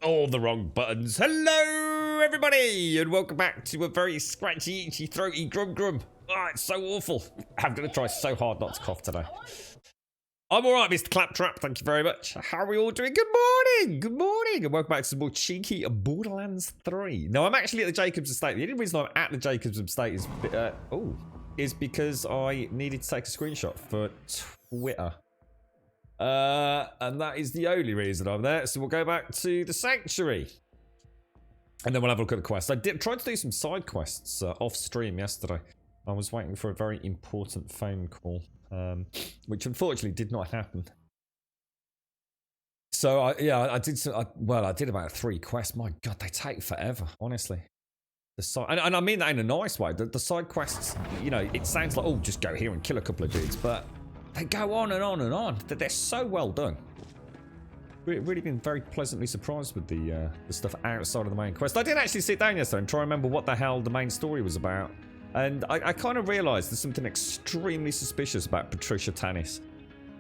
all the wrong buttons. Hello, everybody, and welcome back to a very scratchy, itchy, throaty grum. Oh, it's so awful. I'm going to try so hard not to cough today. I'm all right, Mr. Claptrap. Thank you very much. How are we all doing? Good morning, and welcome back to some more cheeky Borderlands 3. Now, I'm actually at the Jacobs estate. The only reason I'm at the Jacobs estate is because I needed to take a screenshot for Twitter. And that is the only reason I'm there. So we'll go back to the sanctuary. And then we'll have a look at the quest. I tried to do some side quests off stream yesterday. I was waiting for a very important phone call, which unfortunately did not happen. So I did about 3 quests. My God, they take forever, honestly. And I mean that in a nice way. The side quests, you know, it sounds like, oh, just go here and kill a couple of dudes, but they go on and on and on. They're so well done. Really been very pleasantly surprised with the stuff outside of the main quest. I did actually sit down yesterday and try to remember what the hell the main story was about. And I kind of realised there's something extremely suspicious about Patricia Tannis.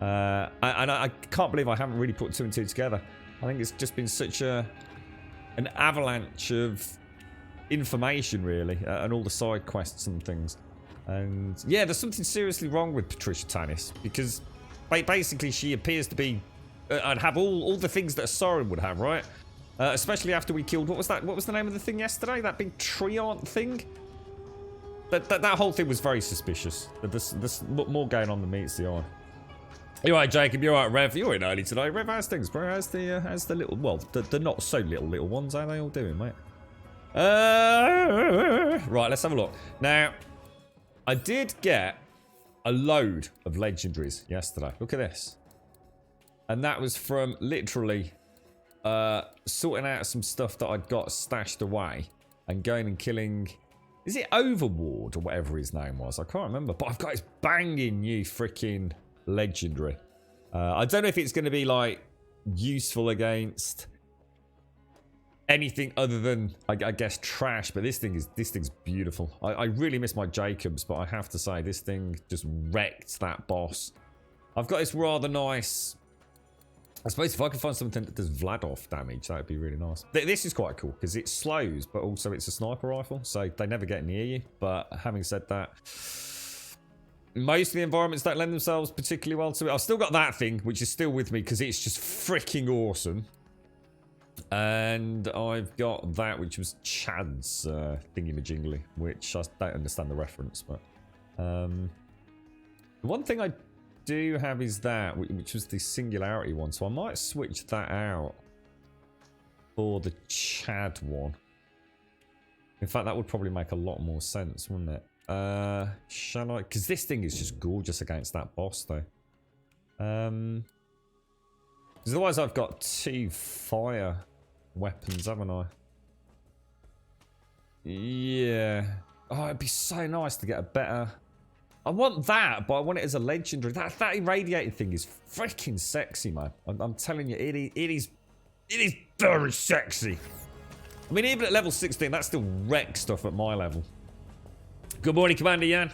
And I can't believe I haven't really put 2 and 2 together. I think it's just been such an avalanche of information, really, and all the side quests and things. And yeah, there's something seriously wrong with Patricia Tannis, because basically she appears to be and have all the things that a Siren would have, right? Especially after we killed, what was the name of the thing yesterday? That big treant thing? That whole thing was very suspicious. There's more going on than meets the eye. You alright, Jacob? You alright, Rev? You're in early today. Rev, how's things, bro? How's the little, well, the not so little ones? How are they all doing, mate? Right, let's have a look. Now, I did get a load of legendaries yesterday. Look at this. And that was from literally sorting out some stuff that I'd got stashed away and going and killing... Is it Overward or whatever his name was? I can't remember. But I've got this banging new freaking legendary. I don't know if it's going to be like useful against anything other than, I guess, trash, but this thing's beautiful. I really miss my Jacobs, but I have to say this thing just wrecked that boss. I've got this rather nice, I suppose if I could find something that does Vladov damage, that would be really nice. This is quite cool because it slows, but also it's a sniper rifle, so they never get near you. But having said that, most of the environments don't lend themselves particularly well to it. I've still got that thing, which is still with me because it's just freaking awesome. And I've got that, which was Chad's thingy-majingly, which I don't understand the reference, but the one thing I do have is that, which was the Singularity one, so I might switch that out for the Chad one. In fact, that would probably make a lot more sense, wouldn't it? Shall I? Because this thing is just gorgeous against that boss, though. Because otherwise I've got 2 fire weapons, haven't I? Yeah. Oh, it'd be so nice to get a better... I want that, but I want it as a legendary. That irradiated thing is freaking sexy, man. I'm telling you, it is very sexy. I mean, even at level 16, that still wrecks stuff at my level. Good morning, Commander Yan.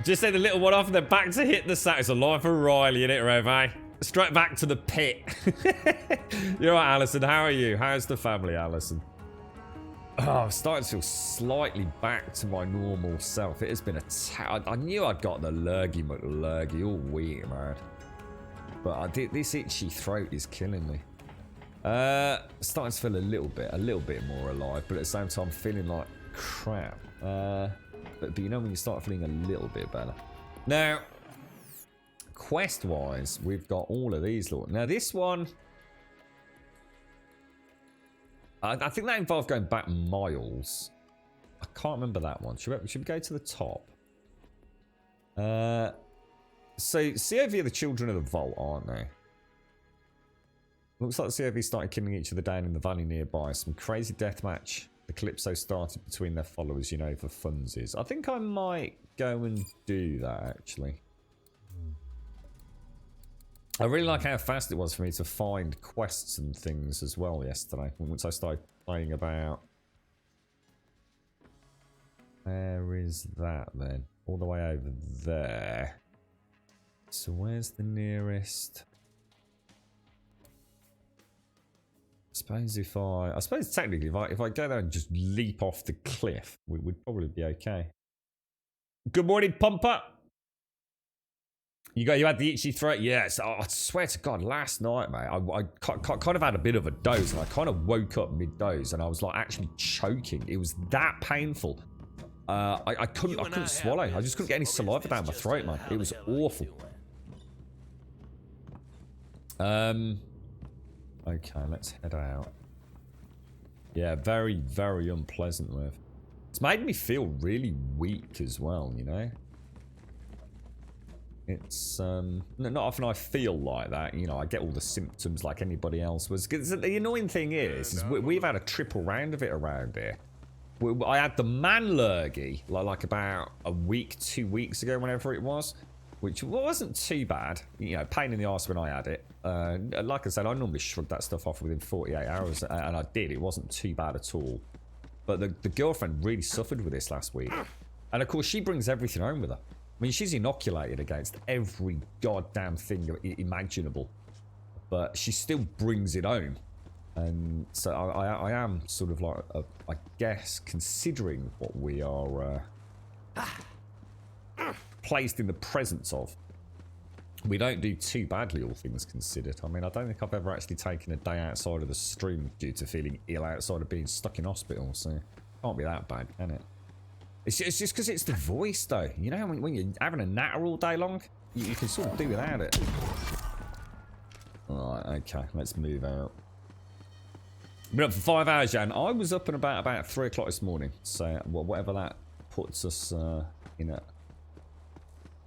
Just say the little one off and then back to hit the sack. It's a life of Riley, innit, Rev, eh? Straight back to the pit. You're right, Alison. How are you? How's the family, Alison? Oh, I'm starting to feel slightly back to my normal self. It has been I knew I'd got the lurgy McLurgy all week, man. But this itchy throat is killing me. Starting to feel a little bit more alive, but at the same time feeling like crap. But you know when you start feeling a little bit better. Now, quest-wise, we've got all of these. Now, this one... I think that involved going back miles. I can't remember that one. Should we go to the top? So, COV are the children of the Vault, aren't they? Looks like the COV started killing each other down in the valley nearby. Some crazy deathmatch. The Calypso started between their followers, you know, for funsies. I think I might go and do that, actually. I really like how fast it was for me to find quests and things as well yesterday. Once I started playing about... Where is that then? All the way over there. So where's the nearest... I suppose technically, if I go there and just leap off the cliff, we'd probably be okay. Good morning, Pumper. You had the itchy throat? Yes. I swear to God, last night, mate, I kind of had a bit of a doze, and I kind of woke up mid-doze, and I was like actually choking. It was that painful. I couldn't swallow. I just couldn't get any saliva down my throat, man. It was awful. Okay, let's head out. Yeah, very, very unpleasant with. It's made me feel really weak as well, you know? It's, not often I feel like that, you know, I get all the symptoms like anybody else was. Cause the annoying thing is we've had a triple round of it around here. I had the man lurgy, like about a week, 2 weeks ago, whenever it was, which wasn't too bad. You know, pain in the arse when I had it. Like I said, I normally shrug that stuff off within 48 hours, and I did. It wasn't too bad at all. But the girlfriend really suffered with this last week. And of course, she brings everything home with her. I mean, she's inoculated against every goddamn thing imaginable. But she still brings it home. And so I am sort of like, I guess, considering what we are placed in the presence of. We don't do too badly, all things considered. I mean, I don't think I've ever actually taken a day outside of the stream due to feeling ill outside of being stuck in hospital, so it can't be that bad, can it? It's just because it's the voice, though. You know, when you're having a natter all day long, you can sort of do without it. Alright, okay, let's move out. Been up for 5 hours, Jan. I was up and about 3 o'clock this morning, so whatever that puts us in it.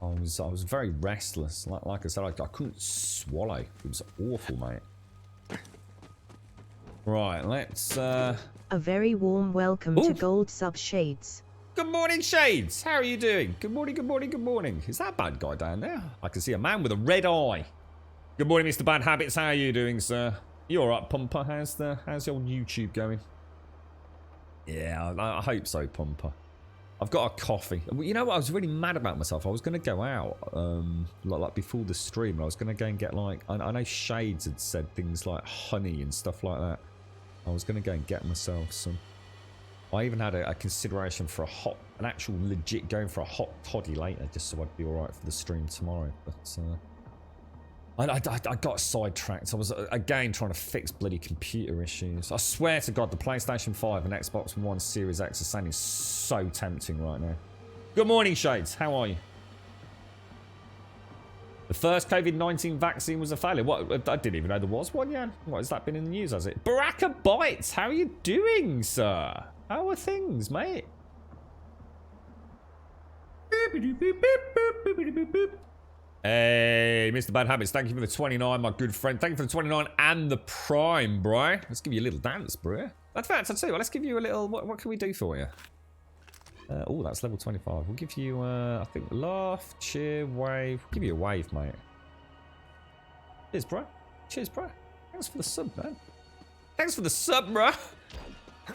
I was very restless. Like I said, I couldn't swallow. It was awful, mate. Right, let's... A very warm welcome to Gold Sub Shades. Good morning, Shades. How are you doing? Good morning, good morning, good morning. Is that a bad guy down there? I can see a man with a red eye. Good morning, Mr. Bad Habits. How are you doing, sir? You alright, Pumper? How's your YouTube going? Yeah, I hope so, Pumper. I've got a coffee. You know what? I was really mad about myself. I was going to go out, like before the stream. I was going to go and get like, I know Shades had said things like honey and stuff like that. I was going to go and get myself some. I even had a consideration for an actual legit going for a hot toddy later, just so I'd be all right for the stream tomorrow. But I got sidetracked. I was again trying to fix bloody computer issues. I swear to God, the PlayStation 5 and Xbox One Series X are sounding so tempting right now. Good morning, Shades. How are you? The first COVID-19 vaccine was a failure. What? I didn't even know there was one, yeah. What, has that been in the news, has it? Baraka Bites, how are you doing, sir? How are things, mate? Hey, Mr. Bad Habits, thank you for the 29, my good friend. Thank you for the 29 and the Prime, bro. Let's give you a little dance, bro. In fact, I'll tell you what, let's give you a little... What can we do for you? Oh, that's level 25. We'll give you, I think, laugh, cheer, wave. We'll give you a wave, mate. Cheers, bro. Cheers, bro. Thanks for the sub, man. Thanks for the sub, bro.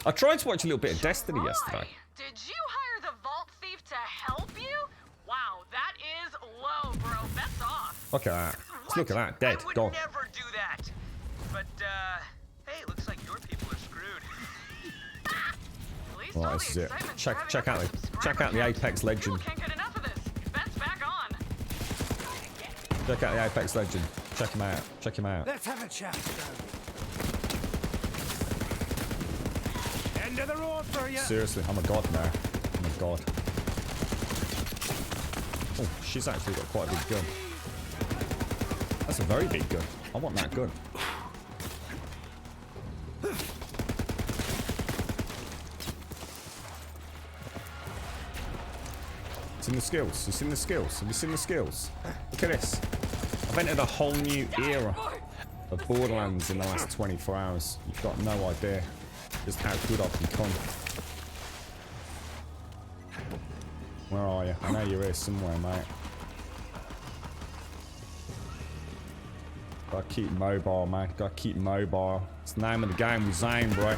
I tried to watch a little bit of Destiny yesterday. Did you hire the Vault Thief to help you? Wow, that is low, bro. That's off. Look at that. Let's look at that. Dead. I would Gone. never do that. But, hey, looks like your people are screwed. At least Right, all this the is it. excitement's Check driving out up the the subscriber Apex count. Legend. People can't get enough of this. Bet's back on. Check out the Apex Legend. Check him out. Check him out. Let's have a chat, End of the road for you. Seriously, I'm a god now. I'm a god. Oh, she's actually got quite a big gun. That's a very big gun. I want that gun. It's in the skills. It's in the skills. Have you seen the skills? Look at this. I've entered a whole new era of Borderlands in the last 24 hours. You've got no idea just how good I've become. Where are you? I know you're here somewhere, mate. Gotta keep mobile, man. Gotta keep mobile. It's the name of the game with Zane, bro.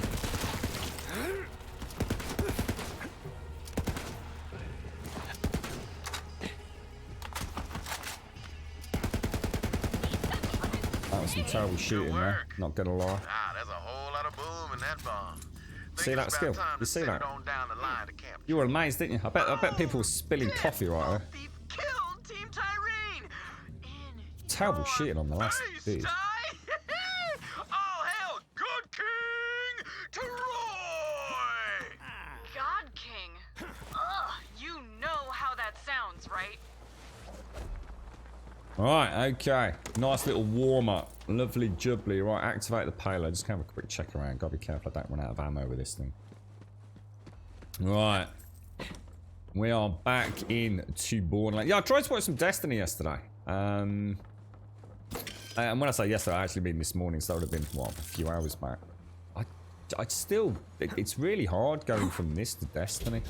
That was some terrible shooting there. Not gonna lie. Ah, there's a whole lot See that skill? You see that? You were amazed, didn't you? I bet people were spilling coffee right there. Thief killed Team Tyrene. Terrible shitting on the last dude. All hail God King Troy! God King. Ugh, you know how that sounds, right? Right, okay. Nice little warm-up. Lovely jubbly. Right, activate the payload. Just have a quick check around. Gotta be careful I don't run out of ammo with this thing. Right. We are back in to Borderlands. Yeah, I tried to watch some Destiny yesterday. And when I say yesterday, I actually mean this morning, so that would have been, what, a few hours back. I still... It's really hard going from this to Destiny.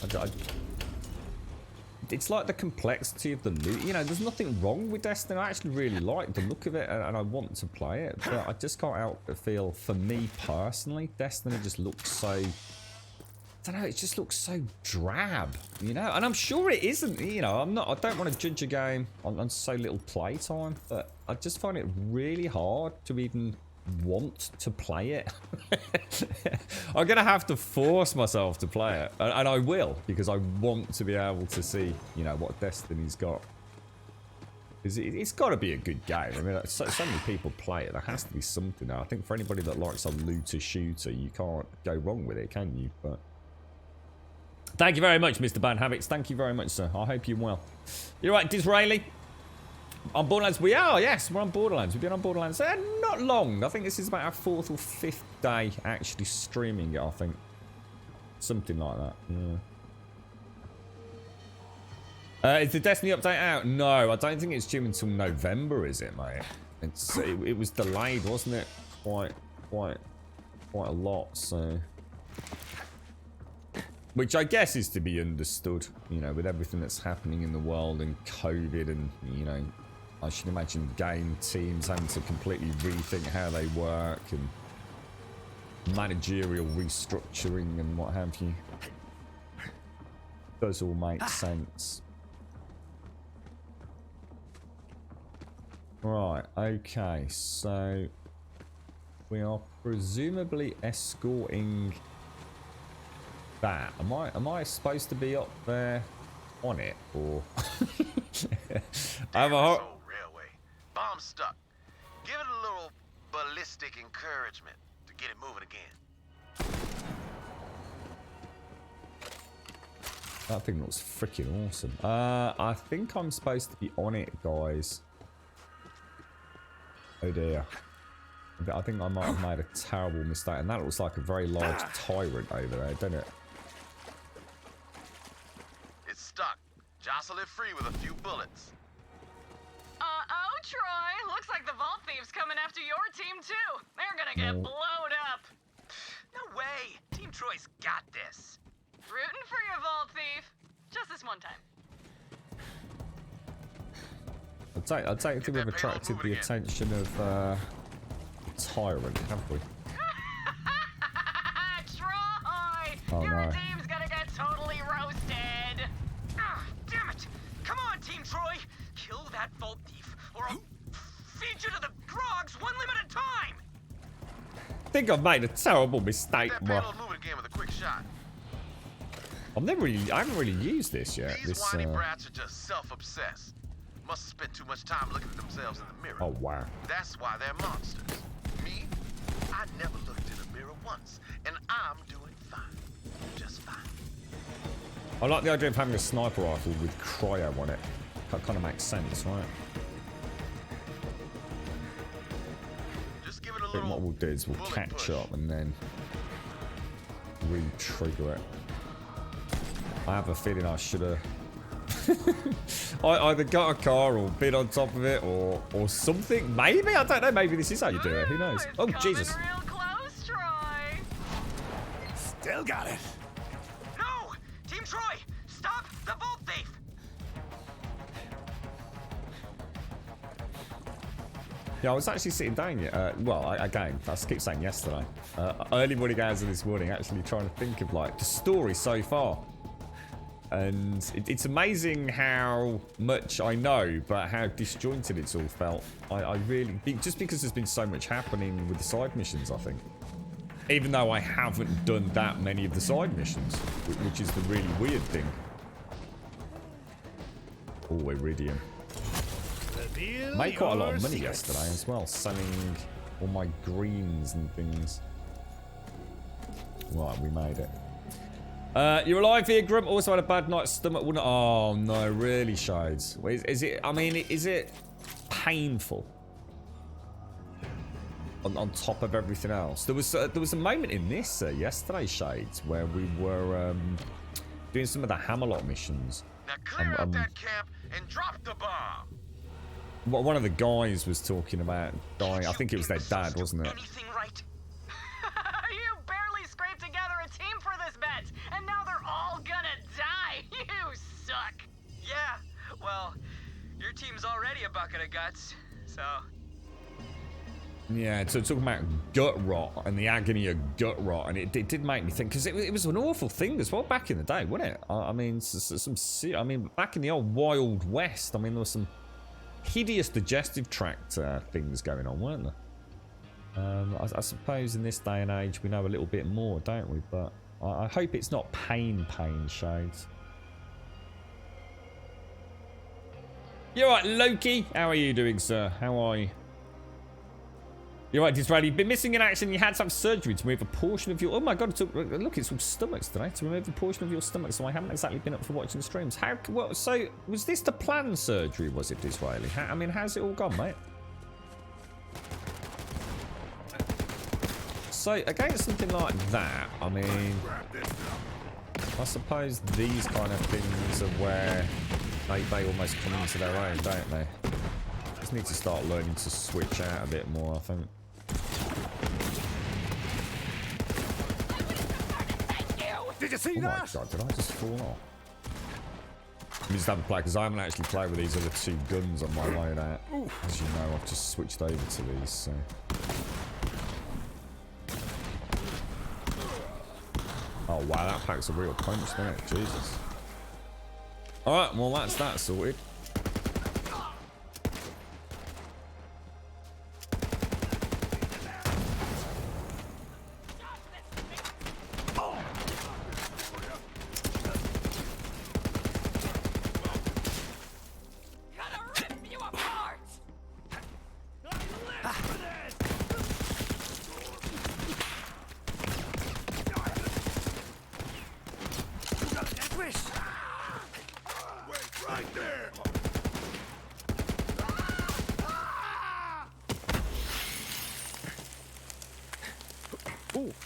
It's like the complexity of the loot. You know, there's nothing wrong with Destiny. I actually really like the look of it, and I want to play it. But I just can't help but feel, for me personally, Destiny just looks so... I don't know, it just looks so drab, you know? And I'm sure it isn't, you know, I don't want to judge a game on so little playtime, but I just find it really hard to even want to play it. I'm gonna have to force myself to play it, and I will, because I want to be able to see, you know, what Destiny's got. Because it's got to be a good game. I mean, so many people play it. There has to be something there. I think for anybody that likes a looter shooter, you can't go wrong with it, can you? But thank you very much, Mr. Bad Habits. Thank you very much, sir. I hope you're well. You're right, Disraeli. On Borderlands, we are, yes, we're on Borderlands. We've been on Borderlands not long. I think this is about our 4th or 5th day actually streaming it, I think. Something like that, yeah. Is the Destiny update out? No, I don't think it's due until November, is it, mate? It was delayed, wasn't it? Quite a lot, so... Which I guess is to be understood, you know, with everything that's happening in the world and COVID and, you know, I should imagine game teams having to completely rethink how they work and managerial restructuring and what have you. Does all make sense. Right, okay, so we are presumably escorting that. Am I supposed to be up there on it, or I have a railway bomb stuck. Give it a little ballistic encouragement to get it moving again. That thing looks freaking awesome. I think I'm supposed to be on it, guys. Oh dear. I think I might have made a terrible mistake, and that looks like a very large tyrant over there, doesn't it? It's stuck. Jostle it free with a few bullets. Uh-oh, Troy. Looks like the Vault Thieves coming after your team, too. They're gonna get blowed up. No way. Team Troy's got this. Rooting for your Vault Thief. Just this one time. I'd take we've attracted the attention of Tyrant, have we? Troy! Oh, your no. team's gonna get totally roasted. Ah, damn it. Come on, Team Troy. Kill that Vault Thief, or I'll feed you to the grogs one limited time. I think I've made a terrible mistake, That bro. payload moving again with a quick shot. I haven't really used this yet. These This, whiny brats are just self-obsessed. Must have spent too much time looking at themselves in the mirror. oh wow. That's why they're monsters. Me? I never looked in a mirror once, and I'm doing fine. Just fine. I like the idea of having a sniper rifle with cryo on it. That kind of makes sense, right? Just give it a I think little what we'll do is we'll bullet catch push. up and then re-trigger it. I have a feeling I should have I either got a car or been on top of it or something. Maybe, I don't know. Maybe this is how you do it. Who knows? It's Oh, coming Jesus. real close, Troy. Still got it. No! Team Troy, stop the Vault Thief! Yeah, I was actually sitting down here. Well, again, I keep saying yesterday. Early morning hours of this morning, actually trying to think of like the story so far. And it's amazing how much I know, but how disjointed it's all felt. I really, just because there's been so much happening with the side missions, I think. Even though I haven't done that many of the side missions, which is the really weird thing. Oh, Iridium. Made quite a lot of money yesterday as well, selling all my greens and things. Right, we made it. You're alive here, Grump. Also had a bad night's stomach. Oh no, really, Shades. Is it? I mean, is it painful? On top of everything else, there was a moment in this yesterday, Shades, where we were doing some of the Hammerlock missions. Now clear out that camp and drop the bomb. One of the guys was talking about dying. I think it was their dad, wasn't it? Anything right? You barely scraped together a team for this bet, and now they're all gonna die. You suck. Yeah. Well, your team's already a bucket of guts, so. Yeah, so talking about gut rot and the agony of gut rot, and it did make me think, because it was an awful thing as well back in the day, wasn't it? I mean, back in the old Wild West, I mean, there was some hideous digestive tract things going on, weren't there? I suppose in this day and age we know a little bit more, don't we? But I hope it's not pain, Shades. You're right, Loki. How are you doing, sir? How are you? You're right, Disraeli. You've been missing in action. You had to have surgery to remove a portion of your... Oh my god, look, it's all stomachs today. To remove a portion of your stomach, so I haven't exactly been up for watching the streams. So, was this the planned surgery, was it, Disraeli? I mean, how's it all gone, mate? So, against something like that, I mean... I suppose these kind of things are where they almost come into their own, don't they? Just need to start learning to switch out a bit more, I think. Did you see Oh my that? god, did I just fall off? Let me just have a play, because I haven't actually played with these other two guns on my loadout. As you know, I've just switched over to these, so... Oh wow, that packs a real punch, doesn't it? Jesus. Alright, well that's that sorted.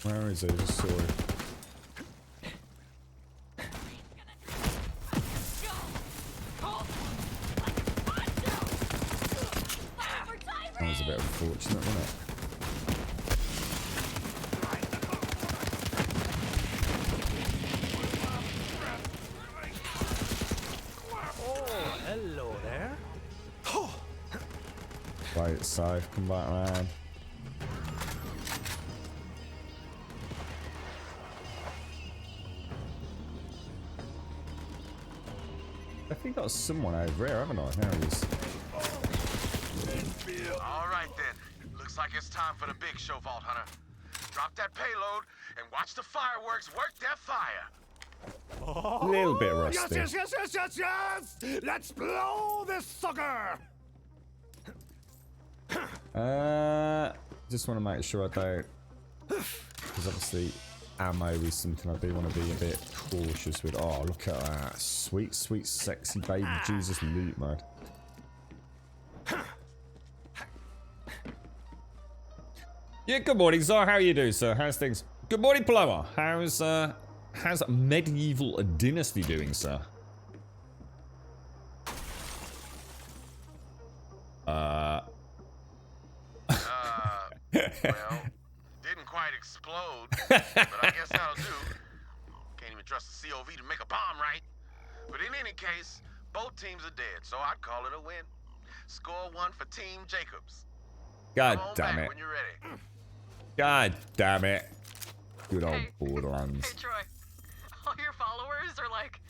Where is it? I just saw it. That was a bit unfortunate, wasn't it? Oh, hello there. Play it safe, come back around. Definitely got someone over here, haven't I? There he is. All right then. Looks like it's time for the big show, Vault Hunter. Drop that payload and watch the fireworks work their fire. A little bit rusty. Yes! Let's blow this sucker! Just want to make sure I don't, because obviously ammo is something I do want to be a bit cautious with. Oh, look at that. Sweet, sweet, sexy baby Jesus loot mode. Yeah, good morning, Zara. How are you doing, sir? How's things? Good morning, Paloma. How's Medieval Dynasty doing, sir? Well, didn't quite explode, but I guess that'll do. Can't even trust the COV to make a bomb, right? But in any case, both teams are dead, so I'd call it a win. Score 1 for Team Jacobs. God Come on damn back it. when you're ready. God damn it. Good old Hey, Borderlands. Hey, Troy. All your followers are like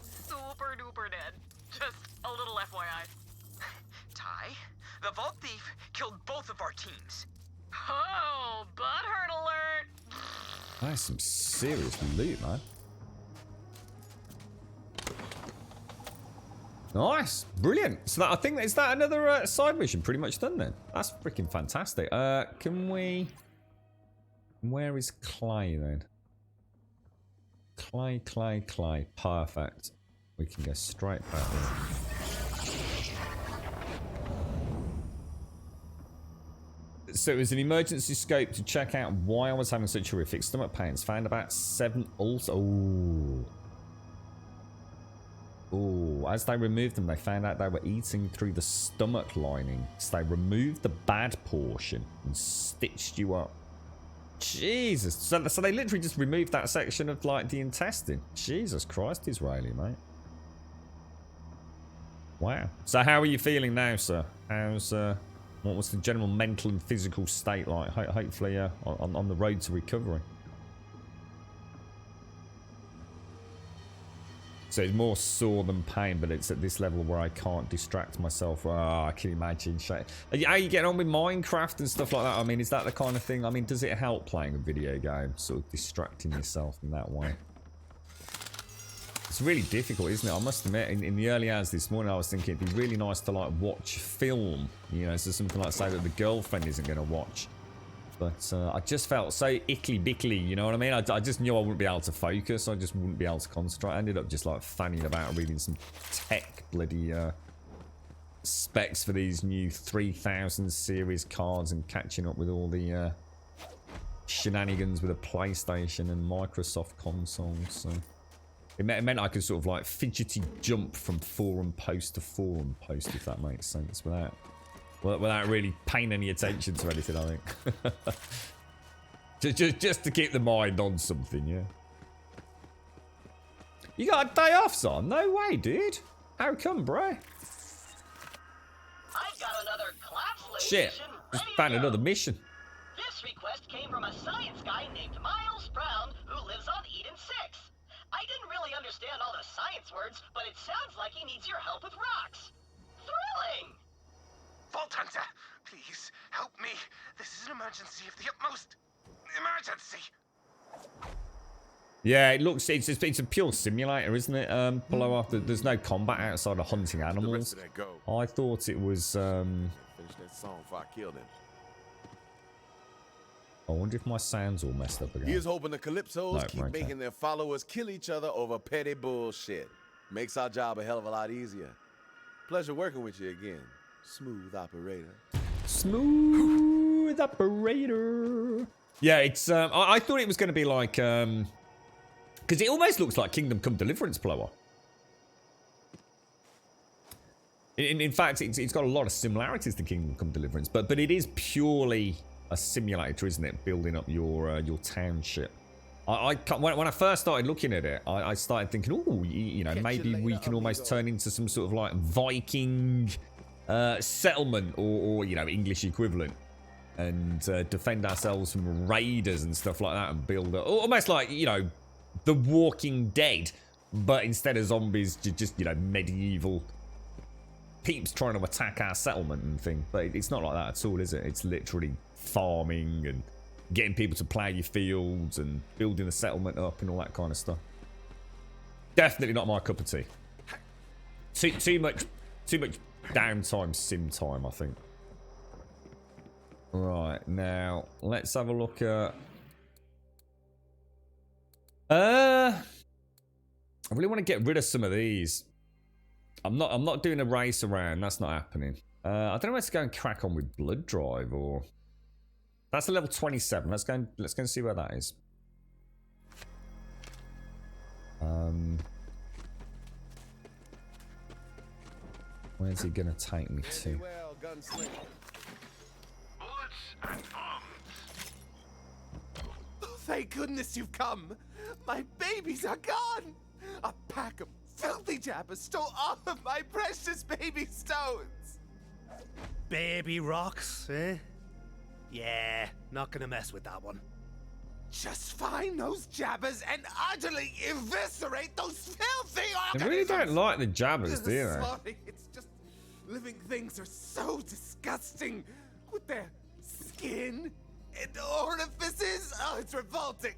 super duper dead. Just a little FYI. Ty, the Vault Thief killed both of our teams. Oh, butthurt alert. That's some serious loot, man. Nice, brilliant. So that, I think is that another side mission pretty much done then. That's freaking fantastic. Can we? Where is Clay then? Clay. Perfect. We can go straight back there. So it was an emergency scope to check out why I was having such horrific stomach pains. Found about 7 ulcers. Oh, as they removed them, they found out they were eating through the stomach lining. So they removed the bad portion and stitched you up. Jesus. So they literally just removed that section of, like, the intestine. Jesus Christ, Israeli, mate. Wow. So how are you feeling now, sir? How's, what was the general mental and physical state like? Hopefully, on the road to recovery. So it's more sore than pain, but it's at this level where I can't distract myself. Oh, I can imagine. Are you getting on with Minecraft and stuff like that? I mean, is that the kind of thing? I mean, does it help playing a video game, sort of distracting yourself in that way? It's really difficult, isn't it? I must admit, in the early hours this morning, I was thinking it'd be really nice to, like, watch film. You know, so something like, say, that the girlfriend isn't going to watch. But I just felt so ickly-bickly, you know what I mean? I just knew I wouldn't be able to focus. I just wouldn't be able to concentrate. I ended up just, like, fanning about reading some tech bloody specs for these new 3000 series cards and catching up with all the shenanigans with a PlayStation and Microsoft consoles. So it meant I could sort of, like, fidgety jump from forum post to forum post, if that makes sense, without really paying any attention to anything, I think. just to keep the mind on something, yeah. You got a day off, son? No way, dude. How come, bro? I've got another class Shit. Just found another mission. This request came from a science guy named Miles Brown who lives on Eden 6. I didn't really understand all the science words, but it sounds like he needs your help with rocks. Thrilling! Vault Hunter, please help me. This is an emergency of the utmost emergency. Yeah, it looks, it's a pure simulator, isn't it? Below after, there's no combat outside of hunting animals. I thought it was, Finish that song before I kill them. I wonder if my sound's all messed up again. Here's hoping the Calypsos No, keep okay. making their followers kill each other over petty bullshit. Makes our job a hell of a lot easier. Pleasure working with you again, smooth operator. Smooth operator. Yeah, it's, I thought it was going to be like, because it almost looks like Kingdom Come Deliverance Blower. In fact, it's got a lot of similarities to Kingdom Come Deliverance, but it is purely a simulator, isn't it? Building up your township. When I first started looking at it, I started thinking, oh, you know, maybe we can almost turn into some sort of like Viking settlement or you know, English equivalent, and defend ourselves from raiders and stuff like that, and build up almost like, you know, The Walking Dead, but instead of zombies, just you know, medieval peeps trying to attack our settlement and thing. But it's not like that at all, is it? It's literally farming and getting people to plow your fields and building the settlement up and all that kind of stuff. Definitely not my cup of tea. Too much downtime, sim time, I think. Right, now let's have a look at. I really want to get rid of some of these. I'm not doing a race around. That's not happening. I don't know where to go and crack on with Blood Drive, or that's a level 27. Let's go and see where that is. Where's he gonna take me to? Well, gunslinger. Bullets and bombs. Oh, thank goodness you've come. My babies are gone. A pack of filthy jabbers stole all of my precious baby stones. Baby rocks, eh? Yeah, not gonna mess with that one. Just find those jabbers and utterly eviscerate those filthy I organisms. really don't like the jabbers, do they? Sorry, it's just living things are so disgusting with their skin and orifices. Oh, it's revolting.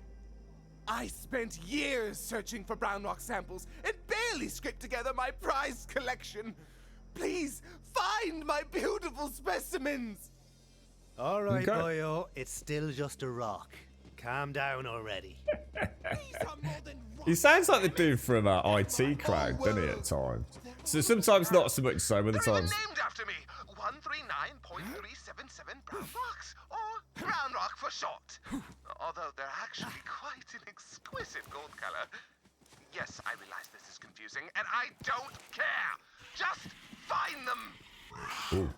I spent years searching for brown rock samples and barely scraped together my prized collection. Please find my beautiful specimens. All right, Okay. boyo, it's still just a rock. Calm down already. These are more than He sounds like the dude from IT Crowd, doesn't he, at times? So sometimes not so much so, but the They're even times. named after me. 139.377 brown rocks, or brown rock for short. Although they're actually quite an exquisite gold color. Yes, I realize this is confusing, and I don't care. Just find them. Ooh.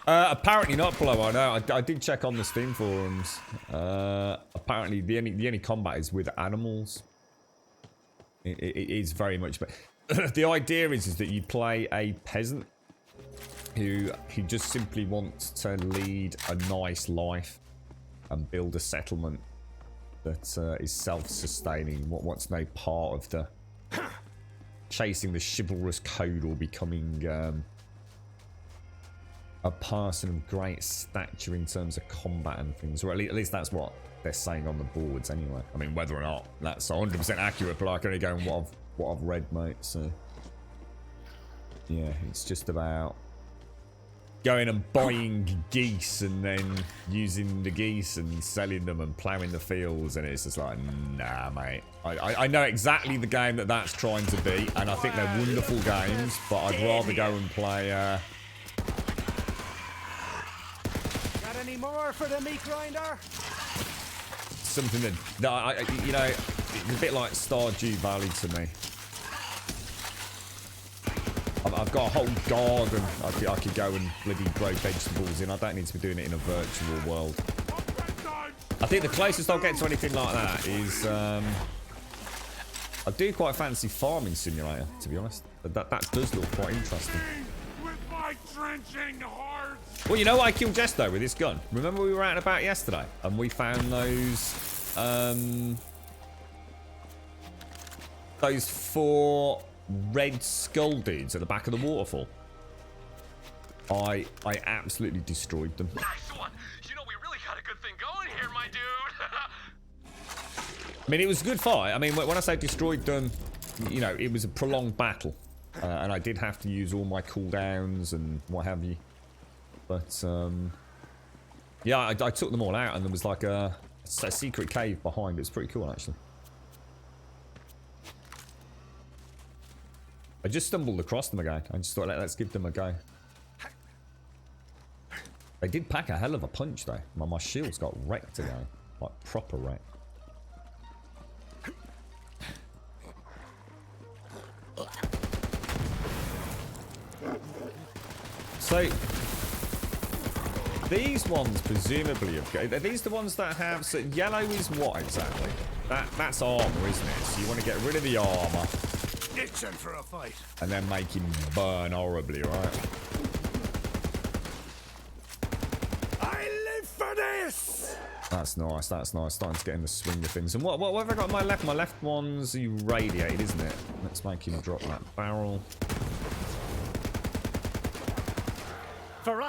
Apparently not, Blow. I know. I did check on the Steam forums. Apparently, the only combat is with animals. It is very much. But the idea is that you play a peasant who just simply wants to lead a nice life and build a settlement that is self-sustaining. What's no part of the chasing the chivalrous code or becoming a person of great stature in terms of combat and things, or at least that's what they're saying on the boards anyway. I mean, whether or not that's 100% accurate, but I can only go on what I've read, mate. So yeah, it's just about going and buying geese and then using the geese and selling them and ploughing the fields, and it's just like, nah, mate. I know exactly the game that's trying to be, and I think they're wonderful games, but I'd rather go and play Got any more for the meat grinder? something that you know, it's a bit like Stardew Valley to me. I've got a whole garden I could go and bloody grow vegetables in. I don't need to be doing it in a virtual world. I think the closest I'll get to anything like that is I do quite fancy Farming Simulator, to be honest. That does look quite interesting. Well, you know what I killed Jesto with this gun? Remember we were out and about yesterday and we found those 4 red skull dudes at the back of the waterfall. I absolutely destroyed them. Nice one. You know, we really got a good thing going here, my dude. I mean, it was a good fight. I mean, when I say destroyed them, you know, it was a prolonged battle. And I did have to use all my cooldowns and what have you. But, yeah, I took them all out and there was like a secret cave behind. It was pretty cool, actually. I just stumbled across them again. I just thought, let's give them a go. They did pack a hell of a punch, though. My shield's got wrecked again. Like, proper wrecked. So, these ones presumably have got... Are these the ones that have... So, yellow is what exactly? That's armor, isn't it? So you want to get rid of the armor. Itching for a fight. And then make him burn horribly, right? I live for this! That's nice, that's nice. Starting to get in the swing of things. And what have I got on my left? My left one's irradiated, isn't it? Let's make him drop that barrel.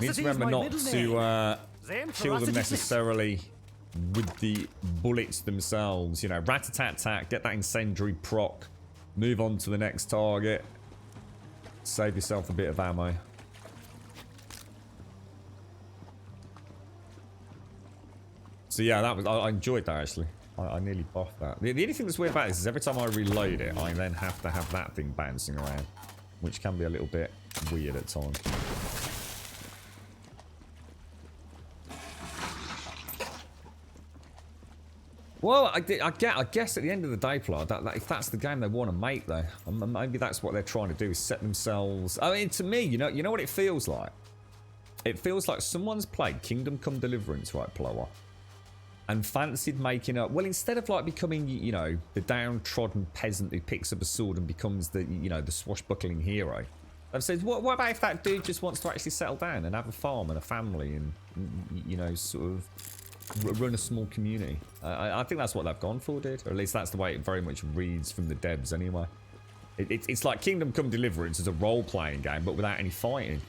Need to remember not to kill them necessarily with the bullets themselves. You know, rat-a-tat-tat, get that incendiary proc, move on to the next target, save yourself a bit of ammo. So yeah, that was I enjoyed that actually. I nearly buffed that. The only thing that's weird about this is every time I reload it, I then have to have that thing bouncing around, which can be a little bit weird at times. Well, I guess at the end of the day, Plar, that if that's the game they want to make, though, maybe that's what they're trying to do, is set themselves... I mean, to me, you know what it feels like? It feels like someone's played Kingdom Come Deliverance, right, Plower, and fancied making up... Well, instead of, like, becoming, you know, the downtrodden peasant who picks up a sword and becomes the, you know, the swashbuckling hero, they've said, what about if that dude just wants to actually settle down and have a farm and a family and, you know, sort of... run a small community. I think that's what they've gone for, dude. Or at least that's the way it very much reads from the devs anyway. It's like Kingdom Come Deliverance as a role-playing game, but without any fighting.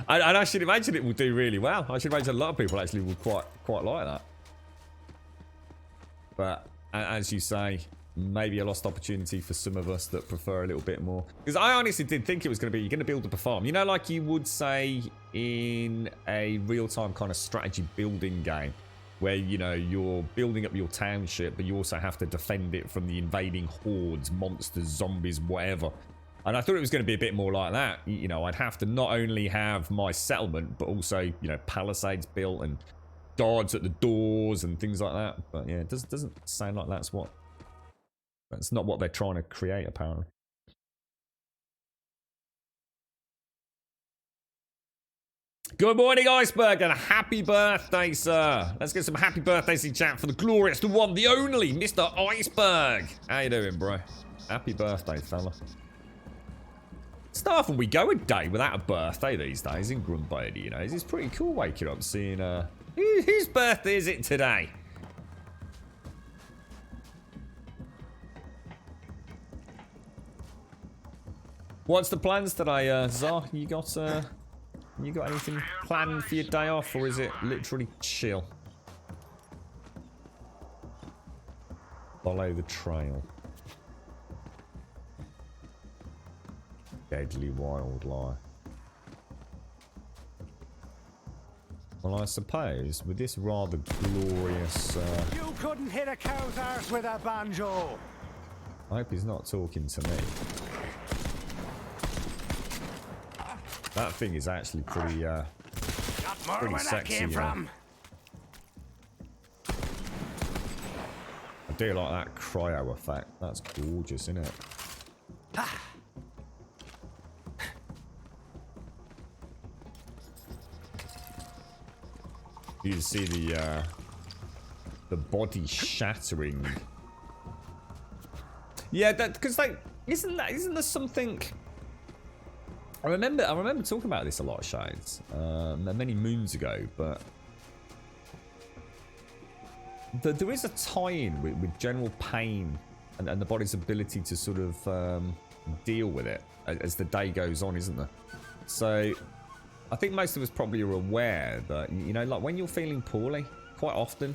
and I should imagine it will do really well. I should imagine a lot of people actually will quite like that. But as you say, maybe a lost opportunity for some of us that prefer a little bit more. Because I honestly did think it was going to be, you're going to build up a farm. You know, like you would say in a real-time kind of strategy building game, where, you know, you're building up your township, but you also have to defend it from the invading hordes, monsters, zombies, whatever. And I thought it was going to be a bit more like that. You know, I'd have to not only have my settlement, but also, you know, palisades built and guards at the doors and things like that. But yeah, it doesn't sound like that's not what they're trying to create, apparently. Good morning, Iceberg, and happy birthday, sir. Let's get some happy birthdays in chat for the glorious, the one, the only, Mr. Iceberg. How you doing, bro? Happy birthday, fella. It's not often we go a day without a birthday these days in Grumbadia, you know. It's pretty cool waking up seeing, whose birthday is it today? What's the plans today, Zar? You got anything planned for your day off, or is it literally chill? Follow the trail. Deadly wildlife. Well, I suppose with this rather glorious. You couldn't hit a cow's arse with a banjo. I hope he's not talking to me. That thing is actually pretty sexy. I do like that cryo effect. That's gorgeous, isn't it? You can see the body shattering. Yeah, that because like isn't there something? I remember talking about this a lot, Shades, many moons ago, but there is a tie-in with general pain and the body's ability to sort of deal with it as the day goes on, isn't there? So I think most of us probably are aware that, you know, like when you're feeling poorly, quite often,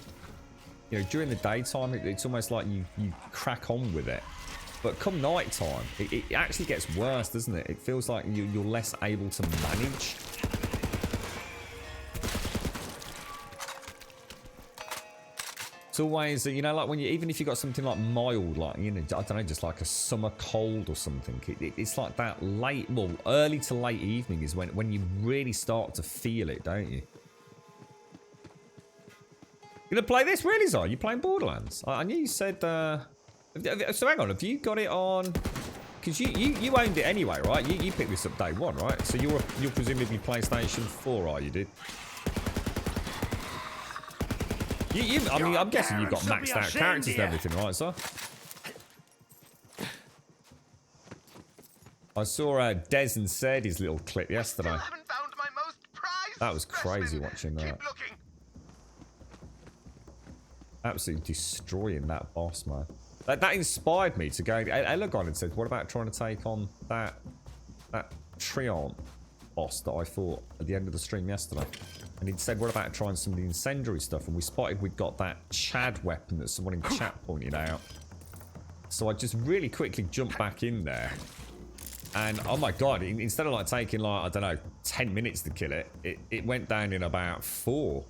you know, during the daytime, it's almost like you crack on with it. But come night time, it actually gets worse, doesn't it? It feels like you're less able to manage. It's always, you know, like when even if you got something like mild, like, you know, I don't know, just like a summer cold or something, it's like that early to late evening is when you really start to feel it, don't you? You gonna play this, really, Zai? You playing Borderlands? I knew you said. So hang on, have you got it on? Because you owned it anyway, right? You picked this up day one, right? So you're presumably PlayStation 4, are you, dude? I mean, I'm guessing you've got maxed out characters and everything, right, sir? I saw Des and Sadie's little clip yesterday. That was crazy watching that. Absolutely destroying that boss, man. That inspired me to go. Elagon had said, what about trying to take on that Treant boss that I fought at the end of the stream yesterday? And he'd said, what about trying some of the incendiary stuff? And we spotted we'd got that Chad weapon that someone in chat pointed out. So I just really quickly jumped back in there. And oh my god, instead of like taking like, I don't know, 10 minutes to kill it, it went down in about 4.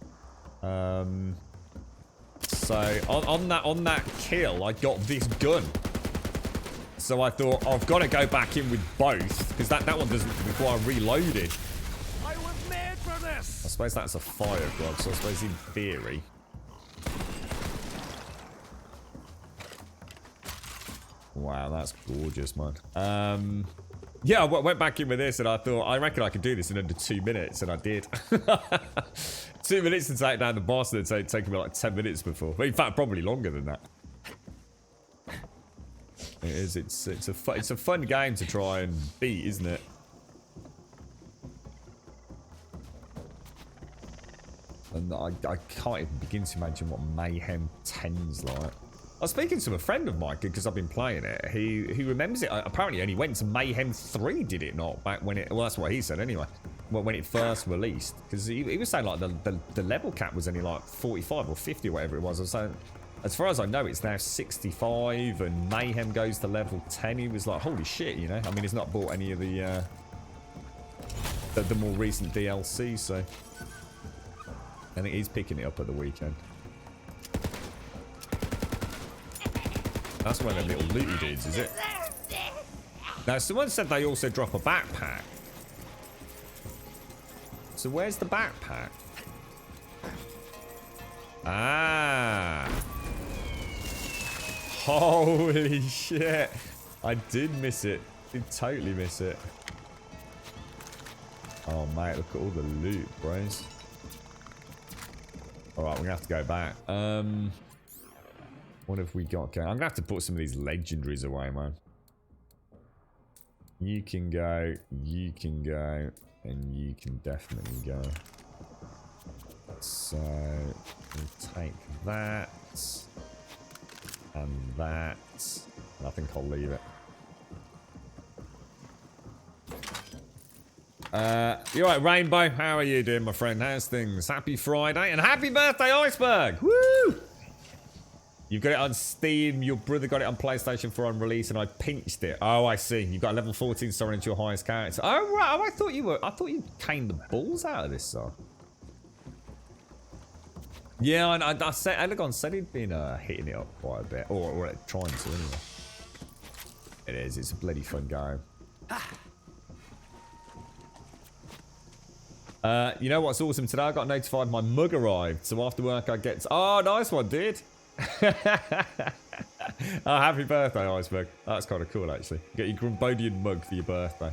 So on that kill, I got this gun. So I thought, I've got to go back in with both, because that one doesn't require reloading. I was made for this. I suppose that's a fire glove, so I suppose in theory. Wow, that's gorgeous, man. Yeah, I went back in with this and I thought, I reckon I could do this in under 2 minutes, and I did. 2 minutes to take down the boss, and it'd taken me like 10 minutes before. Well, in fact, probably longer than that. It is. It's a fun game to try and beat, isn't it? And I can't even begin to imagine what Mayhem 10's like. I was speaking to a friend of mine because I've been playing it. He remembers it. Apparently, only went to Mayhem 3, did it not? Back when it. Well, that's what he said anyway. Well, when it first released, because he was saying like the level cap was only like 45 or 50 or whatever it was. I was saying, as far as I know, it's now 65, and Mayhem goes to level 10. He was like, holy shit, you know. I mean, he's not bought any of the more recent DLC, so I think he's picking it up at the weekend. That's one of them little looty dudes, is it? Now, someone said they also drop a backpack. So where's the backpack? Ah. Holy shit. I did miss it. Did totally miss it. Oh, mate, look at all the loot, bros. Alright, we're gonna have to go back. What have we got going? I'm gonna have to put some of these legendaries away, man. You can go, and you can definitely go. So, we'll take that, and that, and I think I'll leave it. You're right, Rainbow. How are you doing, my friend? How's things? Happy Friday, and happy birthday, Iceberg! Woo! You've got it on Steam. Your brother got it on PlayStation 4 on release, and I pinched it. Oh, I see. You've got level 14 Soren into your highest character. Oh, right. Oh, I thought you caned the balls out of this song. Yeah, and I said Elegon said he'd been hitting it up quite a bit, or trying to anyway. It is. It's a bloody fun game. You know what's awesome today? I got notified my mug arrived, so after work I get. Oh, nice one, dude. Oh, happy birthday, Iceberg. That's kind of cool, actually. Get your Grumbodian mug for your birthday.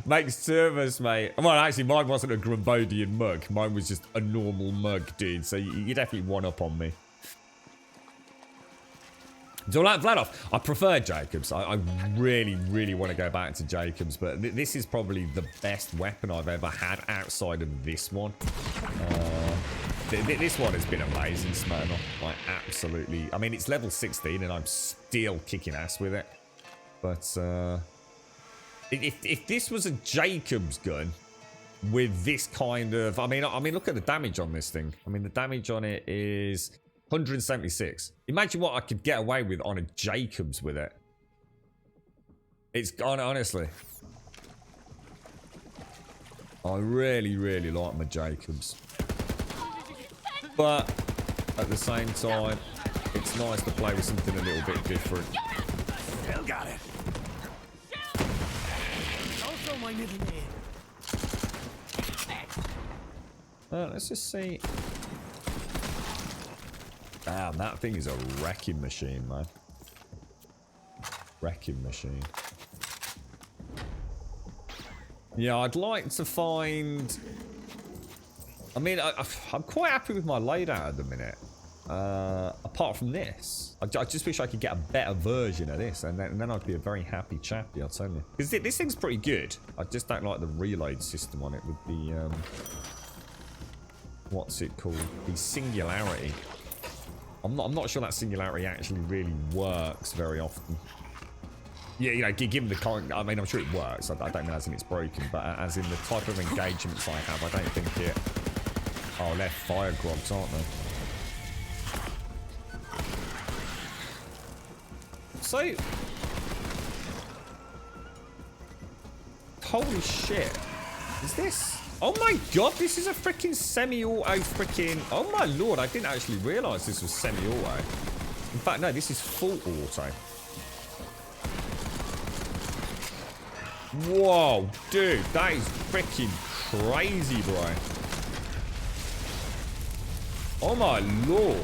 Makes two of us, mate. Well, actually, mine wasn't a Grumbodian mug. Mine was just a normal mug, dude. So you definitely one up on me. So, like Vladov, I prefer Jacobs. I really, really want to go back to Jacobs, but this is probably the best weapon I've ever had outside of this one. This one has been amazing, Smirnoff. Like, absolutely. I mean, it's level 16, and I'm still kicking ass with it. But, if this was a Jacobs gun with this kind of... I mean, look at the damage on this thing. I mean, the damage on it is 176. Imagine what I could get away with on a Jacobs with it. It's... honestly. I really, really like my Jacobs. But at the same time, it's nice to play with something a little bit different. Still got it. Also my middle name. Let's just see. Damn, that thing is a wrecking machine, man. Wrecking machine. Yeah, I'd like to find... I mean, I'm quite happy with my loadout at the minute. Apart from this. I just wish I could get a better version of this, and then I'd be a very happy chappy, I'll tell you. Because this thing's pretty good. I just don't like the reload system on it with the... what's it called? The singularity. I'm not sure that singularity actually really works very often. Yeah, you know, given the current... I mean, I'm sure it works. I don't mean as in it's broken, but as in the type of engagements I have, I don't think it... Oh, they're fire grogs, aren't they? So... Holy shit. Is this... Oh my god, this is a freaking semi-auto freaking... Oh my lord, I didn't actually realise this was semi-auto. In fact, no, this is full auto. Whoa, dude, that is freaking crazy, bro. Oh my lord.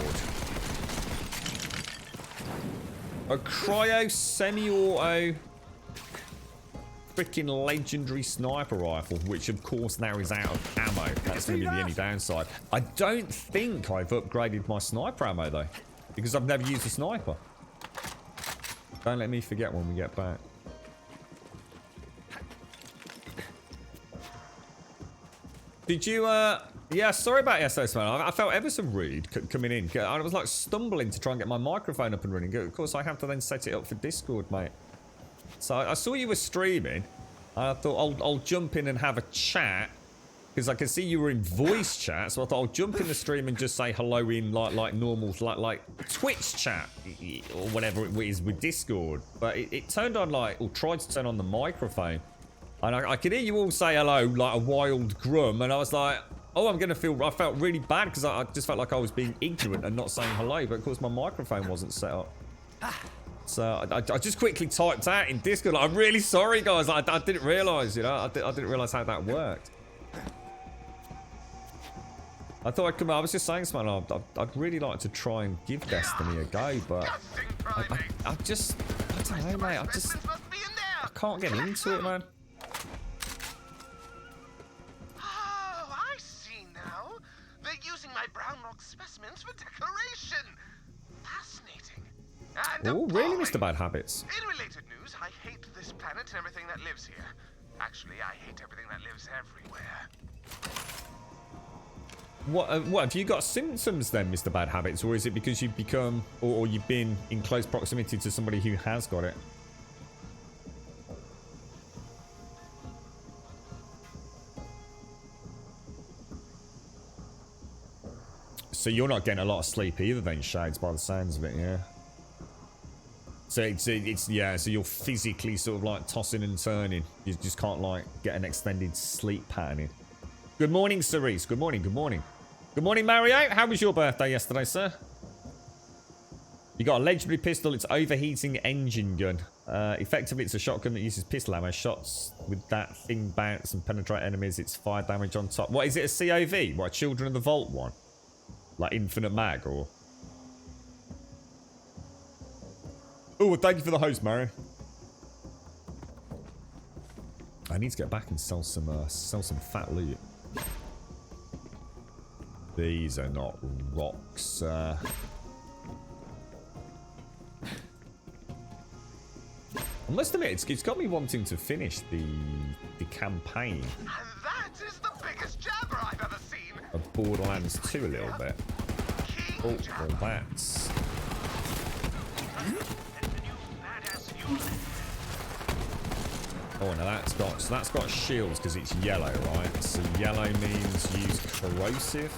A cryo semi-auto freaking legendary sniper rifle, which of course now is out of ammo. That's going to be the only downside. I don't think I've upgraded my sniper ammo though, because I've never used a sniper. Don't let me forget when we get back. Did you Yeah, sorry about yesterday, man. I felt ever so rude coming in. I was like stumbling to try and get my microphone up and running. Of course, I have to then set it up for Discord, mate. So I saw you were streaming. I thought I'll jump in and have a chat. Because I can see you were in voice chat, so I thought I'll jump in the stream and just say hello in like normal, like Twitch chat or whatever it is with Discord. But it turned on or tried to turn on the microphone, and I could hear you all say hello like a wild grum, and I was like, oh, I felt really bad because I just felt like I was being ignorant and not saying hello, but of course my microphone wasn't set up. So I just quickly typed out in Discord, like, I'm really sorry, guys. I didn't realise, you know, I didn't realise how that worked. I thought I'd come out. I was just saying something. I'd really like to try and give Destiny a go, but I don't know, mate. I can't get into it, man. Oh, I see now. They're using my brown rock specimens for decoration. Fascinating. Oh, really, Mr. Bad Habits? In related news, I hate this planet and everything that lives here. Actually, I hate everything that lives everywhere. What have you got symptoms then, Mr. Bad Habits, or is it because you've become or you've been in close proximity to somebody who has got it? So you're not getting a lot of sleep either then, Shades, by the sounds of it, yeah? So it's yeah, so you're physically sort of like tossing and turning. You just can't like get an extended sleep pattern in. Good morning, Cerise. Good morning, good morning. Good morning, Mario. How was your birthday yesterday, sir? You got a legendary pistol. It's overheating engine gun. Effectively, it's a shotgun that uses pistol ammo. Shots with that thing bounce and penetrate enemies. It's fire damage on top. What, is it a COV? What, a Children of the Vault one? Like infinite mag, or? Oh, well, thank you for the host, Mario. I need to get back and sell some fat loot. These are not rocks. I must admit, it's got me wanting to finish the campaign. And that is the biggest jabber I've ever seen. Of Borderlands 2 a little bit. Oh, well, that's... Oh, now that's got shields because it's yellow, right? So yellow means use corrosive.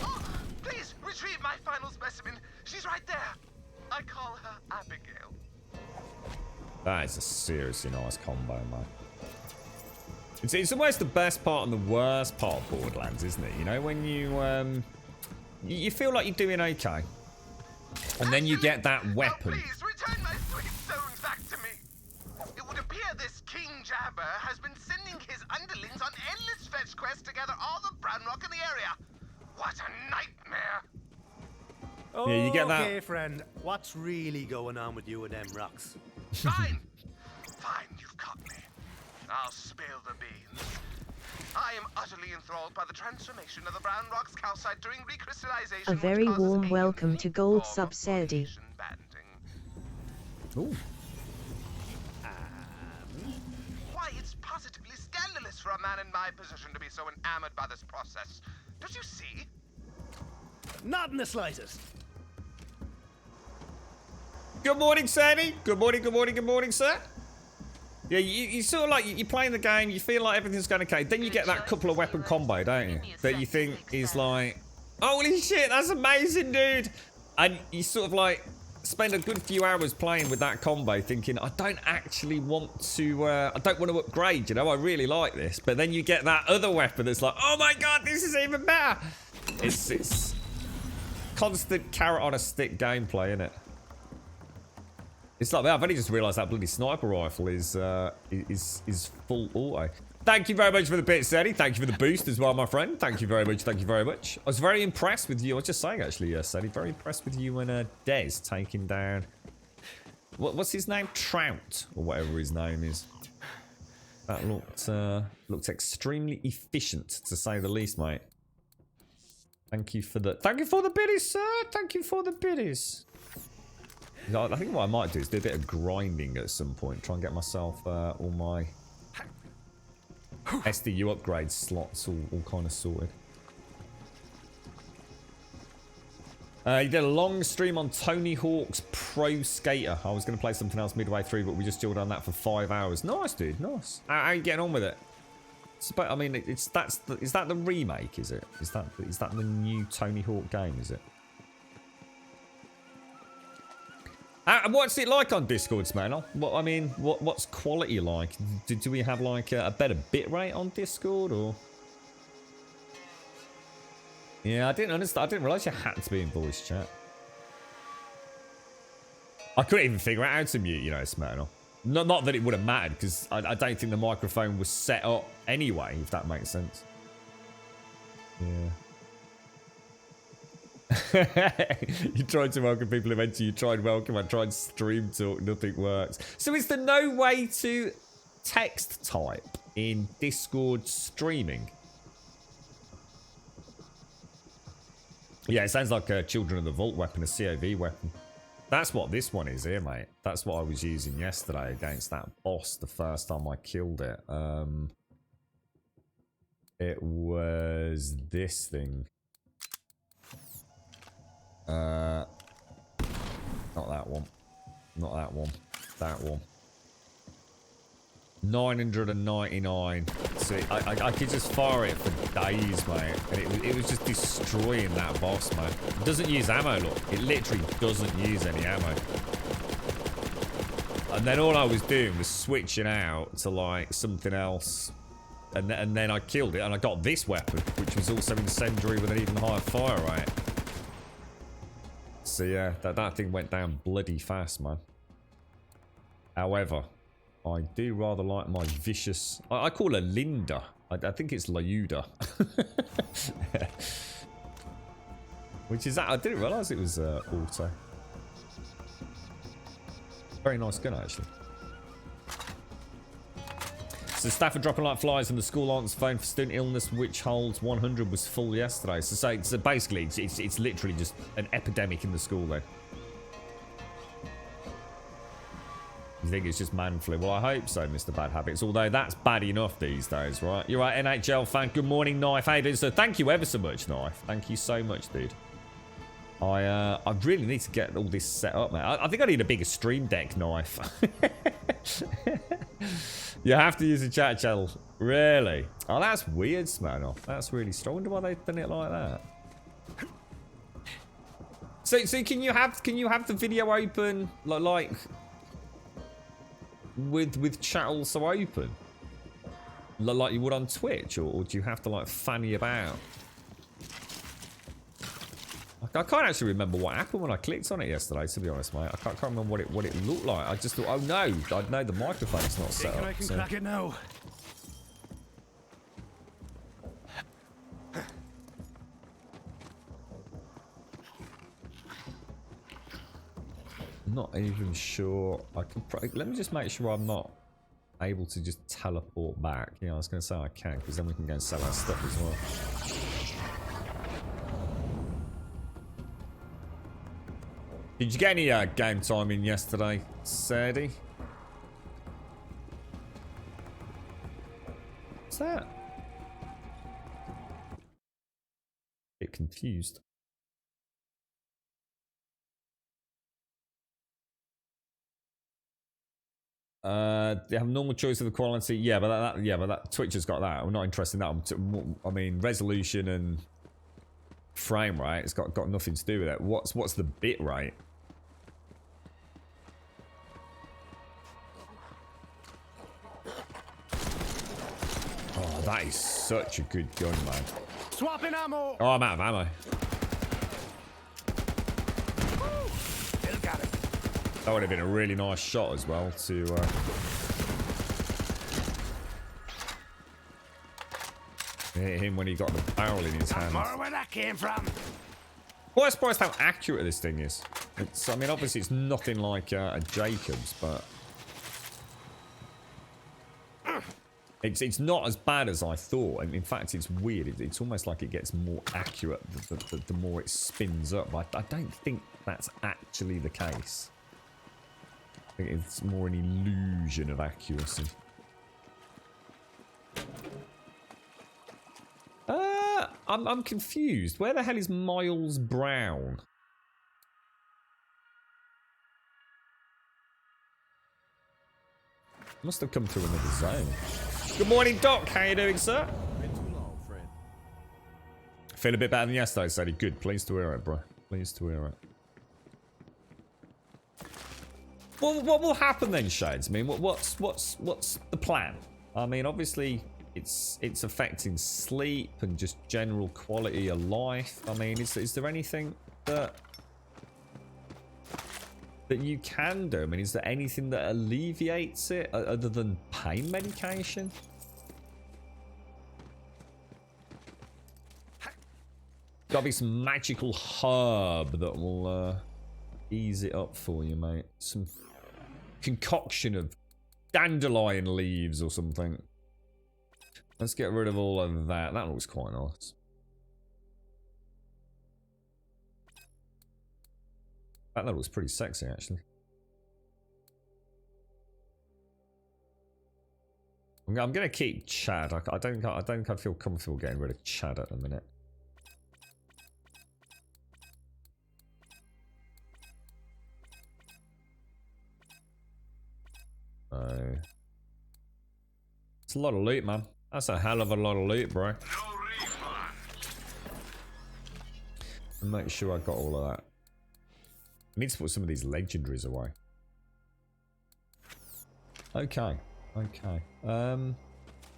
Oh, please retrieve my final specimen. She's right there. I call her Abigail. That is a seriously nice combo, man. It's almost the best part and the worst part of Borderlands, isn't it? You know, when you feel like you're doing okay, and then you get that weapon. Oh, please return my sweet stones back to me. It would appear this King Jabber has been sending his underlings on endless fetch quests to gather all the brown rock in the area. What a nightmare! Yeah, you get that. Okay, friend. What's really going on with you and them rocks? Fine. Fine, you've caught me. I'll spill the beans. I am utterly enthralled by the transformation of the brown rock's calcite during recrystallization. A very warm welcome to Gold Sub Sadie. Ooh. Why, it's positively scandalous for a man in my position to be so enamored by this process. Don't you see? Not in the slightest. Good morning, Sandy. Good morning, good morning, good morning, sir. Yeah, you sort of like, you're playing the game, you feel like everything's going okay. Then you get that couple of weapon combo, don't you? That you think is like, holy shit, that's amazing, dude. And you sort of like spend a good few hours playing with that combo thinking, I don't actually want to, I don't want to upgrade, you know? I really like this. But then you get that other weapon that's like, oh my god, this is even better. It's constant carrot on a stick gameplay, isn't it? It's like that. I've only just realised that bloody sniper rifle is full auto. Thank you very much for the bit, Sadie. Thank you for the boost as well, my friend. Thank you very much. Thank you very much. I was very impressed with you. I was just saying, actually, Sadie, very impressed with you and Dez taking down... What's his name? Trout, or whatever his name is. That looked extremely efficient, to say the least, mate. Thank you for the biddies, sir. Thank you for the biddies. I think what I might do is do a bit of grinding at some point. Try and get myself all my SDU upgrade slots all kind of sorted. You did a long stream on Tony Hawk's Pro Skater. I was going to play something else midway through, but we just chilled on that for 5 hours. Nice, dude. Nice. How are you getting on with it? I mean, is that the remake? Is it? Is that the new Tony Hawk game? Is it? What's it like on Discord, man? What's quality like? Do we have like a better bitrate on Discord or? Yeah, I didn't understand. I didn't realize you had to be in voice chat. I couldn't even figure out how to mute, you know, Smirnoff. Not that it would have mattered, because I don't think the microphone was set up anyway, if that makes sense. Yeah. You tried to welcome people eventually. You tried welcome. I tried stream talk. Nothing works. So is there no way to text type in Discord streaming? Yeah, it sounds like a Children of the Vault weapon, a COV weapon. That's what this one is here, mate. That's what I was using yesterday against that boss the first time I killed it. It was this thing. Not that one. Not that one. That one. 999. See, I could just fire it for days, mate. And it was just destroying that boss, man. It doesn't use ammo, look. It literally doesn't use any ammo. And then all I was doing was switching out to, like, something else. And then I killed it, and I got this weapon, which was also incendiary with an even higher fire rate. So, yeah, that thing went down bloody fast, man. However, I do rather like my vicious... I call her Linda. I think it's Layuda. Which is that. I didn't realise it was auto. Very nice gun, actually. So staff are dropping like flies and the school answer phone for student illness, which holds 100, was full yesterday. So basically, it's literally just an epidemic in the school then. You think it's just man flu? Well, I hope so, Mr. Bad Habits. Although that's bad enough these days, right? You're right, NHL fan. Good morning, Knife. Hey, dude. So thank you ever so much, Knife. Thank you so much, dude. I really need to get all this set up, man. I think I need a bigger stream deck, Knife. You have to use a chat channel. Really? Oh, that's weird, Smirnoff. That's really strong. I wonder why they've done it like that. So can you have the video open like with chat also open, like you would on Twitch, or do you have to like fanny about? I can't actually remember what happened when I clicked on it yesterday, to be honest, mate. I can't remember what it looked like. I just thought, oh no, I know the microphone's not set up. I can crack it now. I'm not even sure. I can. Let me just make sure I'm not able to just teleport back. Yeah, I was going to say I can, because then we can go and sell our stuff as well. Did you get any game time in yesterday, Sadie? What's that? Bit confused. They have normal choice of the quality. Yeah, but that Twitch has got that. I'm not interested in that. I mean, resolution and frame rate. It's got nothing to do with it. What's the bit rate? Oh, that is such a good gun, man. Swapping ammo. Oh, I'm out of ammo. Still got it. That would have been a really nice shot as well to hit him when he got the barrel in his hand. More where that came from. Well, I'm surprised how accurate this thing is. I mean, obviously it's nothing like a Jacobs, but it's not as bad as I thought. And in fact, it's weird. It's almost like it gets more accurate the more it spins up. I don't think that's actually the case. think it's more an illusion of accuracy. I'm confused. Where the hell is Miles Brown? Must have come through another zone. Good morning, Doc. How you doing, sir? Been too long, friend. Feel a bit better than yesterday, Sadie. Good. Pleased to hear it, bro. Pleased to hear it. Well, what will happen then, Shades? I mean, what's the plan? I mean, obviously, it's affecting sleep and just general quality of life. I mean, is there anything that you can do? I mean, is there anything that alleviates it other than pain medication? Gotta be some magical herb that will ease it up for you, mate. Some concoction of dandelion leaves or something. Let's get rid of all of that. That looks quite nice. That looks pretty sexy, actually. I'm gonna keep Chad. I don't think I feel comfortable getting rid of Chad at the minute. It's a lot of loot, man. That's a hell of a lot of loot, bro. And make sure I got all of that. I need to put some of these legendaries away. Okay. Okay.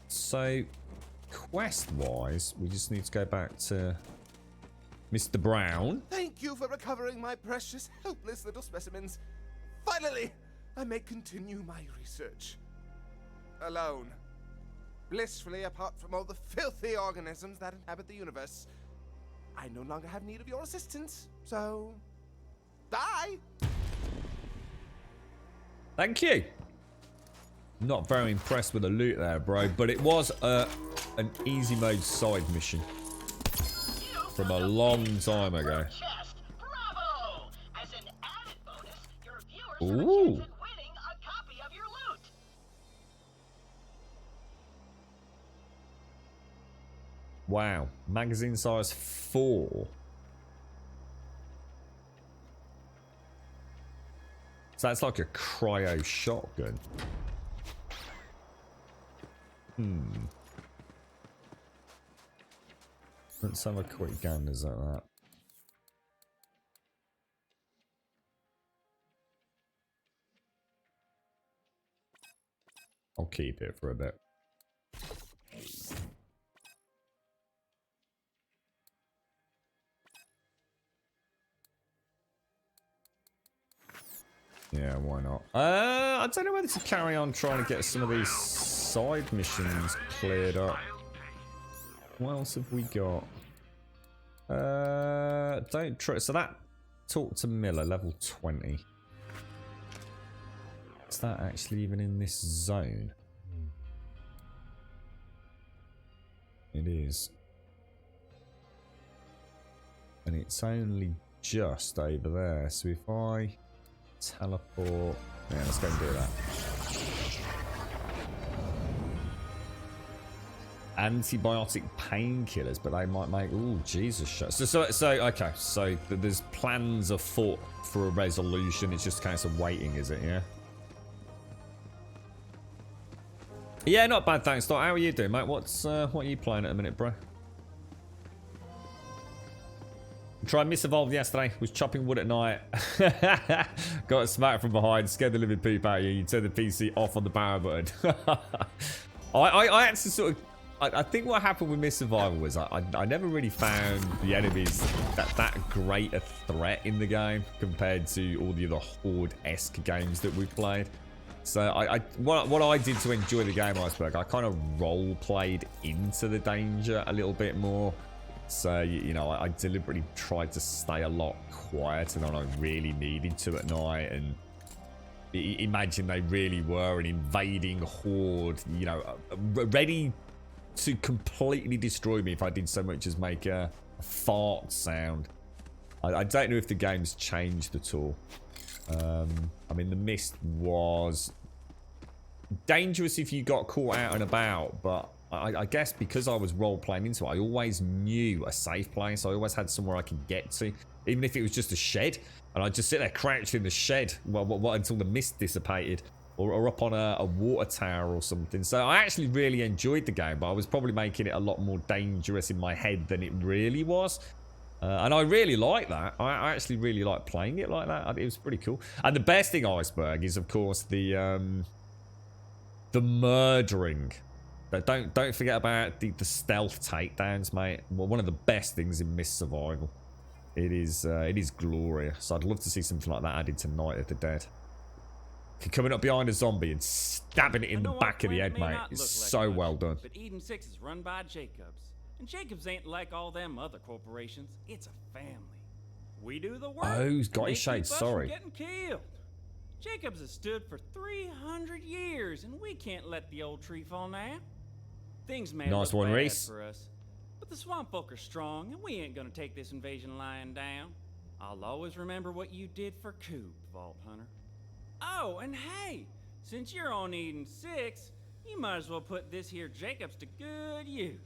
So, quest-wise, we just need to go back to Mr. Brown. Thank you for recovering my precious, helpless little specimens. Finally, I may continue my research. Alone. Blissfully apart from all the filthy organisms that inhabit the universe. I no longer have need of your assistance, so... bye! Thank you. Not very impressed with the loot there, bro, but it was an easy mode side mission from a long time ago. Bravo! As an added bonus, your viewers Ooh. have a chance at winning a copy of your loot. Wow. Magazine size 4. So that's like a cryo shotgun. Let's have a quick gander at that. I'll keep it for a bit. Yeah, why not? I don't know whether to carry on trying to get some of these side missions cleared up. What else have we got? Don't try. So that talk to Miller, level 20. Is that actually even in this zone? It is. And it's only just over there. So if I teleport... Yeah, let's go and do that. Antibiotic painkillers, but they might make... Ooh, Jesus shit. So okay. So there's plans afoot for a resolution. It's just a case of waiting, is it? Yeah? Yeah, not bad, thanks, Doc. How are you doing, mate? What are you playing at the minute, bro? Tried Misevolved yesterday, was chopping wood at night. Got a smack from behind, scared the living poop out of you. You turn the PC off on the power button. I actually sort of... I think what happened with Miss-Survival was I never really found the enemies that great a threat in the game compared to all the other Horde-esque games that we've played. So what I did to enjoy the game, Iceberg, I kind of role-played into the danger a little bit more. So, you know, I deliberately tried to stay a lot quieter than I really needed to at night. And imagine they really were an invading horde, you know, ready to completely destroy me if I did so much as make a fart sound. I don't know if the game's changed at all. I mean, the mist was dangerous if you got caught out and about, but I guess because I was role-playing into it, I always knew a safe place. I always had somewhere I could get to, even if it was just a shed, and I'd just sit there crouched in the shed until the mist dissipated, or up on a water tower or something. So I actually really enjoyed the game, but I was probably making it a lot more dangerous in my head than it really was. And I really like that. I actually really like playing it like that. It was pretty cool. And the best thing, Iceberg, is of course the murdering. But don't forget about the stealth takedowns, mate. Well, one of the best things in Mist Survival. It is glorious. I'd love to see something like that added to Night of the Dead. Coming up behind a zombie and stabbing it in the back of the head, mate. It's so well done. But Eden 6 is run by Jacobs. And Jacobs ain't like all them other corporations. It's a family. We do the work. Oh, he's got his shades, sorry. Getting killed. Jacobs has stood for 300 years, and we can't let the old tree fall now. Things may nice look one, bad Reese. for us, but the swamp folk are strong, and we ain't gonna take this invasion lying down. I'll always remember what you did for Coop, Vault Hunter. Oh, and hey, since you're on Eden 6, you might as well put this here Jacobs to good use.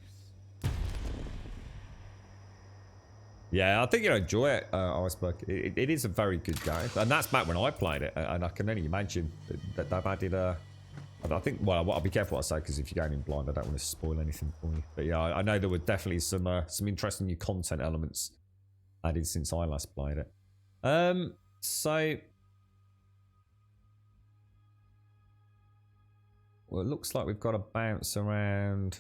Yeah, I think you'll enjoy it, Iceberg. It is a very good game, and that's back when I played it, and I can only imagine that they've added I think, well, I'll be careful what I say, because if you're going in blind, I don't want to spoil anything for you. But yeah, I know there were definitely some interesting new content elements added since I last played it. So, well, it looks like we've got to bounce around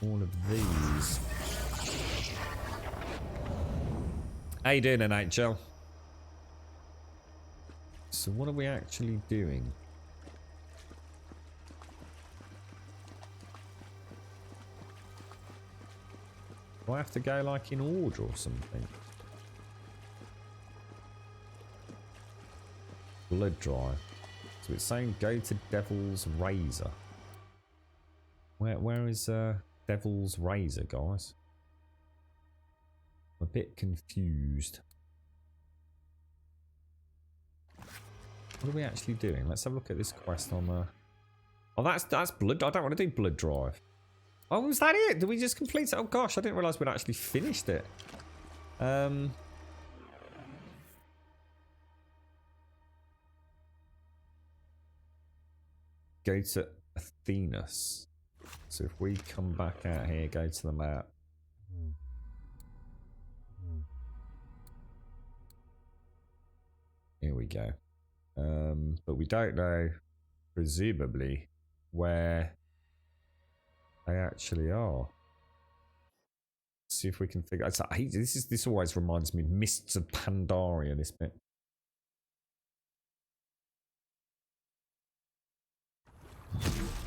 all of these. How you doing, NHL? So what are we actually doing? Do I have to go like in order or something? Blood drive. So it's saying go to Devil's Razor. Where is Devil's Razor, guys? I'm a bit confused. What are we actually doing? Let's have a look at this quest on oh, that's blood. I don't want to do blood drive. Oh, was that it? Did we just complete it? Oh gosh, I didn't realise we'd actually finished it. Go to Athenas. So if we come back out here, go to the map. Here we go. But we don't know, presumably, where they actually are. Let's see if we can figure out. This always reminds me of Mists of Pandaria, this bit.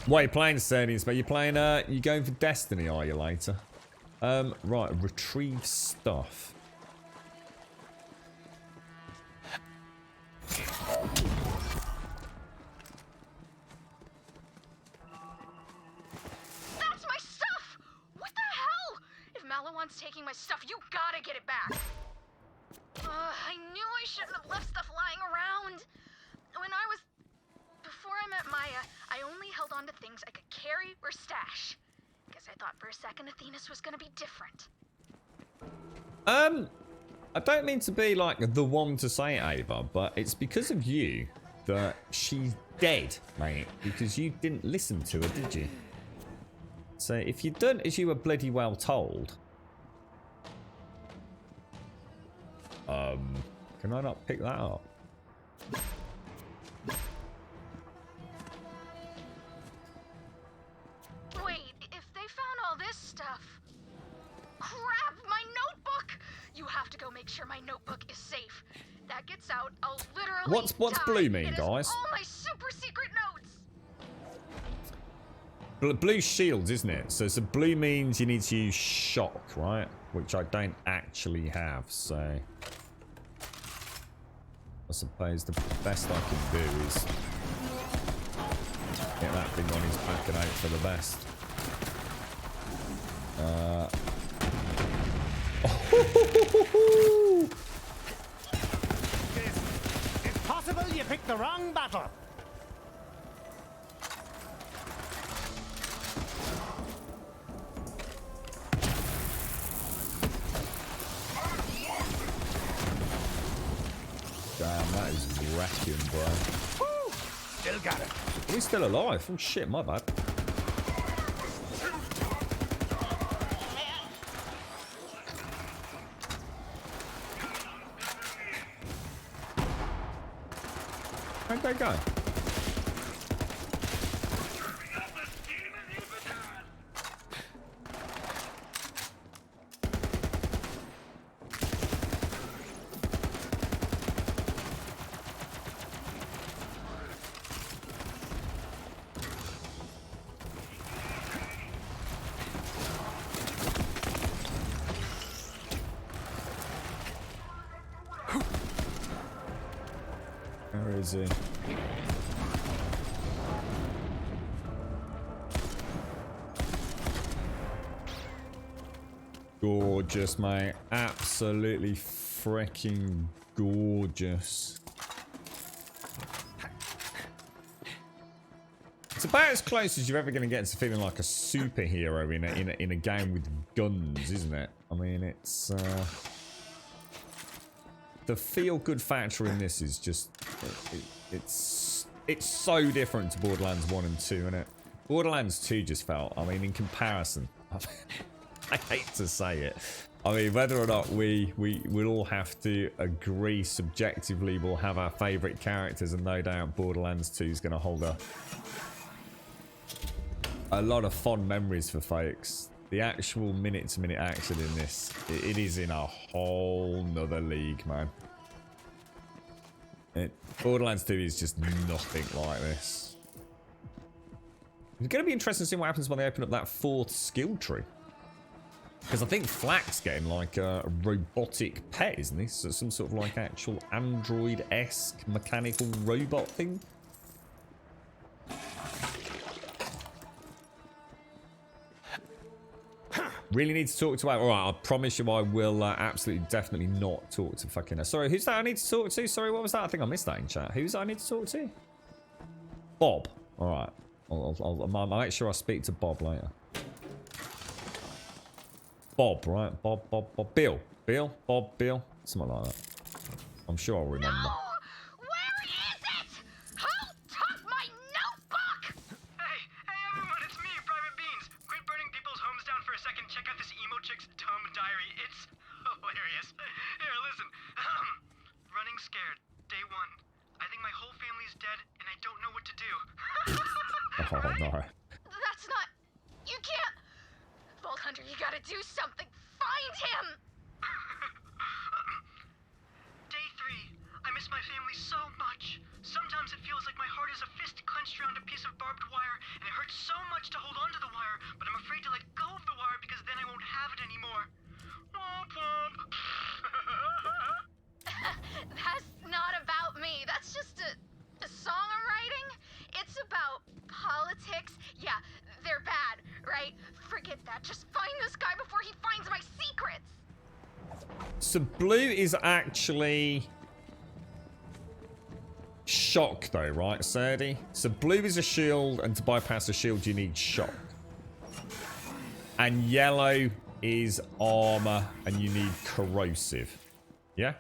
What are you playing, Sernius? But you playing you going for Destiny, are you, later? Right, retrieve stuff. That's my stuff! What the hell? If Malawan's taking my stuff, you gotta get it back. I knew I shouldn't have left stuff lying around. Before I met Maya, I only held on to things I could carry or stash. Guess I thought for a second Athenas was gonna be different. I don't mean to be like the one to say it, Ava, but it's because of you that she's dead, mate. Because you didn't listen to her, did you? So if you'd done as you were bloody well told... can I not pick that up? Wait, if they found all this stuff... Crap, my notebook! You have to go make sure my notebook is safe. That gets out, I'll literally What's die. blue mean, It is guys? all my super secret notes! Blue shields, isn't it? So blue means you need to use shock, right? Which I don't actually have, so... I suppose the best I can do is get that thing on his back and out for the best. picked the wrong battle. Damn, that is wrecking, bro. Woo! Still got it. He's still alive. Oh shit, my bad. Where'd they go? Where is he? Gorgeous, mate. Absolutely freaking gorgeous. It's about as close as you're ever going to get to feeling like a superhero in a game with guns, isn't it? I mean, it's the feel-good factor in this is just it's so different to Borderlands 1 and 2, isn't it? Borderlands 2 just felt, I mean, in comparison, I hate to say it. I mean, whether or not we all have to agree subjectively, we'll have our favourite characters, and no doubt Borderlands 2 is going to hold a lot of fond memories for folks. The actual minute-to-minute action in this, it is in a whole nother league, man. Borderlands 2 is just nothing like this. It's going to be interesting to see what happens when they open up that 4th skill tree. Because I think Flack's getting like a robotic pet, isn't he? So some sort of like actual android-esque mechanical robot thing. Really need to talk to her. Alright, I promise you I will absolutely definitely not talk to fucking her. Sorry, who's that I need to talk to? Sorry, what was that? I think I missed that in chat. Who's that I need to talk to? Bob. Alright. I'll make sure I speak to Bob later. Bob, right? Bob. Bill. Bob, Bill. Something like that. I'm sure I'll remember. No! Where is it? Who took my notebook? Hey everyone, it's me, Private Beans. Quit burning people's homes down for a second. Check out this emo chick's dumb diary. It's hilarious. Here, listen. Running scared. Day 1. I think my whole family's dead and I don't know what to do. Oh, no. That's not... You can't... Vault Hunter, you gotta do something. Find him! Day 3. I miss my family so much. Sometimes it feels like my heart is a fist clenched around a piece of barbed wire, and it hurts so much to hold onto the wire, but I'm afraid to let go of the wire because then I won't have it anymore. Womp womp. That's not about me. That's just a song I'm writing. It's about politics. Yeah, they're bad, right? Forget that. Just find this guy before he finds my secrets. So Blue is actually shock though, right, Sadie? So Blue is a shield, and to bypass a shield you need shock. And yellow is armor, and you need corrosive. Yeah?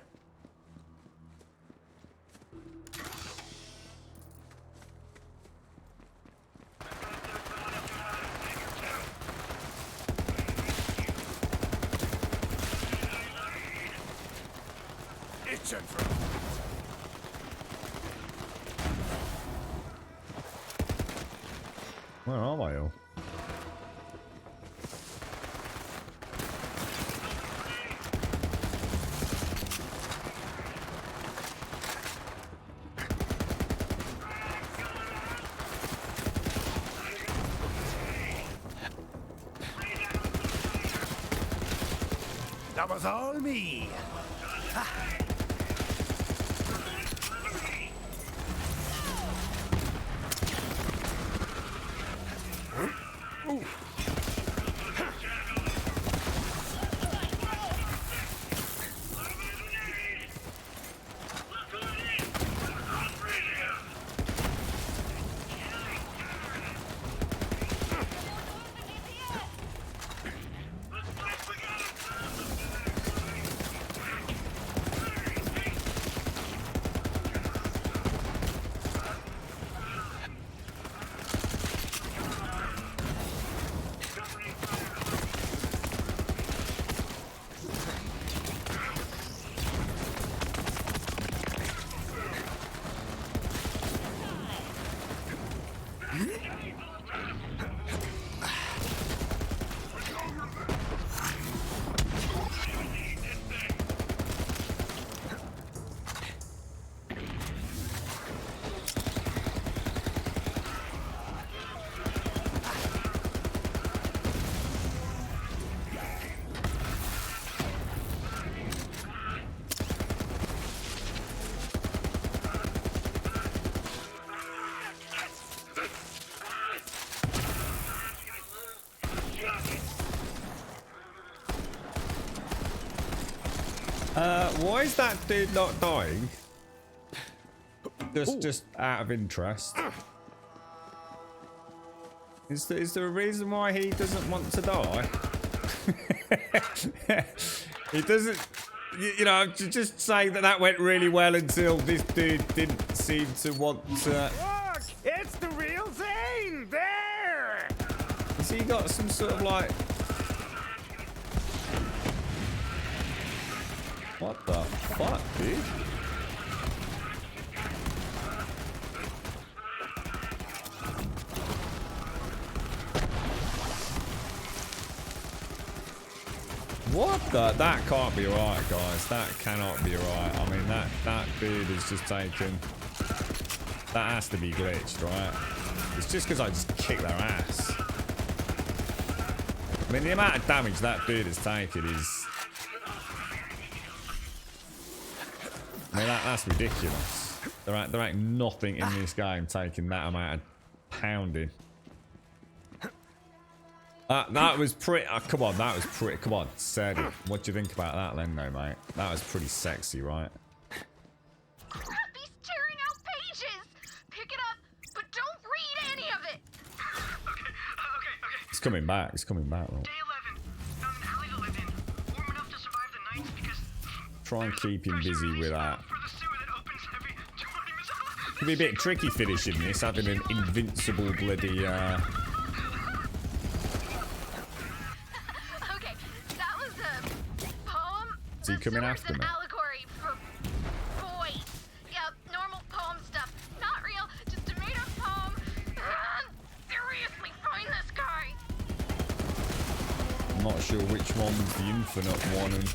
Where are they all? That was all me. Why is that dude not dying? Just out of interest. Is there a reason why he doesn't want to die? He doesn't. You know, just saying that went really well until this dude didn't seem to want to. Look, it's the real Zane. There. Has he got some sort of like? What the fuck, dude? What the? That can't be right, guys. That cannot be right. I mean, that dude is just taken. That has to be glitched, right? It's just because I just kicked their ass. I mean, the amount of damage that dude has taken is... I mean, that's ridiculous. There ain't nothing in this game taking that amount of pounding. That was pretty... come on, that was pretty... Come on, Sadie. What do you think about that then, though, mate? That was pretty sexy, right? Crap, he's tearing out pages! Pick it up, but don't read any of it! Okay. It's coming back. It's coming back, right? Day 11. Found an alley to live in. Warm enough to survive the nights because... Try and keep him busy with that. For the sewer that opens every 20 minutes. Could be a bit tricky finishing this, having an invincible bloody... Okay, that was a poem. Is he coming Sewer's after an me? allegory for boys. Yep, normal poem stuff. Not real, just a made-up poem. Seriously, find this guy. I'm not sure which one's the infinite one. And...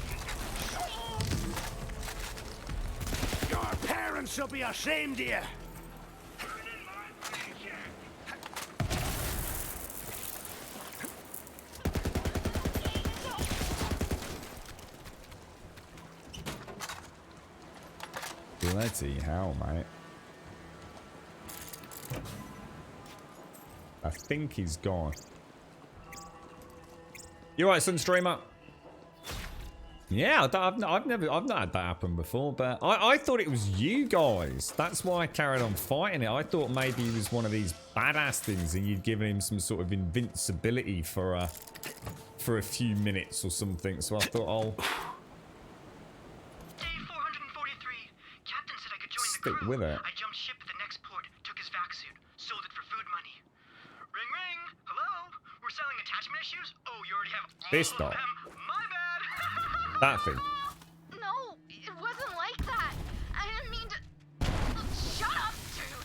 Your parents should be ashamed of you. Bloody hell, mate. I think he's gone. You alright, Sunstreamer? Yeah, I've not had that happen before, but I thought it was you guys. That's why I carried on fighting it. I thought maybe he was one of these badass things and you'd given him some sort of invincibility for a few minutes or something. So I thought I'll stick with it. I jumped ship at the next port, took his vac suit, sold it for food money. Ring ring, hello? We're selling attachment issues? Oh, you already have all This of dog. them. My bad. That thing. No, it wasn't like that. I didn't mean to... Shut up, dude.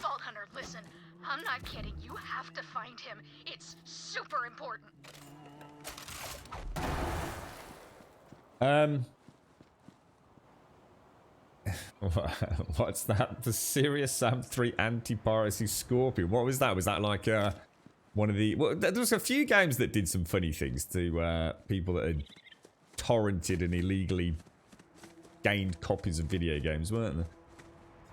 Vault Hunter, listen. I'm not kidding. You have to find him. It's super important. What's that? The Serious Sam 3 Anti-Piracy Scorpion. What was that? Was that like one of the... Well, there was a few games that did some funny things to people that had torrented and illegally gained copies of video games, weren't there?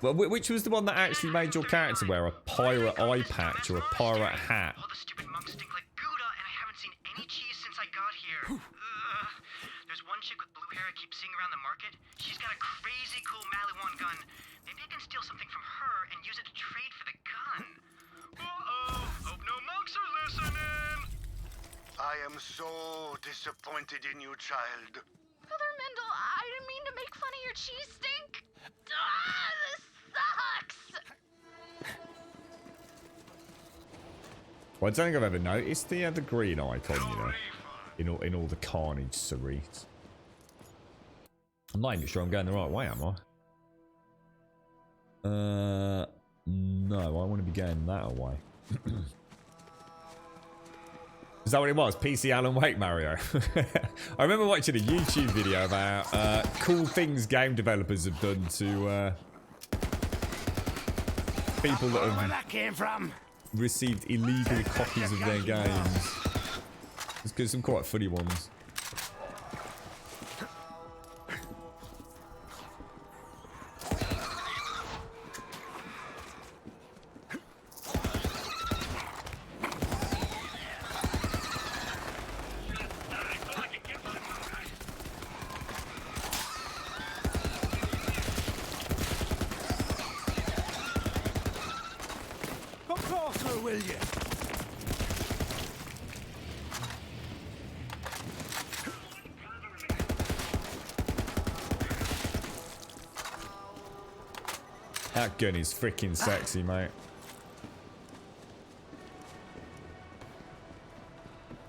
Well, which was the one that actually made your character wear a pirate eye patch or a pirate hat? All the stupid monks stink like Gouda, and I haven't seen any cheese since I got here. There's one chick with blue hair I keep seeing around the market. She's got a crazy cool Maliwan gun. Maybe I can steal something from her and use it to trade for the gun. Uh-oh. Hope no monks are listening. I am so disappointed in you, child. Brother Mendel, I didn't mean to make fun of your cheese stink. This sucks. Well, I don't think I've ever noticed the green icon, you know, in all the carnage Cerise. I'm not even sure I'm going the right way, am I? No, I want to be going that way. Is that what it was? PC Alan Wake Mario? I remember watching a YouTube video about cool things game developers have done to people that have Where that came from? received illegal copies of their games. There's some quite funny ones. That gun is freaking sexy, mate.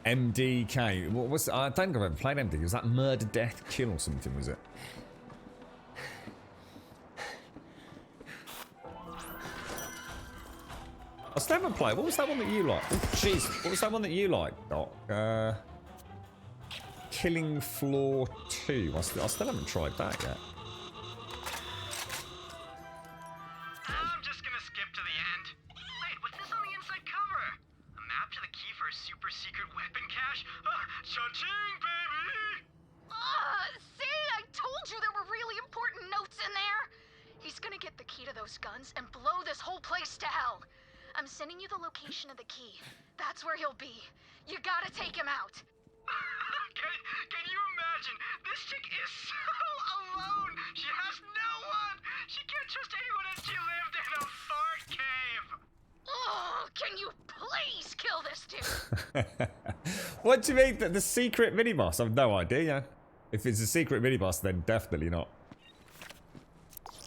MDK. What was? I don't think I've ever played MD. Was that murder, death, kill, or something? Was it? I still haven't played. What was that one that you liked? Oh, jeez. What was that one that you liked, Doc? Killing Floor 2. I still haven't tried that yet. I'm just gonna skip to the end. Wait, what's this on the inside cover? A map to the key for a super secret weapon cache? Cha-ching, baby! See, I told you there were really important notes in there. He's gonna get the key to those guns and blow this whole place to hell. I'm sending you the location of the key. That's where he'll be. You gotta take him out. Can you imagine? This chick is so alone. She has no one. She can't trust anyone and she lived in a fart cave. Oh, can you please kill this dude? What do you mean? The secret mini-boss? I've no idea. If it's a secret mini-boss, then definitely not.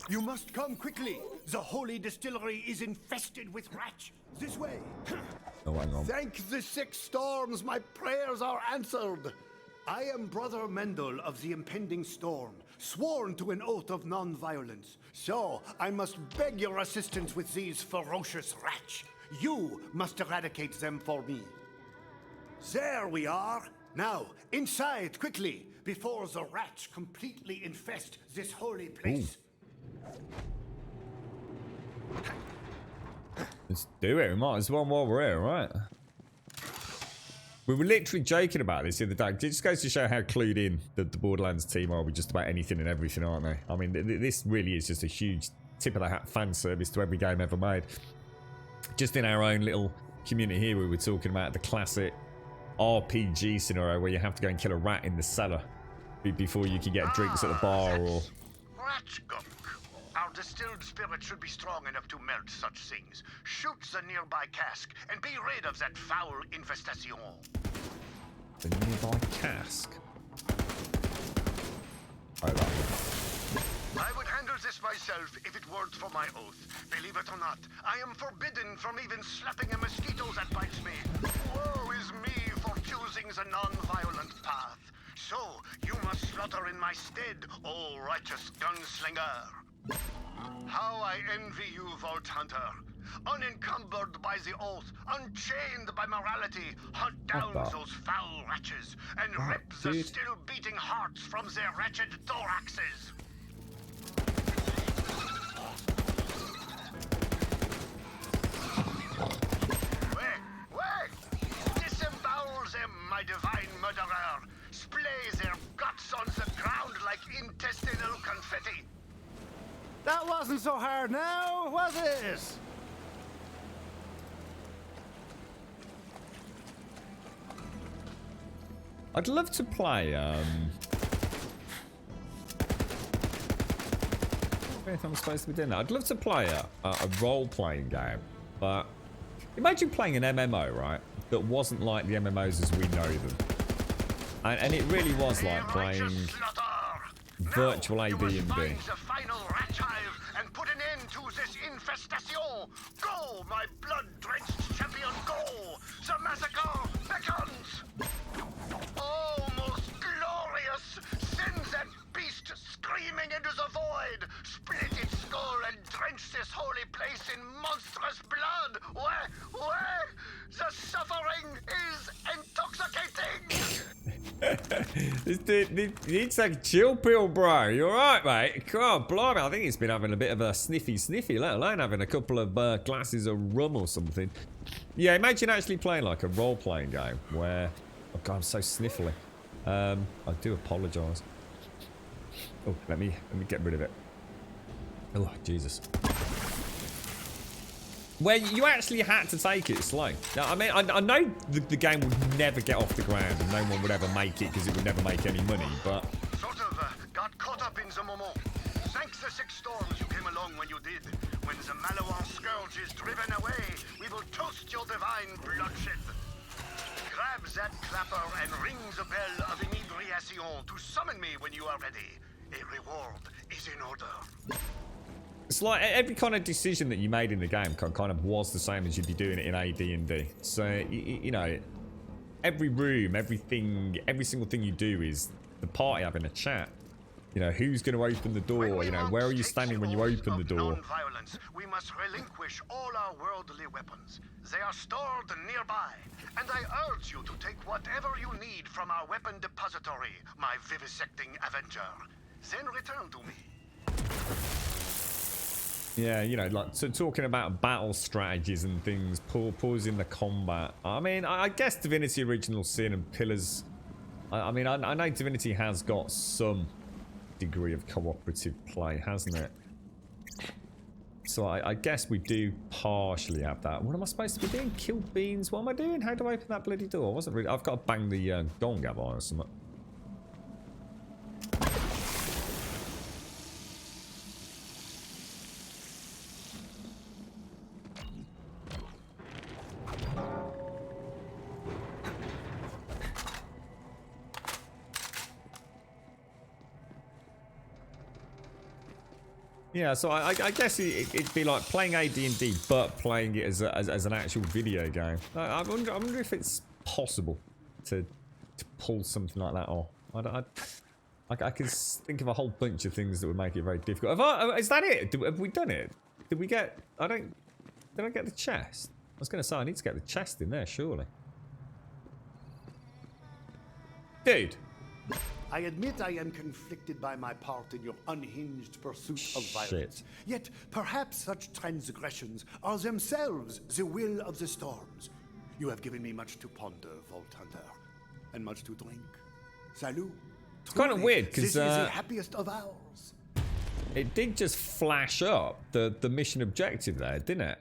You must come quickly. The holy distillery is infested with rats. This way. Oh, hang on. Thank the six storms, my prayers are answered. I am Brother Mendel of the impending storm, sworn to an oath of non-violence. So, I must beg your assistance with these ferocious rats. You must eradicate them for me. There we are. Now, inside, quickly, before the rats completely infest this holy place. Let's do it. We might as well while we're here, right? We were literally joking about this the other day. It just goes to show how clued in the Borderlands team are with just about anything and everything, aren't they? I mean, this really is just a huge tip of the hat fan service to every game ever made. Just in our own little community here, we were talking about the classic RPG scenario where you have to go and kill a rat in the cellar before you can get drinks at the bar or... Rat gunk. Our distilled spirit should be strong enough to melt such things. Shoot the nearby cask and be rid of that foul infestation. The nearby cask? Oh, that one. I would handle this myself if it weren't for my oath. Believe it or not, I am forbidden from even slapping a mosquito that bites me. Woe is me for choosing the non-violent path. So, you must slaughter in my stead, O righteous gunslinger. How I envy you, Vault Hunter. Unencumbered by the oath, unchained by morality, hunt down those foul wretches and rip the still beating hearts from their wretched thoraxes. Wait! Disembowel them, my divine murderer! Splay their guts on the ground like intestinal confetti! That wasn't so hard now, was it? I'd love to play, if I'm supposed to be doing that. I'd love to play a role-playing game, but imagine playing an MMO, right, that wasn't like the MMOs as we know them. And it really was like playing virtual A, B, and B. And put an end to this infestation. Go, my blood-drenched champion, go! The massacre beckons! Oh, most glorious! Send that beast screaming into the void! Split its skull and drench this holy place in monstrous blood! Where? The suffering is intoxicating! This dude needs a chill pill, bro. You alright, mate? Come on, blimey. I think he's been having a bit of a sniffy, let alone having a couple of glasses of rum or something. Yeah, imagine actually playing like a role-playing game where... Oh, God, I'm so sniffly. I do apologise. Oh, let me get rid of it. Oh, Jesus. Where you actually had to take it slow. Now, I mean, I know the game would never get off the ground and no one would ever make it because it would never make any money, but... Sort of got caught up in the moment. Thanks the six storms you came along when you did. When the Malawan scourge is driven away, we will toast your divine bloodshed. Grab that clapper and ring the bell of inebriation to summon me when you are ready. A reward is in order. It's like every kind of decision that you made in the game kind of was the same as you'd be doing it in AD&D. So, you know, every room, everything, every single thing you do is the party having a chat. You know, who's going to open the door? You know, where are you standing when you open the door? Non-violence, we must relinquish all our worldly weapons. They are stored nearby, and I urge you to take whatever you need from our weapon depository, my vivisecting avenger. Then return to me. Yeah, you know, like so talking about battle strategies and things, pausing the combat. I mean, I guess Divinity Original Sin and Pillars. I mean, I know Divinity has got some degree of cooperative play, hasn't it? So I guess we do partially have that. What am I supposed to be doing? Kill beans? What am I doing? How do I open that bloody door? I wasn't really. I've got to bang the gong, have I, or something? Yeah, so I guess it'd be like playing AD&D, but playing it as an actual video game. I wonder if it's possible to pull something like that off. I can think of a whole bunch of things that would make it very difficult. Is that it? Have we done it? Did we get? Did I get the chest? I was going to say I need to get the chest in there, surely. Dude. I admit I am conflicted by my part in your unhinged pursuit of violence. Yet perhaps such transgressions are themselves the will of the storms. You have given me much to ponder, Vault Hunter, and much to drink. Salut. It's kind of weird because this is the happiest of hours. It did just flash up the mission objective there, didn't it?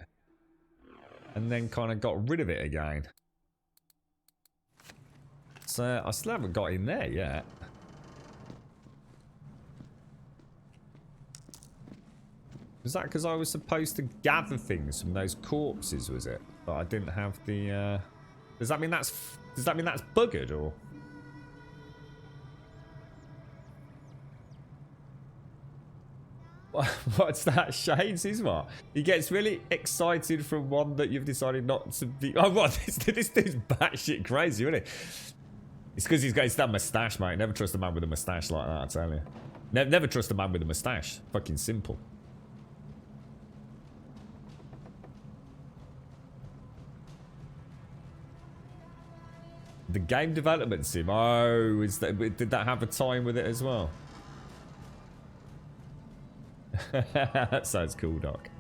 And then kind of got rid of it again. So I still haven't got in there yet. Was that because I was supposed to gather things from those corpses, was it? But I didn't have the does that mean that's buggered, or what's that? Shades is what? He gets really excited from one that you've decided not to be. Oh, what? This dude's batshit crazy, isn't it? It's because it's that moustache, mate. Never trust a man with a moustache like that, I tell you. Never trust a man with a moustache. Fucking simple. The game development sim. Oh, did that have a time with it as well? That sounds cool, Doc.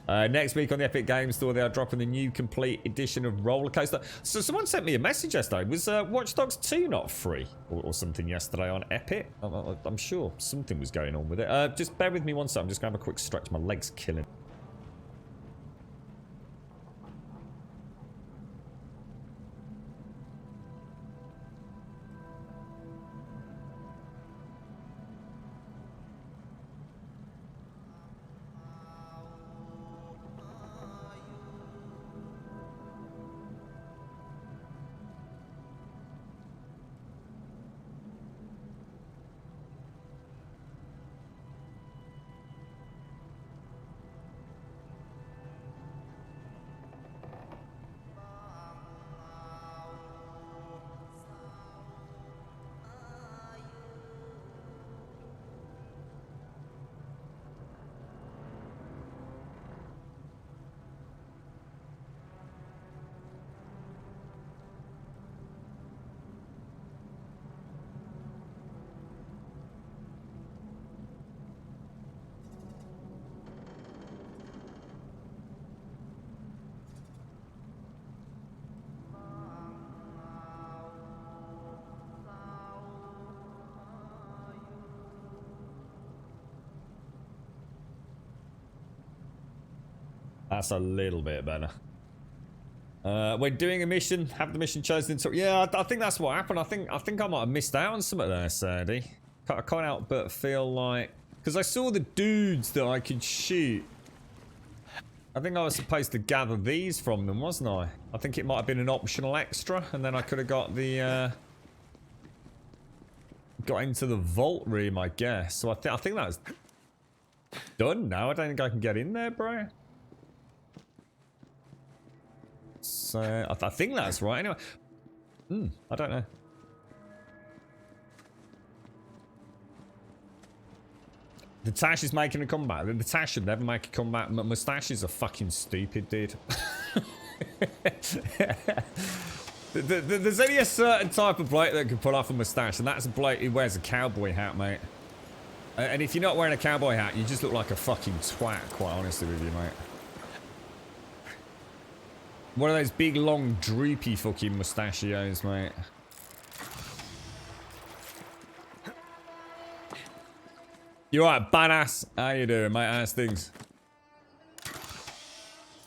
Next week on the Epic Games Store, they are dropping the new complete edition of Roller Coaster. So someone sent me a message yesterday. Was Watch Dogs 2 not free or something yesterday on Epic? I'm sure something was going on with it. Just bear with me one second. I'm just going to have a quick stretch. My leg's killing. That's a little bit better. When doing a mission, have the mission chosen. Yeah, I think that's what happened. I think I might have missed out on something there, Sadie. I can't help but feel like, because I saw the dudes that I could shoot. I think I was supposed to gather these from them, wasn't I? I think it might have been an optional extra, and then I could have got the got into the vault room, I guess. So I think that's. done now. I don't think I can get in there, bro. So I think that's right. Anyway, I don't know. The Tash is making a comeback. The Tash should never make a comeback. Mustaches are fucking stupid, dude. There's only a certain type of bloke that can pull off a mustache, and that's a bloke who wears a cowboy hat, mate. And if you're not wearing a cowboy hat, you just look like a fucking twat, quite honestly with you, mate. One of those big, long, droopy fucking mustachios, mate. You alright, badass? How you doing, mate? How's things?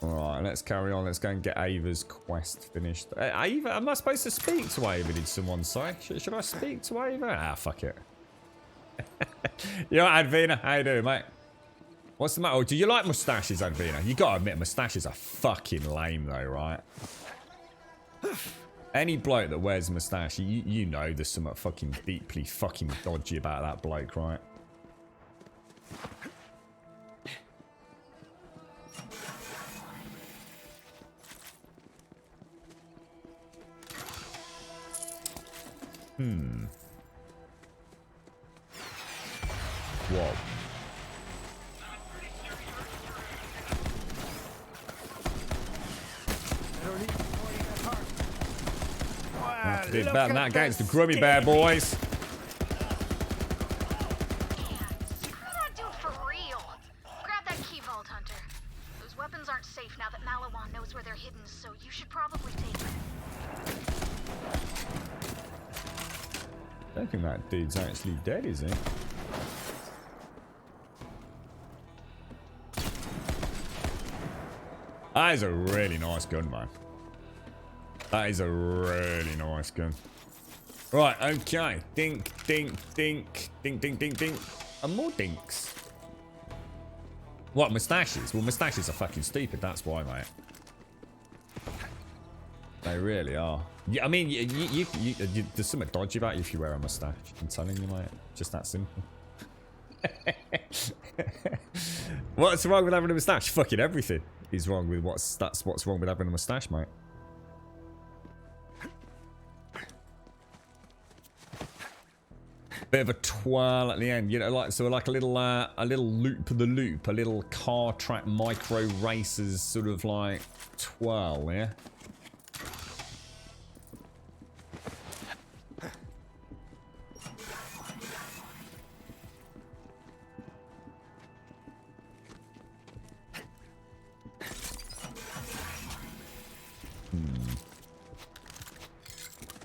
Alright, let's carry on. Let's go and get Ava's quest finished. Ava? Am I supposed to speak to Ava, did someone say? Should I speak to Ava? Ah, fuck it. You alright, Advina? How you doing, mate? What's the matter? Oh, do you like mustaches, Advina? You gotta admit, mustaches are fucking lame, though, right? Any bloke that wears a mustache, you know there's something fucking deeply fucking dodgy about that bloke, right? Whoa. Have to do better than that against the Grubby Bear boys. Screw that dude for real. Grab that key, Vault Hunter. Those weapons aren't safe now that Malawan knows where they're hidden, so you should probably take them. I don't think that dude's actually dead, is he? That is a really nice gun, man. That is a really nice gun. Right, okay. Dink, dink, dink. Dink, dink, dink, dink. And more dinks. What, mustaches? Well, mustaches are fucking stupid, that's why, mate. They really are. Yeah, I mean, there's something dodgy about you if you wear a mustache. I'm telling you, mate. Just that simple. What's wrong with having a mustache? Fucking everything is wrong with what's wrong with having a mustache, mate. Bit of a twirl at the end, you know, like so, like a little loop of the loop, a little car track micro racers sort of like twirl, yeah.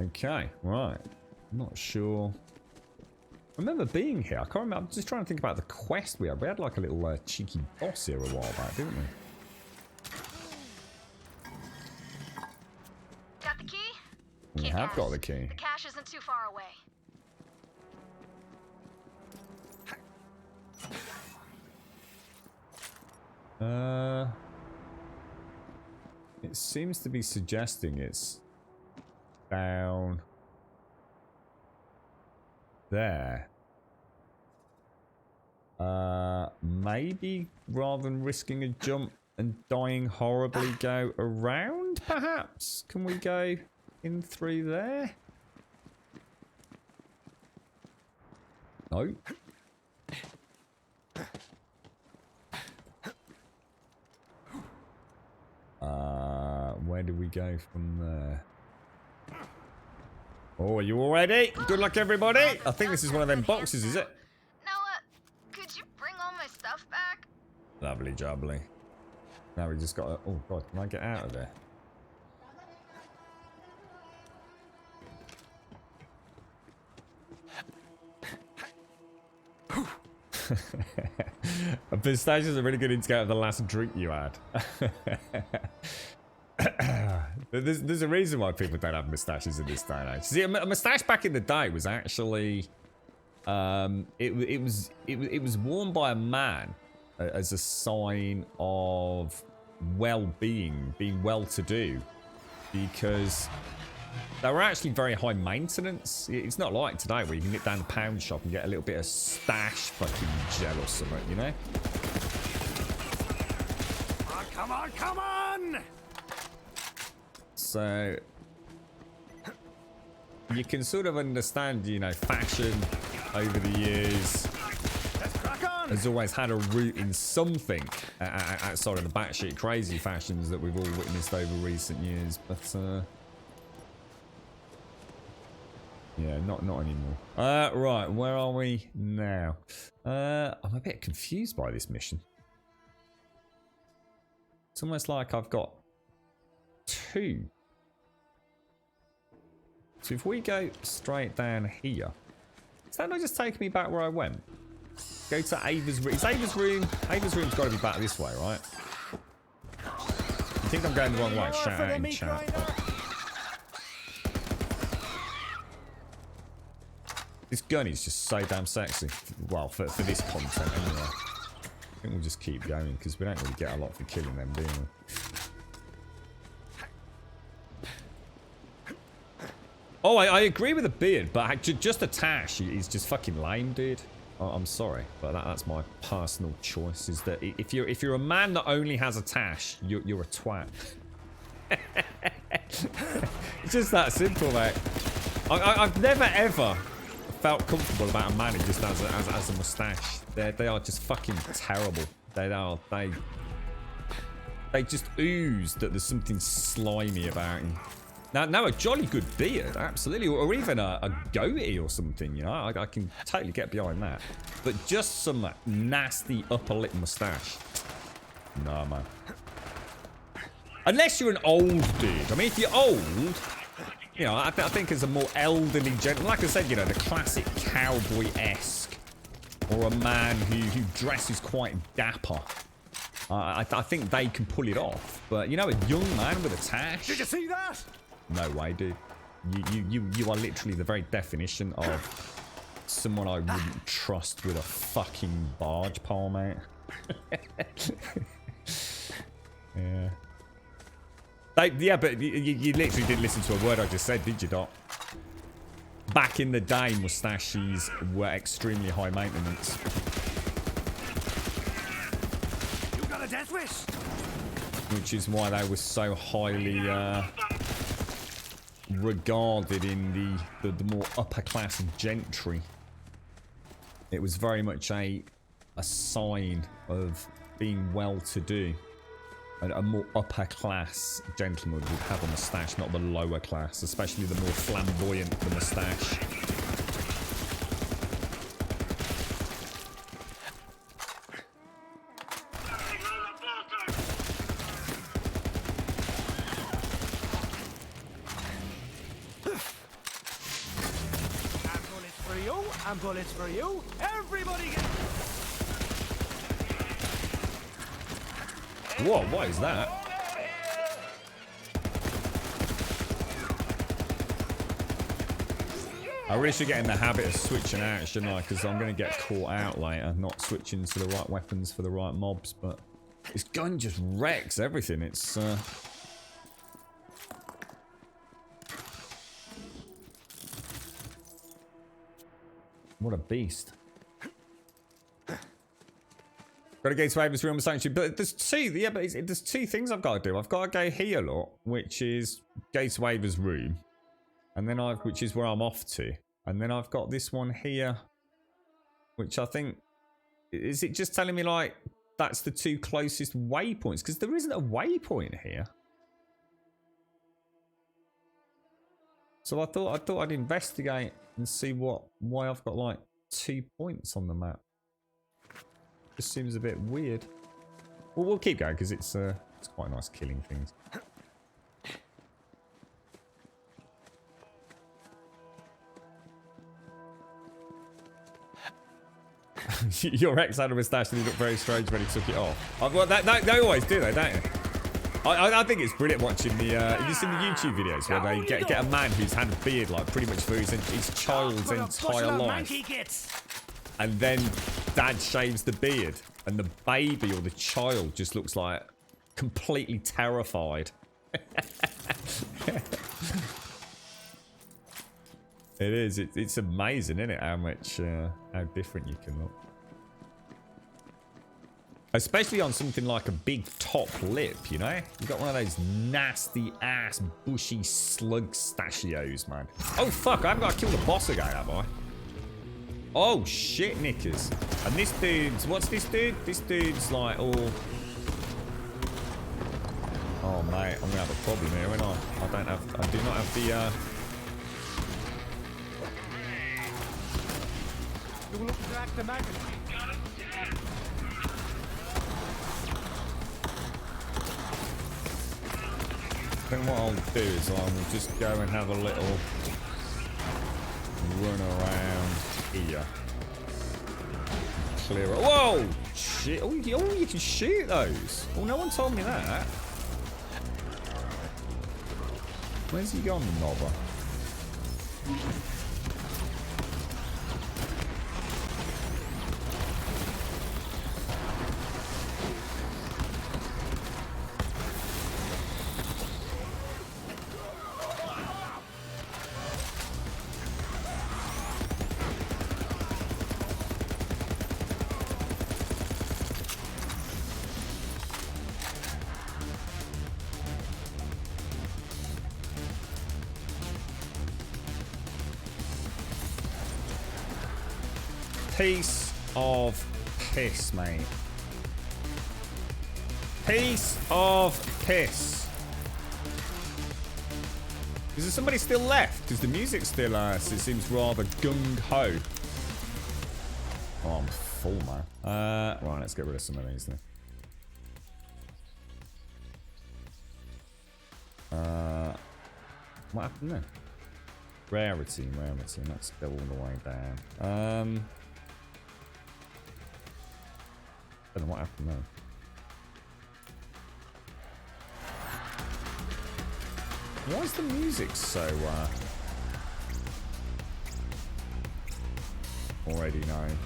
Okay, right. I'm not sure. I remember being here. I can't remember. I'm just trying to think about the quest we had. We had like a little cheeky boss here a while back, didn't we? Got the key? We have got the key. The cache isn't too far away. It seems to be suggesting it's down there. Maybe rather than risking a jump and dying horribly, go around, perhaps? Can we go in through there? No. Where do we go from there? Oh, are you all ready? Good luck, everybody. I think this is one of them boxes, is it? Noah, could you bring all my stuff back? Lovely jubbly. Now we just got to... Oh, God, can I get out of there? A pistachio is a really good indicator of the last drink you had. There's a reason why people don't have mustaches in this day and age. See, a mustache back in the day was actually, it was worn by a man as a sign of well-being, being well-to-do, because They were actually very high maintenance. It's not like today where you can get down the pound shop and get a little bit of stash fucking gel or something, you know? Oh, come on, come on! So you can sort of understand, you know, fashion over the years has always had a root in something outside of the batshit crazy fashions that we've all witnessed over recent years. But yeah, not anymore. Right, where are we now? I'm a bit confused by this mission. It's almost like I've got two. So if we go straight down here, is that not just taking me back where I went? Go to Ava's room. Is Ava's room? Ava's room's got to be back this way, right? I think I'm going the wrong way. Shout out in chat. This gun is just so damn sexy. Well, for this content anyway. I think we'll just keep going because we don't really get a lot for killing them, do we? Oh, I agree with the beard, but just a tash is just fucking lame, dude. I'm sorry, but that's my personal choice. Is that if you're a man that only has a tash, you're a twat. It's just that simple, mate. I've never ever felt comfortable about a man who just has a mustache. They are just fucking terrible. They just ooze that there's something slimy about him. Now a jolly good beard, absolutely, or even a goatee or something, you know, I can totally get behind that. But just some nasty upper lip mustache, nah, man. Unless you're an old dude. I mean, if you're old, you know, I think as a more elderly gentleman, like I said, you know, the classic cowboy-esque, or a man who dresses quite dapper. I think they can pull it off. But, you know, a young man with a tash. Did you see that? No way, dude. You are literally the very definition of someone I wouldn't trust with a fucking barge pole, mate. Yeah. Yeah, but you literally didn't listen to a word I just said, did you, Doc? Back in the day, mustaches were extremely high maintenance. You got a death wish? Which is why they were so highly regarded in the more upper class gentry. It was very much a sign of being well to do. A more upper class gentleman would have a moustache, not the lower class, especially the more flamboyant the moustache. And bullets for you. Everybody get... Whoa, what is that? I really should get in the habit of switching out, shouldn't I? Because I'm going to get caught out later, not switching to the right weapons for the right mobs. But this gun just wrecks everything. It's... What a beast. Got to go to Ava's room sanctuary, but there's two. Yeah, but there's two things I've got to do. I've got to go here, lot, which is go to Ava's room, and then which is where I'm off to, and then I've got this one here, which I think is it just telling me like that's the two closest waypoints because there isn't a waypoint here. So I thought I'd investigate and see why I've got like 2 points on the map. Just seems a bit weird. Well, we'll keep going because it's quite nice killing things. Your ex had a moustache and he looked very strange when he took it off. Well, they always do, though, don't they? I think it's brilliant watching the have you seen the YouTube videos where they get a man who's had a beard like pretty much for his child's entire life, and then dad shaves the beard and the baby or the child just looks like completely terrified. It is. It's amazing, isn't it? How much, how different you can look. Especially on something like a big top lip, you know? You got one of those nasty ass bushy slug stachios, man. Oh fuck! I haven't got to kill the boss again, have I? Oh shit, knickers! And this dude's what's this dude? This dude's like all. Oh mate, I'm gonna have a problem here, ain't I? I do not have the. I think what I'll do is I'll just go and have a little run around here. Clear it. Whoa! Shit. Oh, you can shoot those. Oh, no one told me that. Where's he gone, Nobber? Piece of piss, mate. Piece of piss. Is there somebody still left? Because the music still, it seems rather gung-ho. Oh, I'm full, man. Right, let's get rid of some of these then. What happened there? Rarity. Let's go all the way down. I don't know what happened there. Why is the music so already known?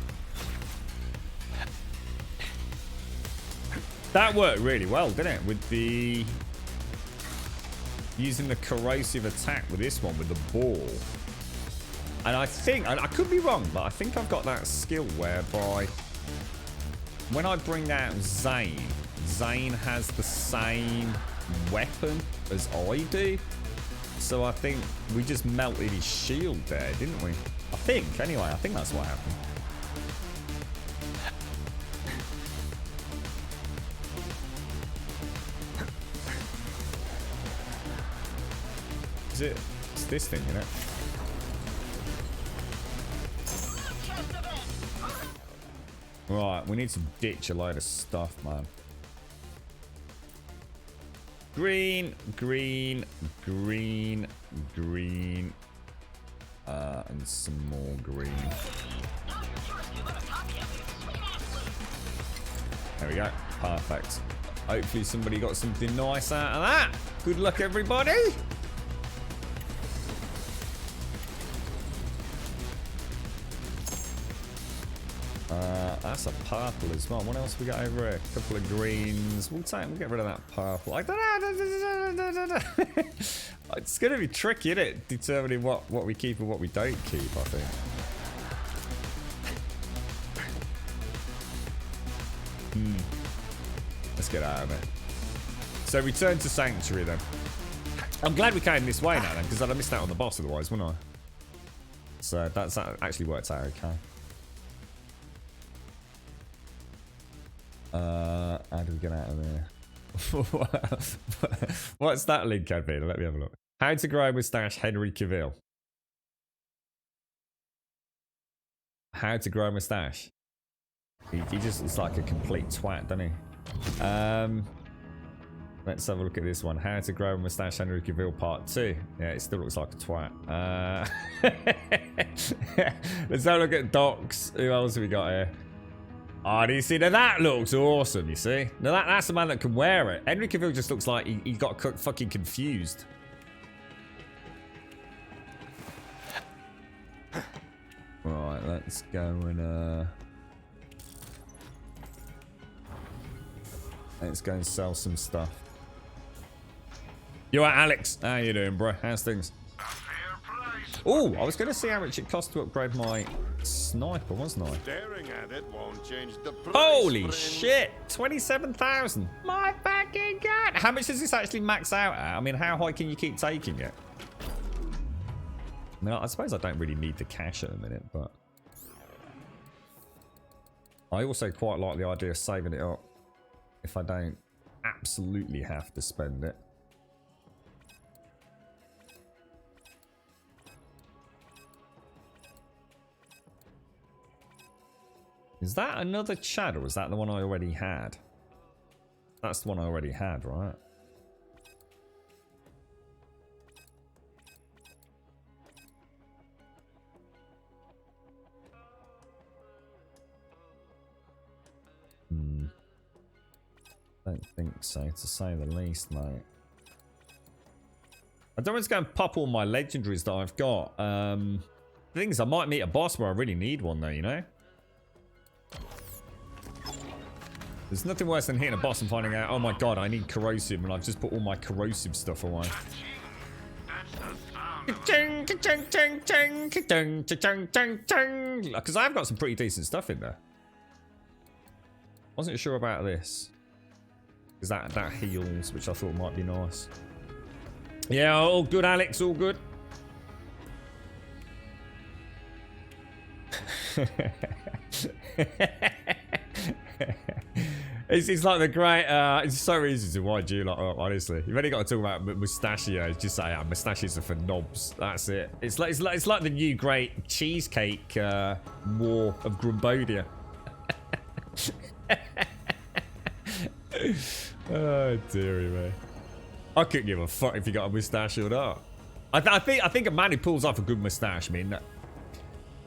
That worked really well, didn't it? With the using the corrosive attack with this one with the ball. And I think I could be wrong, but I think I've got that skill whereby when I bring out Zane, Zane has the same weapon as I do. So I think we just melted his shield there, didn't we? I think, anyway, I think that's what happened. Is it? It's this thing, isn't it? Right, we need to ditch a load of stuff, man. Green. And some more green. There we go. Perfect. Hopefully somebody got something nice out of that. Good luck, everybody. That's a purple as well. What else we got over here? A couple of greens. We'll get rid of that purple. I don't know. It's going to be tricky, isn't it? Determining what we keep and what we don't keep, I think. Let's get out of it. So return to Sanctuary then. I'm glad we came this way now then, because I'd have missed out on the boss otherwise, wouldn't I? So that actually worked out okay. How do we get out of there? What's that link, Admin? Let me have a look. How to grow a moustache, Henry Cavill. How to grow a moustache. He just looks like a complete twat, doesn't he? Let's have a look at this one. How to grow a moustache, Henry Cavill Part 2. Yeah, it still looks like a twat. Let's have a look at Docs. Who else have we got here? Oh, do you see? Now that looks awesome, you see? Now that's the man that can wear it. Henry Cavill just looks like he got fucking confused. Right, let's go and let's go and sell some stuff. You alright, Alex? How you doing, bro? How's things? A fair price Oh, I was going to see how much it cost to upgrade my sniper, wasn't I? Staring at it won't change the price, Holy friend. shit! 27,000. My fucking god! How much does this actually max out at? I mean, how high can you keep taking it? I mean, I suppose I don't really need the cash at the minute, but I also quite like the idea of saving it up if I don't absolutely have to spend it. Is that another Chad, or is that the one I already had? That's the one I already had, right? Don't think so, to say the least, mate. I don't want to go and pop all my legendaries that I've got. The thing is, I might meet a boss where I really need one, though, you know? There's nothing worse than hitting a boss and finding out, oh my god, I need corrosive, and I've just put all my corrosive stuff away. Because I've got some pretty decent stuff in there. Wasn't sure about this. Because that heals, which I thought might be nice. Yeah, all good, Alex, all good. It's like the great, it's so easy to watch you, like, honestly. You've only got to talk about mustachios. Just say, mustachios are for knobs. That's it. It's like the new great cheesecake war of Grumbodia. Oh, dearie me. I couldn't give a fuck if you got a mustache or not. I think a man who pulls off a good mustache, I mean,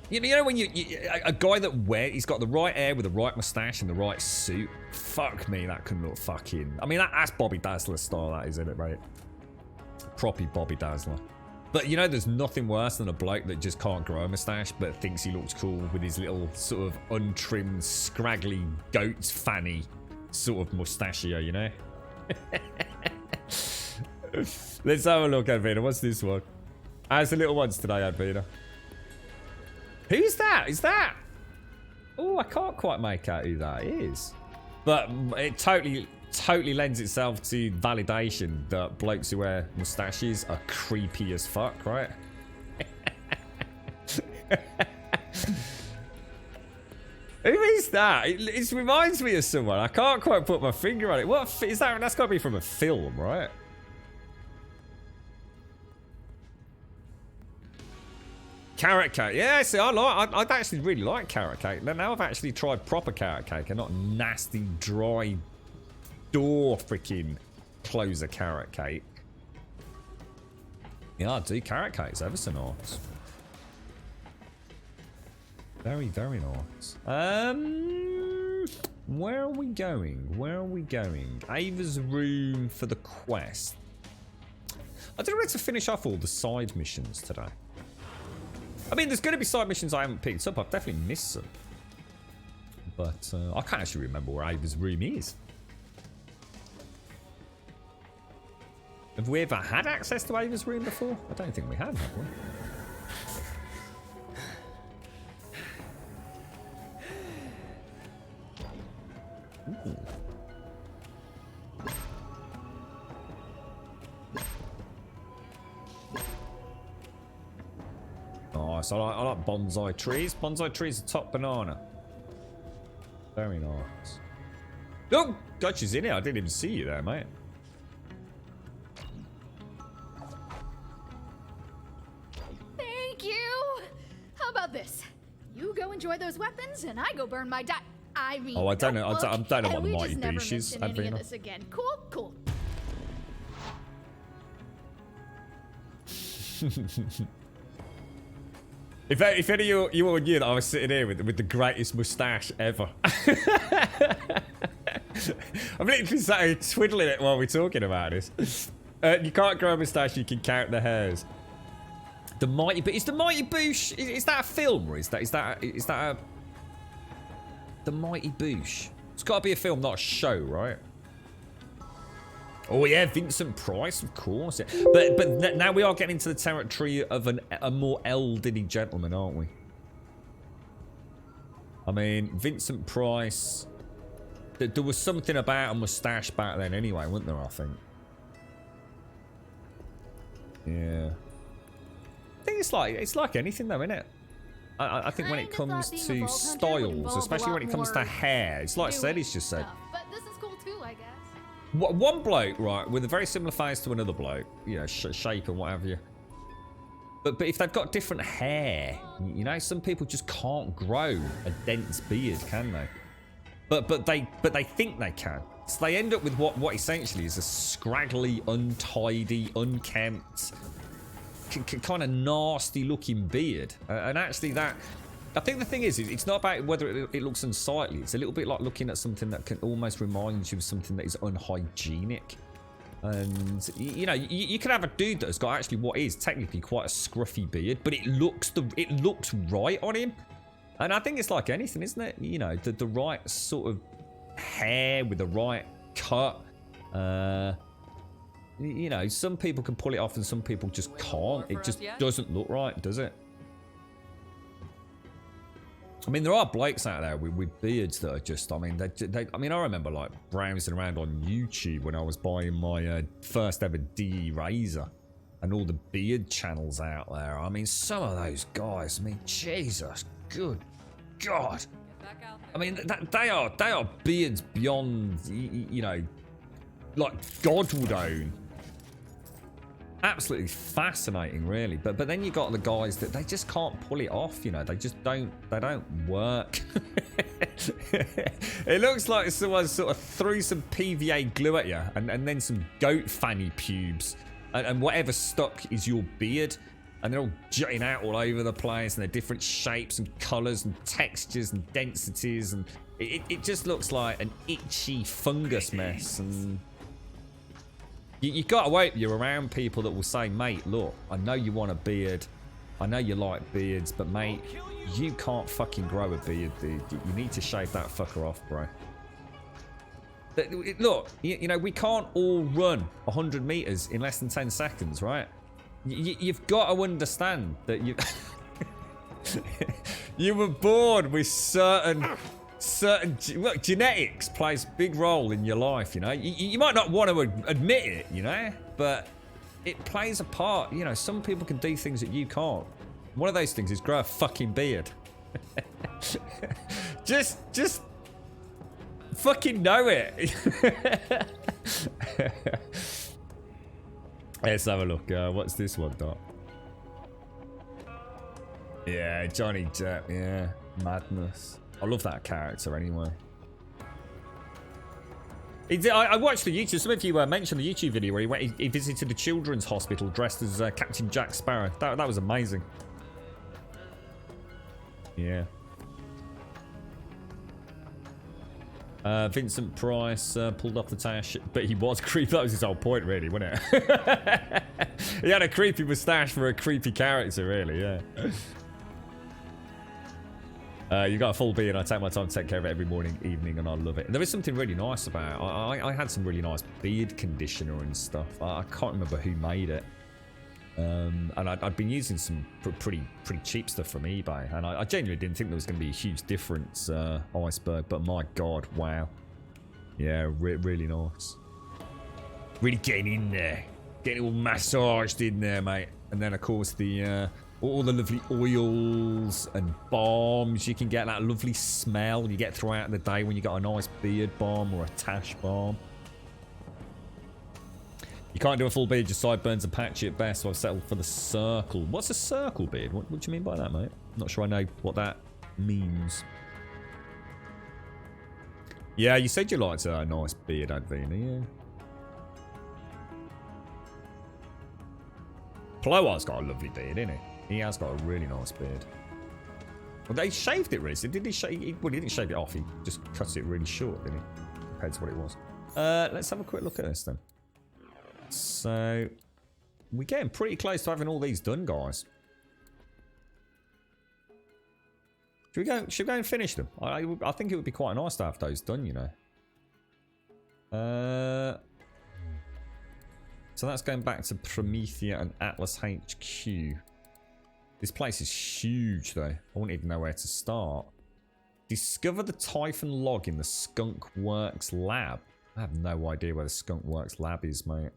you know when a guy that he's got the right hair with the right mustache and the right suit. Fuck me, that can look fucking. I mean, that's Bobby Dazzler style, that is, isn't it, right? Proper Bobby Dazzler. But you know, there's nothing worse than a bloke that just can't grow a mustache but thinks he looks cool with his little sort of untrimmed, scraggly goat's fanny sort of mustachio, you know? Let's have a look, Advina. What's this one? How's the little ones today, Advina? Who's that? Is that? Oh, I can't quite make out who that is. But it totally lends itself to validation that blokes who wear mustaches are creepy as fuck, right? Who is that? It reminds me of someone. I can't quite put my finger on it. What is that? That's got to be from a film, right? Carrot cake. Yeah, see, I'd actually really like carrot cake. Now I've actually tried proper carrot cake and not nasty, dry, door freaking closer carrot cake. Yeah, I do. Carrot cake's ever so nice. Very, very nice. Where are we going? Where are we going? Ava's room for the quest. I don't know where to finish off all the side missions today. I mean, there's going to be side missions I haven't picked up. I've definitely missed some. But I can't actually remember where Ava's room is. Have we ever had access to Ava's room before? I don't think we have we? Ooh. Nice. I like bonsai trees. Bonsai trees are top banana. Very nice. Oh, God, she's in here. I didn't even see you there, mate. Thank you. How about this? You go enjoy those weapons, and I go burn my I mean, oh, I don't know. I don't know what the we mighty just never boosh is, mention any of Advina. this again. Cool, cool. If any of you all knew that I was sitting here with the greatest moustache ever. I'm literally sat here twiddling it while we're talking about this. You can't grow a moustache, you can count the hairs. The mighty boosh. Is the mighty boosh? Is that a film or is that a the mighty boosh? It's got to be a film, not a show, right? Oh yeah, Vincent Price, of course. But now we are getting into the territory of a more elderly gentleman, aren't we? I mean, Vincent Price. There was something about a mustache back then, anyway, wasn't there? I think. Yeah. I think it's like anything, though, isn't it? I think when it comes to styles, especially when it comes to hair, it's like Sadie's just said. But this is cool too, I guess. One bloke, right, with a very similar face to another bloke, you know, shape and what have you. But if they've got different hair, you know, some people just can't grow a dense beard, can they? But they think they can. So they end up with what essentially is a scraggly, untidy, unkempt, kind of nasty looking beard. And actually that, I think the thing is it's not about whether it looks unsightly. It's a little bit like looking at something that can almost remind you of something that is unhygienic. And, you know, you can have a dude that has got actually what is technically quite a scruffy beard, but it looks right on him. And I think it's like anything, isn't it? You know, the right sort of hair with the right cut. You know, some people can pull it off and some people just can't. It just doesn't look right, does it? I mean, there are blokes out there with beards that are just, I mean, I mean, I remember like browsing around on YouTube when I was buying my first ever DE razor and all the beard channels out there. I mean, some of those guys, I mean, Jesus, good God. I mean, they are beards beyond, you know, like God would own. Absolutely fascinating, really. But then you got the guys that they just can't pull it off. You know, they don't work. It looks like someone sort of threw some PVA glue at you and then some goat fanny pubes and whatever stuck is your beard. And they're all jutting out all over the place and they're different shapes and colours and textures and densities. And it just looks like an itchy fungus mess. And you gotta wait. You're around people that will say, mate, look, I know you want a beard. I know you like beards, but mate, you can't fucking grow a beard, dude. You need to shave that fucker off, bro. Look, you know, we can't all run 100 meters in less than 10 seconds, right? You've got to understand that you were born with certain look, genetics plays a big role in your life, you know. You might not want to admit it, you know, but it plays a part. You know, some people can do things that you can't. One of those things is grow a fucking beard. just fucking know it. Let's have a look. What's this one, Doc? Yeah, Johnny Depp. Yeah, madness. I love that character anyway. I watched the YouTube. Some of you mentioned the YouTube video where he visited the children's hospital dressed as Captain Jack Sparrow. That was amazing. Yeah. Vincent Price pulled off the tash, but he was creepy. That was his whole point, really, wasn't it? He had a creepy moustache for a creepy character, really, yeah. You got a full beard. I take my time to take care of it every morning, evening, and I love it. And there is something really nice about it. I had some really nice beard conditioner and stuff. I can't remember who made it. And I'd been using some pretty cheap stuff from eBay, and I genuinely didn't think there was going to be a huge difference, Iceberg, but my God, wow. Yeah, really nice. Really getting in there. Getting all massaged in there, mate. And then, of course, the all the lovely oils and balms. You can get that lovely smell you get throughout the day when you got a nice beard balm or a tash balm. You can't do a full beard, just sideburns and patchy at best, so I've settled for the circle. What's a circle beard? What do you mean by that, mate? Not sure I know what that means. Yeah, you said you liked a nice beard, Advina, yeah. Ploar's got a lovely beard, isn't he? He has got a really nice beard. Well, they shaved it recently. Did he shave? Well, he didn't shave it off. He just cut it really short, didn't he? Compared to what it was. Let's have a quick look at this then. So, we're getting pretty close to having all these done, guys. Should we go and finish them? I think it would be quite nice to have those done, you know. So that's going back to Promethea and Atlas HQ. This place is huge, though. I wouldn't even know where to start. Discover the Typhon log in the Skunk Works lab. I have no idea where the Skunk Works lab is, mate.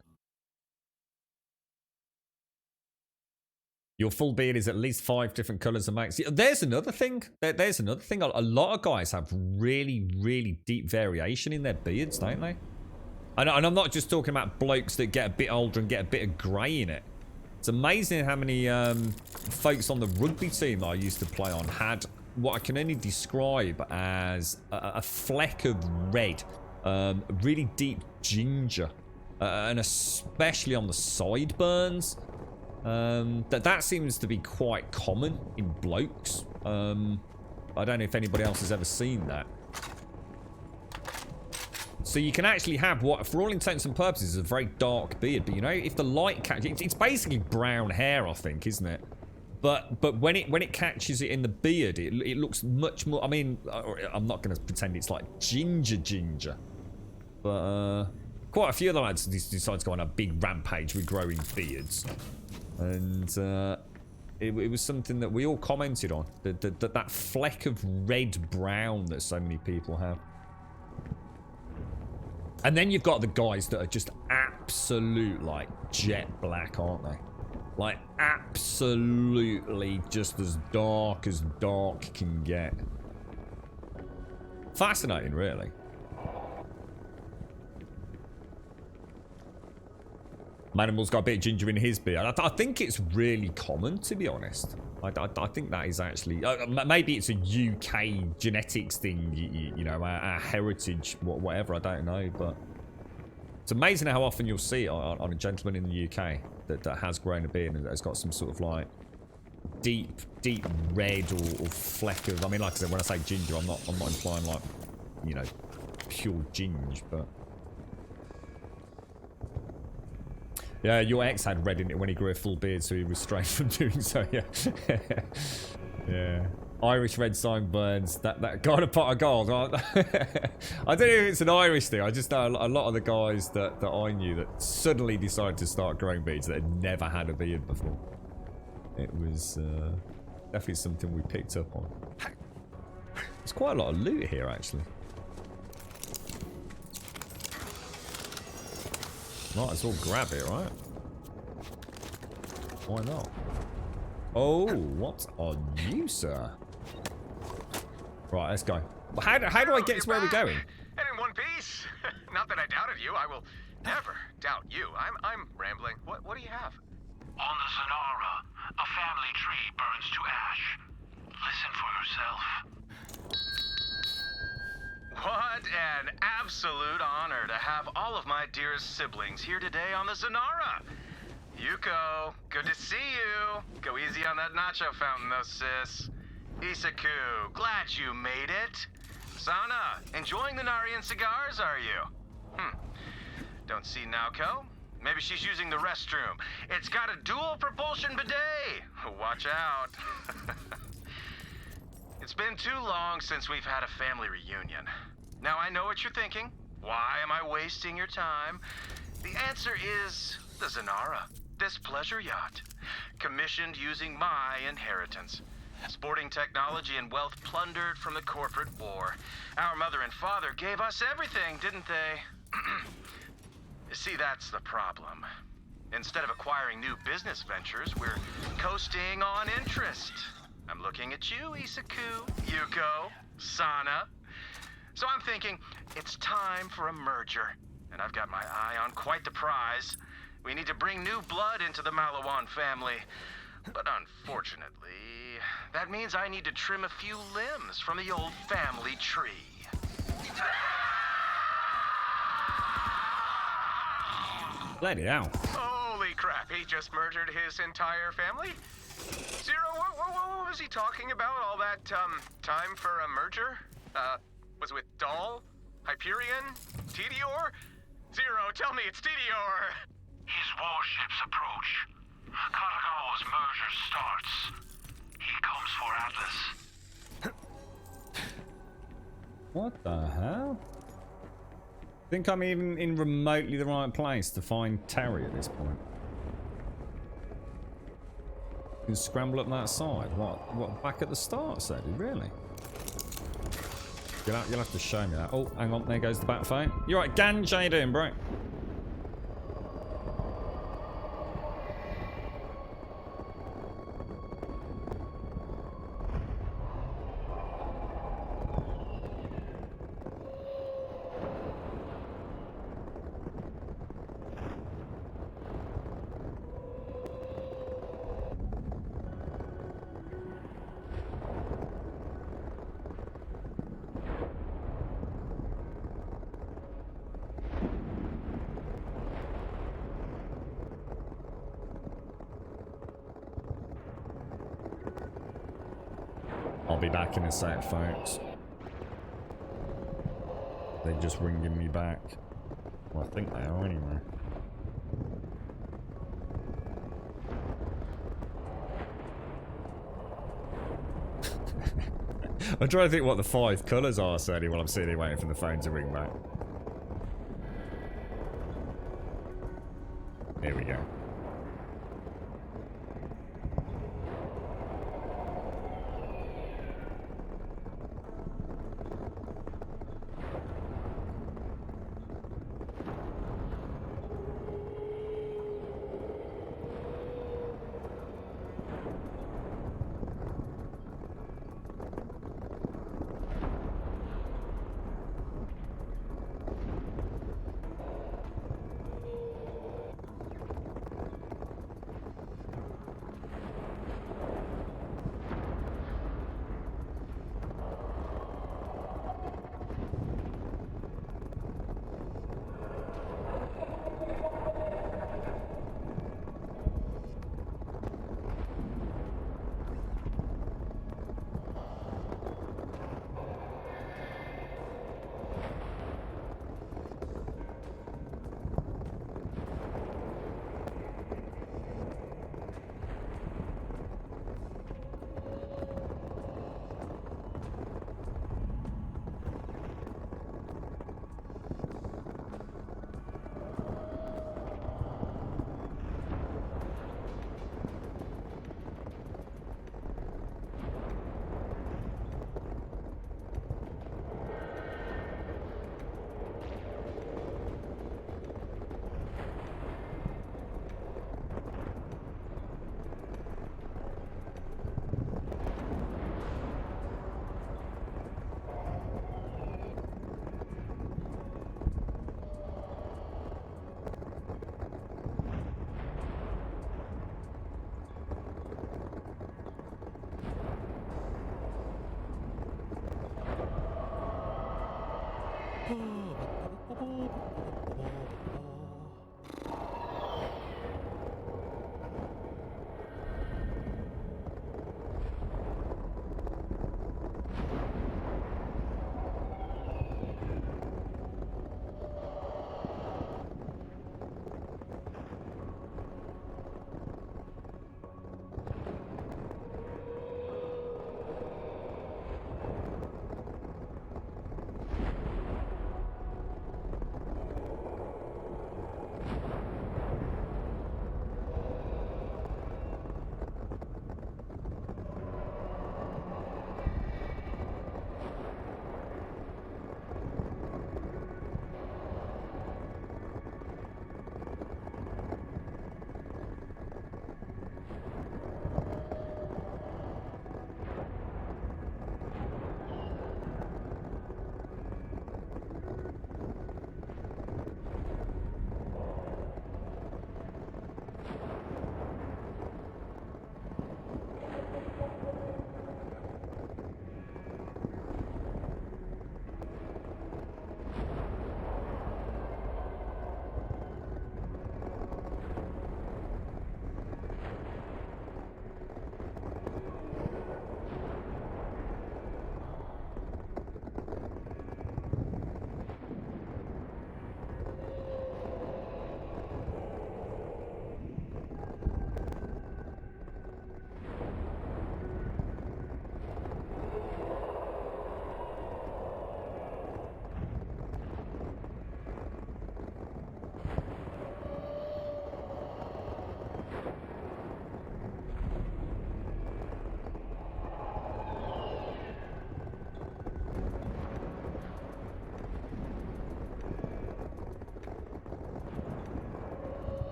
Your full beard is at least 5 different colours and makes. There's another thing. There's another thing. A lot of guys have really, really deep variation in their beards, don't they? And I'm not just talking about blokes that get a bit older and get a bit of grey in it. It's amazing how many folks on the rugby team that I used to play on had what I can only describe as a fleck of red, really deep ginger, and especially on the sideburns. That seems to be quite common in blokes. I don't know if anybody else has ever seen that. So you can actually have what, for all intents and purposes, is a very dark beard. But you know, if the light catches, it's basically brown hair, I think, isn't it? But when it catches it in the beard, it looks much more. I mean, I'm not going to pretend it's like ginger, but quite a few of the lads decide to go on a big rampage with growing beards, and it was something that we all commented on. That fleck of red brown that so many people have. And then you've got the guys that are just absolute, like, jet black, aren't they? Like, absolutely just as dark can get. Fascinating, really. Manimal's got a bit of ginger in his beard. I think it's really common, to be honest. I think that is actually... maybe it's a UK genetics thing, you know, our heritage, whatever, I don't know. But it's amazing how often you'll see it on a gentleman in the UK that has grown a beard and has got some sort of, like, deep red or fleck of... I mean, like I said, when I say ginger, I'm not implying, like, you know, pure ginger, but... Yeah, your ex had red in it when he grew a full beard, so he was restrained from doing so, yeah. Yeah. Irish red sideburns, that got a pot of gold. I don't know if it's an Irish thing. I just know a lot of the guys that I knew that suddenly decided to start growing beards that had never had a beard before. It was definitely something we picked up on. There's quite a lot of loot here, actually. Might as well grab it, right? Why not? Oh, what on you, sir? Right, let's go. How do I get to where we're going? And in one piece. Not that I doubted you. I will never doubt you. I'm rambling. What do you have? On the Sonara, a family tree burns to ash. Listen for yourself. What an absolute honor to have all of my dearest siblings here today on the Zanara. Yuko, good to see you. Go easy on that nacho fountain though, sis. Isaku, glad you made it. Sana, enjoying the Narian cigars, are you? Don't see Naoko. Maybe she's using the restroom. It's got a dual propulsion bidet. Watch out. It's been too long since we've had a family reunion. Now I know what you're thinking. Why am I wasting your time? The answer is the Zanara, this pleasure yacht, commissioned using my inheritance. Sporting technology and wealth plundered from the corporate war. Our mother and father gave us everything, didn't they? See, that's the problem. Instead of acquiring new business ventures, we're coasting on interest. I'm looking at you, Isaku, Yuko, Sana. So I'm thinking, it's time for a merger. And I've got my eye on quite the prize. We need to bring new blood into the Malawan family. But unfortunately, that means I need to trim a few limbs from the old family tree. Let it out. Holy crap, he just murdered his entire family? Zero, what was he talking about? All that, time for a merger? Was it with Dahl? Hyperion? Tedior? Zero, tell me it's Tedior! His warships approach. Cargo's merger starts. He comes for Atlas. What the hell? Think I'm even in remotely the right place to find Terry at this point. You can scramble up that side. What? Back at the start, said he? Really? You'll have to show me that. Oh, hang on. There goes the bat phone. You right, Ganj? How you doing, bro? I'll be back in a sec, folks. They're just ringing me back. Well, I think they are anyway. I'm trying to think what the 5 colours are, certainly, while I'm sitting here waiting for the phone to ring back. Here we go.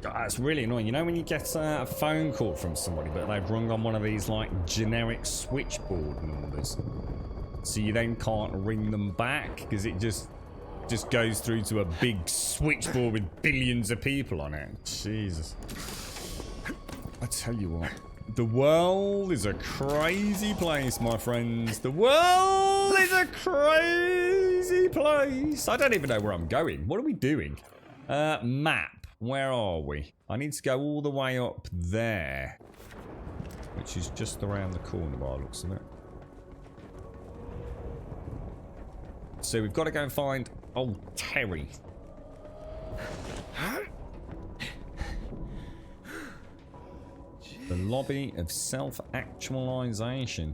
God, that's really annoying. You know when you get a phone call from somebody, but they've rung on one of these like generic switchboard numbers, so you then can't ring them back because it just goes through to a big switchboard with billions of people on it. Jesus. I tell you what, the world is a crazy place, my friends. The world is a crazy place. I don't even know where I'm going. What are we doing? Map. Where are we? I need to go all the way up there, which is just around the corner by the looks of it. So we've got to go and find old Terry. The lobby of self-actualization.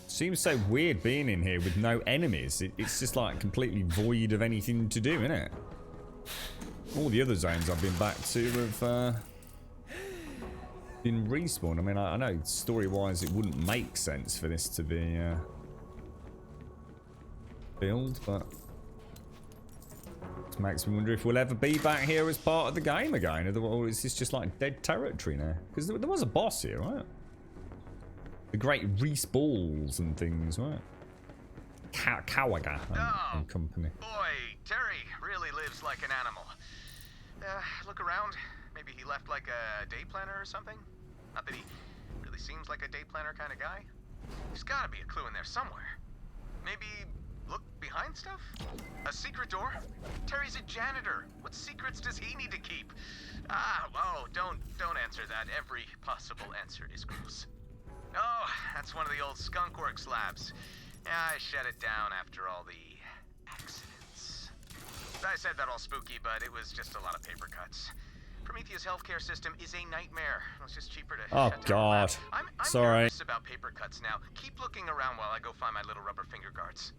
Seems so weird being in here with no enemies. It's just like completely void of anything to do, isn't it? All the other zones I've been back to have been respawned. I mean, I know story-wise it wouldn't make sense for this to be build, but it makes me wonder if we'll ever be back here as part of the game again, or is this just like dead territory now? Because there was a boss here, right? The great Reese-balls and things, right? Kawaga and company. Boy, Terry really lives like an animal. Look around. Maybe he left like a day planner or something? Not that he really seems like a day planner kind of guy. There's gotta be a clue in there somewhere. Maybe look behind stuff? A secret door? Terry's a janitor. What secrets does he need to keep? Don't answer that. Every possible answer is gross. Oh, that's one of the old skunkworks labs. Yeah, I shut it down after all the accidents. I said that all spooky, but it was just a lot of paper cuts. Prometheus' healthcare system is a nightmare. It was just cheaper to shut down the lab. I'm Sorry. nervous about paper cuts now. Keep looking around while I go find my little rubber finger guards.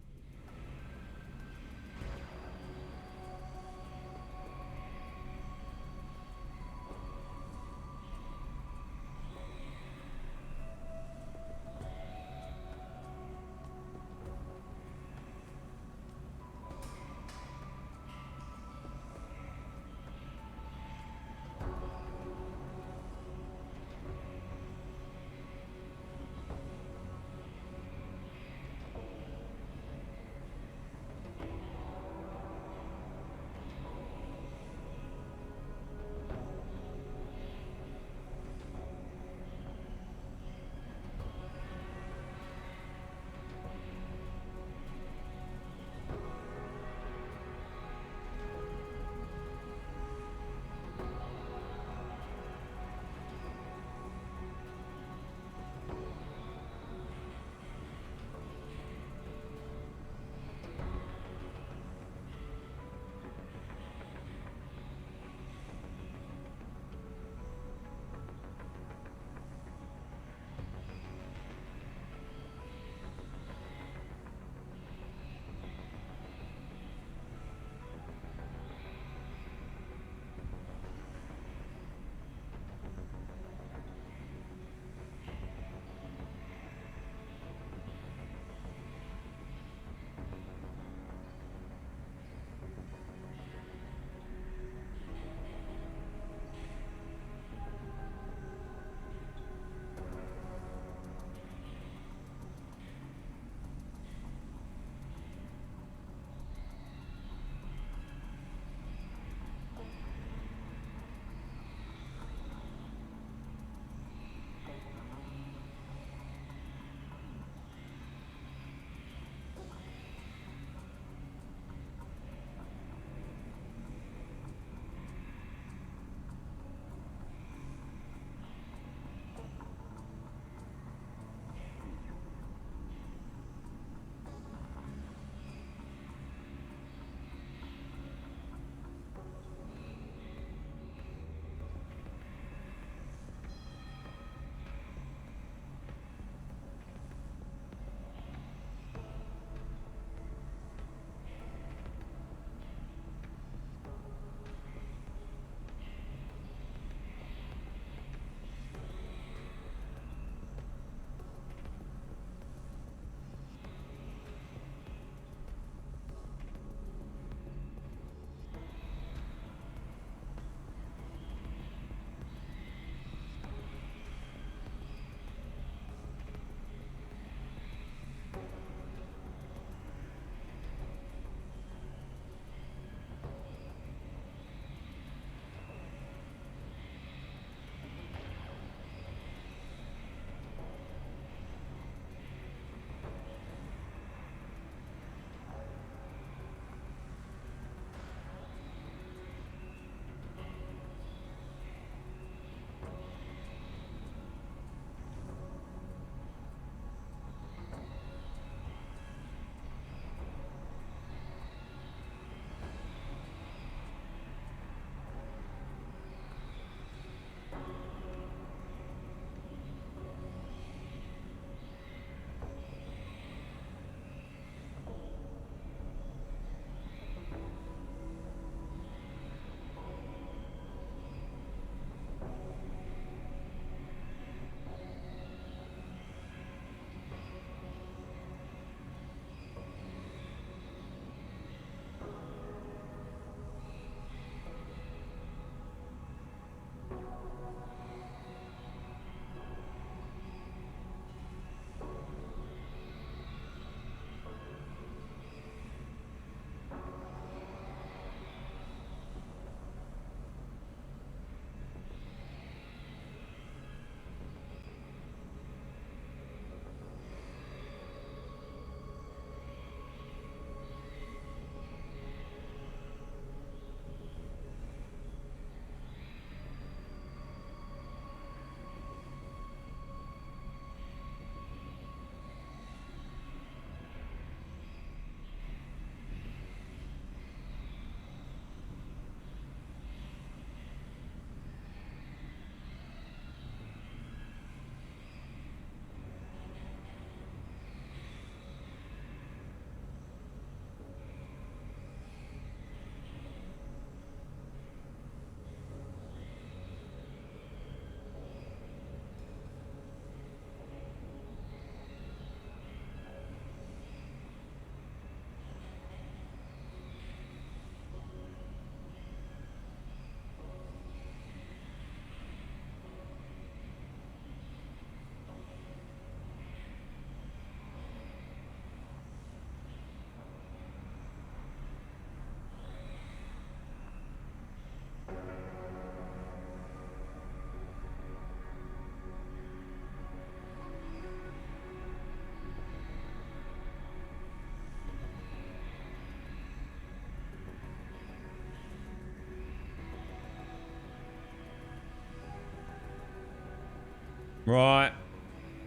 Right.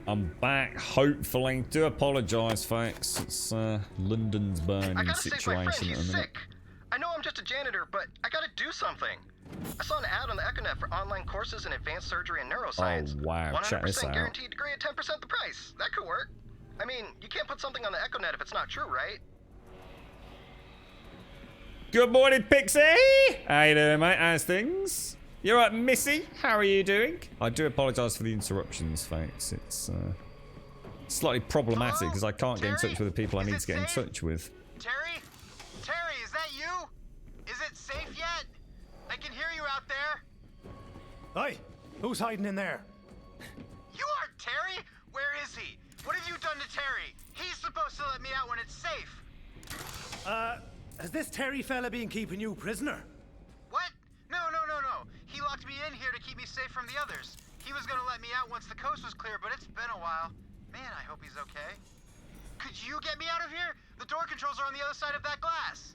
I'm back, hopefully. Do apologise, folks. It's London's burning I gotta save my friend, situation at he's the minute. sick. I know I'm just a janitor, but I gotta do something. I saw an ad on the Econet for online courses in advanced surgery and neuroscience. Oh, wow. Check this 100% out. guaranteed degree at 10% the price. That could work. I mean, you can't put something on the Econet if it's not true, right? Good morning, Pixie! How you doing, mate? How's things? You alright, Missy? How are you doing? I do apologise for the interruptions, folks. It's slightly problematic because I can't get in touch with the people I need to get in touch with. Terry? Terry, is that you? Is it safe yet? I can hear you out there. Hey, who's hiding in there? You aren't Terry? Where is he? What have you done to Terry? He's supposed to let me out when it's safe. Has this Terry fella been keeping you prisoner? What? No. He locked me in here to keep me safe from the others. He was gonna let me out once the coast was clear, but it's been a while. Man, I hope he's okay. Could you get me out of here? The door controls are on the other side of that glass.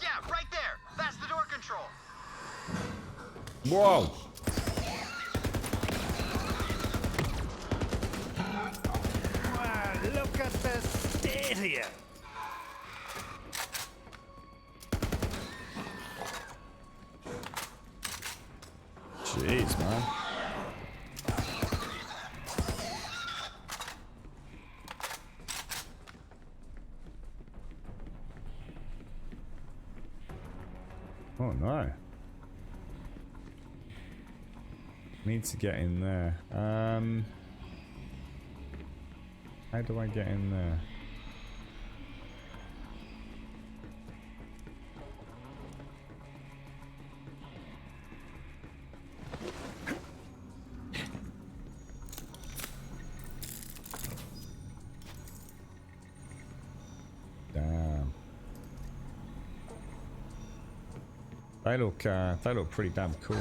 Yeah, right there. That's the door control. Whoa! Wow, look at the state of you. Jeez, man. Oh no. Need to get in there. How do I get in there? Damn. They look pretty damn cool.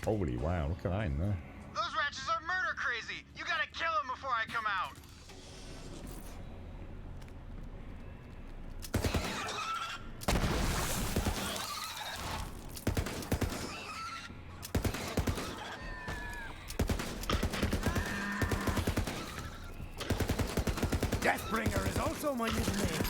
Holy wow, look at that in there. Those ratchets are murder crazy. You gotta kill them before I come out. Deathbringer is also my username.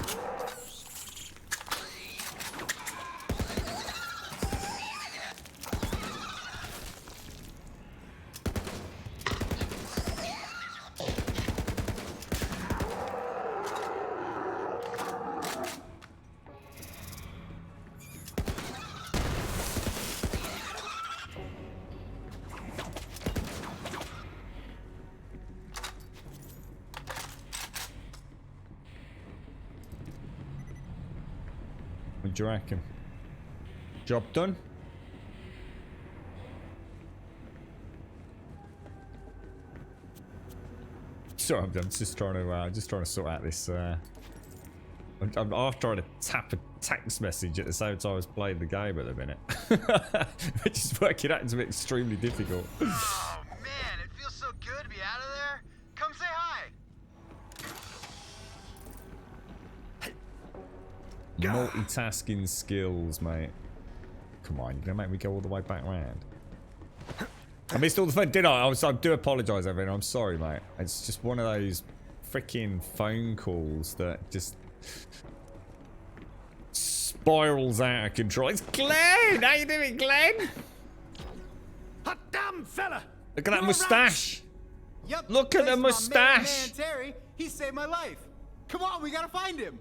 What do you reckon? Job done? Sorry, I'm just trying to sort out this. I'm half trying to tap a text message at the same time as playing the game at the minute, which is working out to be extremely difficult. Oh man, it feels so good to be out of there. Come say hi. Multitasking skills, mate. Come on, you're gonna make me go all the way back round. I missed all the fun, did I? I do apologise, everyone. I'm sorry, mate. It's just one of those freaking phone calls that just spirals out of control. It's Glenn! How you doing, Glenn? Hot damn fella! Look at that moustache! Yep. Look at the moustache! Man, Terry, he saved my life. Come on, we gotta find him.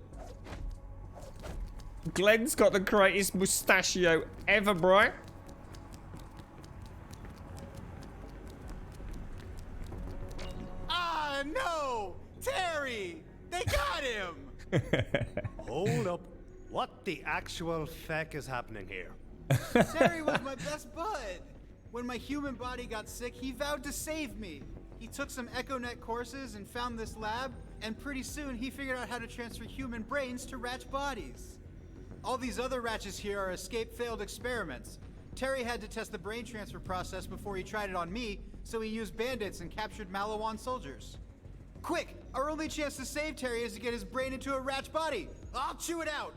Glenn's got the greatest mustachio ever, bro. Ah, no! Terry! They got him! Hold up. What the actual feck is happening here? Terry was my best bud. When my human body got sick, he vowed to save me. He took some EchoNet courses and found this lab, and pretty soon he figured out how to transfer human brains to Ratch bodies. All these other Ratches here are escape failed experiments. Terry had to test the brain transfer process before he tried it on me, so he used bandits and captured Malawan soldiers. Quick! Our only chance to save Terry is to get his brain into a Ratch body. I'll chew it out!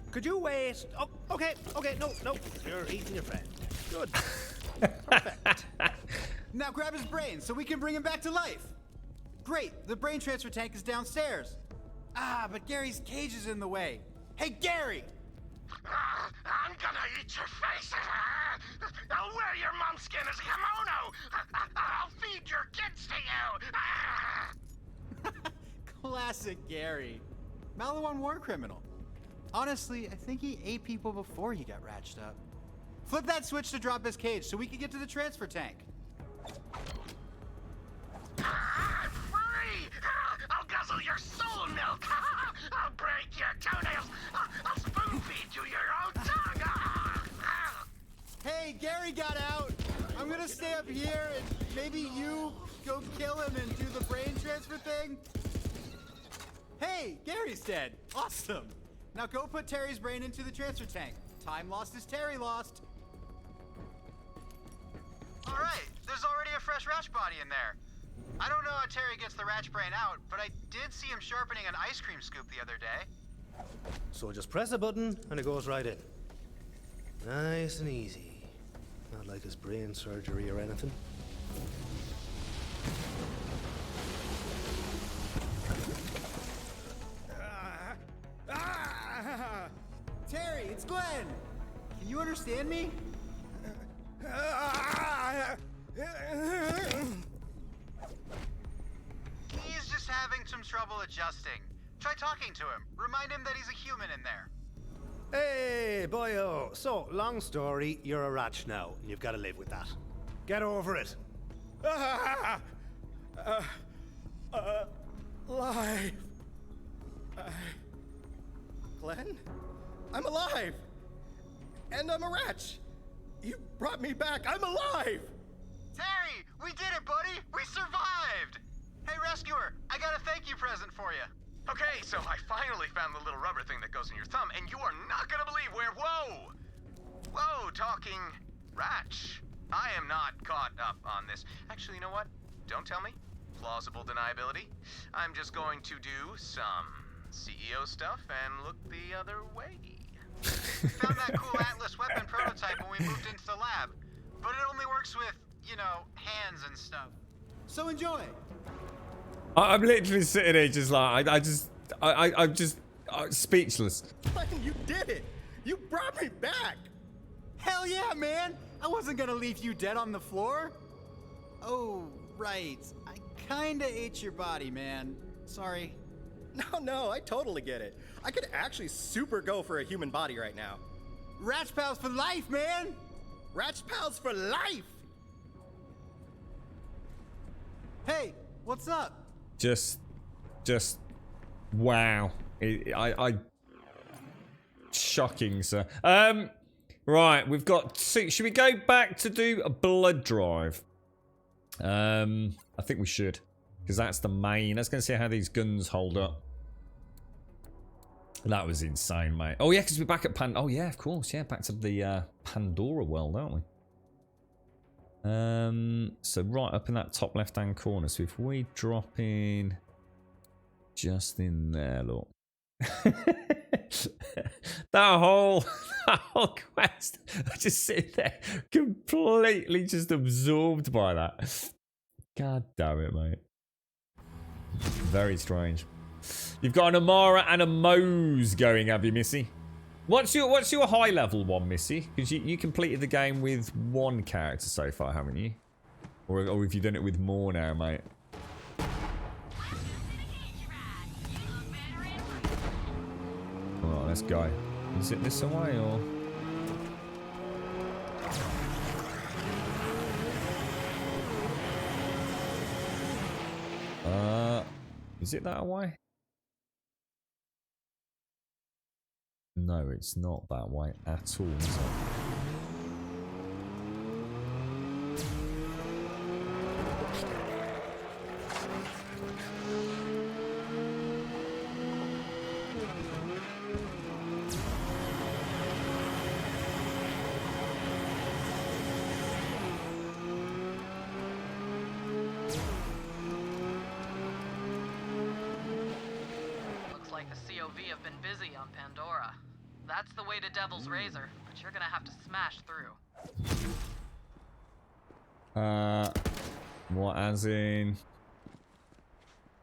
Could you wait? Oh, okay, no. You're eating your friend. Good. Perfect. Now grab his brain so we can bring him back to life. Great, the brain transfer tank is downstairs. Ah, but Gary's cage is in the way. Hey, Gary! I'm gonna eat your face. I'll wear your mom's skin as a kimono. I'll feed your kids to you. Classic Gary. Malawan war criminal. Honestly, I think he ate people before he got ratched up. Flip that switch to drop his cage so we can get to the transfer tank. I'm free. I'll guzzle your soul milk. I'll break your toenails. I'll spoon feed you your own tongue. Hey, Gary got out. I'm gonna stay up here and maybe you go kill him and do the brain transfer thing. Hey, Gary's dead. Awesome. Now go put Terry's brain into the transfer tank. Time lost is Terry lost. All right, there's already a fresh Ratch body in there. I don't know how Terry gets the Ratch brain out, but I did see him sharpening an ice cream scoop the other day. So just press a button and it goes right in. Nice and easy. Not like his brain surgery or anything. Terry, it's Glenn. Can you understand me? He's just having some trouble adjusting. Try talking to him. Remind him that he's a human in there. Hey, boyo. So, long story, you're a Ratch now, and you've got to live with that. Get over it. Live. Glenn? I'm alive! And I'm a Ratch! You brought me back! I'm alive! Terry, we did it, buddy! We survived! Hey, rescuer, I got a thank you present for you. Okay, so I finally found the little rubber thing that goes in your thumb, and you are not gonna believe where. Whoa! Whoa, talking Ratch. I am not caught up on this. Actually, you know what? Don't tell me. Plausible deniability. I'm just going to do some CEO stuff and look the other way. We found that cool Atlas weapon prototype when we moved into the lab, but it only works with, you know, hands and stuff. So enjoy. I'm literally sitting here just like, I'm just speechless. Glenn, you did it! You brought me back! Hell yeah, man! I wasn't gonna leave you dead on the floor. Oh, right. I kinda ate your body, man. Sorry. No, I totally get it. I could actually super go for a human body right now. Ratch pals for life, man! Ratch pals for life! Hey, what's up? Just, wow. Shocking, sir. Right, we've got two. Should we go back to do a blood drive? I think we should, because that's the main. Let's go see how these guns hold up. That was insane, mate. Oh yeah, because we're back at Oh yeah, of course. Yeah, back to the Pandora world, aren't we? So right up in that top left-hand corner. So if we drop in just in there, look. that whole quest, I just sit there completely just absorbed by that. God damn it, mate. Very strange. You've got an Amara and a Mose going, have you, Missy? What's your high level one, Missy? Because you completed the game with one character so far, haven't you? Or have you done it with more now, mate? Alright, let's go. Is it this away or? Is it that way? No, it's not that way at all, is it? Looks like the COV have been busy on Pandora. That's the way to Devil's Razor, but you're gonna have to smash through. What, as in?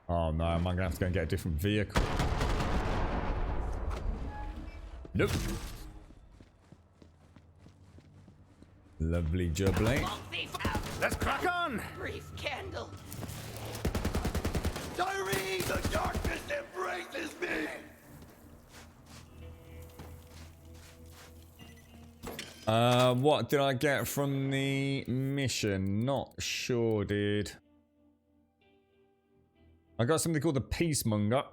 Oh no, am I gonna have to go and get a different vehicle? Nope. Lovely jubbly. Let's crack on! Brief candle. Diary, the darkness embraces me! What did I get from the mission? Not sure, dude. I got something called the Peacemonger.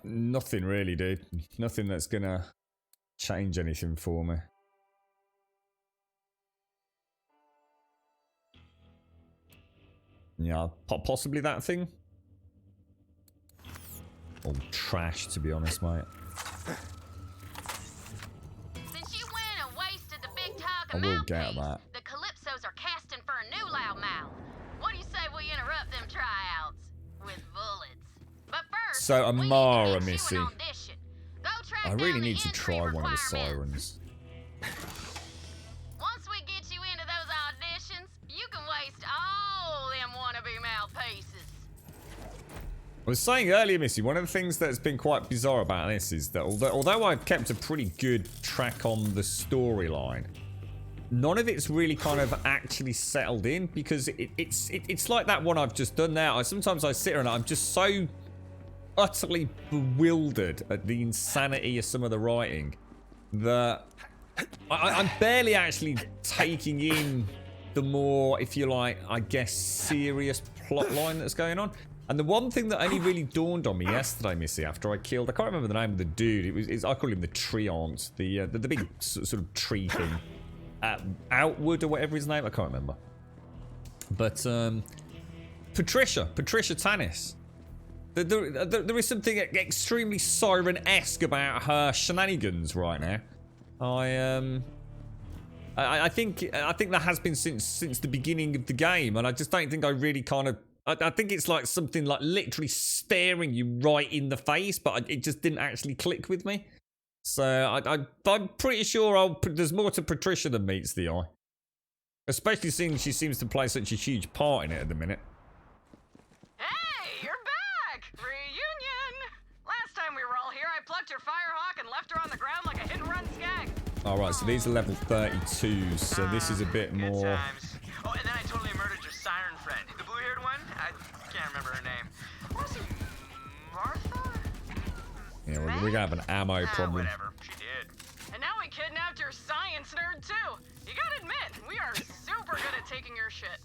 Nothing really, dude. Nothing that's gonna change anything for me. Yeah, possibly that thing. All trash, to be honest, mate. Since you went and wasted the big talk I will get that. the Calypsos are casting for a new loudmouth. What do you say we interrupt them tryouts with bullets? But first, So Amara, we need to Missy. get you an audition. Go track I really down the need to entry try one of the requirements. sirens. Once we get you into those auditions, you can waste all them wannabe mouthpieces. I was saying earlier, Missy, one of the things that's been quite bizarre about this is that although I've kept a pretty good track on the storyline, none of it's really kind of actually settled in, because it's like that one I've just done now. Sometimes I sit here and I'm just so utterly bewildered at the insanity of some of the writing that I'm barely actually taking in the more, if you like, I guess, serious plot line that's going on. And the one thing that only really dawned on me yesterday, Missy, after I killed, I can't remember the name of the dude. I call him the Treant, the big sort of tree thing, Outward or whatever his name. I can't remember. But Patricia Tannis. There is something extremely siren-esque about her shenanigans right now. I think that has been since the beginning of the game, and I just don't think I really kind of. I think it's like something like literally staring you right in the face, but it just didn't actually click with me. So I'm pretty sure there's more to Patricia than meets the eye. Especially seeing she seems to play such a huge part in it at the minute. Hey, you're back! Reunion! Last time we were all here, I plucked your Firehawk and left her on the ground like a hit-and-run skag. Alright, so these are level 32s, so this is a bit more... Oh, and then I totally murdered your siren friend. The blue-haired one? I can't remember her name. Was it Martha? Yeah, we're gonna have an ammo problem. Whatever. She did. And now we kidnapped your science nerd, too. You gotta admit, we are super good at taking your shit.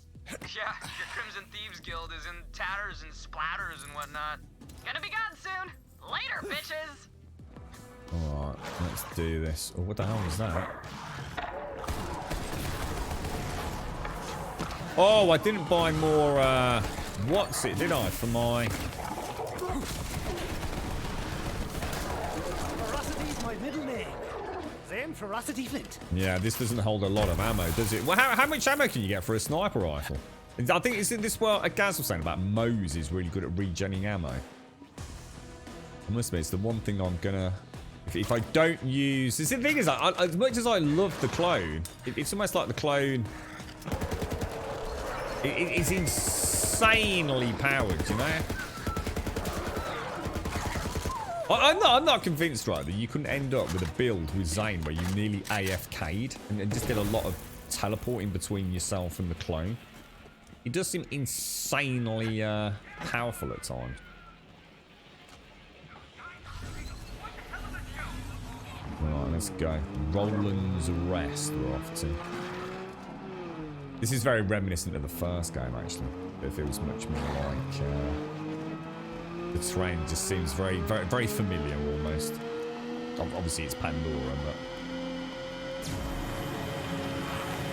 Yeah, your Crimson Thieves Guild is in tatters and splatters and whatnot. Gonna be gone soon. Later, bitches. Alright, let's do this. Oh, what the hell was that? Oh, I didn't buy more, what's it, did I, for my... Ferocity's my middle name. Zane Ferocity Flint. Yeah, this doesn't hold a lot of ammo, does it? Well, how much ammo can you get for a sniper rifle? I think it's in this world, Gaz was saying about Mose is really good at regenning ammo. I must admit, it's the one thing I'm gonna... If I don't use... The thing is, as much as I love the clone, it's almost like the clone... It's insanely powered, you know? I'm not convinced, right, that you couldn't end up with a build with Zane where you nearly AFK'd and just did a lot of teleporting between yourself and the clone. He does seem insanely powerful at times. Right, let's go. Roland's Rest we're off to. This is very reminiscent of the first game, actually. It feels much more like... the terrain just seems very, very, very familiar, almost. Obviously, it's Pandora, but...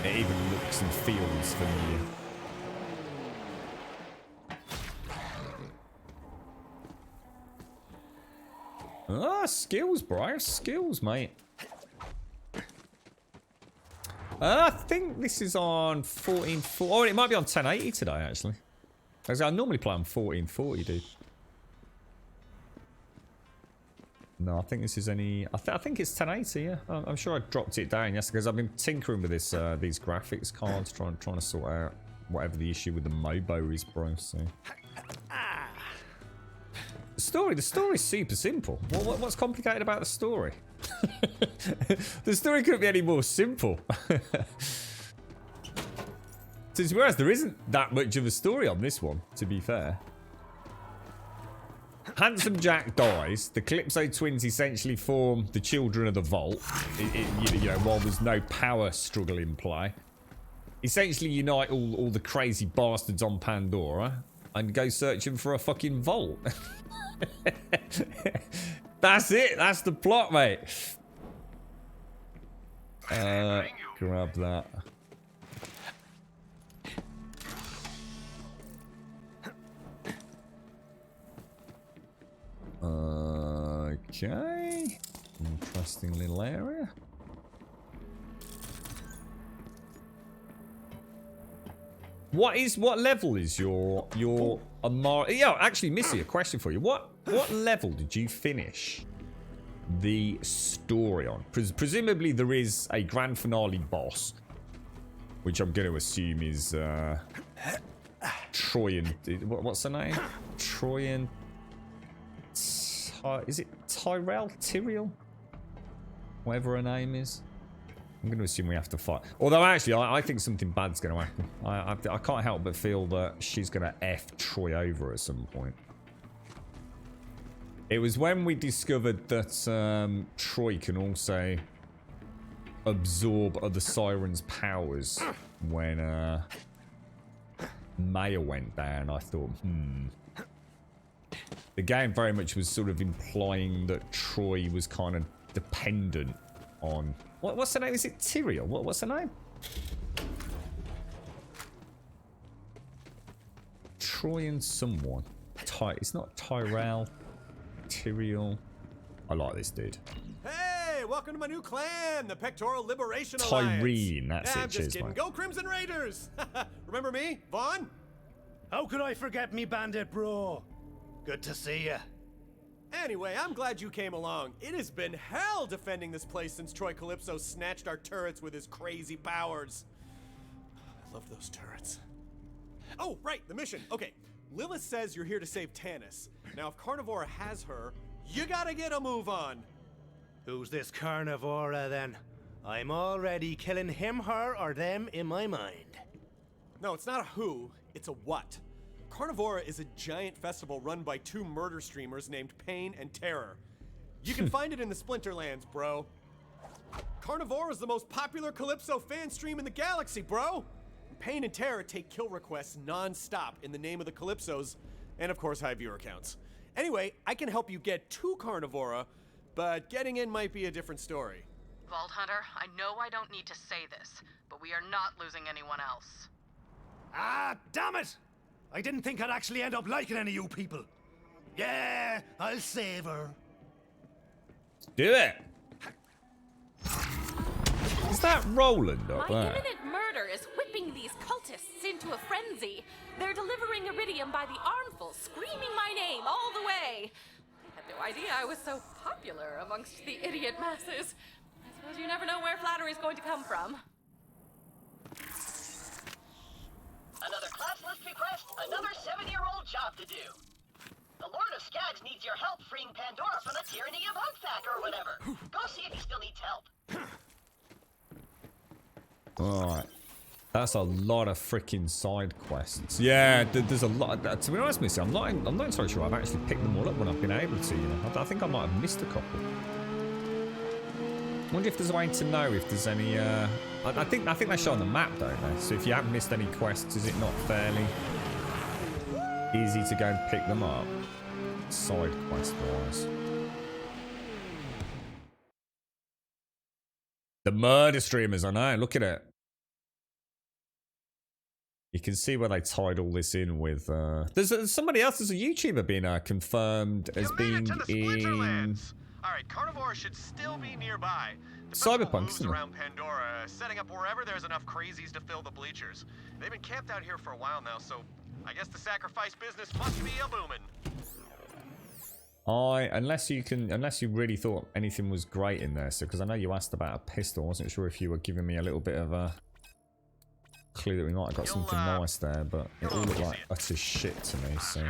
it even looks and feels familiar. Ah, skills, bro. Skills, mate. I think this is on 1440. Oh, it might be on 1080 today, actually. I normally play on 1440, dude. No, I think this is only... I think it's 1080, yeah. I'm sure I dropped it down yesterday because I've been tinkering with this these graphics cards, trying to sort out whatever the issue with the Mobo is, bro. So the story's super simple. What's complicated about the story? The story couldn't be any more simple. Whereas there isn't that much of a story on this one, to be fair. Handsome Jack dies. The Calypso twins essentially form the Children of the Vault. You know, while there's no power struggle in play. Essentially unite all the crazy bastards on Pandora and go searching for a fucking vault. That's it. That's the plot, mate. Grab that. Okay. Interesting little area. What level is your Amara? Yeah, actually, Missy, a question for you. What level did you finish the story on? Presumably there is a grand finale boss, which I'm going to assume is Troyan. What's her name? Troyan. Is it Tyrael? Whatever her name is. I'm going to assume we have to fight. Although, actually, I think something bad's going to happen. I can't help but feel that she's going to F Troy over at some point. It was when we discovered that Troy can also absorb other Sirens' powers when Maya went down. I thought, The game very much was sort of implying that Troy was kind of dependent on... What's her name? Is it Tyrael? What's her name? Troy and someone. It's not Tyrael. Tyrael. I like this dude. Hey, welcome to my new clan, the Pectoral Liberation Alliance. Tyreen, that's it. I'm just kidding. Go Crimson Raiders! Remember me, Vaughn? How could I forget me bandit bro? Good to see ya. Anyway, I'm glad you came along. It has been hell defending this place since Troy Calypso snatched our turrets with his crazy powers. I love those turrets. Oh, right, the mission. Okay, Lilith says you're here to save Tanis. Now, if Carnivora has her, you gotta get a move on. Who's this Carnivora, then? I'm already killing him, her, or them in my mind. No, it's not a who, it's a what. Carnivora is a giant festival run by two murder streamers named Pain and Terror. You can find it in the Splinterlands, bro. Carnivora is the most popular Calypso fan stream in the galaxy, bro. Pain and Terror take kill requests non-stop in the name of the Calypsos, and of course high viewer counts. Anyway, I can help you get to Carnivora, but getting in might be a different story. Vault Hunter, I know I don't need to say this, but we are not losing anyone else. Ah, damn it! I didn't think I'd actually end up liking any of you people. Yeah, I'll save her. Do it. Is that Roland up My there? imminent murder is whipping these cultists into a frenzy. They're delivering iridium by the armful, screaming my name all the way. I had no idea I was so popular amongst the idiot masses. I suppose you never know where flattery's going to come from. Another class list request, another 7-year-old job to do. The Lord of Skags needs your help freeing Pandora from the tyranny of Unkthak or whatever. Go see if he still needs help. Alright. That's a lot of freaking side quests. Yeah, there's a lot. To be honest, Missy, I'm not entirely sure I've actually picked them all up when I've been able to. You know, I think I might have missed a couple. I wonder if there's a way to know if there's any. I think they show on the map, don't they? So if you haven't missed any quests, is it not fairly easy to go and pick them up, side quest wise? The murder streamers, I know. Look at it. You can see where they tied all this in with. There's somebody else. There's a YouTuber being confirmed as being in. All right, Carnivora should still be nearby. Cyberpunk, moves around Pandora, setting up wherever there's enough crazies to fill the bleachers. They've been camped out here for a while now, so I guess the sacrifice business must be a booming. Unless you really thought anything was great in there, so because I know you asked about a pistol, I wasn't sure if you were giving me a little bit of a clue that we might have got something nice there, but it all looked like utter shit to me, so.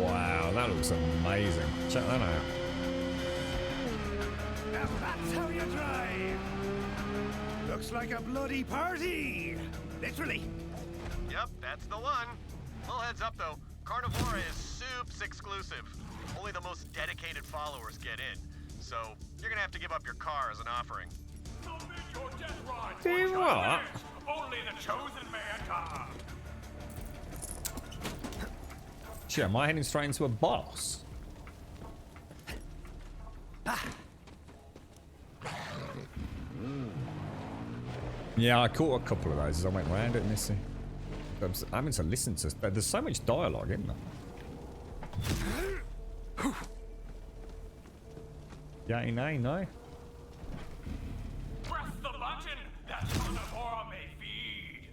Wow, that looks amazing. Check that out. Now that's how you drive. Looks like a bloody party. Literally. Yep, that's the one. Little heads up though, Carnivora is Soups exclusive. Only the most dedicated followers get in. So you're gonna have to give up your car as an offering. Do what? Only the chosen may enter. Shit, am I heading straight into a boss? Yeah, I caught a couple of those as I went round it, Missy. I'm having to listen to. There's so much dialogue, isn't there? Yeah, no. Press the button that Carnivora may feed.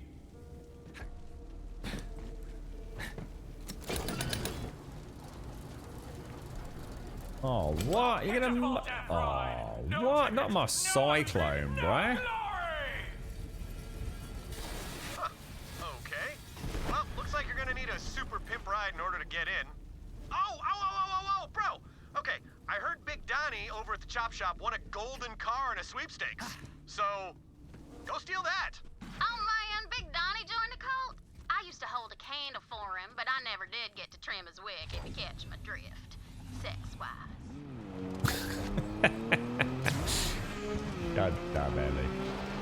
Oh, what? You're gonna. Oh, what? Not my cyclone, bruh. Okay. Well, looks like you're gonna need a super pimp ride in order to get in. Oh, bro. Okay, I heard Big Donnie over at the chop shop won a golden car in a sweepstakes. So, go steal that. Oh man, Big Donnie joined the cult? I used to hold a candle for him, but I never did get to trim his wick, if you catch my drift. Sex-wise. God damn, Ellie.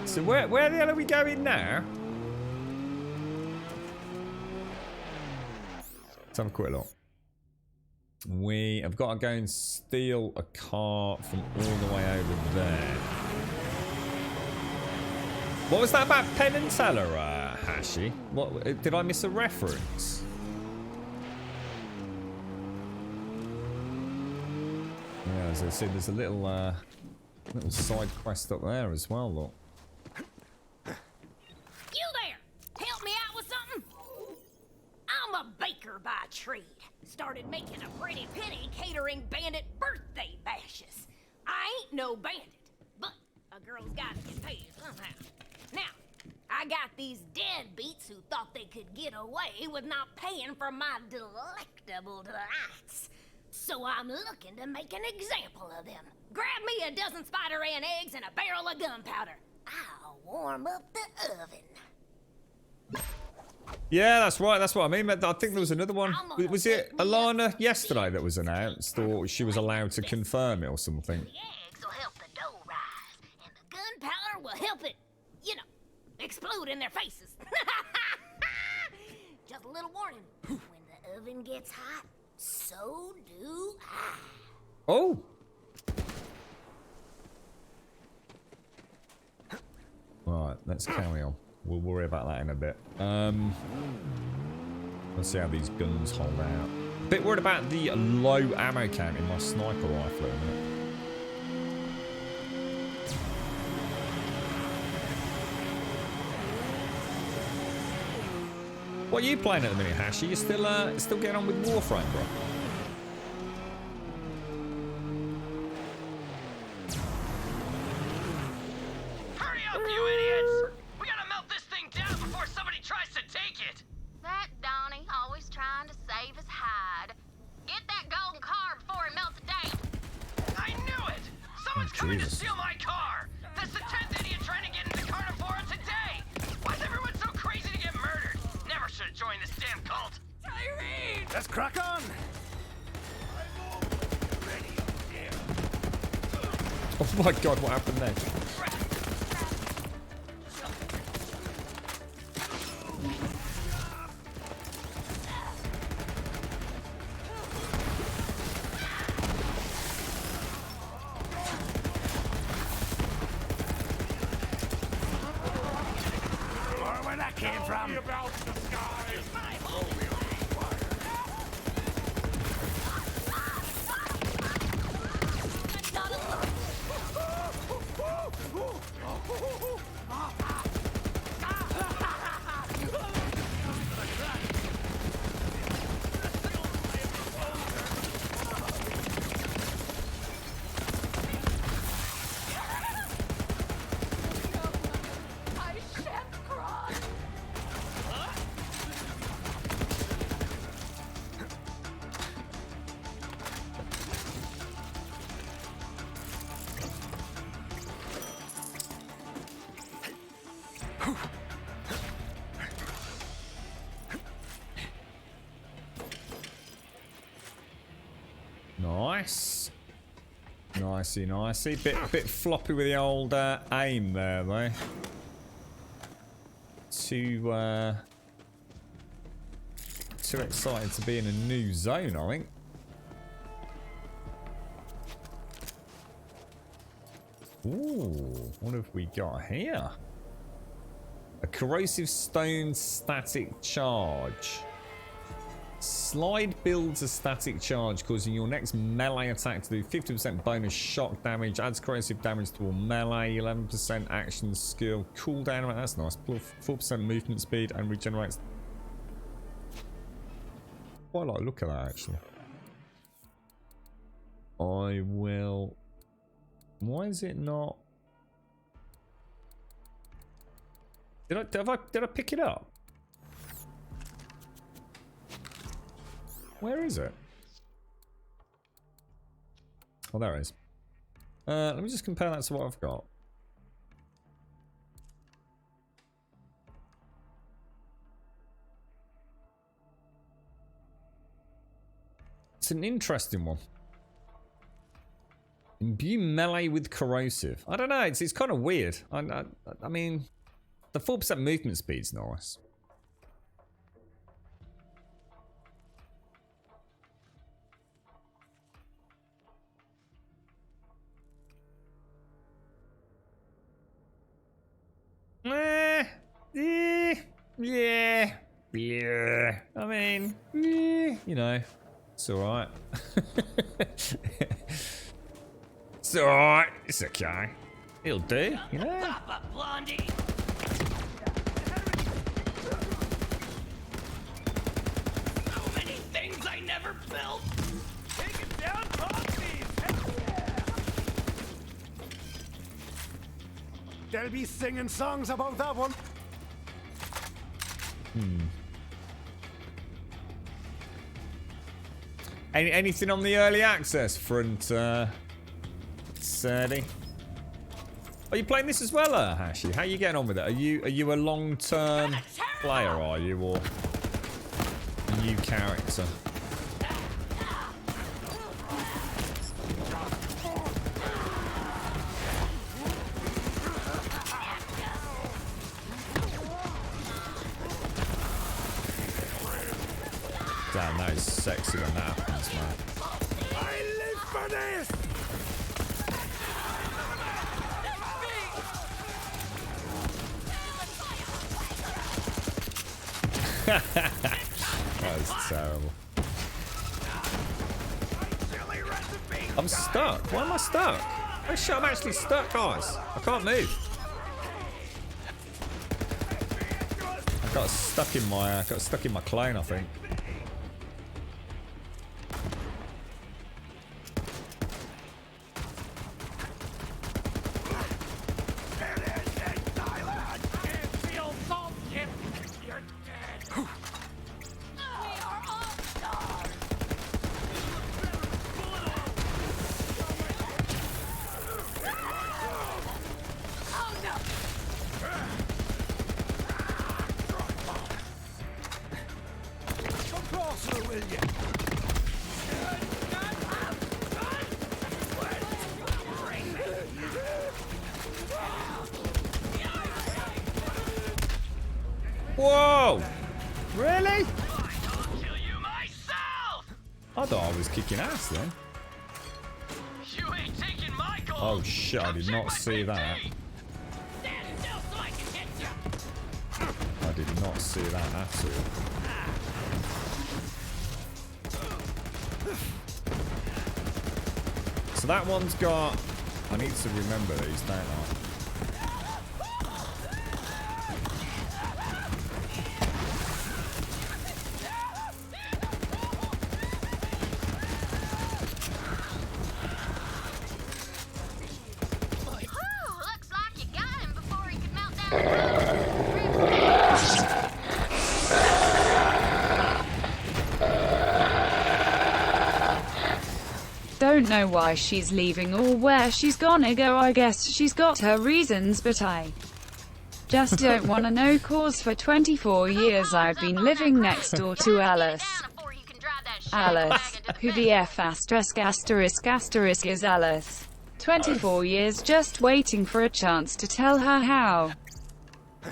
So where the hell are we going now? Let's have a quick look. We have got to go and steal a car from all the way over there. What was that about Penn and Teller, Hashi? What did I miss a reference? Yeah, as I said, there's a little side quest up there as well, look. You there! Help me out with something? I'm a baker by trade. Started making a pretty penny catering bandit birthday bashes. I ain't no bandit, but a girl's gotta get paid somehow. Now, I got these deadbeats who thought they could get away with not paying for my delectable delights. So I'm looking to make an example of them. Grab me a dozen spider ant eggs and a barrel of gunpowder. I'll warm up the oven. Yeah, that's right. That's what I mean. I think there was another one. Was it Alana yesterday that was announced, or she was allowed to confirm it or something? The eggs will help the dough rise, and the gunpowder will help it, you know, explode in their faces. Just a little warning. When the oven gets hot, so do I. Oh. Right, let's carry on. We'll worry about that in a bit. Let's see how these guns hold out. A bit worried about the low ammo count in my sniper rifle at the minute. What are you playing at the minute, Hashi? You still getting on with Warframe, bro? Hurry up, you idiots! We gotta melt this thing down before somebody tries to take it. That Donnie always trying to save his hide. Get that golden car before he melts it down. I knew it! Someone's coming to steal my car! That's the 10th idiot trying to get into Carnivora today! Why is everyone so crazy to get murdered? Never should have joined this damn cult! Tyreen! Let's crack on! Oh my god, what happened there? Where that came from? Nice. Nicey, nicey. Bit floppy with the old aim there, though. Too excited to be in a new zone, I think. Ooh, what have we got here? A corrosive stone static charge. Slide builds a static charge, causing your next melee attack to do 50% bonus shock damage. Adds corrosive damage to all melee. 11% action skill. Cooldown. That's nice. 4% movement speed and regenerates. Quite like look at that, actually. I will. Why is it not? Did I pick it up? Where is it? Oh, there it is. Let me just compare that to what I've got. It's an interesting one. Imbue melee with corrosive. I don't know. It's kind of weird. I mean, the 4% movement speed's nice. Yeah. I mean, you know, it's alright. It's alright. It's okay. It'll do, you know. Pop up, Blondie. So many things I never built. Take it down, They'll be singing songs about that one. Anything on the early access front, Sadie? Are you playing this as well, Hashi? How are you getting on with it? Are you a long-term player, are you, or a new character? Damn, that is sexy when that happens, man. I live for this. That is terrible. I'm stuck. Why am I stuck? Oh shit, I'm actually stuck, guys. I can't move. I got stuck in my clone, I think. Whoa! Really? I thought I was kicking ass then. You ain't taking my gold. Oh shit, I did not see that. Stand still so I can hit you. I did not see that at all. So that one's got... I need to remember these, don't I? Don't know why she's leaving or where she's gonna go. I guess she's got her reasons, but I just don't wanna know, cause for 24 years I've been living next door to Alice. Alice. Who the F asterisk asterisk asterisk is Alice? 24 years just waiting for a chance to tell her how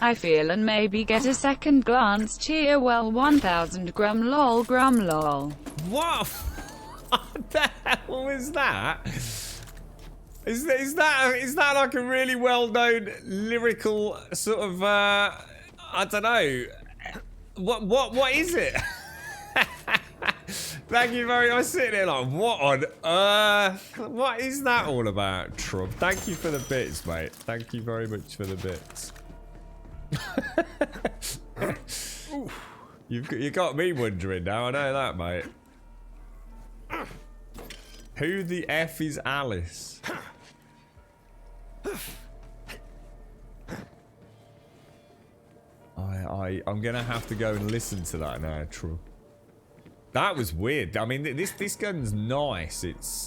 I feel and maybe get a second glance. Cheer well 1000 grum lol grum lol. What? What the hell was that? Is that like a really well-known lyrical sort of I don't know. What is it? Thank you very much. I was sitting there like, what on earth? What is that all about, Trump? Thank you for the bits, mate. Thank you very much for the bits. You got me wondering now. I know that, mate. Who the F is Alice? I'm gonna have to go and listen to that now, True. That was weird. I mean, this gun's nice. It's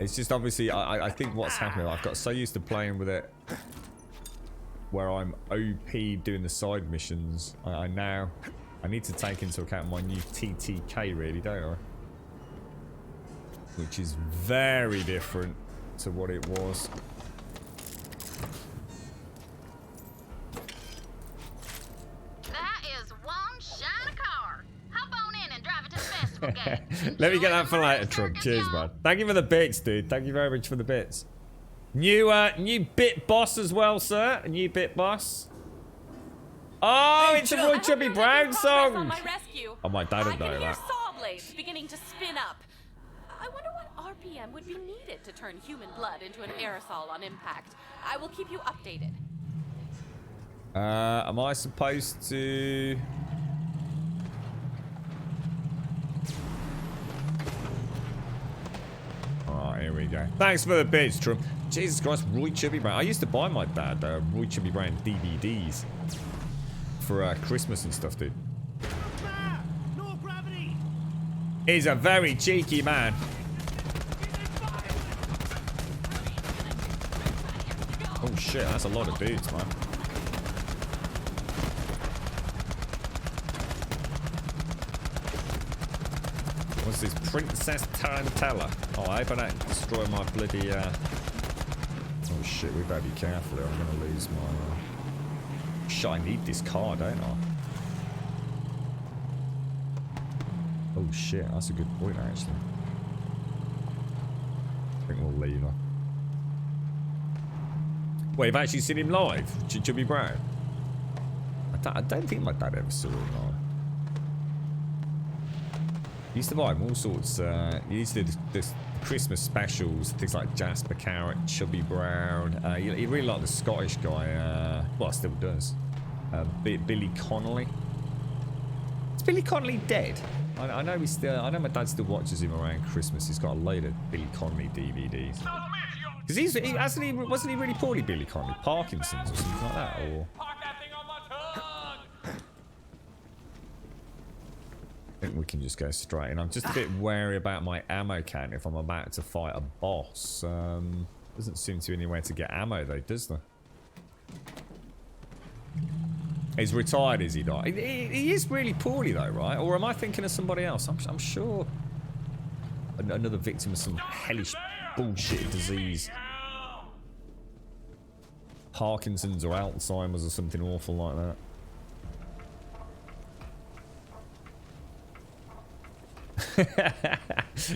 just obviously I think what's happening. I've got so used to playing with it, where I'm OP doing the side missions. I need to take into account my new TTK, really, don't I? Which is very different to what it was. That is one shiny car. Hop on in and drive it to the festival gate. Let me get that for later, Trump. Cheers, man. Thank you for the bits, dude. Thank you very much for the bits. New bit boss as well, sir. A new bit boss. Oh, it's a Roy Chubby Brown song. Oh, my dad would know that. Saw blades beginning to spin up. I wonder what RPM would be needed to turn human blood into an aerosol on impact. I will keep you updated. Am I supposed to... Alright, here we go. Thanks for the bits, Trump. Jesus Christ, Roy Chubby Brown. I used to buy my dad Roy Chubby Brown DVDs for Christmas and stuff, dude. No gravity. He's a very cheeky man. Oh shit, that's a lot of dudes, man. What's this? Princess Tarantella. Oh, I hope I don't destroy my bloody... Oh shit, we better be careful here. I'm going to lose my... Shit, I need this car, don't I? Oh shit, that's a good point, actually. I think we'll leave her. Wait, you've actually seen him live? Chubby Brown? I don't think my dad ever saw him live. He used to buy him all sorts. He used to do this Christmas specials, things like Jasper Carrot, Chubby Brown. He really liked the Scottish guy. Well, still does. Billy Connolly. Is Billy Connolly dead? I know he's still. I know my dad still watches him around Christmas. He's got a load of Billy Connolly DVDs. Because wasn't he really poorly, Billy Connolly? Parkinson's or something like that, or? I think we can just go straight in. I'm just a bit wary about my ammo count if I'm about to fight a boss. Doesn't seem to be anywhere to get ammo though, does there? He's retired, is he not? He is really poorly though, right? Or am I thinking of somebody else? I'm sure another victim of some hellish bullshit disease. Parkinson's or Alzheimer's or something awful like that.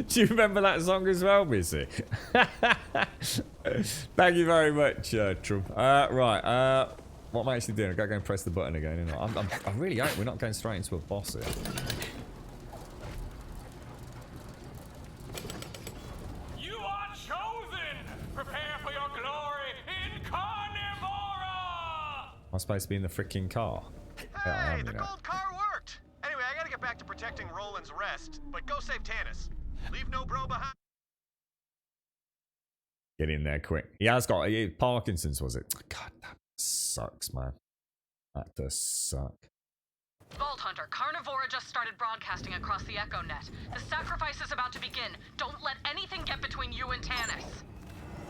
Do you remember that song as well, Missy? Thank you very much, Trump. Right, what am I actually doing? I've got to go and press the button again. You know? I really hope we're not going straight into a boss here. You are chosen! Prepare for your glory in Carnivora! Am I supposed to be in the freaking car? Hey, the gold car worked! Anyway, I gotta get back to protecting Roland's rest, but go save Tannis. Leave no bro behind. Get in there quick. He has got Parkinson's, was it? God, that sucks, man. That does suck. Vault Hunter, Carnivora just started broadcasting across the EchoNet. The sacrifice is about to begin. Don't let anything get between you and Tannis.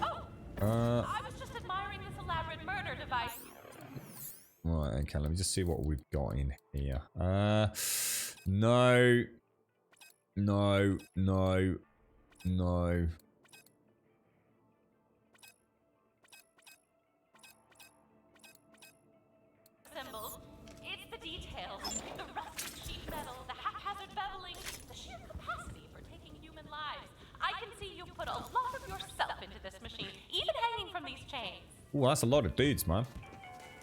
Oh! I was just admiring this elaborate murder device. Right, okay, let me just see what we've got in here. No. No, no, no. Symbols. It's the details, the rusted sheet metal, the haphazard beveling, the sheer capacity for taking human lives. I can see you put a lot of yourself into this machine, even hanging from these chains. Ooh, that's a lot of dudes, man.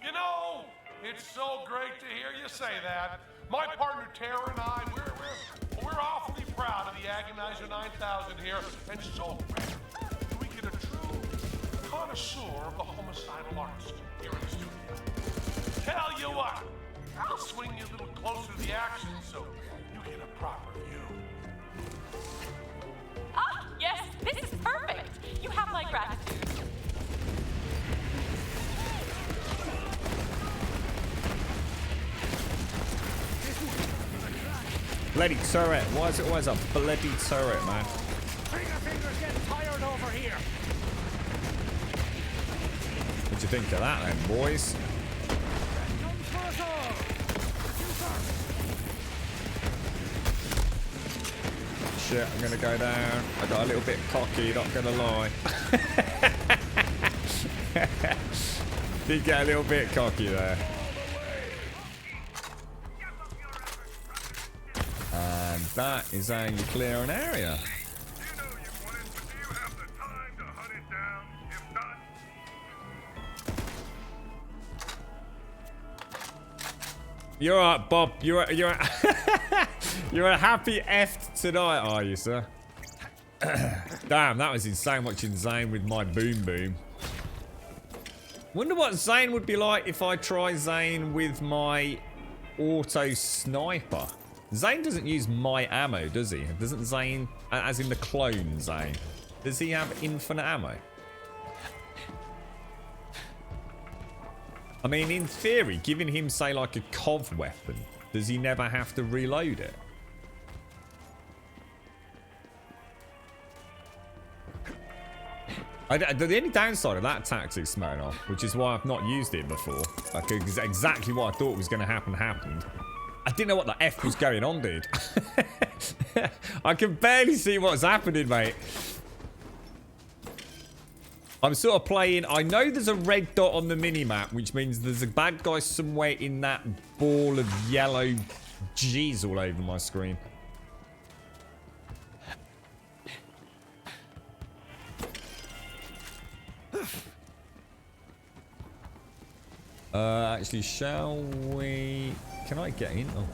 You know, it's so great to hear you say that. My partner Tara and I, we're awfully proud of the Agonizer 9000 here, and so rare do we get a true connoisseur of the homicidal arts here in the studio. Tell you what, I'll swing you a little closer to the action so you get a proper view. Ah, yes, this is perfect. You have my gratitude. Bloody turret. Why is it always a bloody turret, man? Finger's getting tired over here. What'd you think of that then, boys? Shit, I'm gonna go down. I got a little bit cocky, not gonna lie. Did get a little bit cocky there. And that is how you clear an area. You're right, Bob. You're you're a happy F tonight, are you, sir? Damn, that was insane watching Zane with my boom boom. Wonder what Zane would be like if I try Zane with my auto sniper. Zane doesn't use my ammo, does he? Doesn't Zane, as in the clone Zane, does he have infinite ammo? I mean, in theory, giving him, say, like a COV weapon, does he never have to reload it? The only downside of that tactic, Smirnoff, which is why I've not used it before, like exactly what I thought was going to happen happened. I didn't know what the F was going on, dude. I can barely see what's happening, mate. I'm sort of playing... I know there's a red dot on the minimap, which means there's a bad guy somewhere in that ball of yellow G's all over my screen. Actually, shall we... Can I get in? Oh.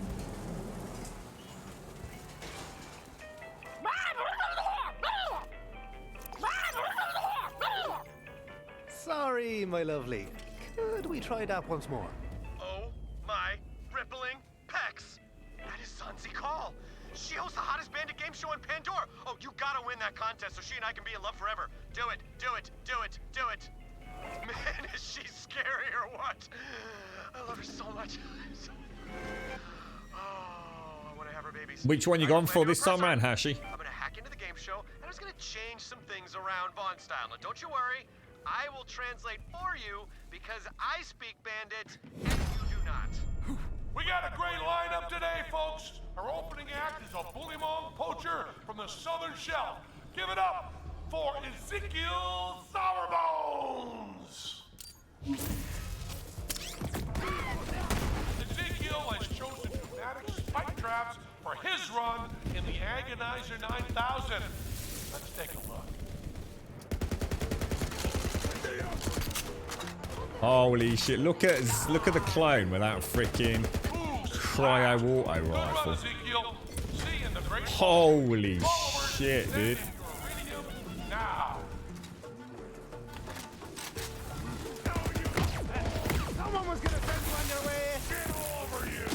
Sorry, my lovely. Could we try that once more? Oh my rippling pecs! That is Sansi Call. She hosts the hottest bandit game show in Pandora. Oh, you gotta win that contest so she and I can be in love forever. Do it, do it, do it, do it. Man, is she scary or what? I love her so much. Oh, I want to have her babies. Which one you gone for this time around, Hashi? I'm gonna hack into the game show and I'm just gonna change some things around Vaughn style. Now, don't you worry. I will translate for you because I speak bandit and you do not. We got a great lineup today, folks. Our opening act is a bullymong poacher from the Southern Shelf. Give it up for Ezekiel Sourbones. Ezekiel has chosen pneumatic spike traps for his run in the Agonizer 9000. Let's take a look. Holy shit! Look at the clone with that freaking cryo auto rifle. Holy shit, dude! Someone was gonna send you on your way. Get over you.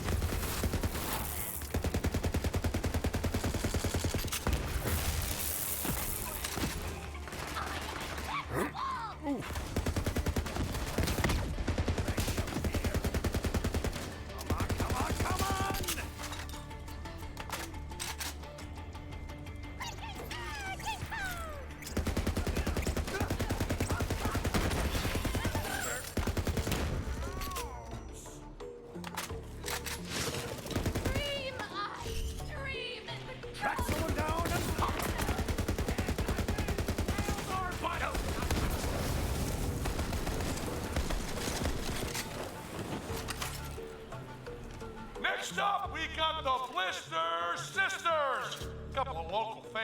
Ooh.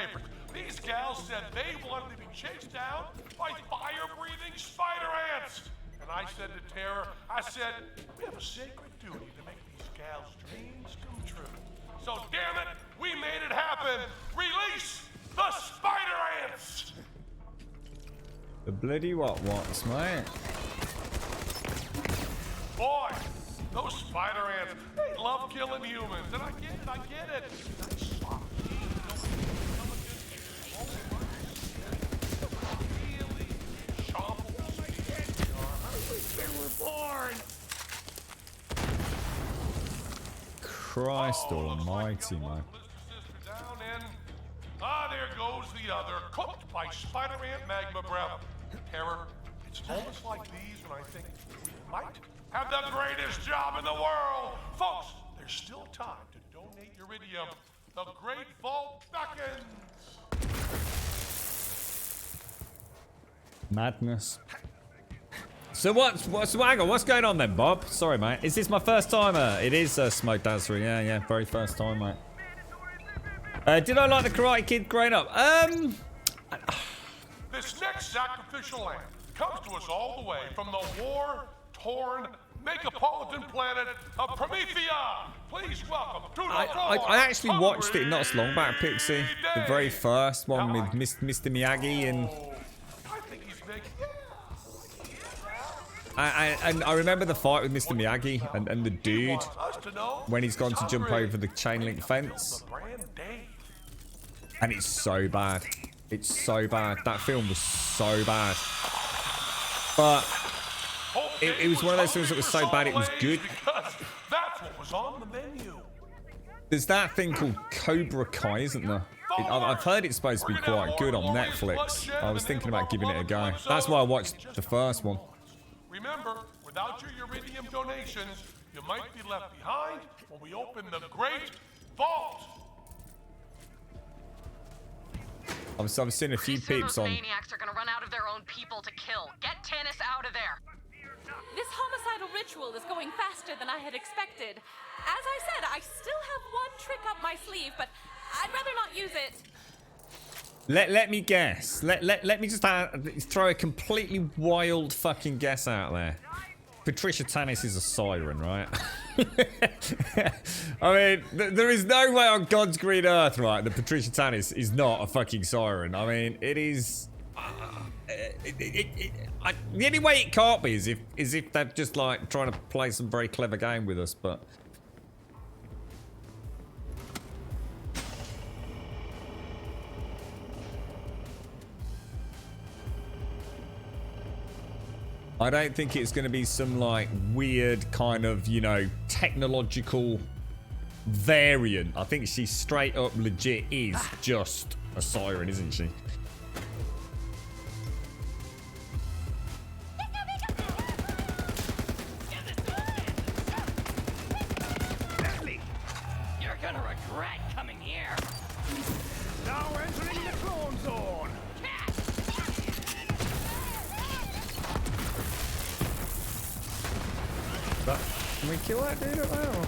favorites. These gals said they wanted to be chased down by fire-breathing spider ants. And I said to Tara, I said, we have a sacred duty to make these gals' dreams come true. So damn it, we made it happen. Release the spider ants. The bloody what's, mate? Boy, those spider ants, they love killing humans. And I get it. Nice soft Christ almighty, man. down in. There goes the other, cooked by spider ant magma breath. Terror, it's moments like these when I think we might have the greatest job in the world. Folks, there's still time to donate iridium. The Great Vault beckons. Madness. So hang on, what's going on then, Bob? Sorry, mate. Is this my first time? It is Smoke Dancer. Yeah, very first time, mate. Did I like the Karate Kid growing up? This next sacrificial lamb comes to us all the way from the war-torn megapolitan planet of Promethea. Please welcome to the I actually watched it not so long back, Pixie. The very first one with Mr. Miyagi and... And I remember the fight with Mr. Miyagi and the dude when he's gone to jump over the chain link fence. And it's so bad. It's so bad. That film was so bad. But it was one of those things that was so bad it was good. That's what was on the menu. There's that thing called Cobra Kai, isn't there? I've heard it's supposed to be quite good on Netflix. I was thinking about giving it a go. That's why I watched the first one. Remember, without your iridium donations, you might be left behind when we open the Great Vault. I've seen a few peeps on. Maniacs are gonna run out of their own people to kill. Get Tannis out of there. This homicidal ritual is going faster than I had expected. As I said, I still have one trick up my sleeve, but I'd rather not use it. Let me guess. Let me just throw a completely wild fucking guess out there. Patricia Tannis is a siren, right? I mean, there is no way on God's green earth, right, that Patricia Tannis is not a fucking siren. I mean, it is... the only way it can't be is if they're just like trying to play some very clever game with us, but... I don't think it's going to be some like weird kind of, you know, technological variant. I think she straight up legit is just a siren, isn't she? You're gonna regret coming here. Now entering the clone zone. But can we kill that dude at that? Or?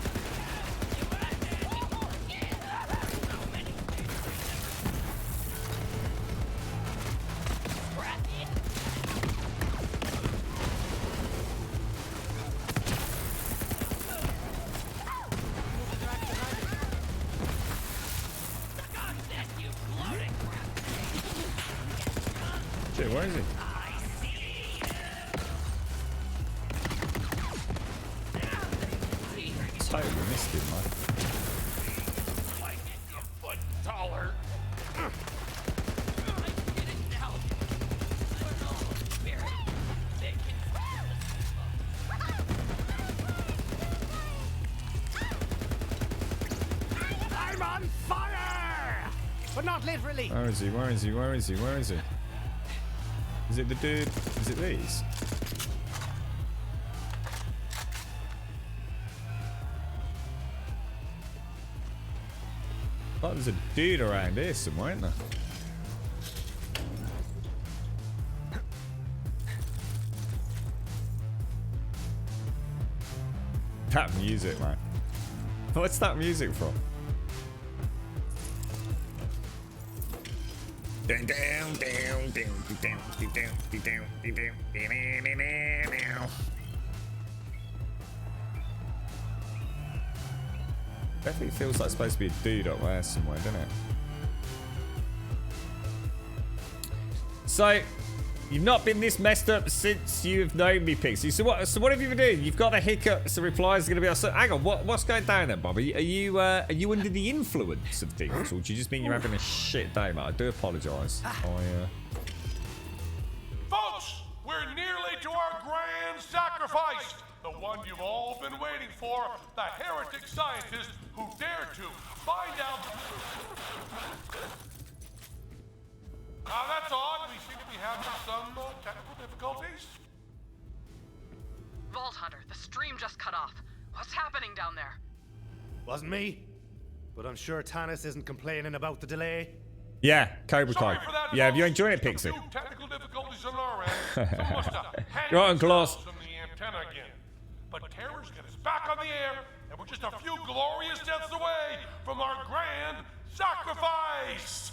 Shit, where is he? Totally missed him, man. Taller. I'm on fire! But not literally. Where is he? Where is he? Where is he? Where is he? Is it the dude? Is it these? Oh, there's a dude around here somewhere, isn't there? That music, man. What's that music from? Definitely feels like it's supposed to be a dude up there somewhere, doesn't it? So, you've not been this messed up since you've known me, Pixie. So what have you been doing? You've got the hiccup, so replies are going to be... So, hang on, what's going down there, Bobby? Are you under the influence of things, or do you just mean you're having a shit day, mate? I do apologise. Folks, we're nearly to our grand sacrifice. The one you've all been waiting for. The heretic scientist who dared to find out... Now that's odd. We seem to be having some technical difficulties. Vault Hunter, the stream just cut off. What's happening down there? Wasn't me, but I'm sure Tanis isn't complaining about the delay. Yeah, Cobra Kai. Yeah, have you enjoyed it, Pixie? Technical difficulties on our end. So must have Right on, Gloss. from the antenna again. But terrors get us back on the air, and we're just a few glorious deaths away from our grand sacrifice.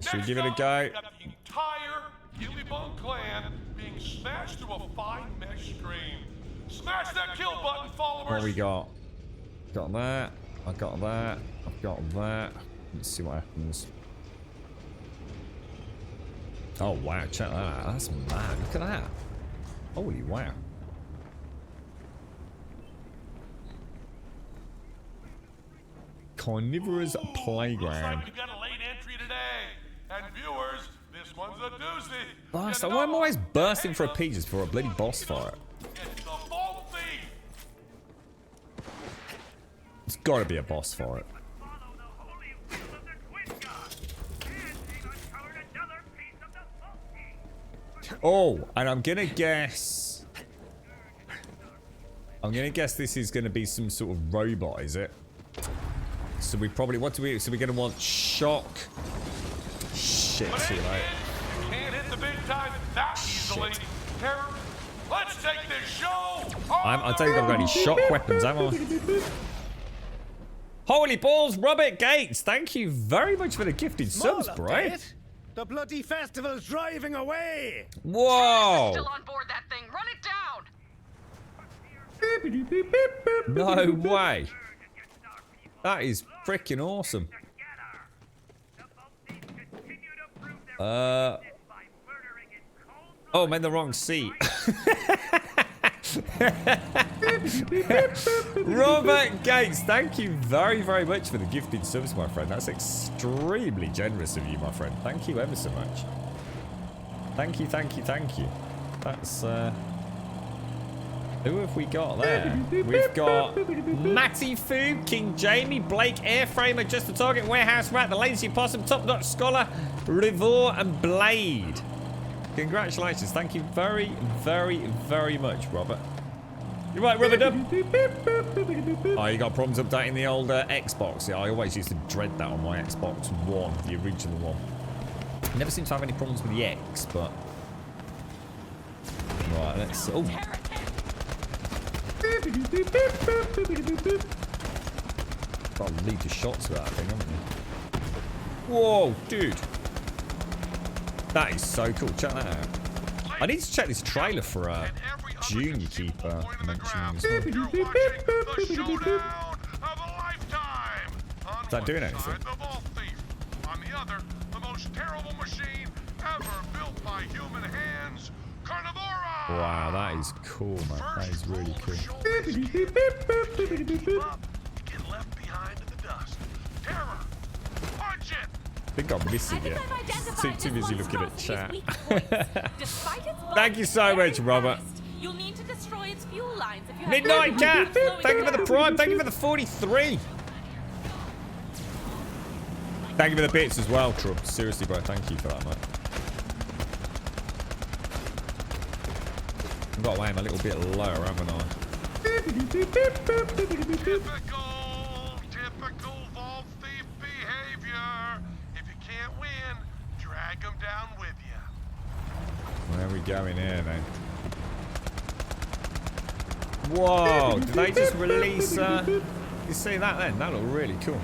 Should we give it a go? We got the entire Gillybone clan being smashed through a fine mesh screen. Smash that kill button, followers. What we got? Got that. I got that. I've got that. Let's see what happens. Oh wow, check that out. That's mad. Look at that. Holy wow. Carnivorous Playground. We got a late entry today. And viewers, this one's a doozy. Bastard, why am I always bursting for a pee just for a bloody boss fight? It's the Vault Thief. It's gotta be a boss fight. Oh, and I'm gonna guess this is gonna be some sort of robot, is it? So we probably, so we're gonna want shock. Shit, see you later. You can't hit the big time that easily. Terror, let's take this show. I don't think I've got any shock weapons, am I? Holy balls, Robert Gates! Thank you very much for the gifted subs, bro. The bloody festival's driving away! Whoa! Still on board that thing. Run it down. No way. That is freaking awesome. Oh, I'm in the wrong seat. Robert Gates, thank you very, very much for the gifted subs, my friend. That's extremely generous of you, my friend. Thank you ever so much. Thank you, thank you, thank you. That's, who have we got there? We've got Matty Fu, King Jamie, Blake Airframer, Just the Target, Warehouse Rat, The Lazy Possum, Top Notch Scholar, Rivor, and Blade. Congratulations. Thank you very, very, very much, Robert. You're right, Rubber Dub. Oh, you got problems updating the old Xbox. Yeah, I always used to dread that on my Xbox One, the original one. Never seem to have any problems with the X, but... Right, let's... Oh. Got to lead the shots with that thing, haven't you? Whoa, dude. That is so cool. Check that out. I need to check this trailer for Junior Keeper mentioning as well. Is that doing anything? On the other, the most terrible machine ever built by human hands, Carnivora! Wow, that is cool, man. That is really cool. Get left behind in the dust. Terror! Punch it! I think I'm missing it. Too busy looking at chat. Thank you so much, Robert. You'll need to destroy its fuel lines if you have Midnight Cat! Thank you for the prime. Thank you for the 43. Thank you for the bits as well, Trump. Seriously, bro. Thank you for that, mate. I've got to aim a little bit lower, haven't I? Typical Vault Thief behavior. If you can't win, drag them down with you. Where are we going here, then? Whoa! Did they just release? You see that then? That looked really cool.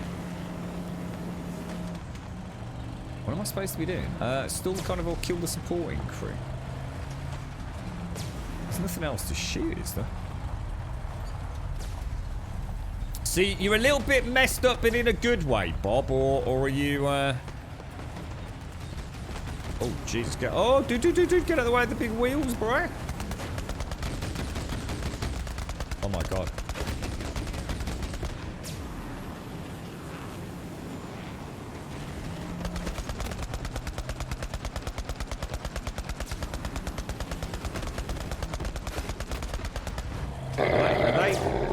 am I supposed to be doing? Still kind of all kill the supporting crew. There's nothing else to shoot, is there? See, you're a little bit messed up, but in a good way, Bob, or are you? Oh, Jesus! Get get out of the way of the big wheels, bro! Oh my God!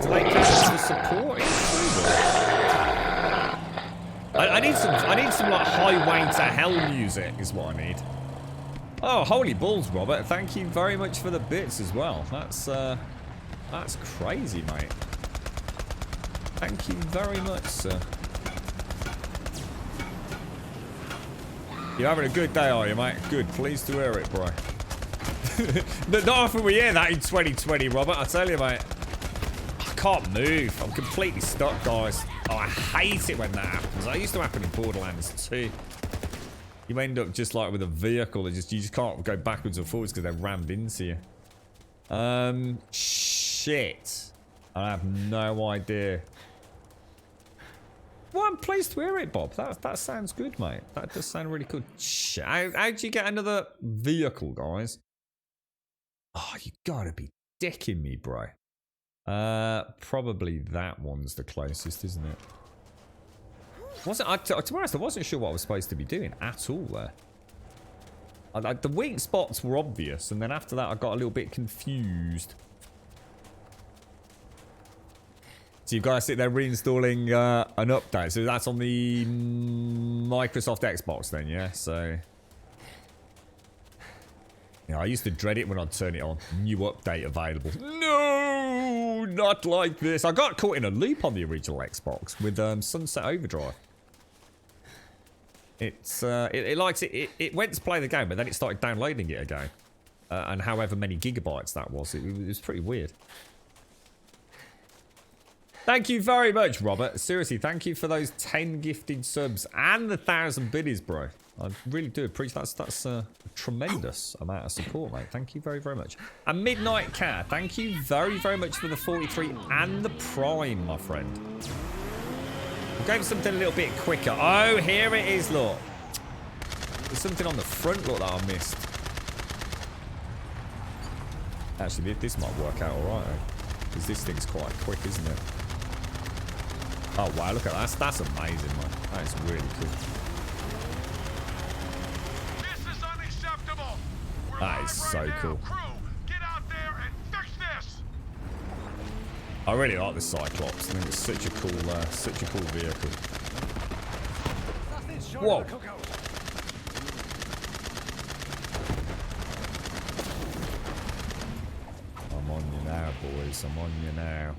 Do they count as supporting? I need some like highway to hell music is what I need. Oh, holy balls, Robert! Thank you very much for the bits as well. That's crazy, mate. Thank you very much, sir. You're having a good day, are you, mate? Good. Pleased to hear it, bro. Not often we hear that in 2020, Robert. I tell you, mate. I can't move. I'm completely stuck, guys. Oh, I hate it when that happens. That used to happen in Borderlands 2. You end up just like with a vehicle that you just can't go backwards or forwards because they're rammed into you. Shit. I have no idea. Well, I'm pleased to hear it, Bob. That sounds good, mate. That does sound really good. Shit. How'd you get another vehicle, guys? Oh, you gotta be dicking me, bro. Probably that one's the closest, isn't it? To be honest, I wasn't sure what I was supposed to be doing at all there. The weak spots were obvious, and then after that I got a little bit confused. So you've got to sit there reinstalling an update. So that's on the Microsoft Xbox then, yeah? So... yeah, I used to dread it when I'd turn it on. New update available. No! Not like this. I got caught in a loop on the original Xbox with Sunset Overdrive. It's it likes it. It went to play the game, but then it started downloading it again, and however many gigabytes that was, it was pretty weird. Thank you very much, Robert. Seriously, thank you for those 10 gifted subs and the 1,000 biddies, bro. I really do appreciate that's a tremendous amount of support, mate. Thank you very, very much. And Midnight Cat, thank you very, very much for the 43 and the Prime, my friend. We'll go for something a little bit quicker. Oh, here it is, look. There's something on the front, look, that I missed. Actually, this might work out all right, because this thing's quite quick, isn't it? Oh, wow, look at that. That's amazing, man. That is really cool. That is so cool. I really like the Cyclops. I think it's such a cool vehicle. Whoa! I'm on you now, boys. I'm on you now.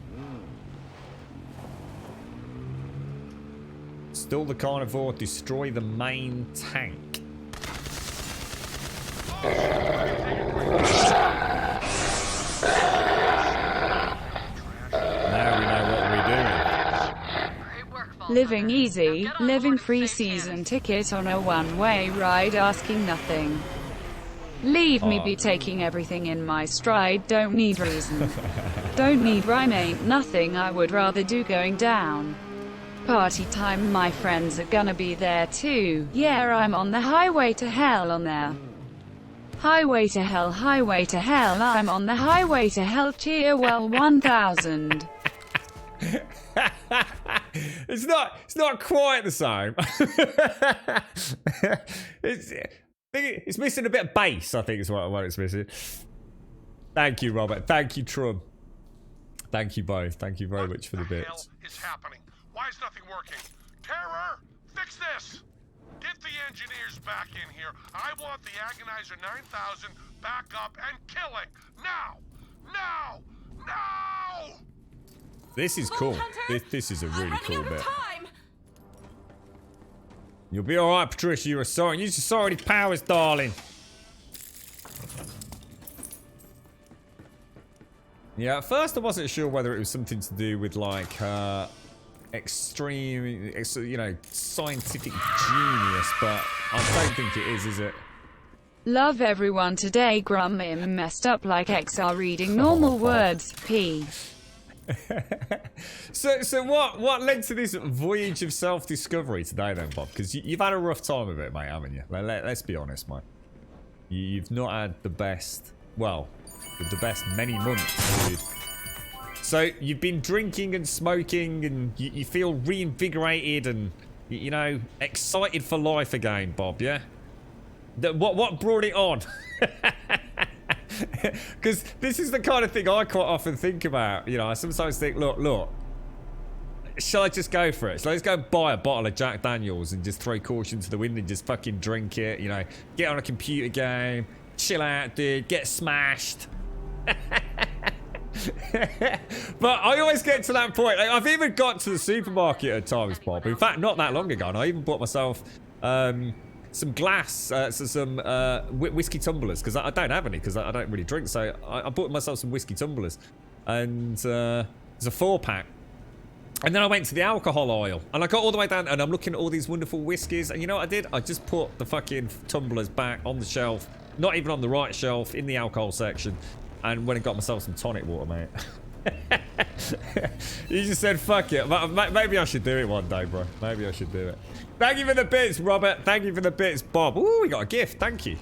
Still the carnivore. Destroy the main tank. Now we know what we're doing. Living easy, living free season ticket on a one-way ride asking nothing. Leave me be taking everything in my stride, don't need reason. Don't need rhyme, ain't nothing I would rather do going down. Party time, my friends are gonna be there too. Yeah, I'm on the highway to hell on there. Highway to hell, I'm on the highway to hell, cheer well 1000. It's not quite the same. It's missing a bit of bass, I think is what it's missing. Thank you, Robert. Thank you, Trum. Thank you both. Thank you very much for the bits. What the hell is happening? Why is nothing working? Terror! Fix this! Get the engineers back in here. I want the Agonizer 9000 back up and killing. Now! Now! Now! This is cool. This is a really cool bit. You'll be alright, Patricia. You're sorry. Use your sorority powers, darling. Yeah, at first I wasn't sure whether it was something to do with, like, extreme, you know, scientific genius, but I don't think it is it? Love everyone today. Grumim messed up like XR reading normal words. P. So what led to this voyage of self-discovery today then, Bob? Because you've had a rough time of it, mate, haven't you? Let's be honest, mate. You've not had the best, well, the best many months, dude. So you've been drinking and smoking and you feel reinvigorated and, you know, excited for life again, Bob, yeah? What brought it on? Because this is the kind of thing I quite often think about. You know, I sometimes think, look, shall I just go for it? So let's go buy a bottle of Jack Daniels and just throw caution to the wind and just fucking drink it. You know, get on a computer game, chill out, dude, get smashed. But I always get to that point. Like, I've even got to the supermarket at times, Bob. In fact, not that long ago, and I even bought myself some glass, some whiskey tumblers, because I don't have any, because I don't really drink. So I bought myself some whiskey tumblers, and it's a 4-pack. And then I went to the alcohol aisle, and I got all the way down, and I'm looking at all these wonderful whiskies, and you know what I did? I just put the fucking tumblers back on the shelf, not even on the right shelf, in the alcohol section, and went and got myself some tonic water, mate. You just said, fuck it. Maybe I should do it one day, bro. Maybe I should do it. Thank you for the bits, Robert. Thank you for the bits, Bob. Ooh, we got a gift. Thank you.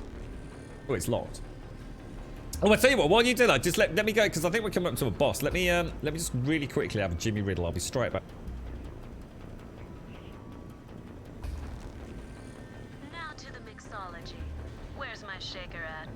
Oh, it's locked. Oh, I tell you what. While you do that, just let me go, because I think we're coming up to a boss. Let me just really quickly have a Jimmy Riddle. I'll be straight back. Now to the mixology. Where's my shaker at?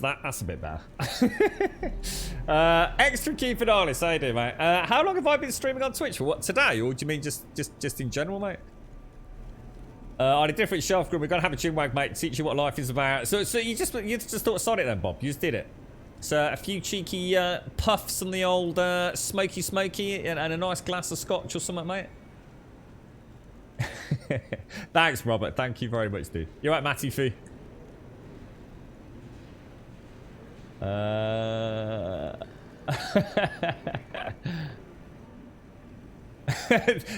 That's a bit better. Extra key finale, how you doing, mate? How long have I been streaming on Twitch? For what, today? Or do you mean just in general, mate? On a different shelf group, we're gonna have a chinwag, mate, teach you what life is about. So you just thought of Sonic then, Bob? You just did it. So a few cheeky puffs on the old smoky and a nice glass of scotch or something, mate. Thanks, Robert. Thank you very much, dude. You right, Matty Fee?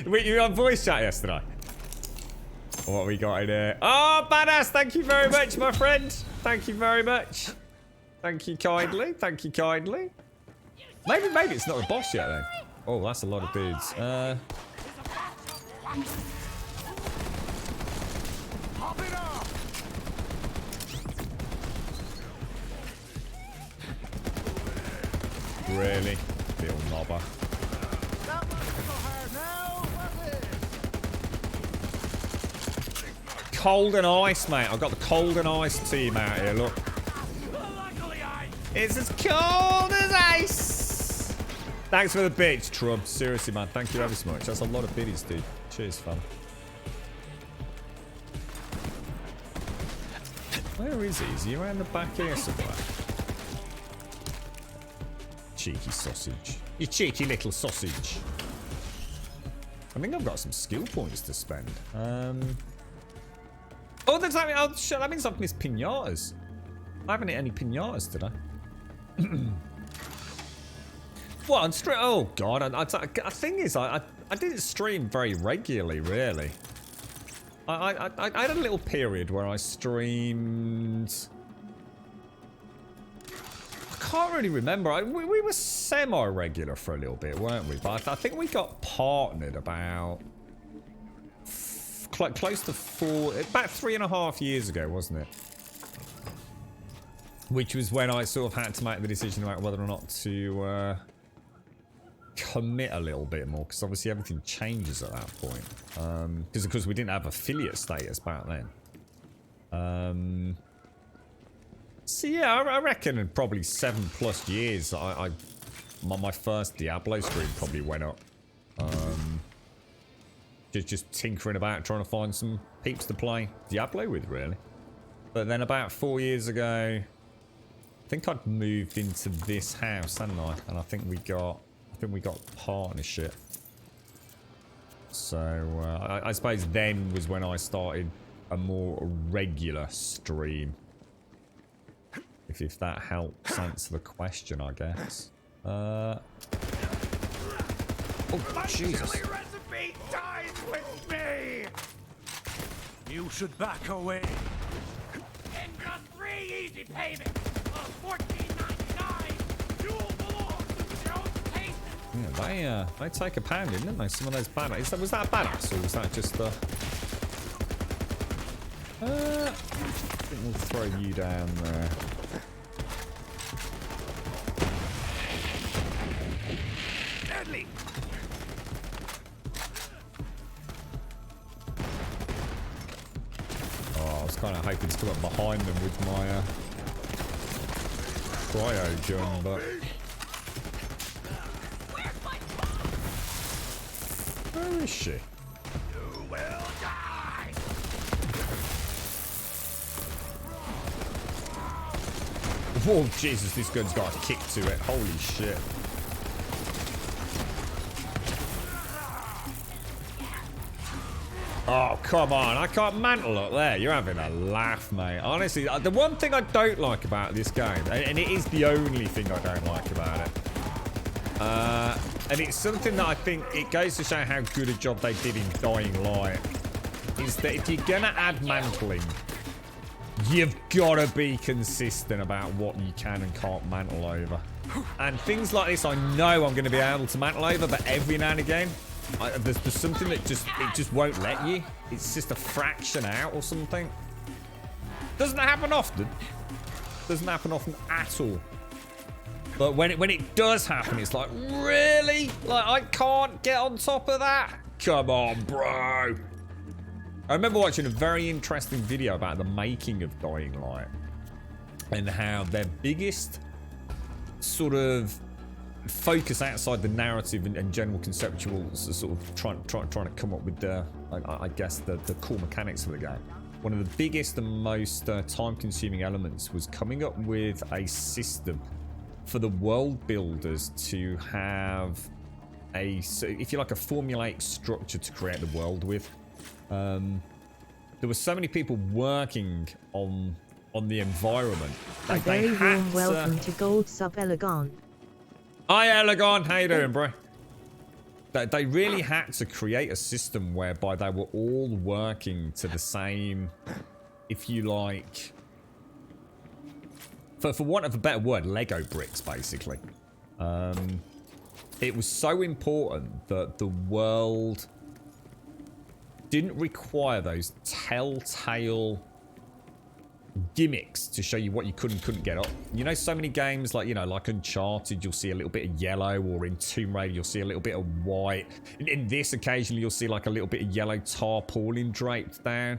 Were you on voice chat yesterday? What we got in here? Oh, badass! Thank you very much, my friend. Thank you very much. Thank you kindly. Thank you kindly. Maybe it's not a boss yet then. Oh, that's a lot of dudes. Really? Little knobber. Cold and ice, mate. I've got the cold and ice team out here, look. It's as cold as ice. Thanks for the bits, Trub. Seriously, man. Thank you ever so much. That's a lot of biddies, dude. Cheers, fam. Where is he? Is he around the back here somewhere? Cheeky sausage. You cheeky little sausage. I think I've got some skill points to spend. Oh, that's that means I've missed pinatas. I haven't hit any pinatas today. What? On stream? Oh god! The thing is, I didn't stream very regularly, really. I had a little period where I streamed. I can't really remember. We were semi-regular for a little bit, weren't we? But I think we got partnered about close to about 3.5 years ago, wasn't it? Which was when I sort of had to make the decision about whether or not to commit a little bit more, because obviously everything changes at that point. Because of course we didn't have affiliate status back then. So yeah, I reckon in probably 7+ years I my first Diablo stream probably went up. Just tinkering about trying to find some peeps to play Diablo with, really. But then about 4 years ago, I think I'd moved into this house, hadn't I? And I think we got partnership. So I suppose then was when I started a more regular stream. If that helps answer the question, I guess. Oh, Jesus. Recipe dies with me! You should back away. In just 3 easy payments of $14.99, you'll belong to the Jones Taste. Yeah, they take a pounding, didn't they? Some of those badass. Was that a badass, or was that just I think we'll throw you down there. Deadly. Oh, I was kind of hoping to come up behind them with my cryo gun, but where is she? You will die. Oh, Jesus, this gun's got a kick to it. Holy shit. Oh, come on. I can't mantle up there. You're having a laugh, mate. Honestly, the one thing I don't like about this game, and it is the only thing I don't like about it, and it's something that I think it goes to show how good a job they did in Dying Light, is that if you're going to add mantling, you've got to be consistent about what you can and can't mantle over. And things like this, I know I'm going to be able to mantle over, but every now and again, there's something that just won't let you. It's just a fraction out or something. Doesn't happen often. Doesn't happen often at all. But when it does happen, it's like, really? Like, I can't get on top of that? Come on, bro. I remember watching a very interesting video about the making of Dying Light and how their biggest sort of focus outside the narrative and general conceptual sort of trying to come up with the, I guess, the core mechanics of the game. One of the biggest and most time-consuming elements was coming up with a system for the world builders to have if you like, a formulaic structure to create the world with. There were so many people working on the environment. A very warm welcome to Gold Sub Elegon. Hi, Elegon. How you doing, bro? They really had to create a system whereby they were all working to the same, if you like, for want of a better word, Lego bricks, basically. It was so important that the world didn't require those telltale gimmicks to show you what you could and couldn't get up. You know, so many games like, you know, like Uncharted, you'll see a little bit of yellow, or in Tomb Raider, you'll see a little bit of white. In this, occasionally, you'll see like a little bit of yellow tarpaulin draped down.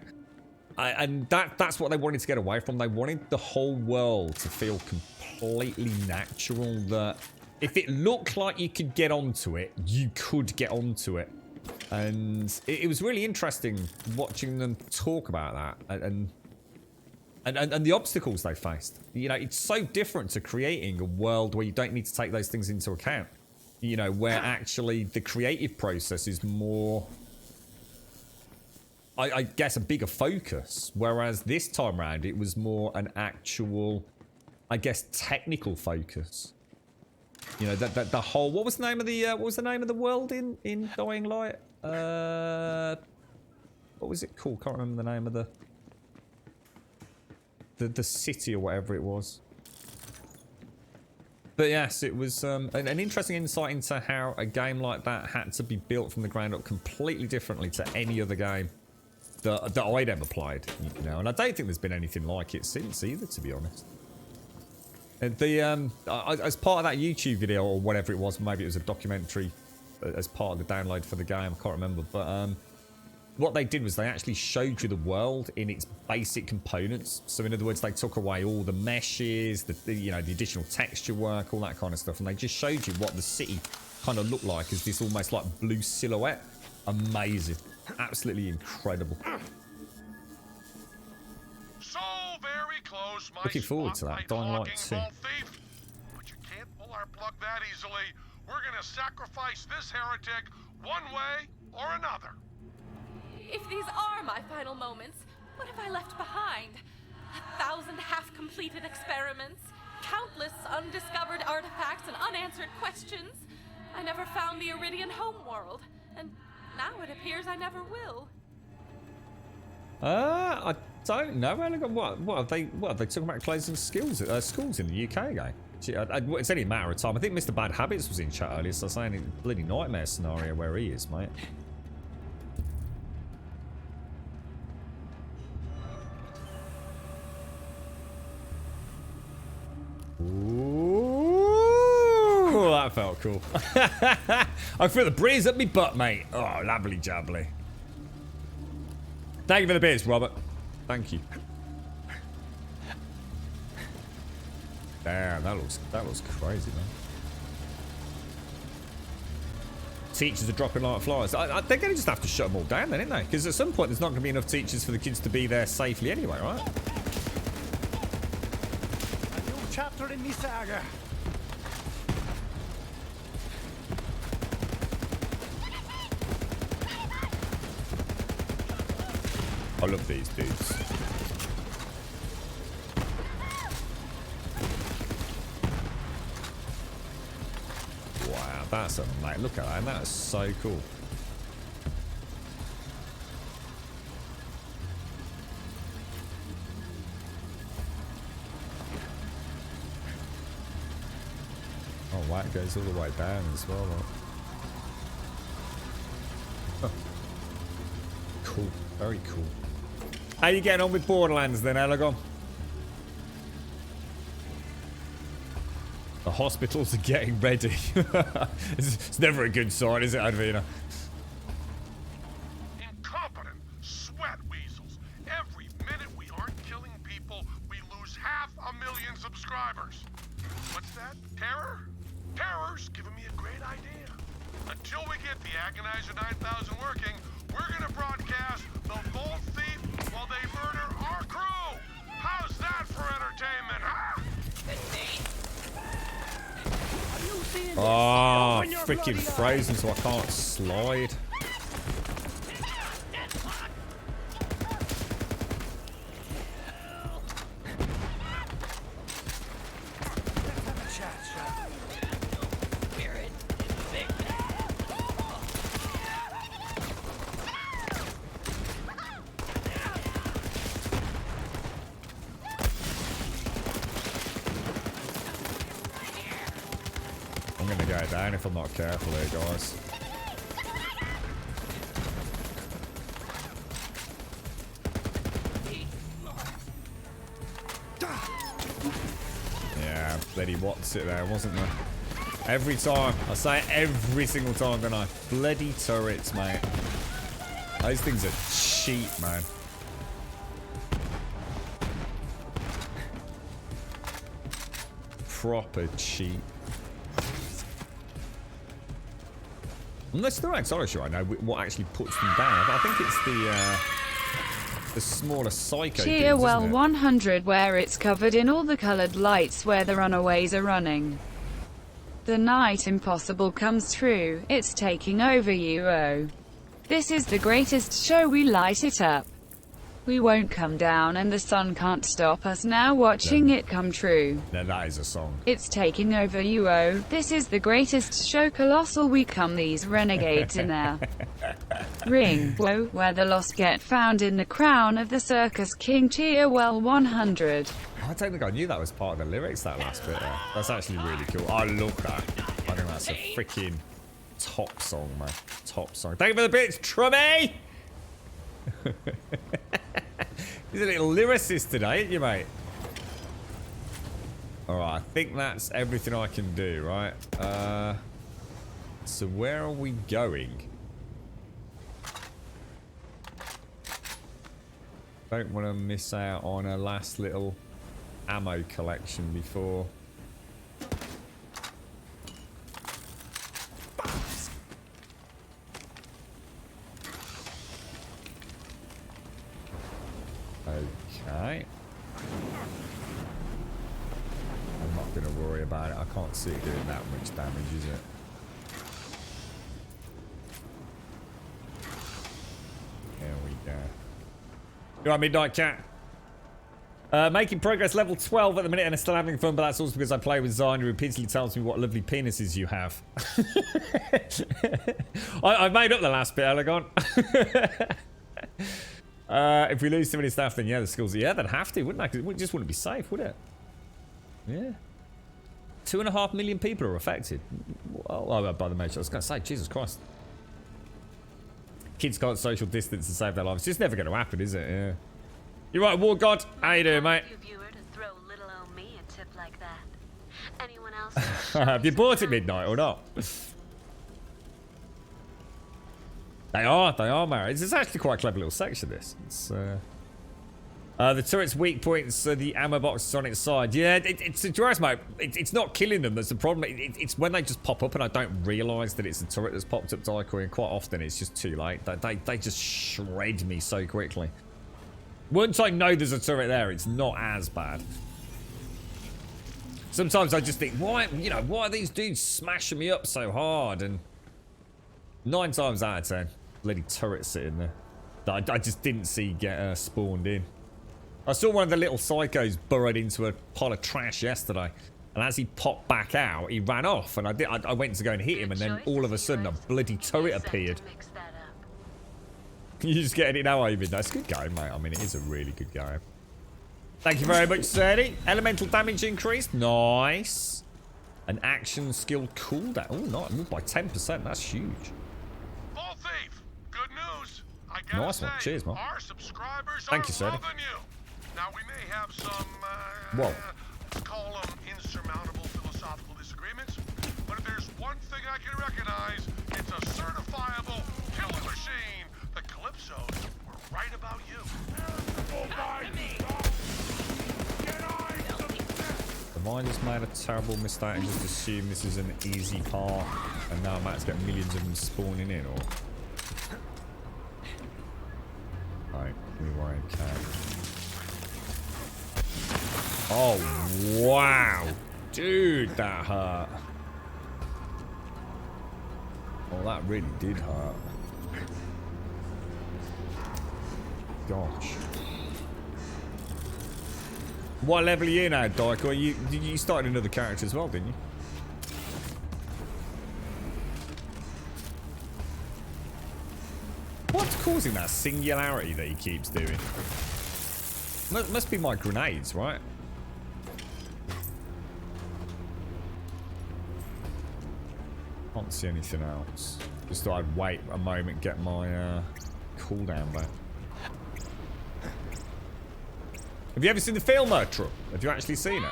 And that's what they wanted to get away from. They wanted the whole world to feel completely natural, that if it looked like you could get onto it, you could get onto it. And it was really interesting watching them talk about that and the obstacles they faced. You know, it's so different to creating a world where you don't need to take those things into account. You know, where actually the creative process is more, I guess, a bigger focus. Whereas this time around, it was more an actual, I guess, technical focus. You know, the whole, what was the name of the world in Dying Light? What was it called? Can't remember the name of the city or whatever it was. But yes, it was an interesting insight into how a game like that had to be built from the ground up completely differently to any other game that I'd ever played. You know, and I don't think there's been anything like it since either, to be honest. And as part of that YouTube video or whatever it was, maybe it was a documentary as part of the download for the game, I can't remember, but what they did was they actually showed you the world in its basic components. So in other words, they took away all the meshes, the additional texture work, all that kind of stuff, and they just showed you what the city kind of looked like as this almost like blue silhouette. Amazing, absolutely incredible. So very close, my Looking forward to that. Dying Light 2. thief. But you can't pull our plug that easily. We're gonna sacrifice this heretic one way or another. If these are my final moments, what have I left behind? 1,000 half-completed experiments, countless undiscovered artifacts and unanswered questions. I never found the Iridian homeworld, and now it appears I never will. I don't know. What have they talking about closing schools in the UK again? It's only a matter of time. I think Mr. Bad Habits was in chat earlier, so saying it's a bloody nightmare scenario where he is, mate. Ooh, that felt cool. I feel the breeze up me butt, mate. Oh, lovely jubbly. Thank you for the bits, Robert. Thank you. Damn, that looks crazy, man. Teachers are dropping like flies. They're going to just have to shut them all down then, ain't they? Because at some point there's not going to be enough teachers for the kids to be there safely anyway, right? A new chapter in me saga. I love these dudes. Wow, that's a mate. Look at that. That is so cool. Oh wow, it goes all the way down as well. Huh. Cool. Very cool. How you getting on with Borderlands then, Elegon? The hospitals are getting ready. It's never a good sign, is it, Advina? Incompetent sweat weasels. Every minute we aren't killing people, we lose 500,000 subscribers. What's that? Terror? Terror's giving me a great idea. Until we get the Agonizer 9000 working, we're gonna broadcast the Vault Thief while they murder our crew. How's that for entertainment, huh? Oh, freaking frozen so I can't slide. I'm gonna go down if I'm not careful here, guys. Yeah, bloody what's it there, wasn't there? Every time. I say it every single time, don't I? Bloody turrets, mate. Those things are cheap, man. Proper cheap. Unless they're entirely sure I know what actually puts them down. I think it's the smaller psycho dudes, Cheerwell isn't it? 100 where it's covered in all the colored lights where the runaways are running. The night impossible comes true, it's taking over you, oh. This is the greatest show, we light it up. We won't come down and the sun can't stop us now watching it come true. No, that is a song. It's taking over you, oh. This is the greatest show, colossal, we come these renegades in our ring, whoa, where the lost get found in the crown of the circus king. Cheerwell 100. I don't think I knew that was part of the lyrics, that last bit there. That's actually really cool. I love that. I think that's a freaking top song, man. Top song. Thank you for the bits, Trummy! He's a little lyricist today, ain't you, mate? Alright, I think that's everything I can do, right? So where are we going? Don't want to miss out on a last little ammo collection before. Okay. I'm not going to worry about it. I can't see it doing that much damage, is it? There we go. You right, Midnight Cat? Making progress level 12 at the minute and I'm still having fun, but that's also because I play with Zane, who repeatedly tells me what lovely penises you have. I've made up the last bit, Elegon. If we lose too many staff, then yeah, the schools, yeah, they'd have to, wouldn't they? Because it just wouldn't be safe, would it? Yeah. 2.5 million people are affected. Oh, by the measure. I was going to say, Jesus Christ. Kids can't social distance and save their lives. It's just never going to happen, is it? Yeah. You're right, War God. How you doing, mate? Have you bought it midnight or not? They are married. It's actually quite a clever little section, this. It's, the turret's weak points, the ammo box is on its side. Yeah, it's a drive, mate. It's not killing them, that's the problem. It's when they just pop up and I don't realise that it's a turret that's popped up, Decoy, and quite often it's just too late. They just shred me so quickly. Once I know there's a turret there, it's not as bad. Sometimes I just think, why are these dudes smashing me up so hard? And 9 times out of 10, bloody turret sitting there that I just didn't see get spawned in. I saw one of the little psychos burrowed into a pile of trash yesterday, and as he popped back out, he ran off, and I went to go and hit him, and then all of a sudden a bloody turret appeared. You just getting it now, Ivan? That's a good game, mate. I mean, it is a really good game. Thank you very much, Sadie. Elemental damage increased. Nice. An action skill cooldown. Oh, not moved by 10%. That's huge. Bull Thief, good news. I gotta Nice one. say, Cheers, man. our subscribers Thank are you, Sadie. loving you. Now, we may have some, Whoa. let's call them insurmountable philosophical disagreements, but if there's one thing I can recognize, it's a certifiable killer machine. The Calypsos were right about you. Oh my God. Have I just made a terrible mistake and just assume this is an easy part, and now I'm about to get millions of them spawning in, or? Right, we were okay. Oh, wow. Dude, that hurt. Oh, that really did hurt. Gosh. What level are you now, Dyke? Or you started another character as well, didn't you? What's causing that singularity that he keeps doing? Must be my grenades, right? Can't see anything else. Just thought I'd wait a moment, get my cooldown back. Have you ever seen the film, Truck? Have you actually seen it?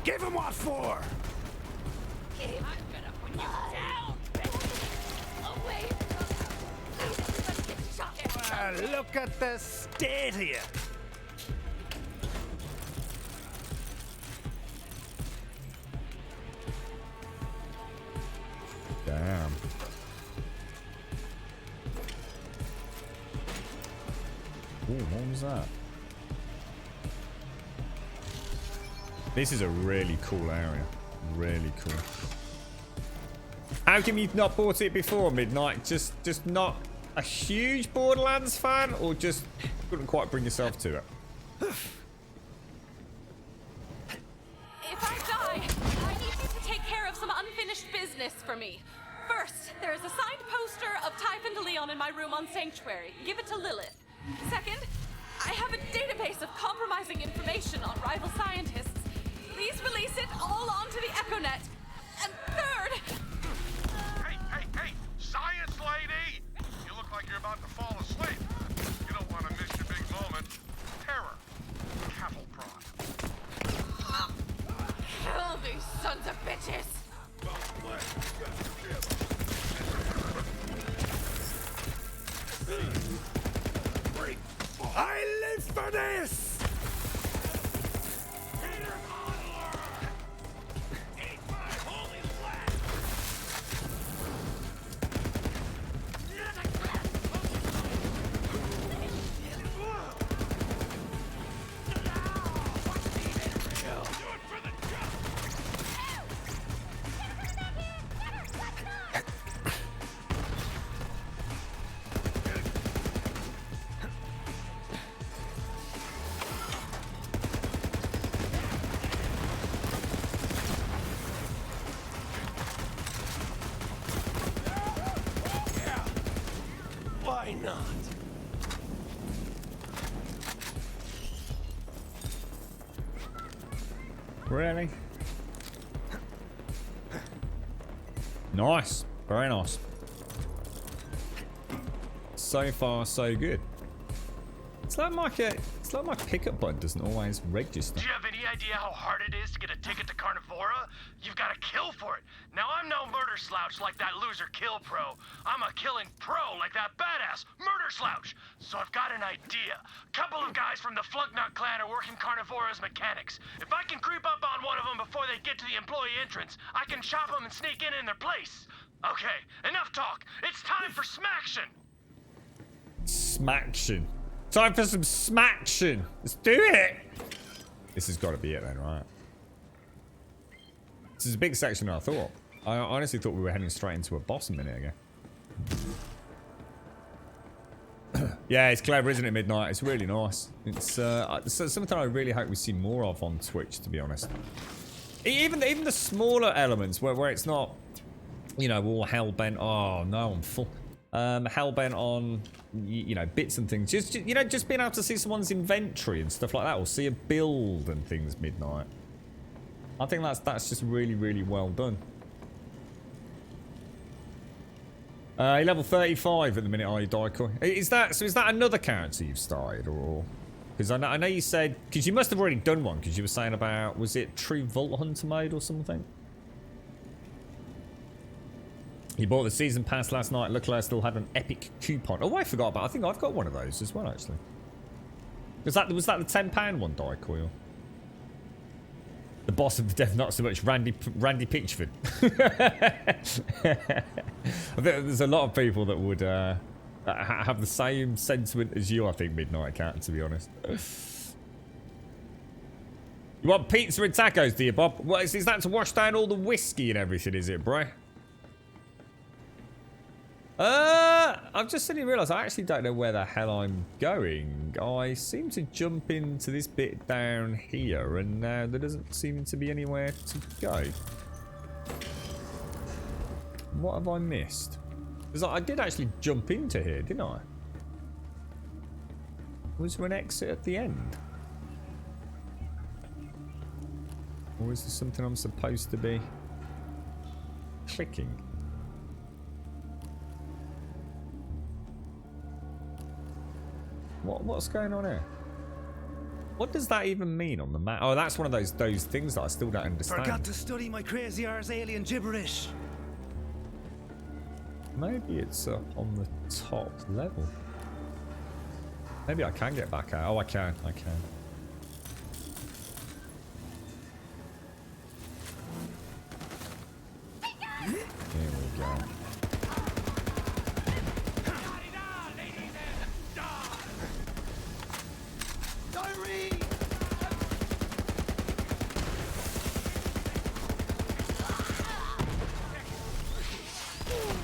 Give him what for? Look at the state here. Damn. Ooh, what was that? This is a really cool area. Really cool. How come you've not bought it before, Midnight? Just not a huge Borderlands fan, or just couldn't quite bring yourself to it? If I die, I need you to take care of some unfinished business for me. First, there is a signed poster of Typhon de Leon in my room on Sanctuary. Give it to Lilith. Second, I have a database of compromising information on rival scientists. Please release it all onto the EchoNet. And third... Hey, science lady! You look like you're about to fall asleep. You don't want to miss your big moment. Terror. Cattle prod. Kill me. for this! Why not? Really? Nice. Very nice. So far, so good. It's like my pickup button doesn't always register. Do you have any idea how hard it is to get a ticket to Carnivora? You've got to kill for it. Now, I'm no murder slouch like that loser kill pro. I'm a killing pro like that badass murder slouch. So I've got an idea. A couple of guys from the Flugnut clan are working Carnivora's mechanics. If I can creep up on one of them before they get to the employee entrance, I can chop them and sneak in their place. Okay, enough talk. It's time for smaction. Smaction. Time for some smaction. Let's do it. This has got to be it then, right? This is a big section than I thought. I honestly thought we were heading straight into a boss a minute ago. Yeah, it's clever, isn't it, Midnight? It's really nice. It's something I really hope we see more of on Twitch, to be honest. Even the smaller elements where it's not, you know, all hell-bent. Oh, no, I'm full. Hell-bent on, you know, bits and things. Just, you know, just being able to see someone's inventory and stuff like that, or see a build and things, Midnight. I think that's just really, really well done. You're level 35 at the minute, are you, Daikoi? Is that another character you've started, or? Because I know you said, because you must have already done one, because you were saying about, was it True Vault Hunter mode or something? You bought the season pass last night. Luckily, I still had an epic coupon. Oh, I forgot about. I think I've got one of those as well, actually. Was that the £10 one, Daikoi? The boss of the death, not so much Randy Pitchford. I think there's a lot of people that would have the same sentiment as you. I think Midnight Cat, to be honest. You want pizza and tacos, do you, Bob? What is that to wash down all the whiskey and everything? Is it, bro? I've just suddenly realised I actually don't know where the hell I'm going. I seem to jump into this bit down here, and now there doesn't seem to be anywhere to go. What have I missed? Because I did actually jump into here, didn't I? Was there an exit at the end? Or is there something I'm supposed to be clicking? What's going on here? What does that even mean on the map? Oh, that's one of those things that I still don't understand. Forgot to study my crazy arse alien gibberish. Maybe it's up on the top level. Maybe I can get back out. Oh, I can. Here we go.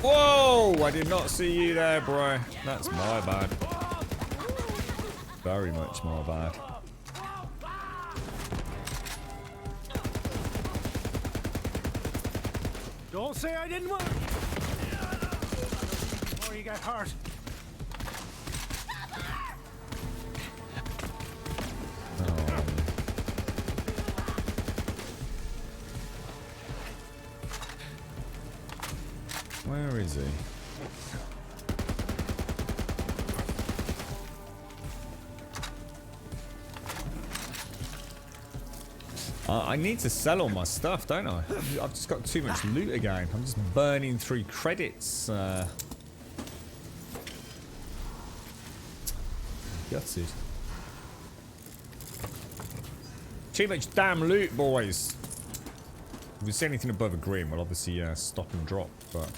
Whoa! I did not see you there, bro. That's my bad. Very much my bad. Don't say I didn't want. Before you get hurt. Where is he? I need to sell all my stuff, don't I? I've just got too much loot again. I'm just burning through credits. Gutted. Too much damn loot, boys. If we see anything above a green, we'll obviously stop and drop, but...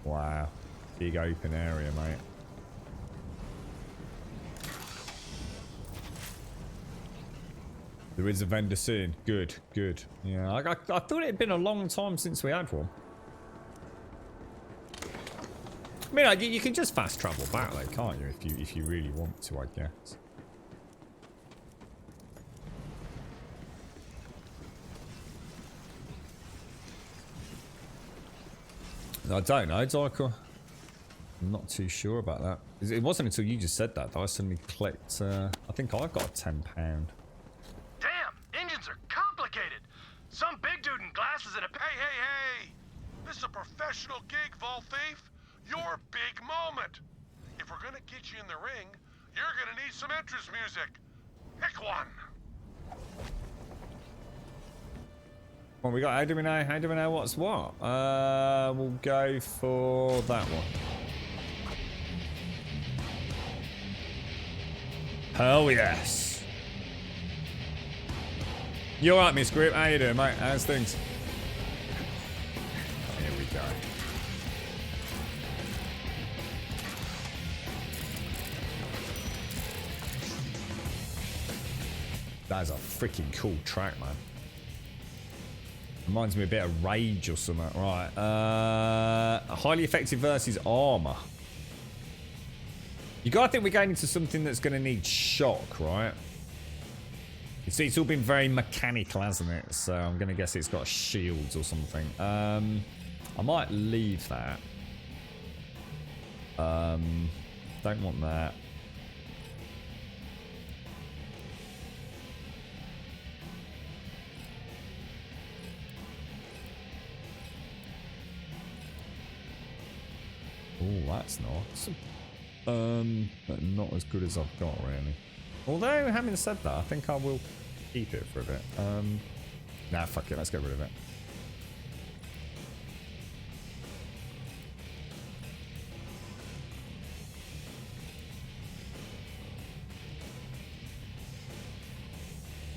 Wow. Big open area, mate. There is a vendor soon. Good, good. Yeah, I thought it had been a long time since we had one. I mean, you can just fast travel back, though, can't you? If you really want to, I guess. I don't know, Dyker. I'm not too sure about that. It wasn't until you just said that I suddenly clicked. I think I got a £10. Damn, engines are complicated. Some big dude in glasses and a... Hey. This is a professional gig, Vault Thief. Your big moment. If we're gonna get you in the ring, you're gonna need some entrance music. Pick one. What we got? How do we know? How do we know what's what? We'll go for that one. Hell yes. You alright, Miss Grip? How you doing, mate? How's things? Here we go. That is a freaking cool track, man. Reminds me a bit of Rage or something. Right. Highly effective versus armor. You gotta think we're going into something that's gonna need shock, right? You see, it's all been very mechanical, hasn't it? So I'm gonna guess it's got shields or something. I might leave that. Don't want that. Oh, that's nice. But not as good as I've got, really. Although, having said that, I think I will keep it for a bit. Nah, fuck it. Let's get rid of it.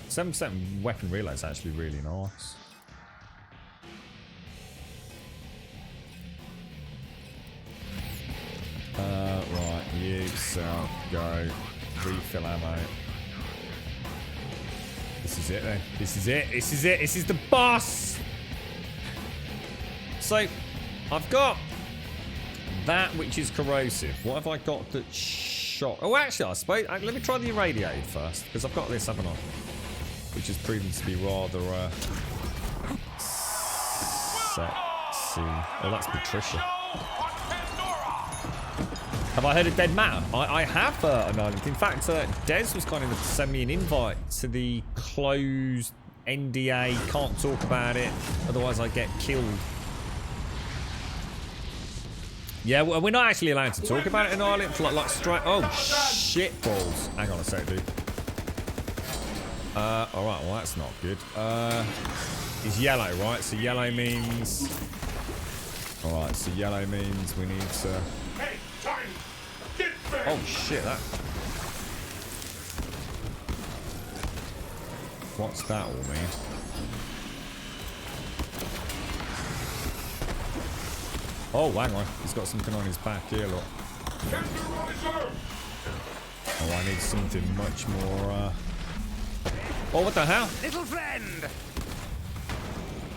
%7 weapon relay is actually really nice. Right, you, so, go, refill ammo. This is it then. This is it. This is it. This is the boss. So, I've got that which is corrosive. What have I got that's shock? Oh, actually, I suppose. Let me try the irradiated first, because I've got this, haven't I? Which has proven to be rather sexy. Oh, that's Patricia. Have I heard of Dead Matter? I have an island. In fact, Des was kind enough to send me an invite to the closed NDA. Can't talk about it, otherwise I get killed. Yeah, well, we're not actually allowed to talk about it in Ireland. Like straight. Oh shit balls! Hang on a sec, dude. All right. Well, that's not good. It's yellow, right? So yellow means. All right. So yellow means we need to. Hey, Tiny, get back! Oh shit! That. What's that all mean? Oh, hang on. He's got something on his back here, look. Oh, I need something much more, Oh, what the hell? Little friend!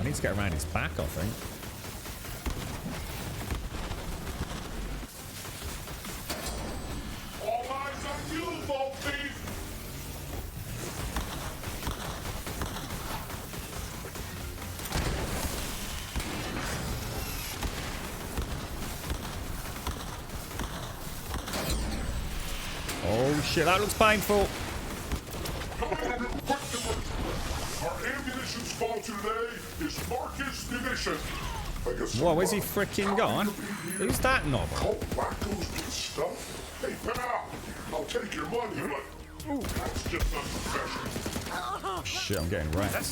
I need to get around his back, I think. All eyes on you, Vault Thief! Oh shit, that looks painful. Our ammunition sponsor today is Marcus Munition. Whoa, where's he freaking gone? Who's that knob? Colt wackos get stuff. Hey, pal, I'll take your money, but that's just unprofessional. Shit, I'm getting wrecked. What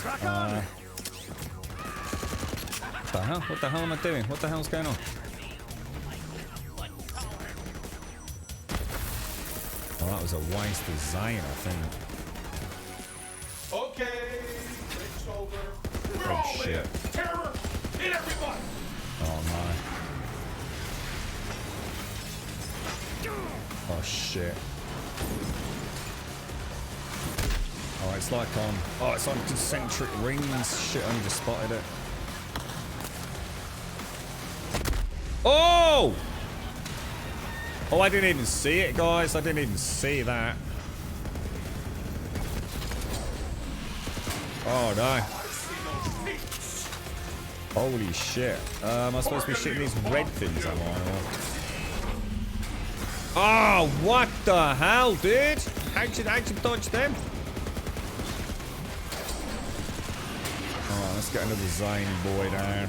the hell? What the hell am I doing? What the hell's going on? Well, that was a waste of Zane, I think. Okay, it's over. We're Oh, all shit. in. Terror, hit everybody. Oh, no. Oh, shit. Oh, it's like on... Oh, it's on concentric rings. Shit, I only just spotted it. Oh! Oh, I didn't even see it, guys. I didn't even see that. Oh, no. Holy shit. Am I supposed to be shooting these red things, am I? Oh, what the hell, dude? How'd you dodge them? Alright, let's get another Zane boy down.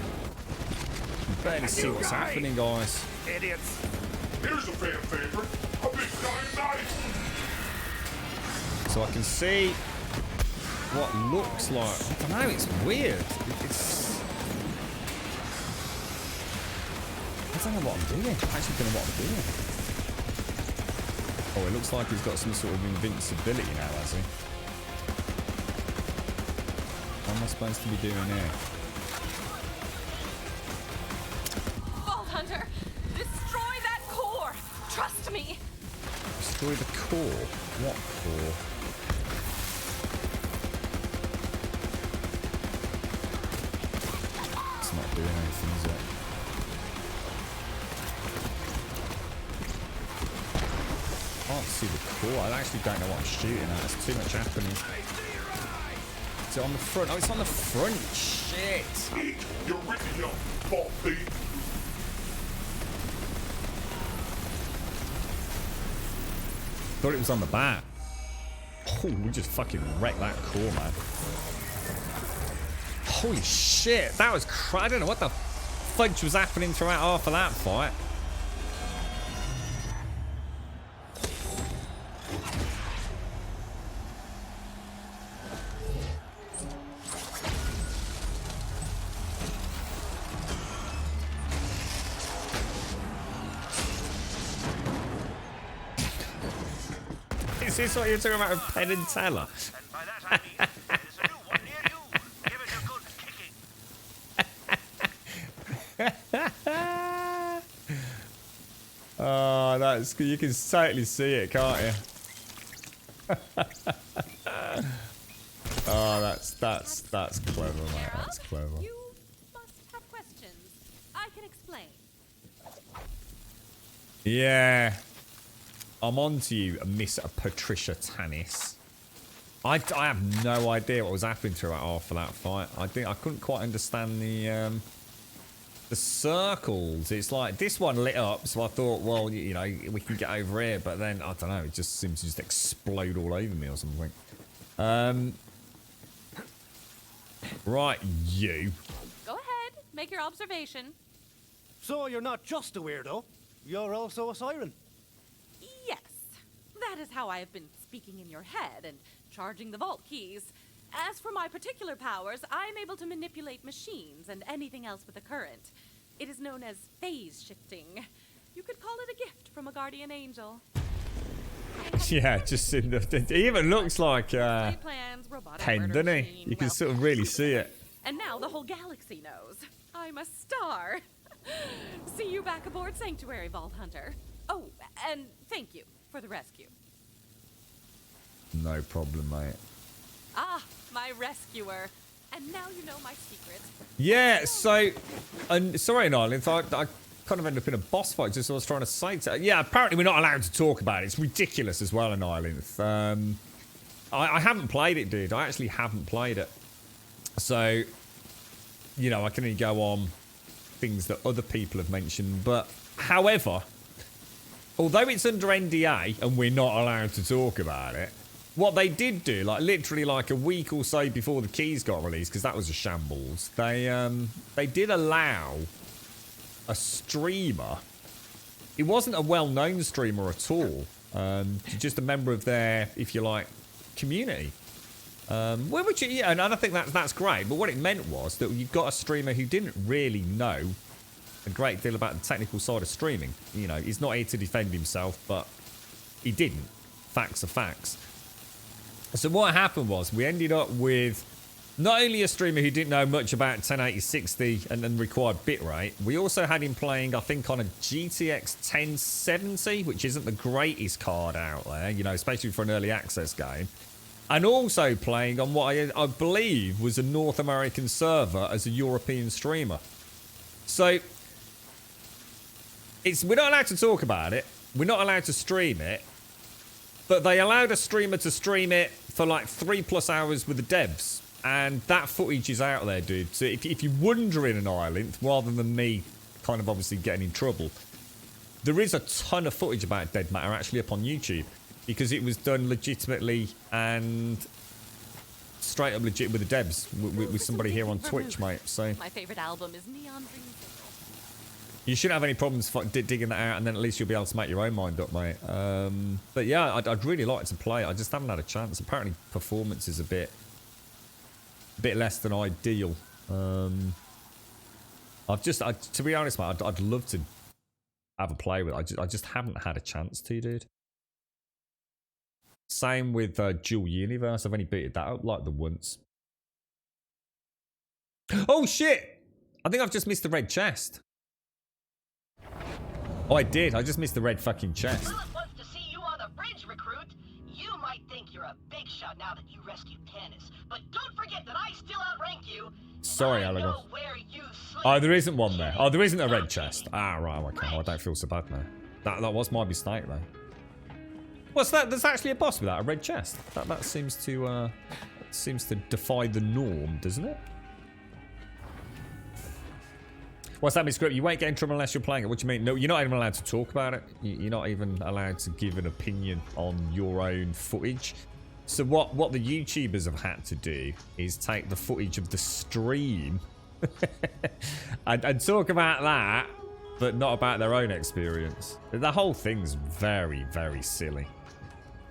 You better see what's happening, guys. Idiots. Here's a fan favorite. A big giant knife. So I can see what looks like... I don't know, it's weird. I don't know what I'm doing. I actually don't know what I'm doing. Oh, it looks like he's got some sort of invincibility now, has he? What am I supposed to be doing here? Vault Hunter, destroy that core. Trust me. Destroy the core? What core? It's not doing anything, is it? I can't see the core. I actually don't know what I'm shooting at. There's too much happening. Is it on the front? Oh, it's on the front. Shit. You're written, you bald thief. Thought it was on the back. Oh, we just fucking wrecked that core, man. Holy shit. That was I don't know what the fudge was happening throughout half of that fight. Is this what you're talking about with Penn and Teller? Oh, that's you can totally see it, can't you? Oh, that's clever, mate. That's clever. You must have questions. I can explain. Yeah. I'm on to you, Miss Patricia Tannis. I have no idea what was happening throughout half of that fight. I couldn't quite understand the circles. It's like this one lit up, so I thought, well, you know, we can get over here, but then I don't know, it just seems to just explode all over me or something. Right, you. Go ahead, make your observation. So you're not just a weirdo, you're also a siren. Yes, that is how I have been speaking in your head and charging the vault keys. As for my particular powers, I am able to manipulate machines and anything else with a current. It is known as phase shifting. You could call it a gift from a guardian angel. Yeah, just in the... It even looks like Penn, doesn't he? You can sort of really see it. And now the whole galaxy knows. I'm a star. See you back aboard Sanctuary, Vault Hunter. Oh, and thank you for the rescue. No problem, mate. Ah, my rescuer. And now you know my secret. Yeah, so... sorry, Nyland, I kind of ended up in a boss fight just as I was trying to say to... Yeah, apparently we're not allowed to talk about it. It's ridiculous as well in Ireland. I haven't played it, dude. I actually haven't played it. So, you know, I can only go on things that other people have mentioned. But, however, although it's under NDA and we're not allowed to talk about it, what they did do, like literally like a week or so before the keys got released, because that was a shambles, they did allow a streamer. It wasn't a well-known streamer at all. Just a member of their, if you like, community. Which, yeah, and I think that's great. But what it meant was that you got a streamer who didn't really know a great deal about the technical side of streaming. You know, he's not here to defend himself, but he didn't. facts are facts. So what happened was we ended up with not only a streamer who didn't know much about 1080-60 and then required bitrate, we also had him playing, I think, on a GTX 1070, which isn't the greatest card out there, you know, especially for an early access game. And also playing on what I believe was a North American server as a European streamer. So we're not allowed to talk about it. We're not allowed to stream it. But they allowed a streamer to stream it for like 3+ hours with the devs. And that footage is out there, dude. So if you're wondering an island, rather than me kind of obviously getting in trouble, there is a ton of footage about Dead Matter actually up on YouTube. Because it was done legitimately and straight up legit with the devs. With somebody here on Twitch, mate. So My favorite album is Neon Dream Circle. you shouldn't have any problems digging that out, and then at least you'll be able to make your own mind up, mate. But yeah, I'd really like to play it. I just haven't had a chance. Apparently performance is a bit less than ideal. To be honest, mate, I'd love to have a play with it. I just haven't had a chance to, dude. Same with Dual Universe. I've only beaten that up like the once. Oh shit! I think I've just missed the red chest. Oh, I did. I just missed the red fucking chest. Philip wants to see you on the bridge, recruit. You might think you're a big shot now that you rescued Tannis, but don't forget that I still outrank you. Sorry, Alagon. Oh, there isn't one there. Oh, there isn't a red chest. Ah, right. Okay. Well, I don't feel so bad now. That was my mistake, though. What's that? There's actually a boss with that, a red chest. That seems to defy the norm, doesn't it? What's that, Miss Grip? You won't get in trouble unless you're playing it. What do you mean? No, you're not even allowed to talk about it. You're not even allowed to give an opinion on your own footage. So what the YouTubers have had to do is take the footage of the stream and talk about that, but not about their own experience. The whole thing's very, very silly.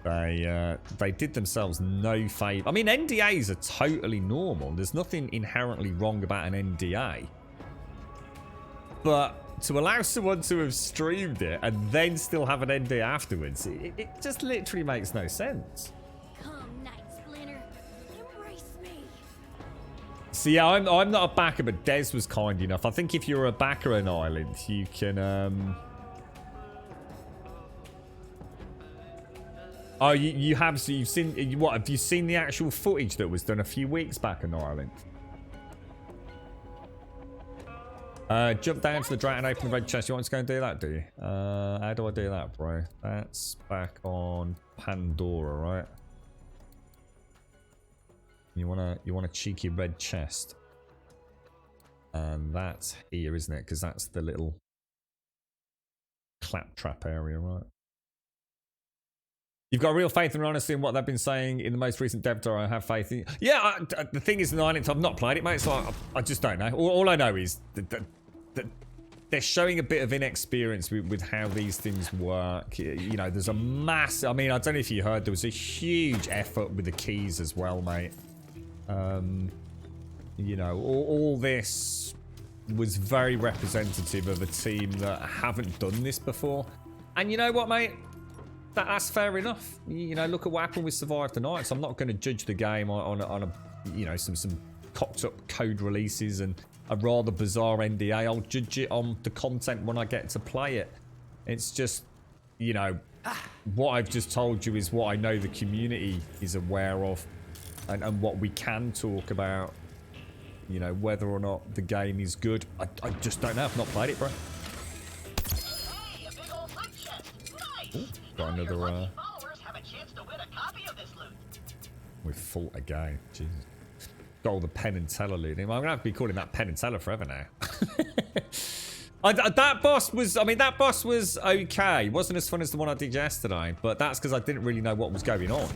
They did themselves no favour. I mean, NDAs are totally normal. There's nothing inherently wrong about an NDA. But to allow someone to have streamed it and then still have an NDA afterwards, it just literally makes no sense. Come, Night Splinter. Embrace me. So yeah, I'm not a backer, but Des was kind enough. I think if you're a backer on Island, you can... Oh, you have, so you've seen, what, have you seen the actual footage that was done a few weeks back on Ireland? Jump down to the dragon and open the red chest. You want to go and do that, do you? How do I do that, bro? That's back on Pandora, right? You want a cheeky red chest. And that's here, isn't it? Because that's the little claptrap area, right? You've got real faith and honesty in what they've been saying in the most recent dev tour. I have faith in. Yeah, the thing is, I've not played it, mate, so I just don't know. All I know is that they're showing a bit of inexperience with how these things work. You know, there's a mass. I mean, I don't know if you heard, there was a huge effort with the keys as well, mate. You know, all this was very representative of a team that haven't done this before. And you know what, mate? That's fair enough. You know, look at what happened with Survive the Night. So I'm not going to judge the game on a you know, some cocked up code releases and a rather bizarre NDA. I'll judge it on the content when I get to play it. It's just, you know, what I've just told you is what I know the community is aware of, and what we can talk about. You know, whether or not the game is good, I just don't know. I've not played it, bro. Ooh, got another. We fought again. Jesus. Got all the Penn and Teller loot. I'm gonna have to be calling that Penn and Teller forever now. That boss was. I mean, that boss was okay. It wasn't as fun as the one I did yesterday, but that's because I didn't really know what was going on.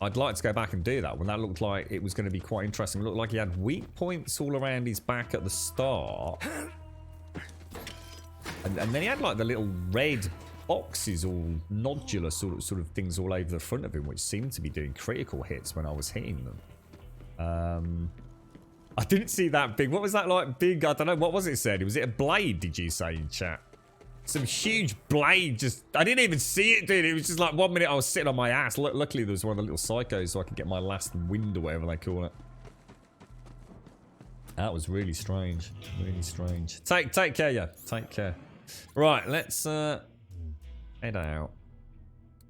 I'd like to go back and do that one. That looked like it was going to be quite interesting. It looked like he had weak points all around his back at the start. And then he had like the little red boxes, all nodular sort of things all over the front of him, which seemed to be doing critical hits when I was hitting them. I didn't see that big. What was that like big? I don't know. What was it said? Was it a blade, did you say in chat? Some huge blade just... I didn't even see it, dude. It was just like 1 minute I was sitting on my ass. Luckily, there was one of the little psychos so I could get my last wind or whatever they call it. That was really strange. Really strange. Take care, yeah. Take care. Right, let's head out.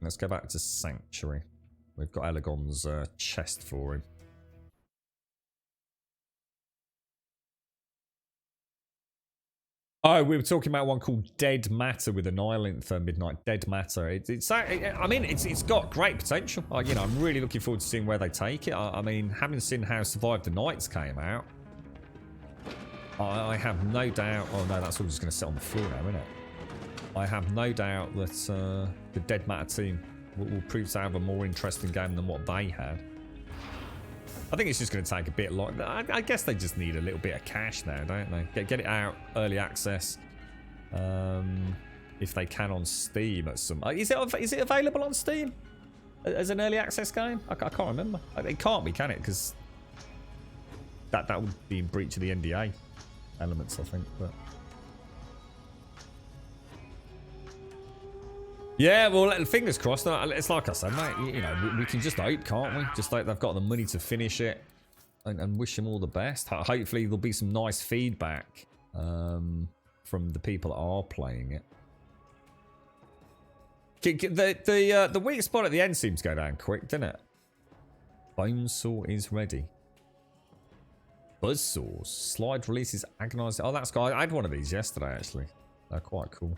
Let's go back to Sanctuary. We've got Elegon's chest for him. Oh, we were talking about one called Dead Matter with an island for Midnight. Dead Matter. I mean, it's got great potential. You know, I'm really looking forward to seeing where they take it. I mean, having seen how Survive the Nights came out, I have no doubt... Oh, no, that's all just going to sit on the floor now, isn't it? I have no doubt that the Dead Matter team will prove to have a more interesting game than what they had. I think it's just going to take a bit long. I guess they just need a little bit of cash now, don't they? Get it out, early access. If they can on Steam at some... Is it available on Steam? As an early access game? I can't remember. It can't be, can it? Because that would be in breach of the NDA elements, I think. But yeah, well, fingers crossed. It's like I said, mate, you know, we can just hope, can't we? Just like they've got the money to finish it and wish them all the best. Hopefully there'll be some nice feedback from the people that are playing it. The weak spot at the end seems to go down quick, doesn't it? Bonesaw is ready. Buzzsaws. Slide releases agonized. Oh, that's cool. I had one of these yesterday, actually. They're quite cool.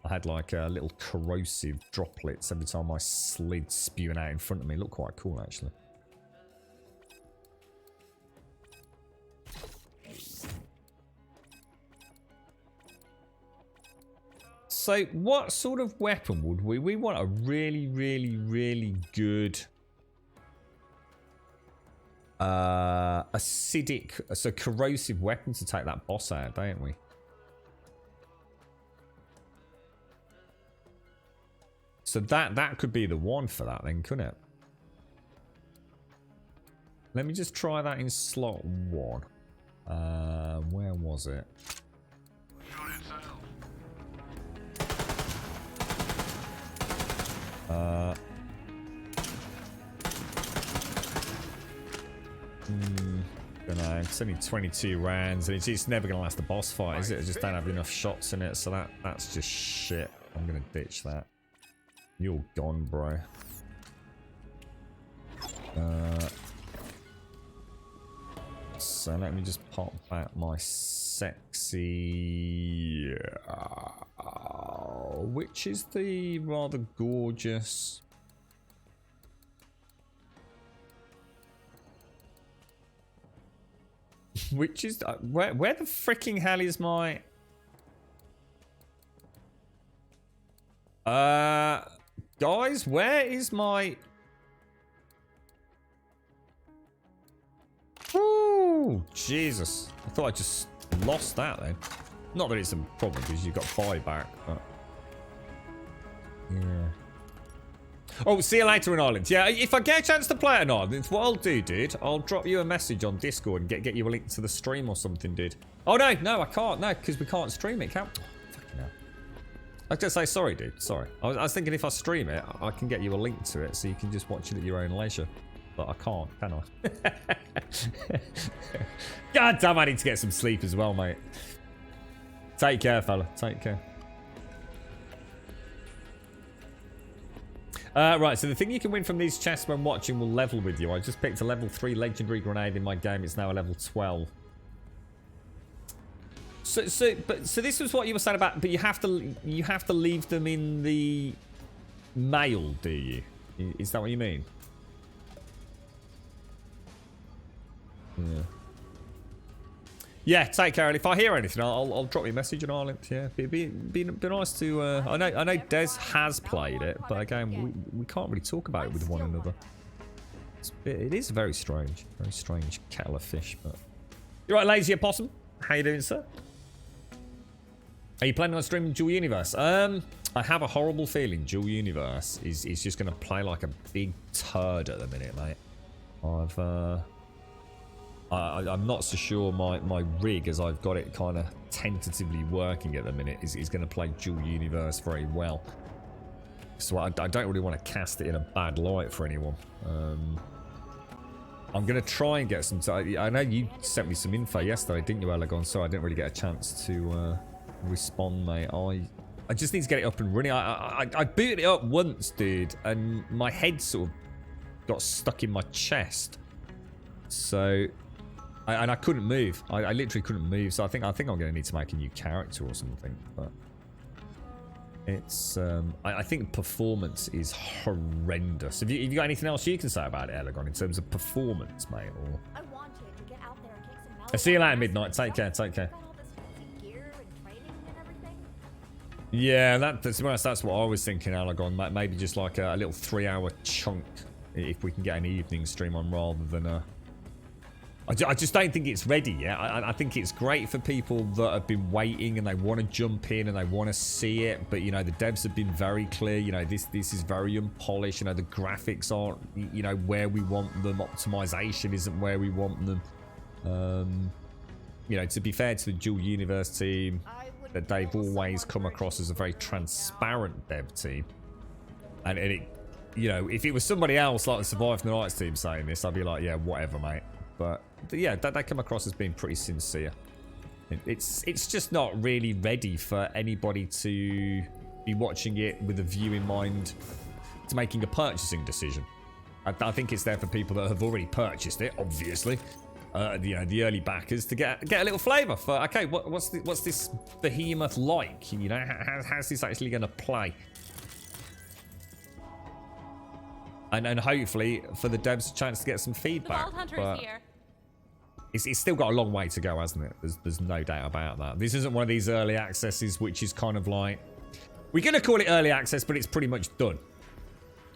I had like little corrosive droplets every time I slid spewing out in front of me. It looked quite cool, actually. So what sort of weapon would we... We want a really, really, really good... acidic... So corrosive weapon to take that boss out, don't we? So that could be the one for that then, couldn't it? Let me just try that in slot 1. Where was it? Don't know. It's only 22 rounds, and it's never gonna last the boss fight, is it? I just don't have enough shots in it, so that's just shit. I'm gonna ditch that. You're gone, bro. So let me just pop back my sexy... which is the rather gorgeous... Which is... where the freaking hell is my... Guys, where is my... Ooh, Jesus. I thought I just lost that then. Not that it's a problem because you've got buyback, but... Yeah. Oh, see you later in Ireland. Yeah, if I get a chance to play it in Ireland, what I'll do, dude, I'll drop you a message on Discord and get you a link to the stream or something, dude. Oh, no, I can't. No, because we can't stream it, can't... Fucking hell. I was going to say, sorry, dude. Sorry. I was thinking if I stream it, I can get you a link to it so you can just watch it at your own leisure. But I can't, can I? God damn, I need to get some sleep as well, mate. Take care, fella. Take care. Right, so the thing you can win from these chests when watching will level with you. I just picked a level 3 legendary grenade in my game. It's now a level 12. So this was what you were saying about, but you have to leave them in the mail, do you? Is that what you mean? Yeah. Yeah, take care. And if I hear anything, I'll drop you a message and I'll... Yeah, be nice to... I know Des has played it, but again, we can't really talk about it with one another. It is very strange kettle of fish. But you're right, Lazy Opossum. How you doing, sir? Are you planning on streaming Dual Universe? I have a horrible feeling Dual Universe is just going to play like a big turd at the minute, mate. I'm not so sure my rig, as I've got it kind of tentatively working at the minute, is going to play dual universe very well. So I don't really want to cast it in a bad light for anyone. I'm going to try and get some... I know you sent me some info yesterday, didn't you, Elegon? So I didn't really get a chance to respond, mate. I just need to get it up and running. I booted it up once, dude, and my head sort of got stuck in my chest. So... I couldn't move. I literally couldn't move. So I think I'm going to need to make a new character or something. But it's I think performance is horrendous. Have you got anything else you can say about it, Elegon, in terms of performance, mate? Or I wanted to get out there and kick some I'll see you later, Midnight. Take care. Take care. Yeah, that's what I was thinking, Elegon. Maybe just like a little 3-hour chunk, if we can get an evening stream on rather than a... I just don't think it's ready yet. I think it's great for people that have been waiting and they want to jump in and they want to see it. But, you know, the devs have been very clear. You know, this is very unpolished. You know, the graphics aren't, you know, where we want them. Optimization isn't where we want them. You know, to be fair to the Dual Universe team, that they've always come across as a very transparent dev team. And it, you know, if it was somebody else like the Survive the Nights team saying this, I'd be like, yeah, whatever, mate. But yeah, they come across as being pretty sincere. It's just not really ready for anybody to be watching it with a view in mind to making a purchasing decision. I think it's there for people that have already purchased it, obviously. You know, the early backers to get a little flavour for, okay, what's this behemoth like? You know, how's this actually going to play? And hopefully for the devs a chance to get some feedback. The Vault Hunter but is here. it's still got a long way to go, hasn't it? There's no doubt about that. This isn't one of these early accesses, which is kind of like... We're going to call it early access, but it's pretty much done.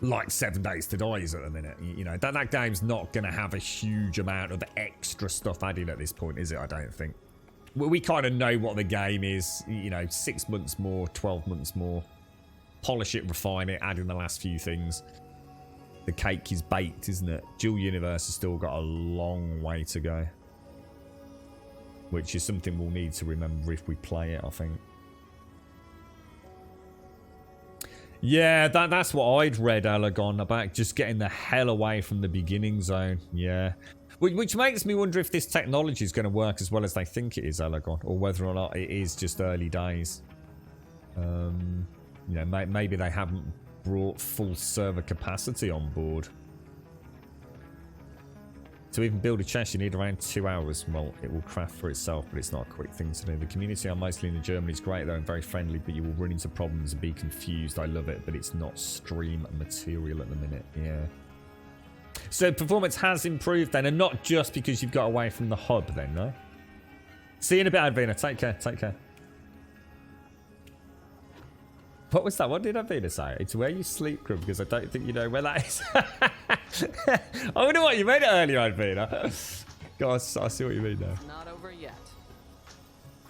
Like 7 Days to Die is at the minute. You know, that game's not going to have a huge amount of extra stuff added at this point, is it? I don't think. We kind of know what the game is. You know, 6 months more, 12 months more. Polish it, refine it, add in the last few things. The cake is baked, isn't it? Dual Universe has still got a long way to go. Which is something we'll need to remember if we play it, I think. Yeah, that's what I'd read, Elegon, about just getting the hell away from the beginning zone. Yeah. Which makes me wonder if this technology is going to work as well as they think it is, Elegon. Or whether or not it is just early days. You know, maybe they haven't brought full server capacity on board. To even build a chest, you need around 2 hours. Well, it will craft for itself, but it's not a quick thing to do. The community I'm mostly in Germany is great, though, and very friendly, but you will run into problems and be confused. I love it, but it's not stream material at the minute. Yeah. So performance has improved then, and not just because you've got away from the hub then, no? See you in a bit, Advina. Take care. Take care. What was that? What did Avina say? It's where you sleep, Crumb, because I don't think you know where that is. I wonder what you meant earlier, Avina. God, I see what you mean now. Not over yet.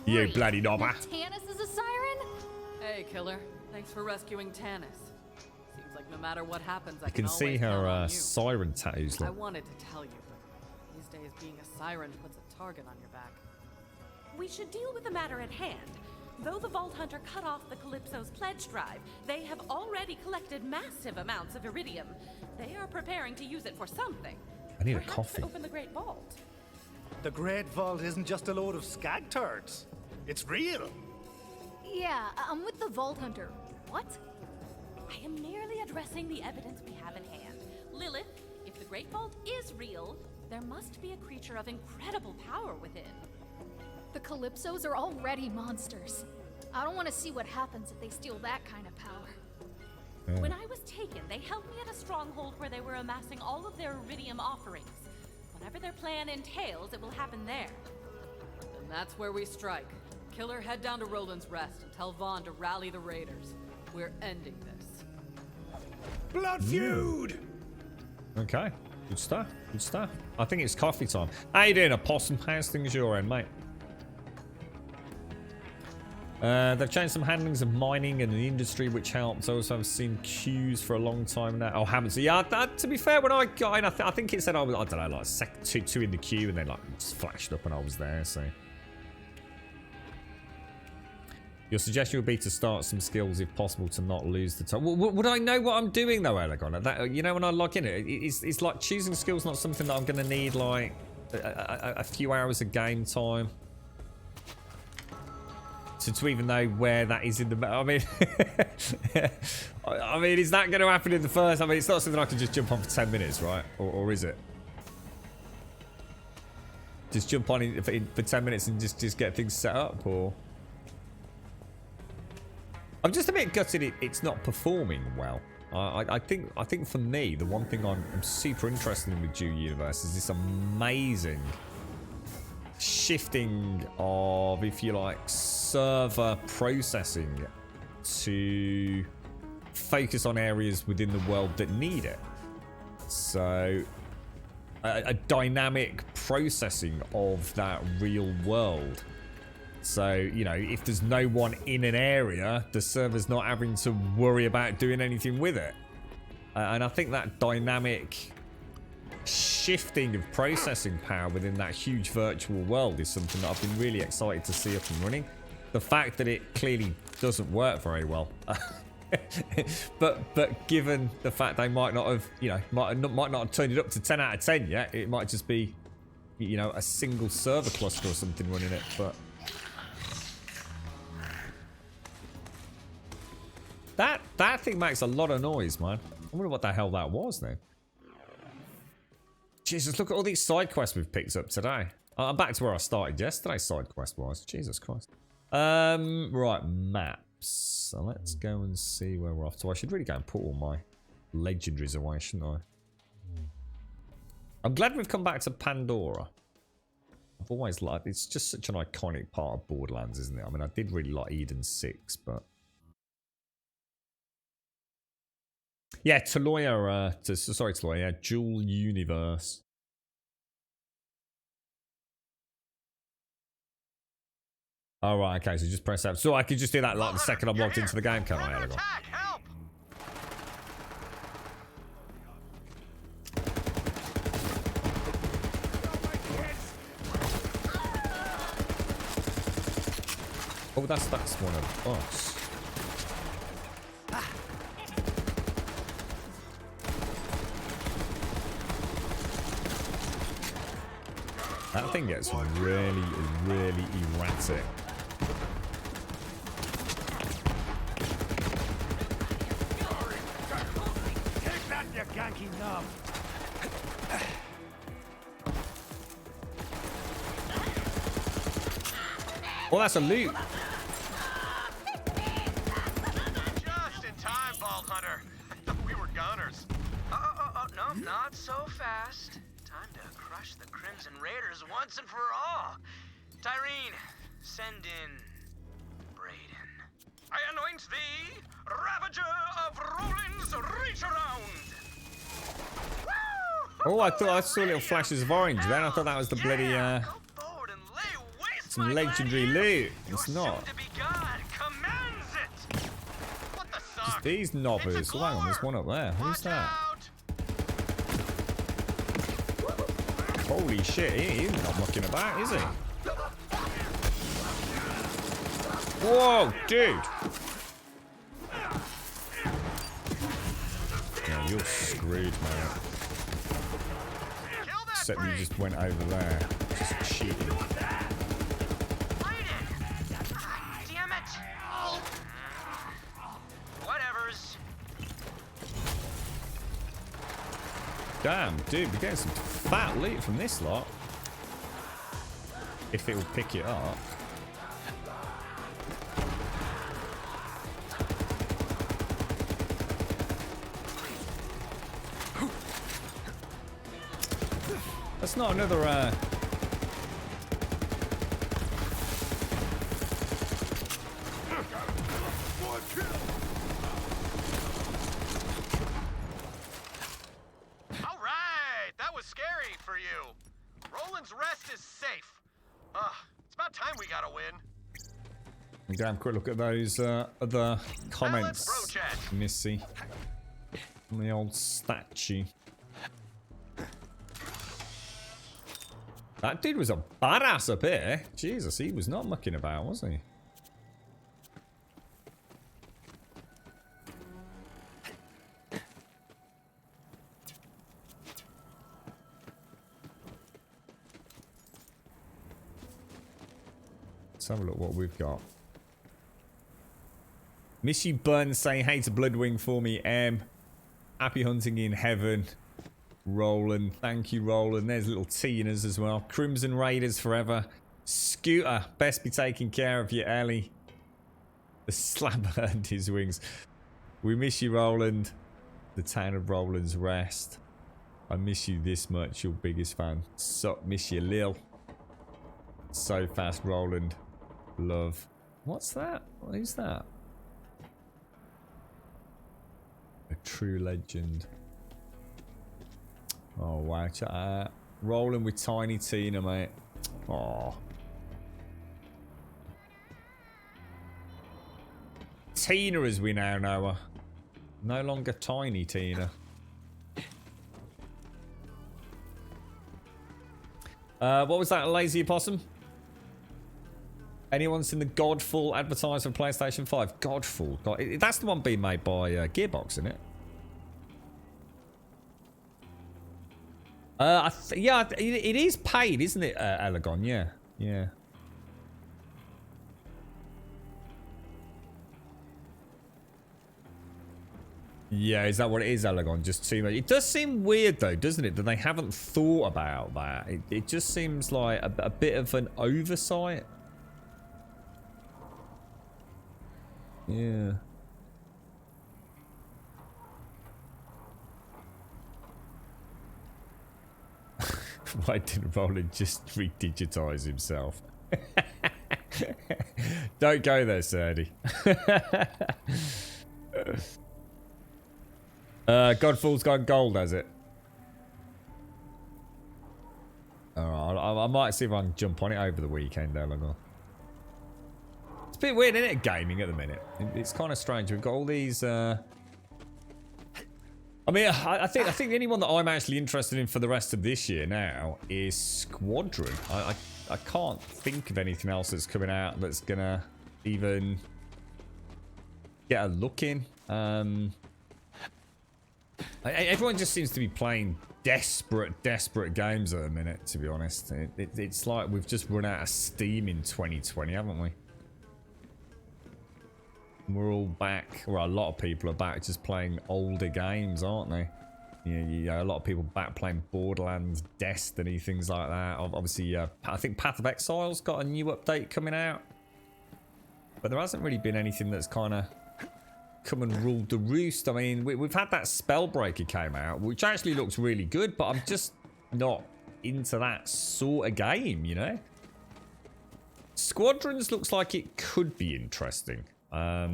You bloody knobber. Tannis is a siren? Hey, Killer. Thanks for rescuing Tannis. Seems like no matter what happens, I You can see always count on her you. siren tattoos. I Look. wanted to tell you, but these days being a siren puts a target on your back. We should deal with the matter at hand. Though the Vault Hunter cut off the Calypso's pledge drive, they have already collected massive amounts of iridium. They are preparing to use it for something. I need Perhaps a coffee. to open the Great Vault. The Great Vault isn't just a load of skag turds. It's real. Yeah, I'm with the Vault Hunter. What? I am merely addressing the evidence we have in hand. Lilith, if the Great Vault is real, there must be a creature of incredible power within. The Calypsos are already monsters. I don't want to see what happens if they steal that kind of power. When I was taken, they held me at a stronghold where they were amassing all of their iridium offerings. Whatever their plan entails, it will happen there. And that's where we strike. Killer, head down to Roland's Rest and tell Vaughn to rally the raiders. We're ending this. Blood feud! Okay. Good stuff. Good stuff. I think it's coffee time. How you doing, Opossum? How's things your end, mate? They've changed some handlings of mining and the industry, which helps. I also have seen queues for a long time now. Oh, haven't seen. Yeah, to be fair, when I got in, I think it said I was, I don't know, like two in the queue, and then like just flashed up and I was there. So your suggestion would be to start some skills if possible to not lose the time. Would I know what I'm doing though, Elegon? That, you know, when I log in, it's like choosing skills not something that I'm going to need like a few hours of game time. To even know where that is in the... I mean... I mean, is that going to happen in the first... I mean, it's not something I can just jump on for 10 minutes, right? Or is it? Just jump on for 10 minutes and just get things set up, or... I'm just a bit gutted it's not performing well. I think for me, the one thing I'm super interested in with Dune Universe is this amazing... shifting of, if you like, server processing to focus on areas within the world that need it. So a dynamic processing of that real world. So, you know, if there's no one in an area, the server's not having to worry about doing anything with it. And I think that dynamic shifting of processing power within that huge virtual world is something that I've been really excited to see up and running. The fact that it clearly doesn't work very well, but given the fact they might not have, you know, might not have turned it up to 10 out of 10 yet, it might just be, you know, a single server cluster or something running it. But that thing makes a lot of noise, man. I wonder what the hell that was then. Jesus, look at all these side quests we've picked up today. I'm back to where I started yesterday's side quest was. Jesus Christ. Right, maps. So let's go and see where we're off to. I should really go and put all my legendaries away, shouldn't I? I'm glad we've come back to Pandora. I've always liked... It's just such an iconic part of Borderlands, isn't it? I mean, I did really like Eden 6, but... Yeah, Taloya, sorry, Taloya, yeah, Dual Universe. Oh, right, okay, so just press F. So I could just do that like the second I'm logged into the game, can't I, Elegon? Oh, that's one of us. That thing gets really, really erratic. Take that, you ganky knob. Oh, that's a loot. Just in time, Bald Hunter. We were goners. No, not so fast. Time to crush the Crimson Raiders once and for all. Tyreen, send in Brayden. I anoint thee, Ravager of Roland's Reach Around. Oh, I thought I saw little flashes of orange then. I thought that was the bloody, some legendary loot. It's not. Just these knobbers. Oh, hang on, there's one up there. Who's that? Holy shit, he's not mucking about, is he? Whoa, dude! Yeah, you're screwed, man. Except you just went over there. Just cheating. Damn it! Whatever's. Damn, dude, we're getting some fat loot from this lot. If it will pick it up. That's not another, Alright, that was scary for you. Roland's Rest is safe. It's about time we got a win. I'm gonna have a quick look at those other comments, Missy. On the old statue. That dude was a badass up here. Jesus, he was not mucking about, was he? Let's have a look what we've got. Miss you, Bun, saying hey to Bloodwing for me. Happy hunting in heaven. Roland, thank you, Roland. There's little Tina's as well. Crimson Raiders forever. Scooter, best be taking care of you, Ellie. The slab earned his wings. We miss you, Roland. The town of Roland's Rest. I miss you this much, your biggest fan. Sup, miss you, Lil. So fast, Roland. Love. What's that? Who's that? A true legend. Oh, wow. Rolling with Tiny Tina, mate. Oh. Tina as we now know her. No longer Tiny Tina. What was that, Lazy Opossum? Anyone seen the Godfall advertised for PlayStation 5? Godfall? God, that's the one being made by Gearbox, isn't it? Yeah, it is paid, isn't it, Elegon? Yeah, yeah. Yeah, is that what it is, Elegon? Just too much. It does seem weird, though, doesn't it, that they haven't thought about that. It just seems like a bit of an oversight. Yeah. Why didn't Roland just redigitize himself? Don't go there, Serdy. Godfall's gone gold, has it? Alright, I might see if I can jump on it over the weekend, Eleanor. It's a bit weird, isn't it, gaming at the minute? It's kind of strange. We've got all these... I mean, I think the only one that I'm actually interested in for the rest of this year now is Squadron. I can't think of anything else that's coming out that's gonna even get a look in. Everyone just seems to be playing desperate games at the minute, to be honest. It's like we've just run out of steam in 2020, haven't we? We're all back, or a lot of people are back just playing older games, aren't they? Yeah, a lot of people back playing Borderlands, Destiny, things like that. Obviously, I think Path of Exile's got a new update coming out. But there hasn't really been anything that's kind of come and ruled the roost. I mean, we've had that Spellbreaker came out, which actually looks really good, but I'm just not into that sort of game, you know? Squadrons looks like it could be interesting. I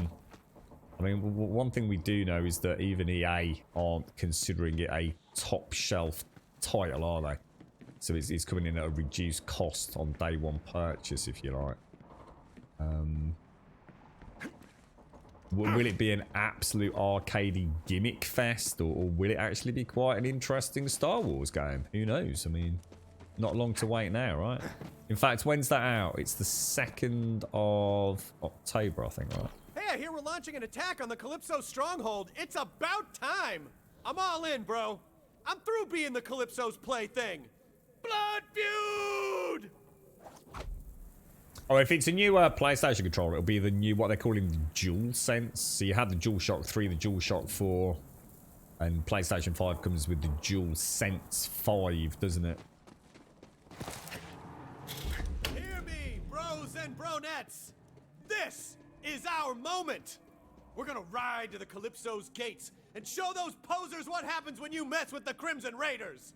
mean, one thing we do know is that even EA aren't considering it a top shelf title, are they? So it's coming in at a reduced cost on day one purchase, if you like. Will it be an absolute arcadey gimmick fest, or will it actually be quite an interesting Star Wars game? Who knows? I mean, not long to wait now, right? In fact, when's that out? It's the 2nd of October, I think, right? Hey, I hear we're launching an attack on the Calypso stronghold. It's about time. I'm all in, bro. I'm through being the Calypso's plaything. Blood feud! Oh, if it's a new PlayStation controller, it'll be the new, what they're calling the DualSense. So you have the DualShock 3, the DualShock 4, and PlayStation 5 comes with the DualSense 5, doesn't it? Hear me, bros and bronettes. This is our moment. We're gonna ride to the Calypso's gates and show those posers what happens when you mess with the Crimson Raiders.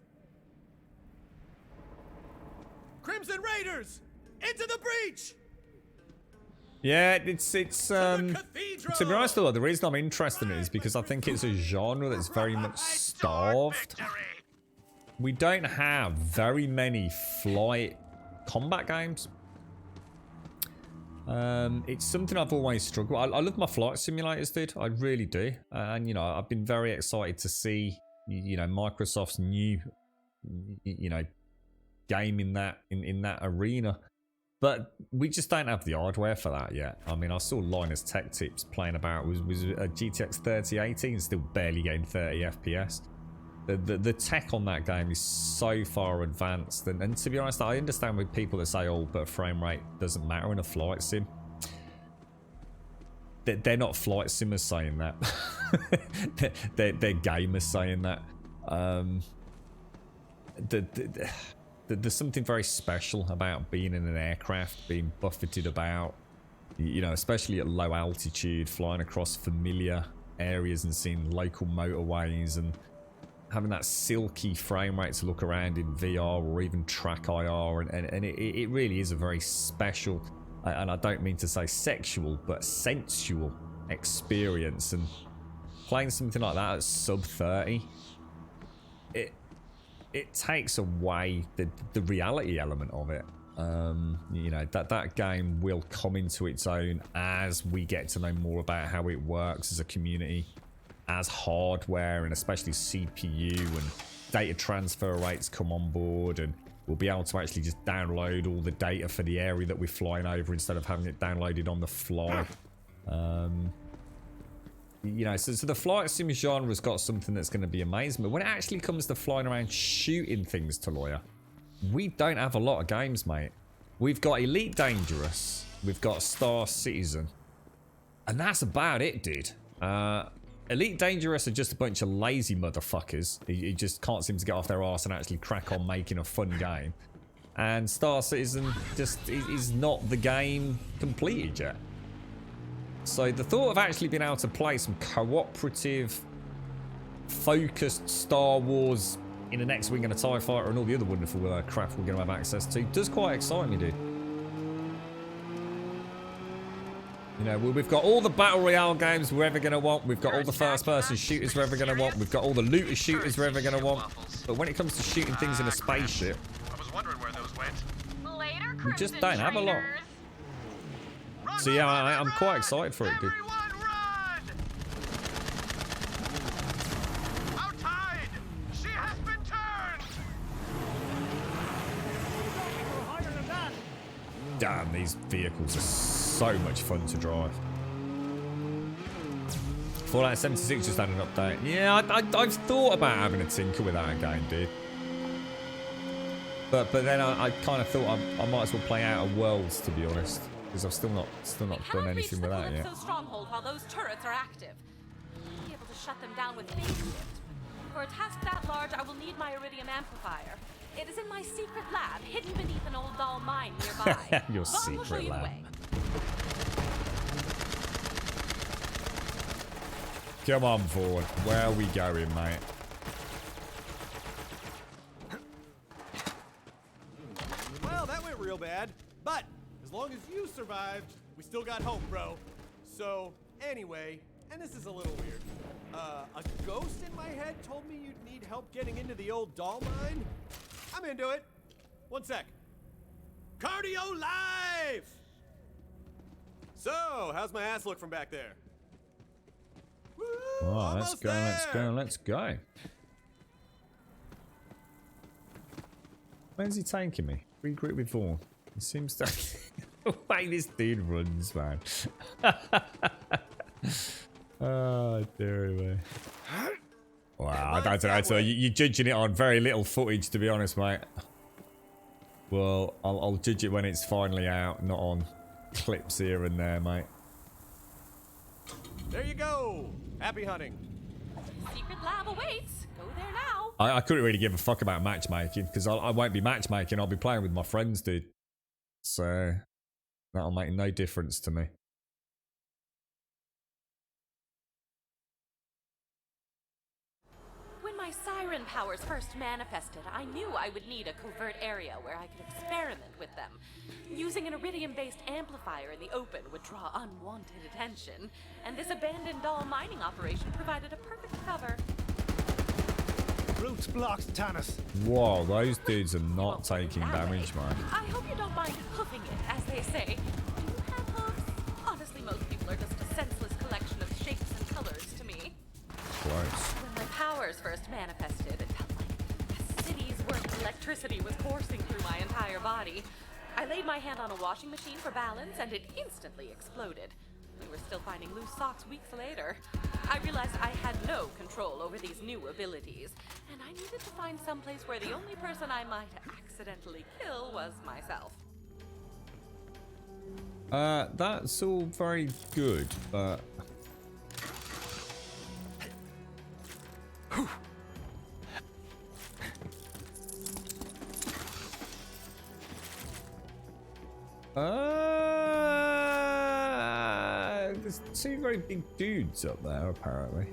Crimson Raiders! Into the breach! Yeah, it's to be honest though, the reason I'm interested in it is because I think it's a genre that's very much starved. We don't have very many flight combat games. It's something I've always struggled. I love my flight simulators, dude. I really do. And you know, I've been very excited to see, you know, Microsoft's new, you know, game in that arena. But we just don't have the hardware for that yet. I mean, I saw Linus Tech Tips playing about was a GTX 3080 still barely getting 30 FPS. The tech on that game is so far advanced, and to be honest, I understand with people that say, "Oh, but frame rate doesn't matter in a flight sim." They're not flight simmers saying that. they're gamers saying that. There's something very special about being in an aircraft, being buffeted about, you know, especially at low altitude, flying across familiar areas and seeing local motorways and having that silky frame rate to look around in VR or even track IR, and it really is a very special, and I don't mean to say sexual, but sensual experience. And playing something like that at sub 30, it takes away the reality element of it. You know, that game will come into its own as we get to know more about how it works as a community, as hardware and especially CPU and data transfer rates come on board, and we'll be able to actually just download all the data for the area that we're flying over instead of having it downloaded on the fly. You know, so the flight sim genre's got something that's going to be amazing, but when it actually comes to flying around shooting things, Taloya, we don't have a lot of games, mate. We've got Elite Dangerous, we've got Star Citizen, and that's about it, dude. Elite Dangerous are just a bunch of lazy motherfuckers who just can't seem to get off their arse and actually crack on making a fun game. And Star Citizen just is not the game completed yet. So the thought of actually being able to play some cooperative, focused Star Wars in an X-Wing and a TIE Fighter and all the other wonderful crap we're going to have access to does quite excite me, dude. You know, we've got all the Battle Royale games we're ever going to want. We've got all the first-person shooters we're ever going to want. We've got all the looter shooters we're ever going to want. But when it comes to shooting things in a spaceship, I was wondering where those went. we just don't have a lot. So yeah, I'm quite excited for it, dude. Outside! She has been turned! Damn, these vehicles are so much fun to drive. Fallout 76 just had an update. Yeah, I've thought about having a tinker with that game, dude. But then I kind of thought I might as well play Outer Worlds, to be honest. Because I've still not done anything with that yet. Stronghold while those turrets are active. Be able to shut them down with phase shift. For a task that large, I will need my iridium amplifier. It is in my secret lab, hidden beneath an old doll mine nearby. Your Vaughn will show secret you the lab. way. Come on, Vaughn. Where are we going, mate? Well, that went real bad, but as long as you survived, we still got hope, bro. So, anyway, and this is a little weird. A ghost in my head told me you'd need help getting into the old doll mine. I'm into it. One sec. Cardio live! So, how's my ass look from back there? Woo, Oh, let's go, let's there. go, let's go. Where's he taking me? Regroup with Vaughn. He seems to... the way this dude runs, man. Oh, dear me. Wow, I don't know. So you're judging it on very little footage, to be honest, mate. Well, I'll judge it when it's finally out, not on clips here and there, mate. There you go. Happy hunting. Secret lab awaits. Go there now. I couldn't really give a fuck about matchmaking, because I won't be matchmaking. I'll be playing with my friends, dude. So that'll make no difference to me. When my siren powers first manifested, I knew I would need a covert area where I could experiment with them. Using an iridium-based amplifier in the open would draw unwanted attention, and this abandoned doll mining operation provided a perfect cover. Roots blocks, Tannis. Whoa, those dudes are not taking damage, man. I hope you don't mind hoofing it, as they say. Do you have body. I laid my hand on a washing machine for balance, and it instantly exploded. We were still finding loose socks weeks later. I realized I had no control over these new abilities, and I needed to find someplace where the only person I might accidentally kill was myself. That's all very good, but... There's two very big dudes up there, apparently.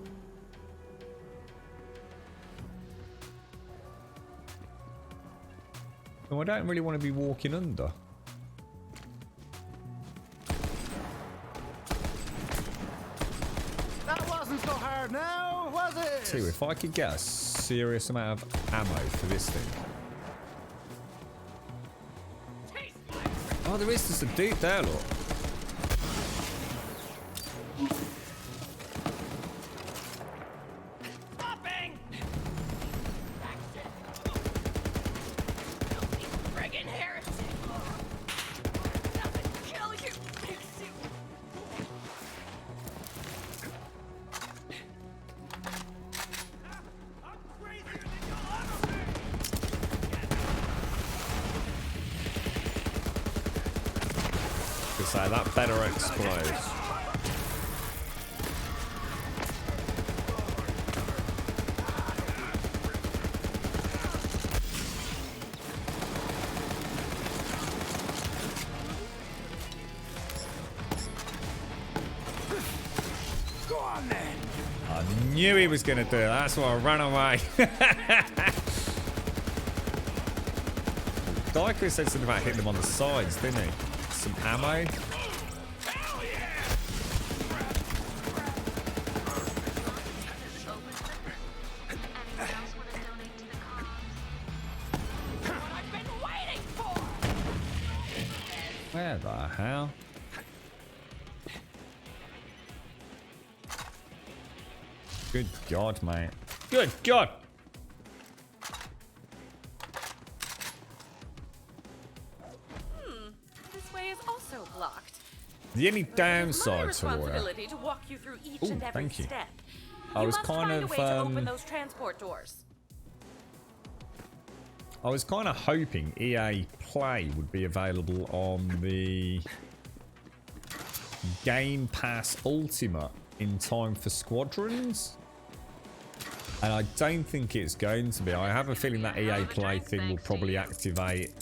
Oh, I don't really want to be walking under. That wasn't so hard now, was it? See, if I could get a serious amount of ammo for this thing. Oh, there is just a dude there, look. Stopping! Friggin' heretic! Nothing kill you, makes you. So that better explode. Go on then. I knew he was going to do it. That's why I ran away. Diker said something about hitting them on the sides, didn't he? Some ammo. Where the hell? Good God, mate. Good God! This way is also blocked. The only My downside to it. responsibility to walk you through each Ooh, and every thank you. step. I was must kind find of a way to open those transport doors. I was kind of hoping EA Play would be available on the Game Pass Ultimate in time for Squadrons. And I don't think it's going to be. I have a feeling that EA Play thing will probably activate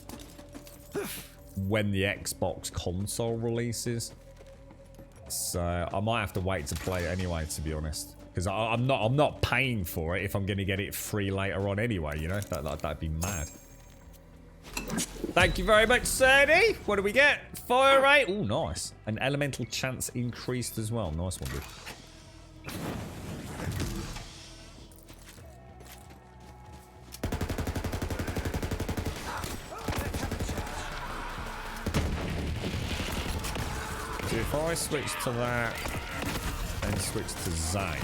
when the Xbox console releases. So I might have to wait to play it anyway, to be honest. Because I'm not paying for it if I'm going to get it free later on anyway, you know? That'd be mad. Thank you very much, Sadie. What do we get? Fire rate. Oh, nice. An elemental chance increased as well. Nice one, dude. So if I switch to that and switch to Zane.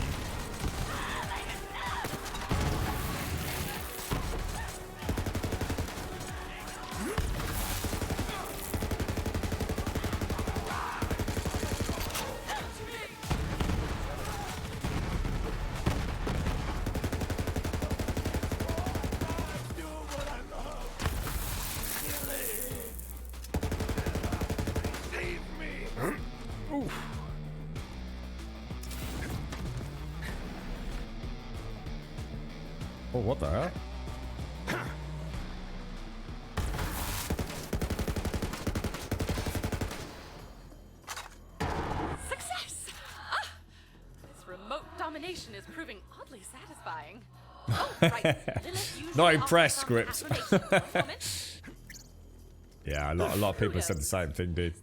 Oh, what the hell? Success! Ah, this remote domination is proving oddly satisfying. Oh, right. Lilith usually Not offers impressed, some script. affirmation. One moment. Yeah, a lot of people said the same thing, dude.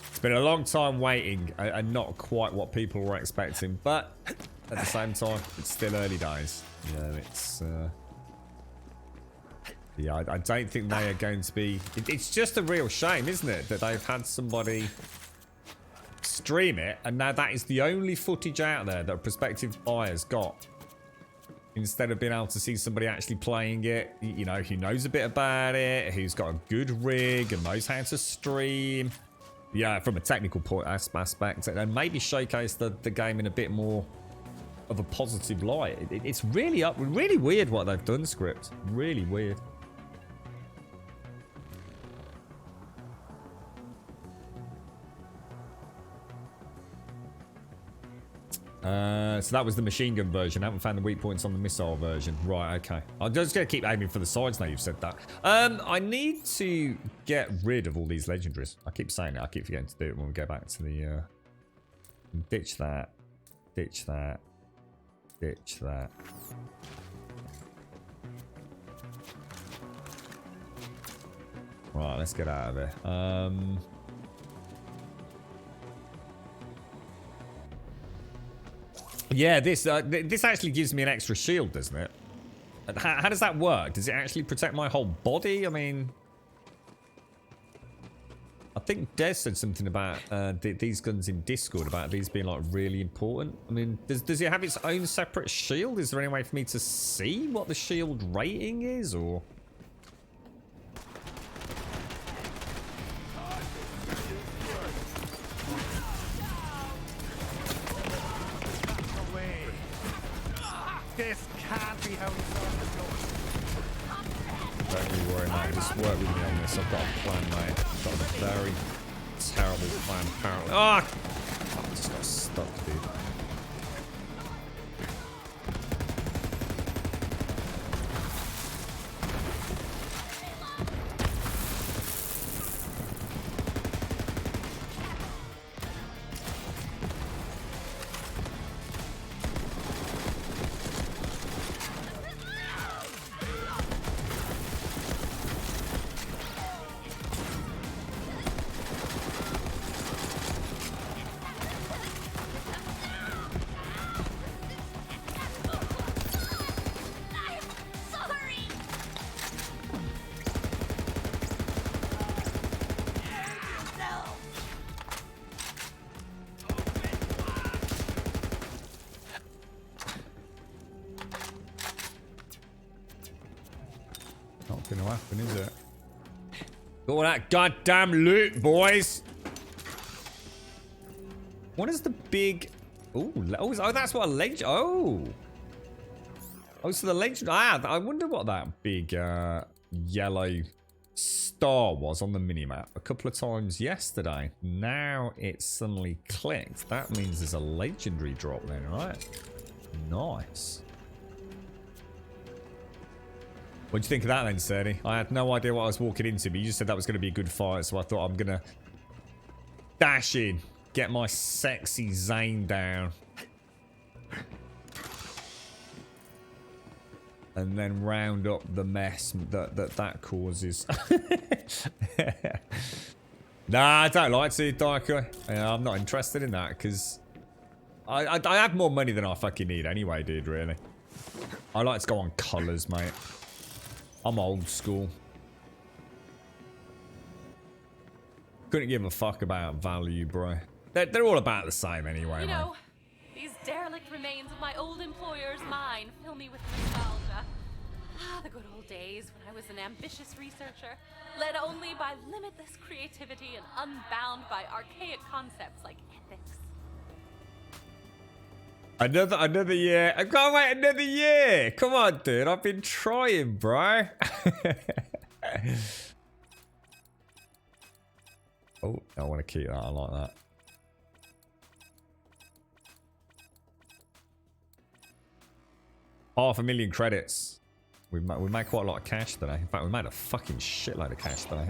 It's been a long time waiting and not quite what people were expecting, but at the same time, it's still early days. Yeah, it's... yeah, I don't think they are going to be... It's just a real shame, isn't it? That they've had somebody stream it, and now that is the only footage out there that prospective buyers got. instead of being able to see somebody actually playing it, you know, who knows a bit about it, who's got a good rig and knows how to stream. Yeah, from a technical point aspect, and maybe showcase the game in a bit more of a positive light. It's really weird what they've done, Script. Really weird. So that was the machine gun version. I haven't found the weak points on the missile version. Right, okay. I'm just going to keep aiming for the sides now you've said that. I need to get rid of all these legendaries. I keep saying it. I keep forgetting to do it when we go back to the... ditch that. Ditch that. Ditch that. Right, let's get out of here. Yeah, this actually gives me an extra shield, doesn't it? How does that work? Does it actually protect my whole body? I mean, I think Des said something about these guns in Discord, about these being like really important. I mean, does it have its own separate shield? Is there any way for me to see what the shield rating is, or? This can't be how we saw this going. Don't you worry, mate. Just work with me on this. I've got a plan, mate. I've got a very terrible plan, apparently. Ah! Oh, I just got stuck, dude. Not gonna happen, is it? Got all that goddamn loot, boys. What is the big? Oh, that's what a legend. Oh, so the legend. Ah, I wonder what that big yellow star was on the minimap a couple of times yesterday. Now it's suddenly clicked. That means there's a legendary drop then, right? Nice. What do you think of that then, Serdy? I had no idea what I was walking into, but you just said that was going to be a good fight, so I thought I'm going to dash in, get my sexy Zane down, and then round up the mess that causes. Nah, I don't like to, Darko. I'm not interested in that, because I have more money than I fucking need anyway, dude, really. I like to go on colours, mate. I'm old school. Couldn't give a fuck about value, bro. They're all about the same anyway, You man. know, these derelict remains of my old employer's mine fill me with nostalgia. Ah, the good old days when I was an ambitious researcher, led only by limitless creativity and unbound by archaic concepts like ethics. Another year. I can't wait another year. Come on, dude. I've been trying, bro. Oh, I want to keep that. I like that. $500,000 credits. We made quite a lot of cash today. In fact, we made a fucking shitload of cash today.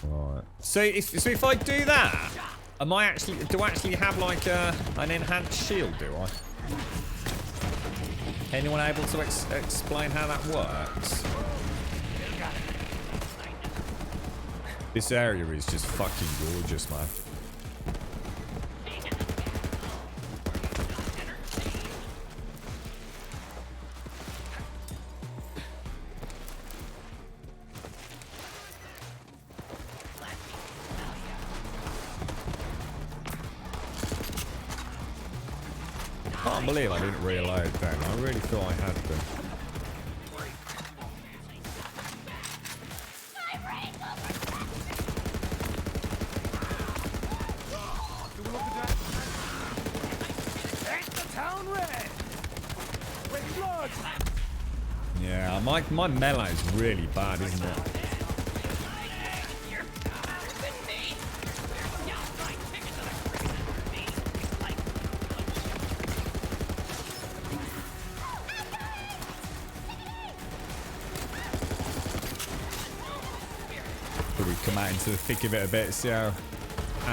Right. So if I do that, do I actually have like an enhanced shield? Do I? Anyone able to explain how that works? This area is just fucking gorgeous, man. can't believe I didn't reload then. I really thought I had to. Yeah, my melee is really bad, isn't it? But we come out into the thick of it a bit, see how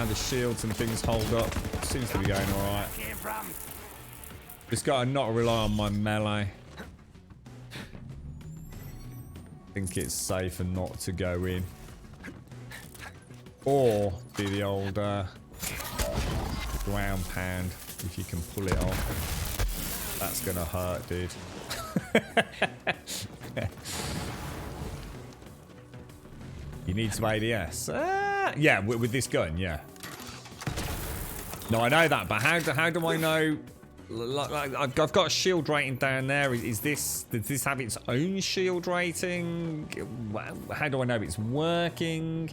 the shields and things hold up. Seems to be going alright. Just gotta not rely on my melee. Think it's safer not to go in. Or do the old ground pound if you can pull it off. That's gonna hurt, dude. You need some ADS. Yeah, with this gun, yeah. No, I know that, but how do I know? Like, I've got a shield rating down there. Does this have its own shield rating? How do I know it's working?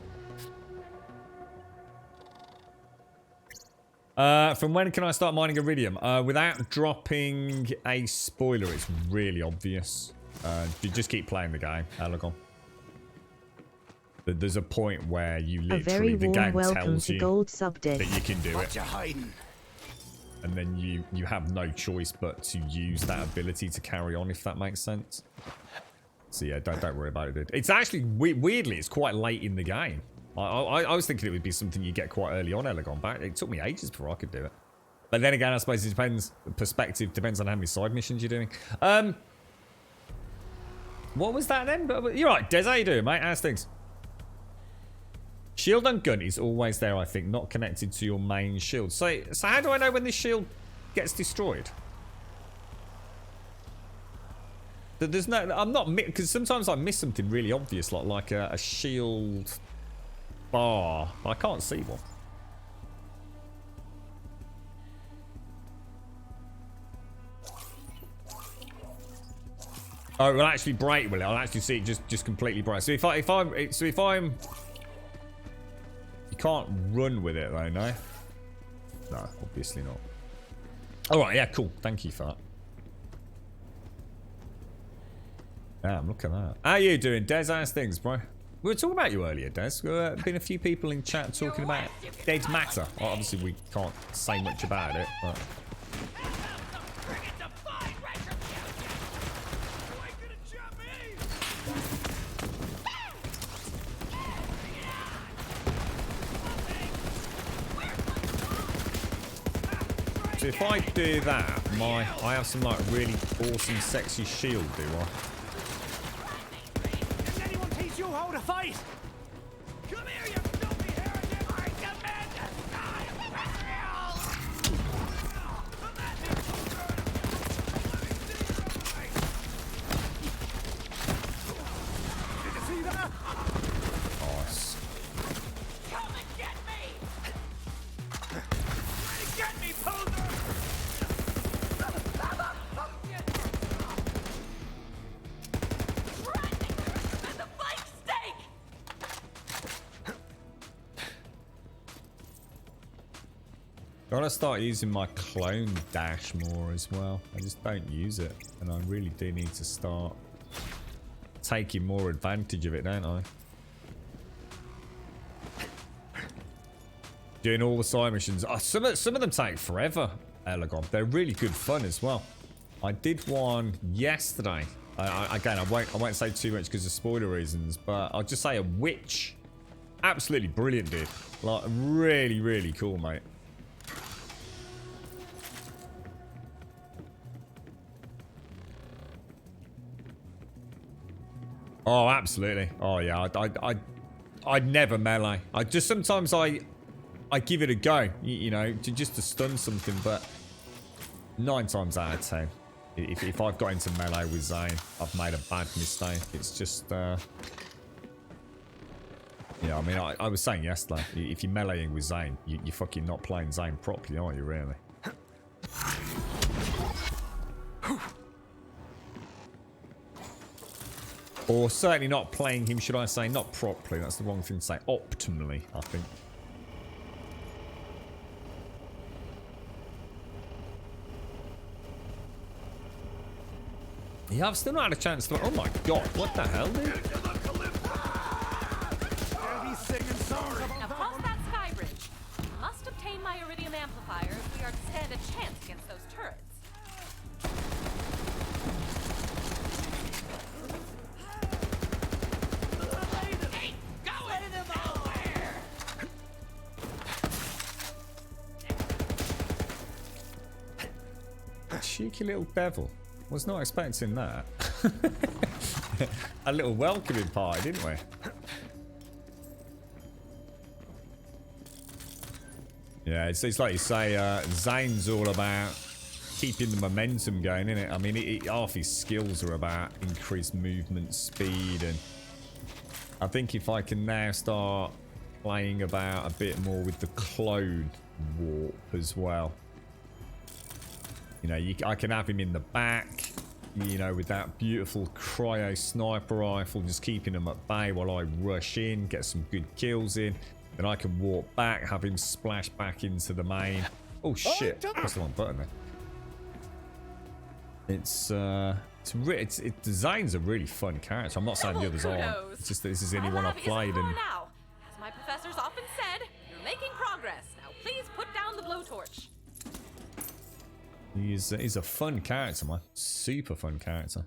From when can I start mining iridium? Without dropping a spoiler, it's really obvious. You just keep playing the game, Alagon. There's a point where you literally, the game tells you that you can do it. And then you have no choice but to use that ability to carry on, if that makes sense. So yeah, don't worry about it, dude. It's actually, weirdly, it's quite late in the game. I was thinking it would be something you get quite early on, Elegon, but it took me ages before I could do it. But then again, I suppose it depends, perspective depends on how many side missions you're doing. What was that then? You're right, Des, how you doing, mate? How's things? Shield and gun is always there, I think, not connected to your main shield. So how do I know when this shield gets destroyed? There's no, I'm not, because sometimes I miss something really obvious, like a shield bar. I can't see one. Oh, it will actually break, will it? I'll actually see it just completely break. So if I'm can't run with it though, no? No, obviously not. Alright, yeah, cool. Thank you for that. Damn, look at that. How you doing, Des? How's things, bro? We were talking about you earlier, Des. There have been a few people in chat talking about Dead Matter. Well, obviously, we can't say much about it, but... So if I do that, I have some like really awesome, sexy shield, do I? Does anyone teach you how to fight? Come here, you filthy heretic! I demand to die! Did you see that? Nice. Come and get me! Get me, poser! Gotta start using my clone dash more as well. I just don't use it, and I really do need to start taking more advantage of it, don't I? Doing all the side missions. Oh, some of them take forever, Elegon. They're really good fun as well. I did one yesterday. Again, I won't say too much because of spoiler reasons, but I'll just say a witch. Absolutely brilliant, dude. Like, really, really cool, mate. Oh, absolutely. Oh, yeah. I'd never melee. Sometimes I give it a go, you know, just to stun something, but 9 times out of 10, if I've got into melee with Zane, I've made a bad mistake. It's just, yeah, I mean, I was saying yesterday, if you're meleeing with Zane, you're fucking not playing Zane properly, are you, really? Or certainly not playing him, should I say, not properly. That's the wrong thing to say. Optimally, I think. Yeah, I've still not had a chance to... Oh my god, what the hell, dude? Now cross that sky bridge. You must obtain my iridium amplifier if we are to stand a chance against those turrets. Cheeky little devil. Was not expecting that. A little welcoming party, didn't we? Yeah, it's like you say, Zane's all about keeping the momentum going, isn't it? I mean, half his skills are about increased movement speed, and I think if I can now start playing about a bit more with the clone warp as well. You know, I can have him in the back, you know, with that beautiful cryo sniper rifle, just keeping him at bay while I rush in, get some good kills in. Then I can walk back, have him splash back into the main. Oh shit! Press the wrong button there. Zane's a really fun character. I'm not saying the others aren't. It's just that this is the only one I've played, and Now, as my professors often said, you're making progress. Now please put down the blowtorch. he's a fun character, man. Super fun character.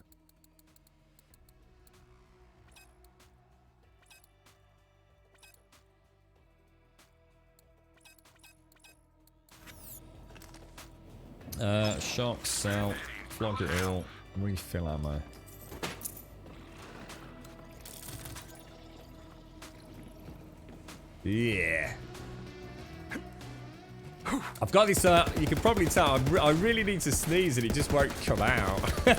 Shock, sell, flog it all, refill ammo. Yeah. I've got this, you can probably tell, I really need to sneeze and it just won't come out. For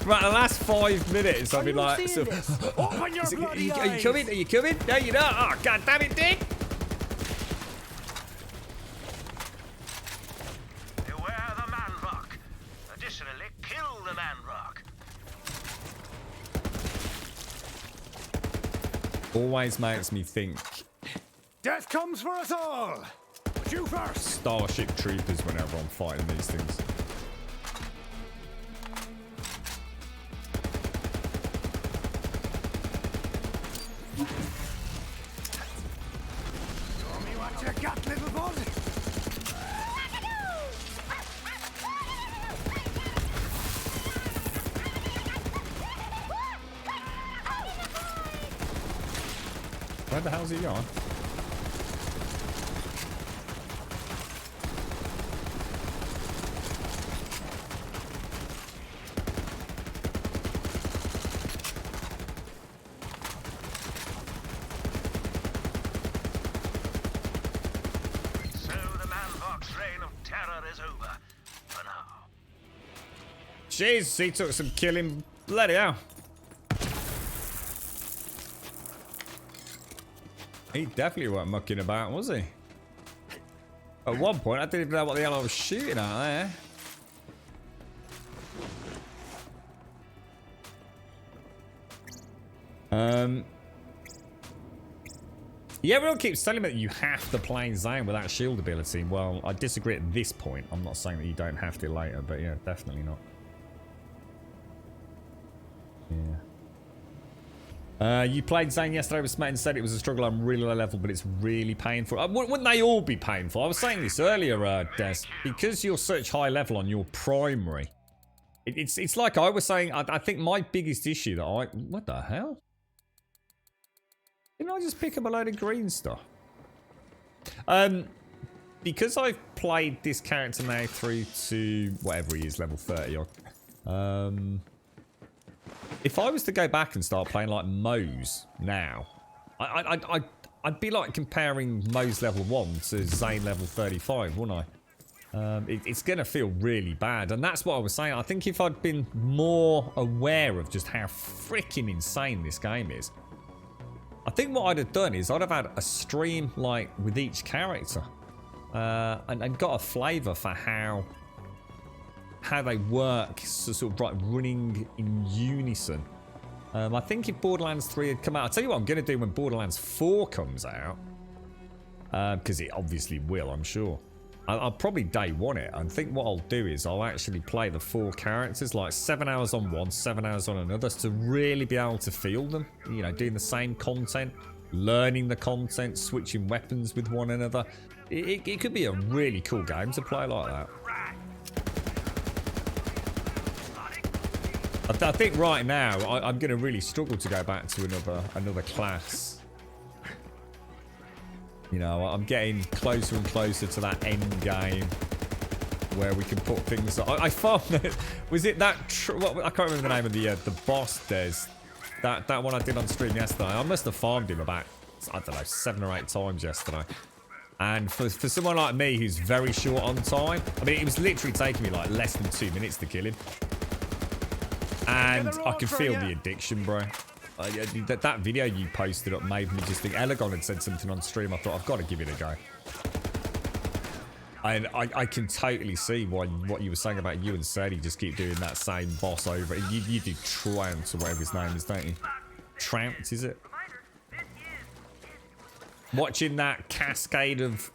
about the last 5 minutes, I've been like, so, Open your are bloody you eyes. coming? Are you coming? No, you're not. Oh, god damn it, Dick. Beware the man rock. Additionally, kill the man rock. Always makes me think Death comes for us all. But you first. Starship Troopers whenever I'm fighting these things. Show me what you got, little bud. Where the hell's he gone? So the man rock's reign of terror is over. For now. Jeez, he took some killing. Bloody hell. He definitely weren't mucking about, was he? At one point, I didn't even know what the hell I was shooting at there. Yeah, everyone keeps telling me that you have to play Zane without shield ability. Well, I disagree at this point. I'm not saying that you don't have to later, but yeah, definitely not. Yeah. You played Zane yesterday with Smet and said it was a struggle on really low level, but it's really painful. Wouldn't they all be painful? I was saying this earlier, Des. Because you're such high level on your primary, it's like I was saying, I think my biggest issue that what the hell? Didn't I just pick up a load of green stuff? Because I've played this character now through to whatever he is, level 30 odd. If I was to go back and start playing like Moe's now, I'd be like comparing Moe's level 1 to Zane level 35, wouldn't I? It's going to feel really bad. And that's what I was saying. I think if I'd been more aware of just how freaking insane this game is, I think what I'd have done is I'd have had a stream like with each character and got a flavour for how they work, so sort of like running in unison I think if Borderlands 3 had come out, I'll tell you what I'm going to do when Borderlands 4 comes out. Because it obviously will, I'm sure. I'll probably day one it. I think what I'll do is I'll actually play the 4 characters, like 7 hours on one, 7 hours on another, to really be able to feel them. You know, doing the same content, learning the content, switching weapons with one another. It could be a really cool game to play like that. I think right now I'm going to really struggle to go back to another class. You know, I'm getting closer and closer to that end game where we can put things. I found that was it that I can't remember the name of the boss. Des that one I did on stream yesterday. I must have farmed him about, I don't know, 7 or 8 times yesterday. And for someone like me who's very short on time, I mean, it was literally taking me like less than 2 minutes to kill him. And I could feel the addiction, bro. That video you posted up made me just think. Elegon had said something on stream. I thought, I've got to give it a go. And I can totally see what you were saying about you and Sadie just keep doing that same boss over. You do Trout or whatever his name is, don't you? Trout, is it? Watching that cascade of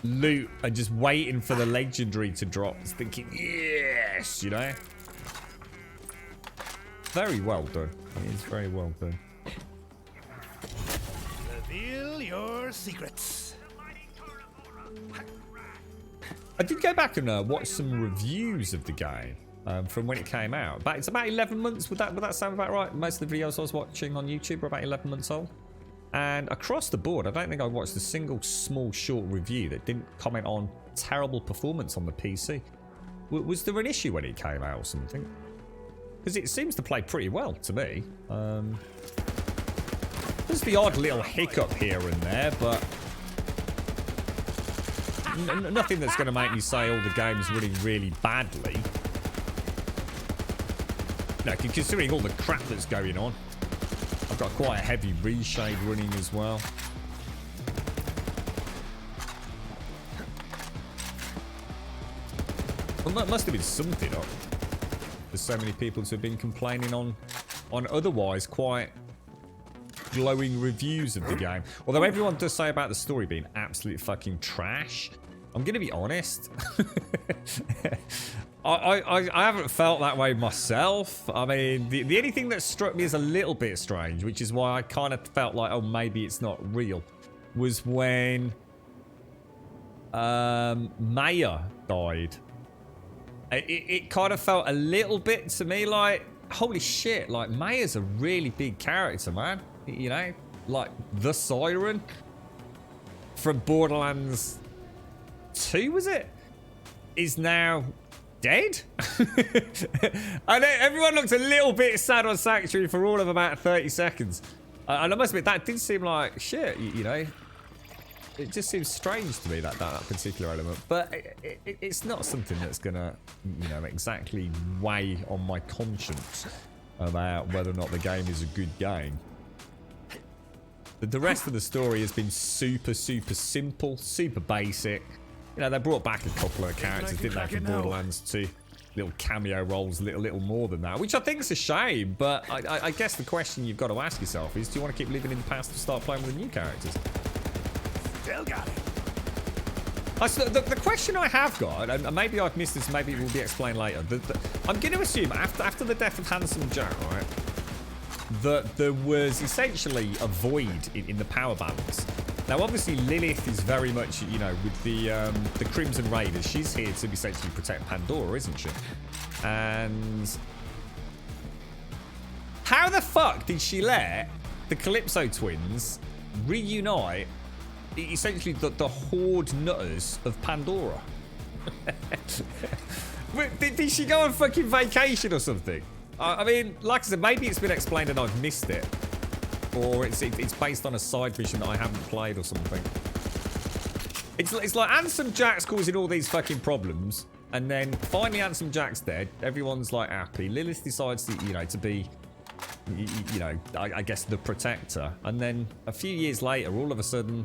loot and just waiting for the legendary to drop. Just thinking, yes, you know? Very well done. It is very well done. Reveal your secrets. I did go back and watch some reviews of the game from when it came out. But it's about 11 months. Would that sound about right? Most of the videos I was watching on YouTube were about 11 months old. And across the board, I don't think I watched a single small short review that didn't comment on terrible performance on the PC. Was there an issue when it came out or something? Because it seems to play pretty well to me. There's the odd little hiccup here and there, but nothing that's going to make me say, oh, the game's running really badly. No, considering all the crap that's going on. I've got quite a heavy reshade running as well. Well, that must have been something up. There's so many people who have been complaining on otherwise quite glowing reviews of the game. Although everyone does say about the story being absolute fucking trash. I'm going to be honest. I haven't felt that way myself. I mean, the only thing that struck me as a little bit strange, which is why I kind of felt like, oh, maybe it's not real, was when Maya died. It kind of felt a little bit to me like, holy shit, like Maya's a really big character, man. You know, like the Siren from Borderlands 2, was it? Is now dead? I know everyone looked a little bit sad on Sanctuary for all of about 30 seconds. And I must admit, that did seem like shit, you know. It just seems strange to me, that particular element. But it's not something that's going to, you know, exactly weigh on my conscience about whether or not the game is a good game. The rest of the story has been super, super simple, super basic. You know, they brought back a couple of characters, didn't they, from Borderlands 2. Little cameo roles, little more than that, which I think is a shame. But I guess the question you've got to ask yourself is, do you want to keep living in the past or start playing with the new characters? Still got it. The question I have got, and maybe I've missed this, maybe it will be explained later. I'm going to assume after the death of Handsome Jack, right, that there was essentially a void in the power balance. Now, obviously, Lilith is very much, you know, with the Crimson Raiders. She's here to essentially protect Pandora, isn't she? And how the fuck did she let the Calypso twins reunite essentially the horde nutters of Pandora? Did she go on fucking vacation or something? I mean, like I said, maybe it's been explained and I've missed it. Or it's based on a side mission that I haven't played or something. It's like Handsome Jack's causing all these fucking problems. And then finally Handsome Jack's dead. Everyone's like happy. Lilith decides to, you know, to be, you know, I guess the protector. And then a few years later, all of a sudden,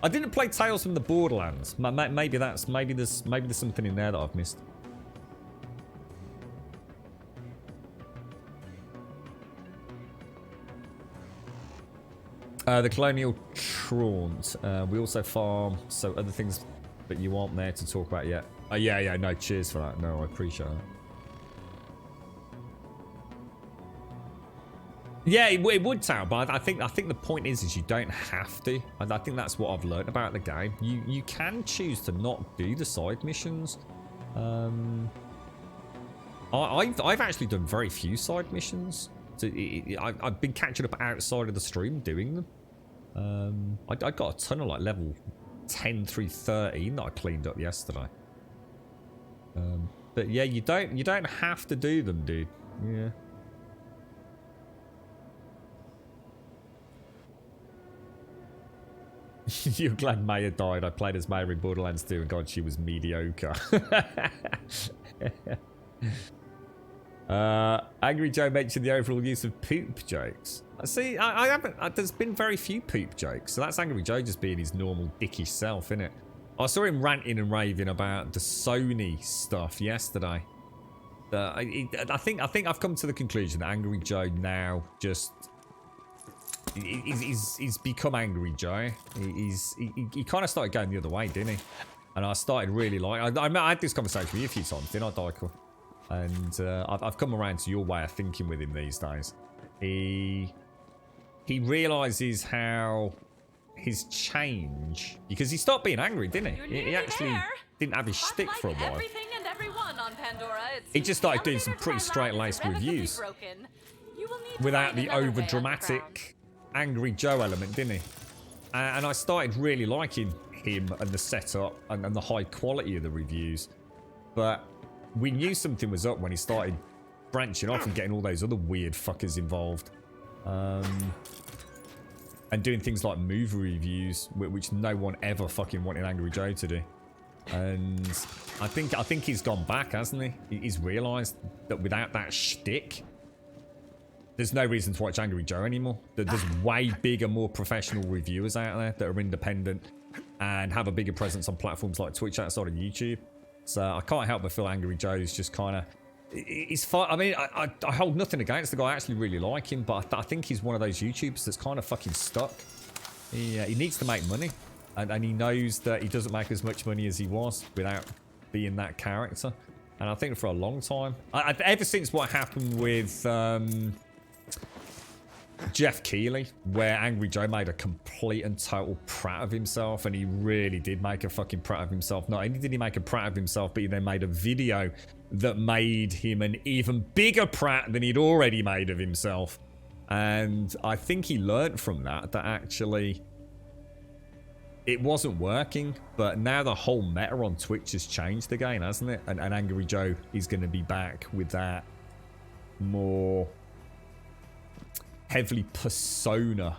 I didn't play Tales from the Borderlands. Maybe there's something in there that I've missed. The Colonial Traunt. We also farm, so other things that you aren't there to talk about yet. Yeah, no, cheers for that. No, I appreciate that. Yeah, it would sound, but I think the point is you don't have to. I think that's what I've learned about the game. You can choose to not do the side missions. I've actually done very few side missions. So I've been catching up outside of the stream doing them. I got a ton of like level 10 through 13 that I cleaned up yesterday. But yeah, you don't have to do them, dude. Yeah. You're glad Maya died. I played as Maya in Borderlands 2 and God, she was mediocre. Angry Joe mentioned the overall use of poop jokes. See, I haven't. There's been very few poop jokes, so that's Angry Joe just being his normal dickish self, innit? I saw him ranting and raving about the Sony stuff yesterday. I think I've come to the conclusion that Angry Joe now just he's become Angry Joe. He kind of started going the other way, didn't he? And I started really like. I had this conversation with you a few times, didn't I, Dyko? And I've come around to your way of thinking with him these days. He realizes how his change, because he stopped being angry, didn't he? He actually didn't have his shtick for a while. He just started doing some pretty straight-laced reviews without the over-dramatic Angry Joe element, didn't he? And I started really liking him and the setup and the high quality of the reviews. But we knew something was up when he started branching off and getting all those other weird fuckers involved. And doing things like movie reviews, which no one ever fucking wanted Angry Joe to do. And I think he's gone back, hasn't he? He's realised that without that shtick, there's no reason to watch Angry Joe anymore. There's way bigger, more professional reviewers out there that are independent and have a bigger presence on platforms like Twitch outside of YouTube. So I can't help but feel Angry Joe's just kind of... He's fine. I mean, I hold nothing against the guy. I actually really like him, but I think he's one of those YouTubers that's kind of fucking stuck. He needs to make money, and he knows that he doesn't make as much money as he was without being that character. And I think for a long time, ever since what happened with Jeff Keighley, where Angry Joe made a complete and total prat of himself, and he really did make a fucking prat of himself. Not only did he make a prat of himself, but he then made a video that made him an even bigger prat than he'd already made of himself. And I think he learned from that actually it wasn't working. But now the whole meta on Twitch has changed again, hasn't it? And Angry Joe is going to be back with that more heavily persona,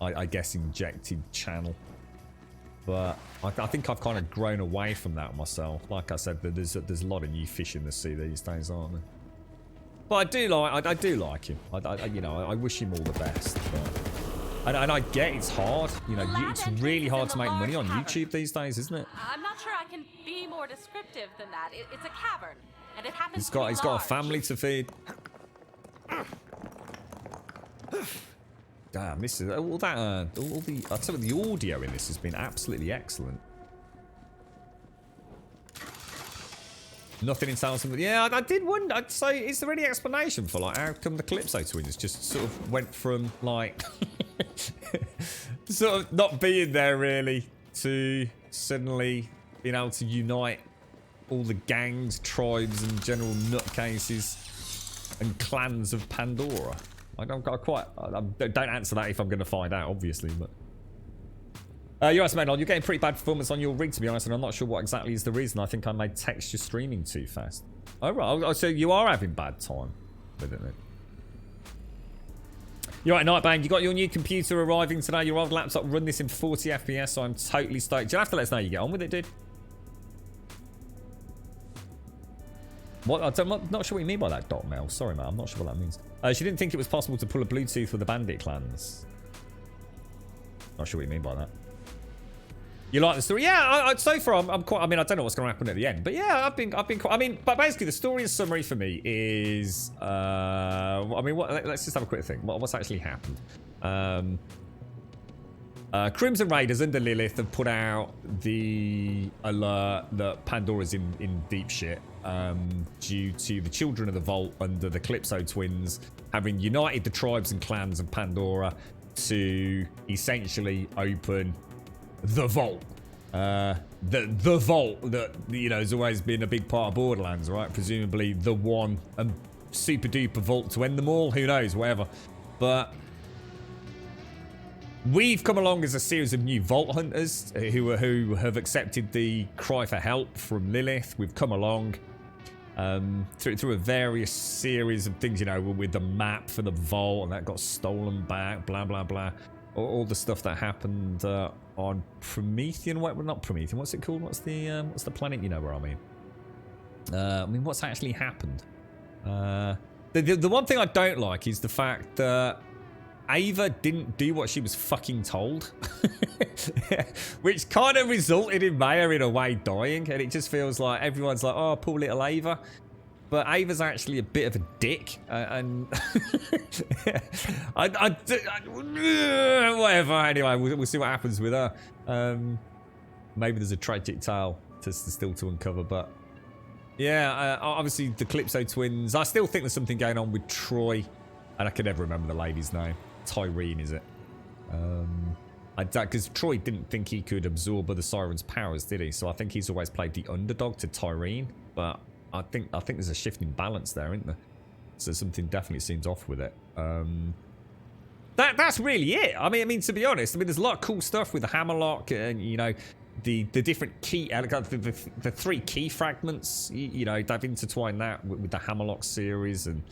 I guess, injected channel. But I think I've kind of grown away from that myself. Like I said, there's a lot of new fish in the sea these days, aren't there? But I do like him. I wish him all the best. But, and I get it's hard. You know, it's really hard to make money on YouTube these days, isn't it? I'm not sure I can be more descriptive than that. It's a cavern, and it happens. He's got a family to feed. Damn, this is all that. I'd say the audio in this has been absolutely excellent. Nothing in sounds. Yeah, I did wonder. I'd say, is there any explanation for like how come the Calypso twins just sort of went from like sort of not being there really to suddenly being able to unite all the gangs, tribes, and general nutcases and clans of Pandora? I don't answer that if I'm going to find out, obviously. But you're right, Manon. You're getting pretty bad performance on your rig, to be honest, and I'm not sure what exactly is the reason. I think I made texture streaming too fast. Oh, right. So you are having bad time with it, then. You're right, Nightbang. You got your new computer arriving today. Your old laptop run this in 40 FPS, so I'm totally stoked. You'll have to let us know how you get on with it, dude. What? I'm not sure what you mean by that, Dot Mel. Sorry, mate. I'm not sure what that means. She didn't think it was possible to pull a Bluetooth with the Bandit clans. Not sure what you mean by that. You like the story? Yeah, so far I'm quite. I mean, I don't know what's going to happen at the end, but yeah, I've been quite. I mean, but basically the story in summary for me is. I mean, let's just have a quick think. What's actually happened? Crimson Raiders under Lilith have put out the alert that Pandora's in deep shit due to the Children of the Vault under the Calypso twins having united the tribes and clans of Pandora to essentially open the vault. The vault that, you know, has always been a big part of Borderlands, right? Presumably the one super duper vault to end them all. Who knows, whatever. But we've come along as a series of new Vault Hunters who have accepted the cry for help from Lilith. We've come along through a various series of things, you know, with the map for the Vault, and that got stolen back, blah, blah, blah. All the stuff that happened on Promethean. Well, not Promethean. What's it called? What's the planet? You know where I mean. What's actually happened? The one thing I don't like is the fact that Ava didn't do what she was fucking told, which kind of resulted in Maya in a way dying, and it just feels like everyone's like, oh, poor little Ava. But Ava's actually a bit of a dick, and whatever. Anyway, we'll see what happens with her. Maybe there's a tragic tale still to uncover, but yeah, obviously the Calypso twins. I still think there's something going on with Troy, and I can never remember the lady's name. Tyrene, is it? Because Troy didn't think he could absorb other Sirens' powers, did he? So I think he's always played the underdog to Tyrene, but I think there's a shift in balance there, isn't there? So something definitely seems off with it. That's really it. I mean, to be honest, there's a lot of cool stuff with the Hammerlock and, you know, the different key, the three key fragments. You know, they've intertwined that with the Hammerlock series and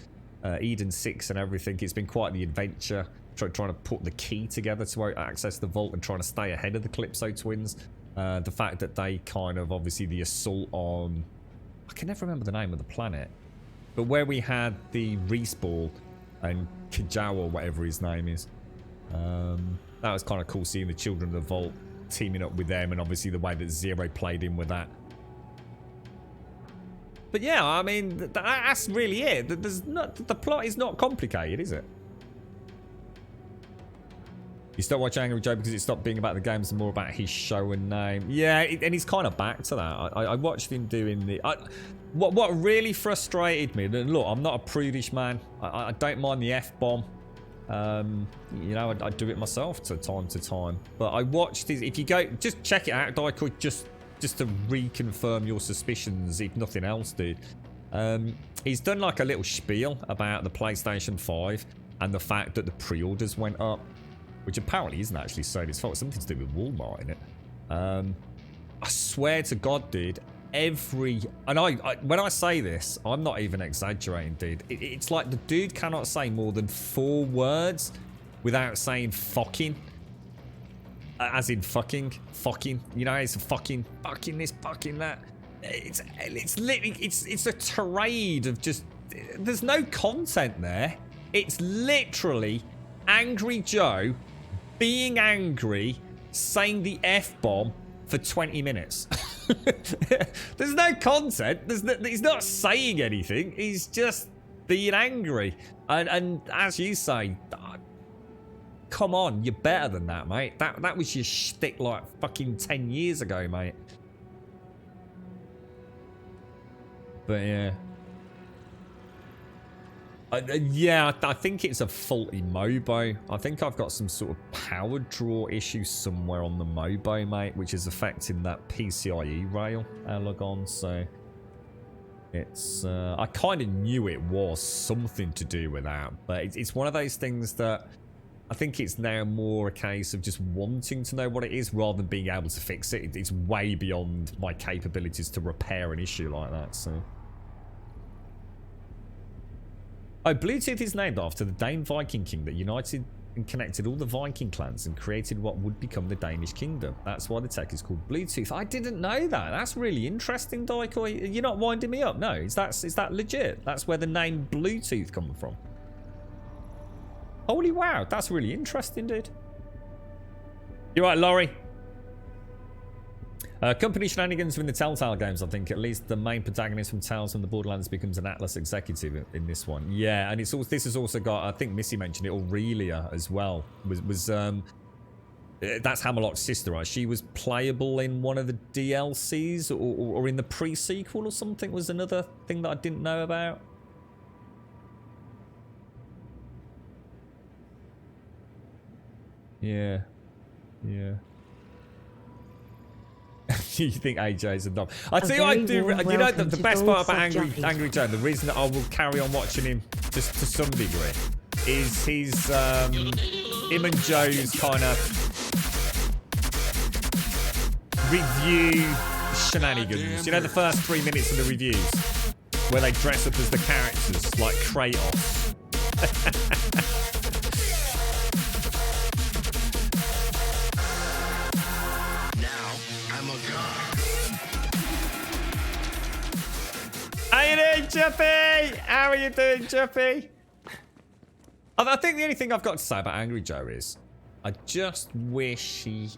Eden 6 and everything. It's been quite the adventure trying to put the key together to access the vault and trying to stay ahead of the Calypso twins. The fact that they kind of, obviously, the assault on, I can never remember the name of the planet, but where we had the Respawn and Kajau or whatever his name is. That was kind of cool seeing the Children of the Vault teaming up with them, and obviously the way that Zero played in with that. But yeah, I mean, that's really it. The plot is not complicated, is it? You stopped watching Angry Joe because it stopped being about the games and more about his show and name. Yeah, and he's kind of back to that. I watched him doing the... What really frustrated me, and look, I'm not a prudish man. I don't mind the F-bomb. You know, I do it myself to time. But I watched his... If you go... Just check it out, Dyko, just to reconfirm your suspicions, if nothing else, dude. He's done like a little spiel about the PlayStation 5 and the fact that the pre-orders went up, which apparently isn't actually Sony's fault. It's something to do with Walmart in it. I swear to God, dude, and I when I say this, I'm not even exaggerating, dude. It's like the dude cannot say more than 4 words without saying fucking. As in fucking. You know, it's a fucking this, fucking that. It's literally, it's a tirade of just, there's no content there. It's literally Angry Joe being angry, saying the F-bomb for 20 minutes. There's no content. He's not saying anything. He's just being angry. And as you say, come on, you're better than that, mate. That was your shtick like fucking 10 years ago, mate. But yeah. Yeah, I think it's a faulty Mobo. I think I've got some sort of power draw issue somewhere on the Mobo, mate, which is affecting that PCIe rail I log on. So it's I kind of knew it was something to do with that, but it's one of those things that I think it's now more a case of just wanting to know what it is rather than being able to fix it. It's way beyond my capabilities to repair an issue like that. So. Oh, Bluetooth is named after the Dane Viking king that united and connected all the Viking clans and created what would become the Danish kingdom. That's why the tech is called Bluetooth. I didn't know that. That's really interesting, Daikoi. You're not winding me up. No, is that legit? That's where the name Bluetooth comes from. Holy wow, that's really interesting, dude. You're right, Laurie. Company shenanigans in the Telltale games, I think. At least the main protagonist from Tales from the Borderlands becomes an Atlas executive in this one. Yeah, and this has also got, I think Missy mentioned it, Aurelia as well. Was That's Hammerlock's sister, right? She was playable in one of the DLCs or in the pre-sequel or something was another thing that I didn't know about. Yeah. Yeah. You think AJ's a dog? I tell you what I do, you know, the best part about Angry Joe, the reason that I will carry on watching him just to some degree is his, him and Joe's kind of review shenanigans. You know, the first 3 minutes of the reviews where they dress up as the characters like Kratos. How you doing, Juppy? How are you doing, Juppy? I think the only thing I've got to say about Angry Joe is I just wish he...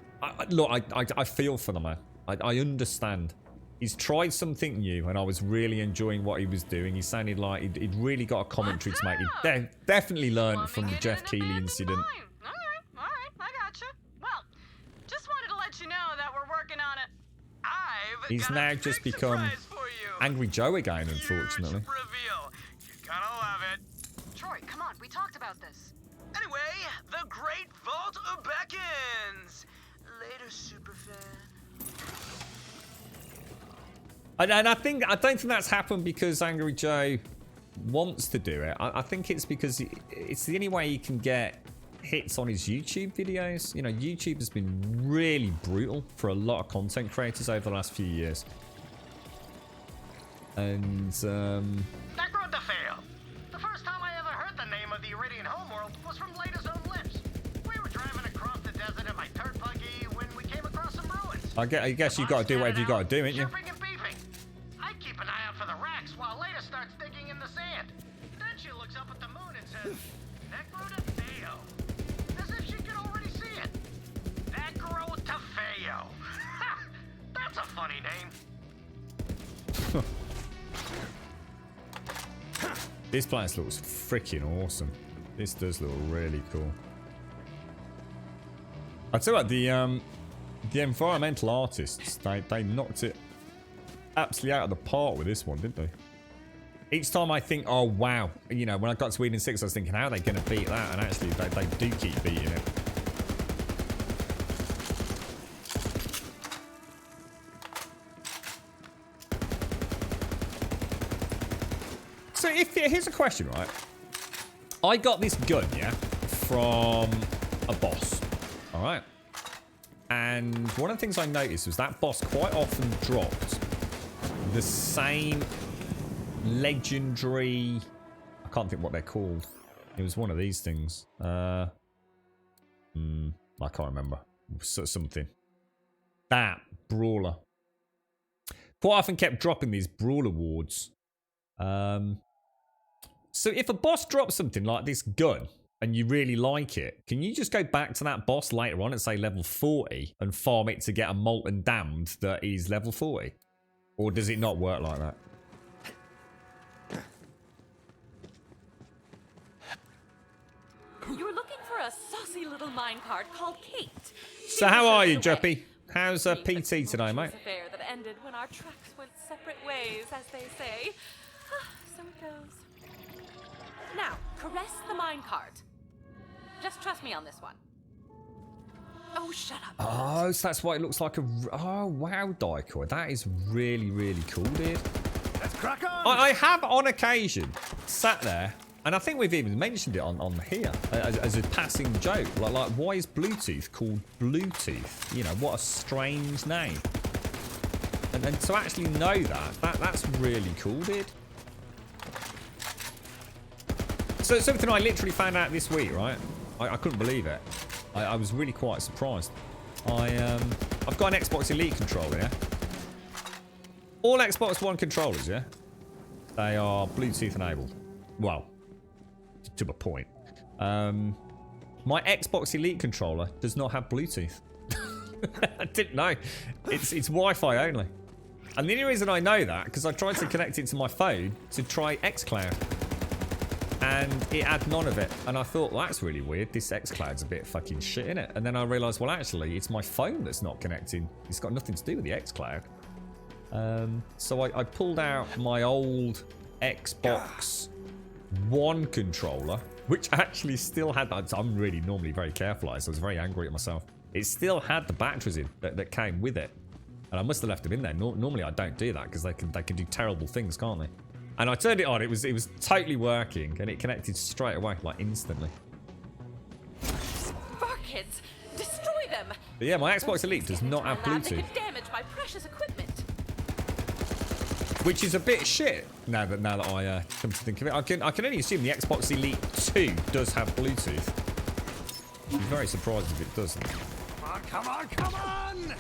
Look, I feel for the man. I understand. He's tried something new, and I was really enjoying what he was doing. He sounded like he'd really got a commentary to make. He definitely learned from the Jeff Keighley incident. All right, I gotcha. Well, just wanted to let you know that we're working on it. He's now just become Angry Joe again, unfortunately. Troy, come on, we talked about this. Anyway, the Great Vault beckons. Later, superfan. And I don't think that's happened because Angry Joe wants to do it. I think it's because it's the only way he can get hits on his YouTube videos. You know, YouTube has been really brutal for a lot of content creators over the last few years. And That road to fail. The first time I ever heard the name of the Iridian homeworld was from Lada's own lips. We were driving across the desert in my dirt buggy when we came across some ruins. I guess you've got to do whatever you got to do, ain't you? Chirping and beeping. I keep an eye out for the racks while Lada starts digging in the sand. Then she looks up at the moon and says, Necro de Feo. As if she could already see it. Necro de Feo. That's a funny name. This place looks freaking awesome. This does look really cool. I tell you what, the environmental artists, they knocked it absolutely out of the park with this one, didn't they? Each time I think, oh wow, you know, when I got to Eden 6, I was thinking, how are they going to beat that? And actually, they do keep beating it. So here's a question, right? I got this gun, yeah, from a boss, all right? And one of the things I noticed was that boss quite often dropped the same legendary... I can't think what they're called. It was one of these things. I can't remember. Something. That brawler. Quite often kept dropping these brawler wards. So if a boss drops something like this gun and you really like it, can you just go back to that boss later on at say level 40 and farm it to get a Molten Damned that is level 40? Or does it not work like that? You're looking for a saucy little minecart called Kate. So how are you, Juppy? How's PT today, mate? Affair that ended when our tracks went separate ways, as they say. So it goes. Now, caress the minecart. Just trust me on this one. Oh, shut up. Oh, so that's why it looks like a... Oh, wow, Daikoi. That is really, really cool, dude. Let's crack on! I have, on occasion, sat there, and I think we've even mentioned it on here, as a passing joke. Like, why is Bluetooth called Bluetooth? You know, what a strange name. And to actually know that's really cool, dude. So something I literally found out this week, right? I couldn't believe it. I was really quite surprised. I've got an Xbox Elite controller, yeah? All Xbox One controllers, yeah? They are Bluetooth enabled. Well, to a point. My Xbox Elite controller does not have Bluetooth. I didn't know. It's Wi-Fi only. And the only reason I know that, because I tried to connect it to my phone to try xCloud. and it had none of it. And I thought, well, that's really weird. This xCloud's a bit fucking shit, innit? And then I realised, well, actually, it's my phone that's not connecting. It's got nothing to do with the xCloud. So I pulled out my old Xbox One controller, which actually still had that. I'm really normally very careful, so I was very angry at myself. It still had the batteries in that came with it. And I must have left them in there. Normally I don't do that because they can do terrible things, can't they? And I turned it on. It was totally working, and it connected straight away, like instantly. Sparkids, destroy them. But yeah, my Xbox Elite does not have They Bluetooth, could damage my precious equipment. which is a bit shit. Now that I come to think of it, I can only assume the Xbox Elite 2 does have Bluetooth. I'd be very surprised if it doesn't. Come on, come on, come on!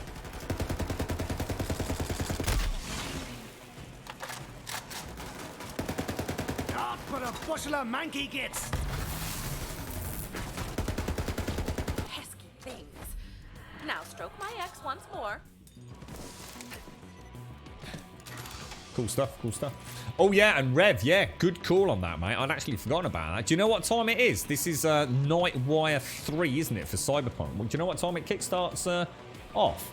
God, but a bushel of manky gits! Pesky things. Now stroke my ex once more. Cool stuff, cool stuff. Oh yeah, and Rev, yeah, good call on that, mate. I'd actually forgotten about that. Do you know what time it is? This is Nightwire 3, isn't it, for Cyberpunk? Well, do you know what time it kickstarts off?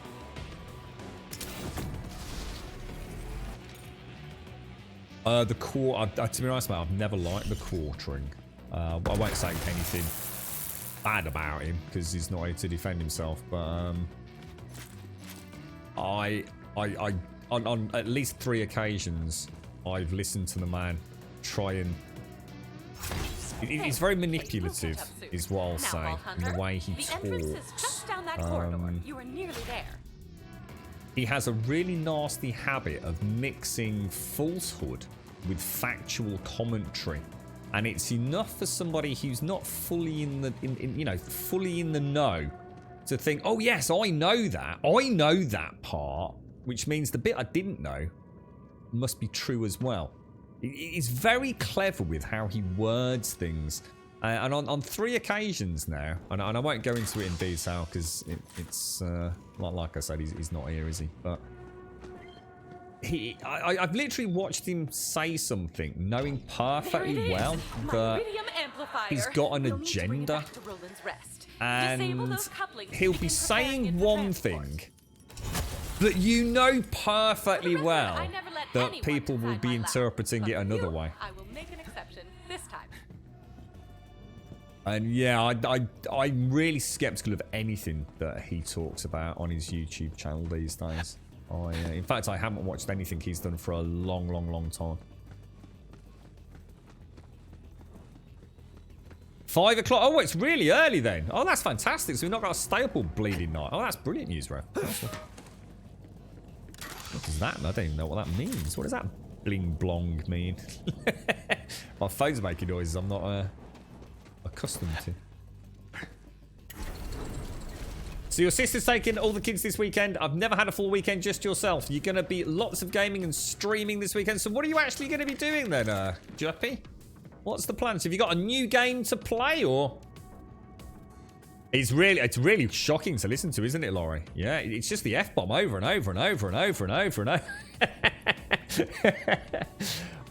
The core, to be honest, mate, I've never liked the quartering. I won't say anything bad about him, because he's not here to defend himself, but on at least 3 occasions, I've listened to the man try and... He's very manipulative, is what I'll say, in the way he talks. You are nearly there. He has a really nasty habit of mixing falsehood with factual commentary, and it's enough for somebody who's not fully in the fully in the know to think, oh yes, I know that part. Which means the bit I didn't know must be true as well. He's very clever with how he words things. And on 3 occasions now, and I won't go into it in detail because it's like I said, he's not here, is he? But I've literally watched him say something, knowing perfectly well that he's got an agenda. And he'll be saying one thing, but you know perfectly well that people will be interpreting it another way. I will make an exception this time. And yeah, I'm really skeptical of anything that he talks about on his YouTube channel these days. In fact, I haven't watched anything he's done for a long time. 5 o'clock. Oh, it's really early then. Oh, that's fantastic. So we've not got to stay up all bleeding night. Oh, that's brilliant news, Rev. What is that? I don't even know what that means. What does that bling blong mean? My phone's making noises I'm not accustomed to. So your sister's taking all the kids this weekend. I've never had a full weekend just yourself. You're going to be lots of gaming and streaming this weekend. So what are you actually going to be doing then, Juppy? What's the plan? So have you got a new game to play, or... It's really shocking to listen to, isn't it, Laurie? Yeah, it's just the F-bomb over and over and over and over and over and over.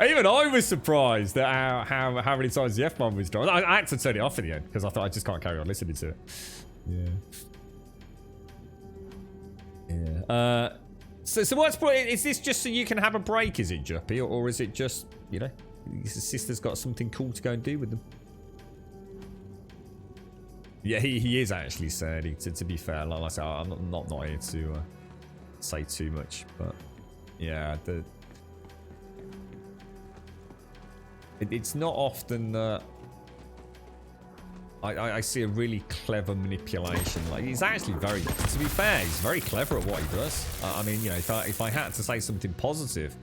Even I was surprised at how many times the F-bomb was dropped. I had to turn it off in the end because I thought I just can't carry on listening to it. Yeah. So what's... Is this just so you can have a break, is it, Juppy? Or is it just, you know, his sister's got something cool to go and do with them? Yeah, he is actually sad. To be fair, like I said, I'm not here to say too much, but yeah, it's not often that I see a really clever manipulation. Like, he's actually very, to be fair, he's very clever at what he does. I mean, you know, if I had to say something positive,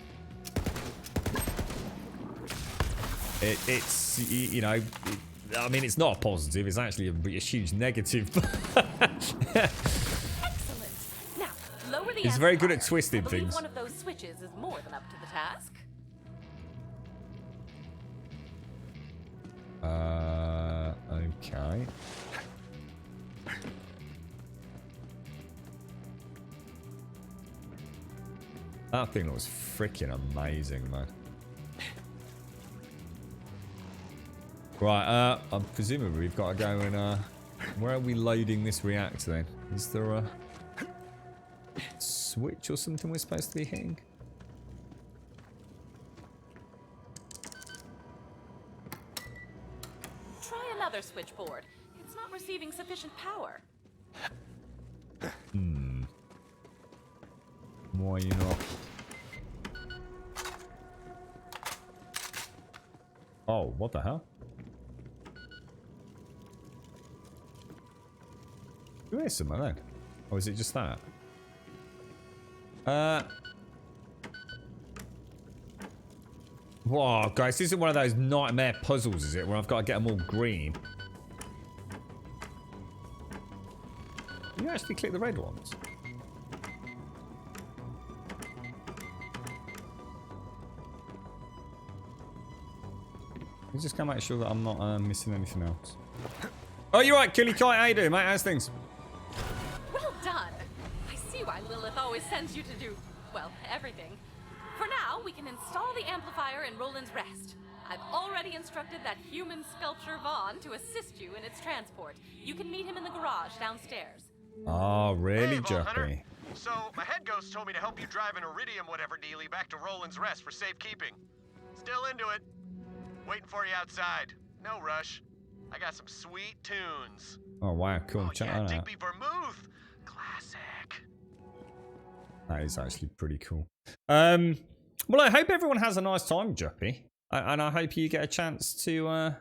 it's you know. I mean, it's not a positive. It's actually a huge negative. Excellent. Now, lower the He's very good at amplifier. twisting I believe things. One of those switches is more than up to the task. Okay. That thing was freaking amazing, man. Right, I'm presumably we've got to go and, where are we loading this reactor then? Is there a switch or something we're supposed to be hitting? Try another switchboard. It's not receiving sufficient power. Why you not? Oh, what the hell? Who is someone then? Or is it just that? Whoa, guys, this is one of those nightmare puzzles, is it? Where I've got to get them all green. You actually click the red ones? You just gotta make sure that I'm not missing anything else. Oh, you're right, Killy Kite. How you doing, mate? How's things? Well done. I see why Lilith always sends you to do, well, everything. For now, we can install the amplifier in Roland's Rest. I've already instructed that human sculpture Vaughn to assist you in its transport. You can meet him in the garage downstairs. Oh, really, Hey, Vault Hunter. Juppy? So, my head ghost told me to help you drive an Iridium whatever dealie back to Roland's Rest for safekeeping. Still into it. Waiting for you outside. No rush. I got some sweet tunes. Oh, wow, cool. Check that out. Digby Vermouth. Classic. That is actually pretty cool. Well, I hope everyone has a nice time, Juppy. And I hope you get a chance to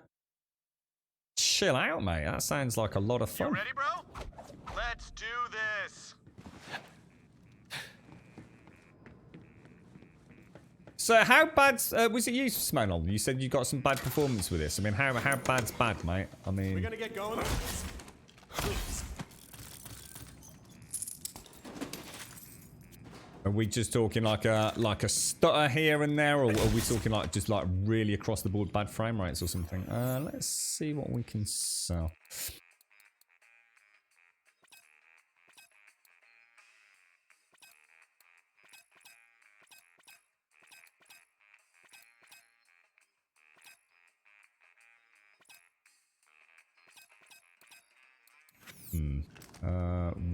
chill out, mate. That sounds like a lot of fun. You ready, bro? Let's do this. So how bad was it you, Smanol? You said you got some bad performance with this. I mean, how bad's bad, mate? I mean... We're gonna get going? Are we just talking like a stutter here and there, or are we talking like just like really across the board bad frame rates or something? Let's see what we can sell.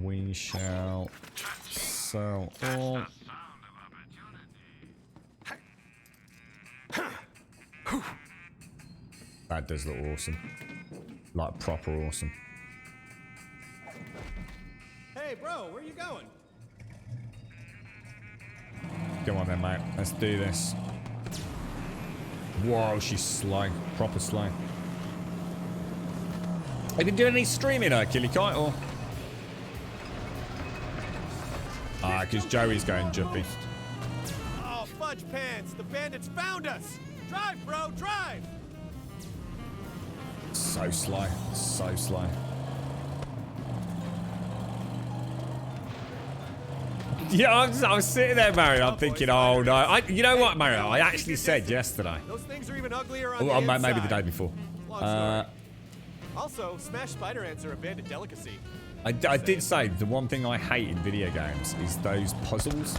We shall sell all. That does look awesome. Like proper awesome. Hey, bro, where you going? Come on then, mate. Let's do this. Whoa, she's slow. Proper slow. Have you been doing any streaming, Killy Kite, or? Ah, because Joey's going Juppy. Oh, fudge pants! The bandits found us! Drive, bro, drive! So slow. So slow. Yeah, I was sitting there, Mario. I'm thinking, oh no. You know what, Mario? I actually said yesterday. Those things are even uglier on Oh, the inside. maybe the day before. Also, smashed spider ants are a bandit delicacy. I did say the one thing I hate in video games is those puzzles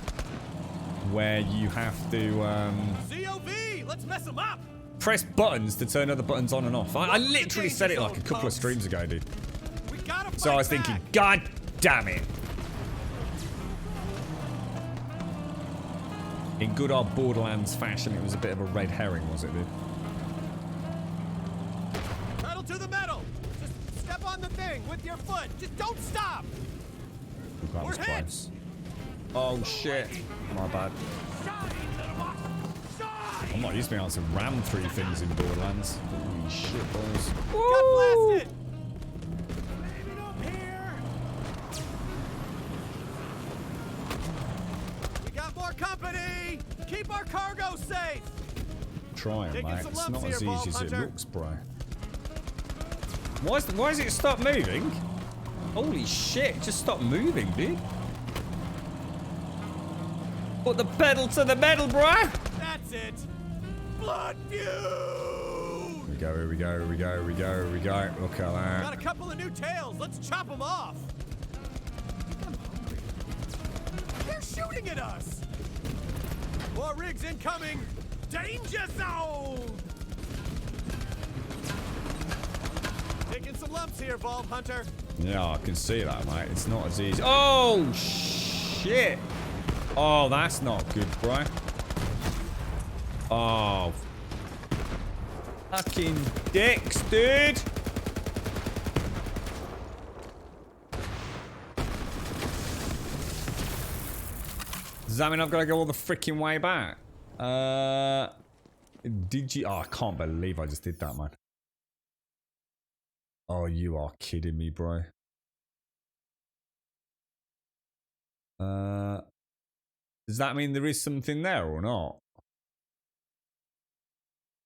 where you have to COV! Let's mess them up! press buttons to turn other buttons on and off. I literally said it like a couple of streams ago, dude. So I was thinking, God damn it. In good old Borderlands fashion, it was a bit of a red herring, was it, dude? Pedal to the metal! Just step on the thing with your foot! Just don't stop! That was close. Oh shit. My bad. I'm not used to being able to ram through things in Borderlands. Holy shit, boys. Got blasted! We got more company! Keep our cargo safe! Trying, Taking mate. some It's lumps not here, as easy Vault as it Hunter. looks, bro. Why has it stopped moving? Holy shit, it just stopped moving, dude. Put the pedal to the metal, bro! That's it! Blood feud! Here we go, here we go, here we go, here we go, here we go. Look at that. Got a couple of new tails. Let's chop them off. I'm hungry. They're shooting at us. More rigs incoming. Danger zone. Taking some lumps here, Vault Hunter. Yeah, I can see that, mate. It's not as easy. Oh, shit. Oh, that's not good, bro. Oh. Fucking dicks, dude. Does that mean I've got to go all the freaking way back? Did you? Oh, I can't believe I just did that, man. Oh, you are kidding me, bro. Does that mean there is something there or not?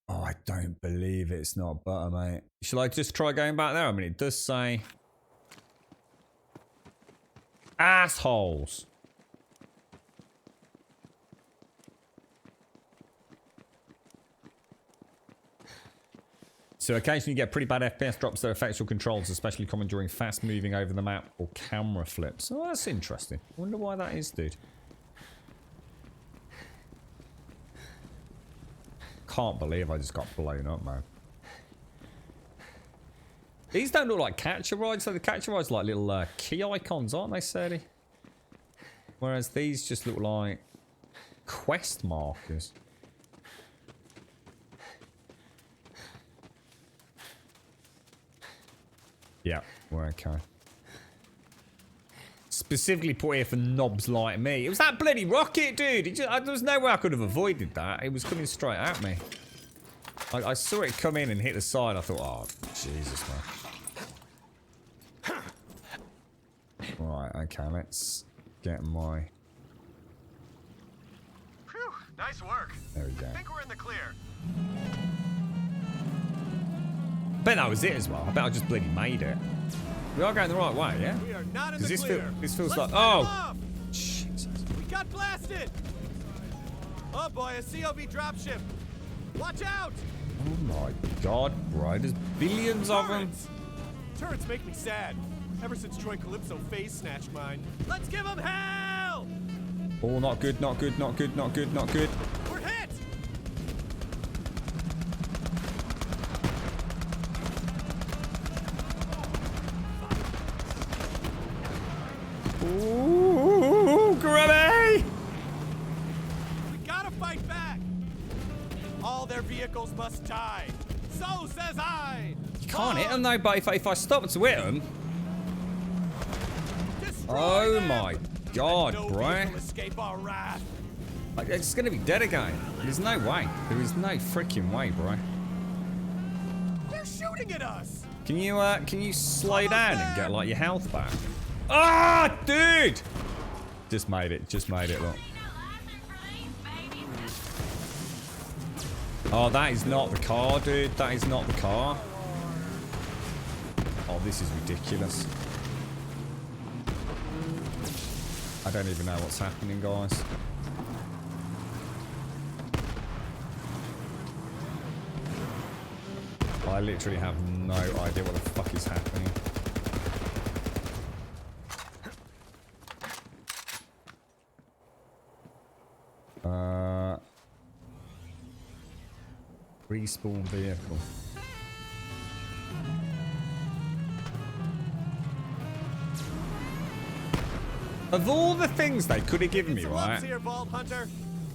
Oh, I don't believe it's not butter, mate. Shall I just try going back there? I mean, it does say... assholes. So occasionally you get pretty bad FPS drops that affect your controls, especially common during fast moving over the map or camera flips. Oh, that's interesting. I wonder why that is, dude. Can't believe I just got blown up, man. These don't look like catcher rides. So the catcher rides are like little key icons, aren't they, Sadie? Whereas these just look like quest markers. Yeah, we're okay. Specifically put here for knobs like me. It was that bloody rocket, dude. There was no way I could have avoided that. It was coming straight at me. I saw it come in and hit the side. I thought, oh, Jesus, man. Right, okay, let's get my... Phew, nice work. There we go. I think we're in the clear. I bet that was it as well. I bet I just bloody made it. We are going the right way, yeah? We are not in the clear. clear. This feels Let's like... oh! off. Jesus. We got blasted! Oh boy, a COV dropship. Watch out! Oh my god, bro. There's billions of them. Turrets make me sad. Ever since Troy Calypso phase snatched mine. Let's give them hell! Oh, not good, not good, not good, not good, not good. We're hit! Ooh, grubby! We gotta fight back! All their vehicles must die. So says I! You can't hit them though, but if I stop to hit them... oh my god, bro. Escape our wrath. Like, it's gonna be dead again. There's no way. There is no freaking way, bro. They're shooting at us! Can you slow down and get like your health back? Ah, dude! Just made it, look. Oh, that is not the car, dude. That is not the car. Oh, this is ridiculous. I don't even know what's happening, guys. I literally have no idea what the fuck is happening. Respawn vehicle. Of all the things they could have given me, right? Here, Vault Hunter.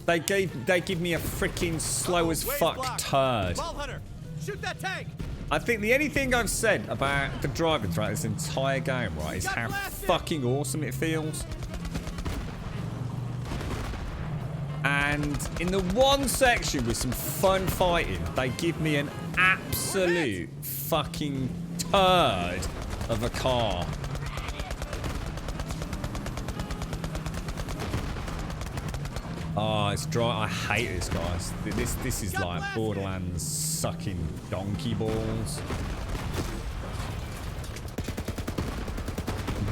They give me a freaking slow as fuck turd. Vault Hunter, shoot that tank. I think the only thing I've said about the driving throughout this entire game, right, is how fucking awesome it feels. And in the one section with some fun fighting, they give me an absolute fucking turd of a car. Oh, it's dry. I hate this, guys. This is like Borderlands sucking donkey balls.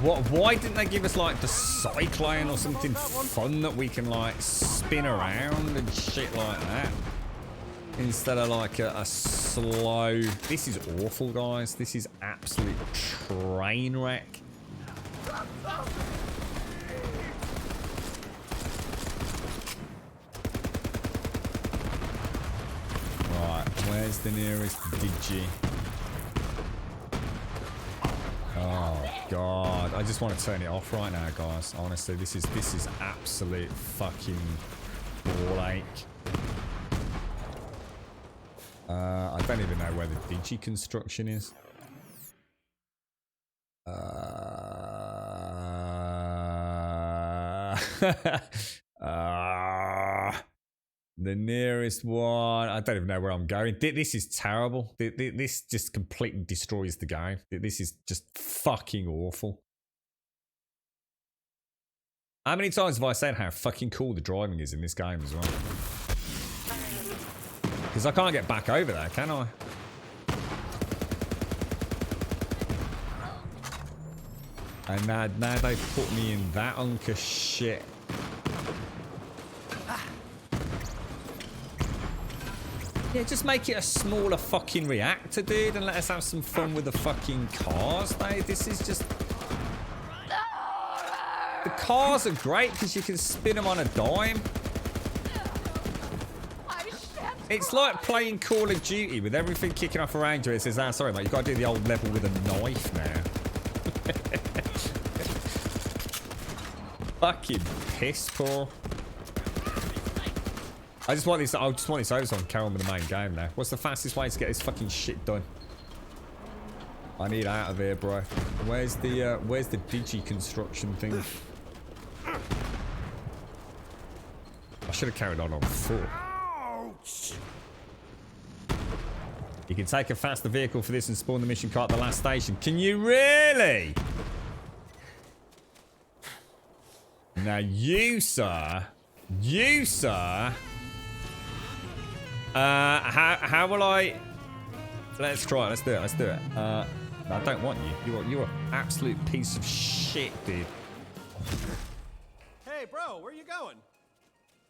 Why didn't they give us like the cyclone or something fun that we can like spin around and shit like that? Instead of like a slow... This is awful, guys. This is absolute train wreck. Right, where's the nearest Digi? god. I just want to turn it off right now, guys. Honestly, this is absolute fucking ball ache. I don't even know where the digi construction is. The nearest one. I don't even know where I'm going. This is terrible. This just completely destroys the game. This is just fucking awful. How many times have I said how fucking cool the driving is in this game as well? Because I can't get back over there, can I? And now they put me in that hunk of shit. Yeah, just make it a smaller fucking reactor, dude, and let us have some fun with the fucking cars, mate. This is just... The cars are great because you can spin them on a dime. It's like playing Call of Duty with everything kicking off around you. It says, ah, sorry, mate, you've got to do the old level with a knife now. Fucking piss poor. I just want this over so I can carry on with the main game now. What's the fastest way to get this fucking shit done? I need out of here, bro. Where's the digi construction thing? I should have carried on foot. You can take a faster vehicle for this and spawn the mission car at the last station. Can you really? Now you, sir. How will I? Let's try it. Let's do it. No, I don't want you. You're an absolute piece of shit, dude. Hey, bro, where are you going?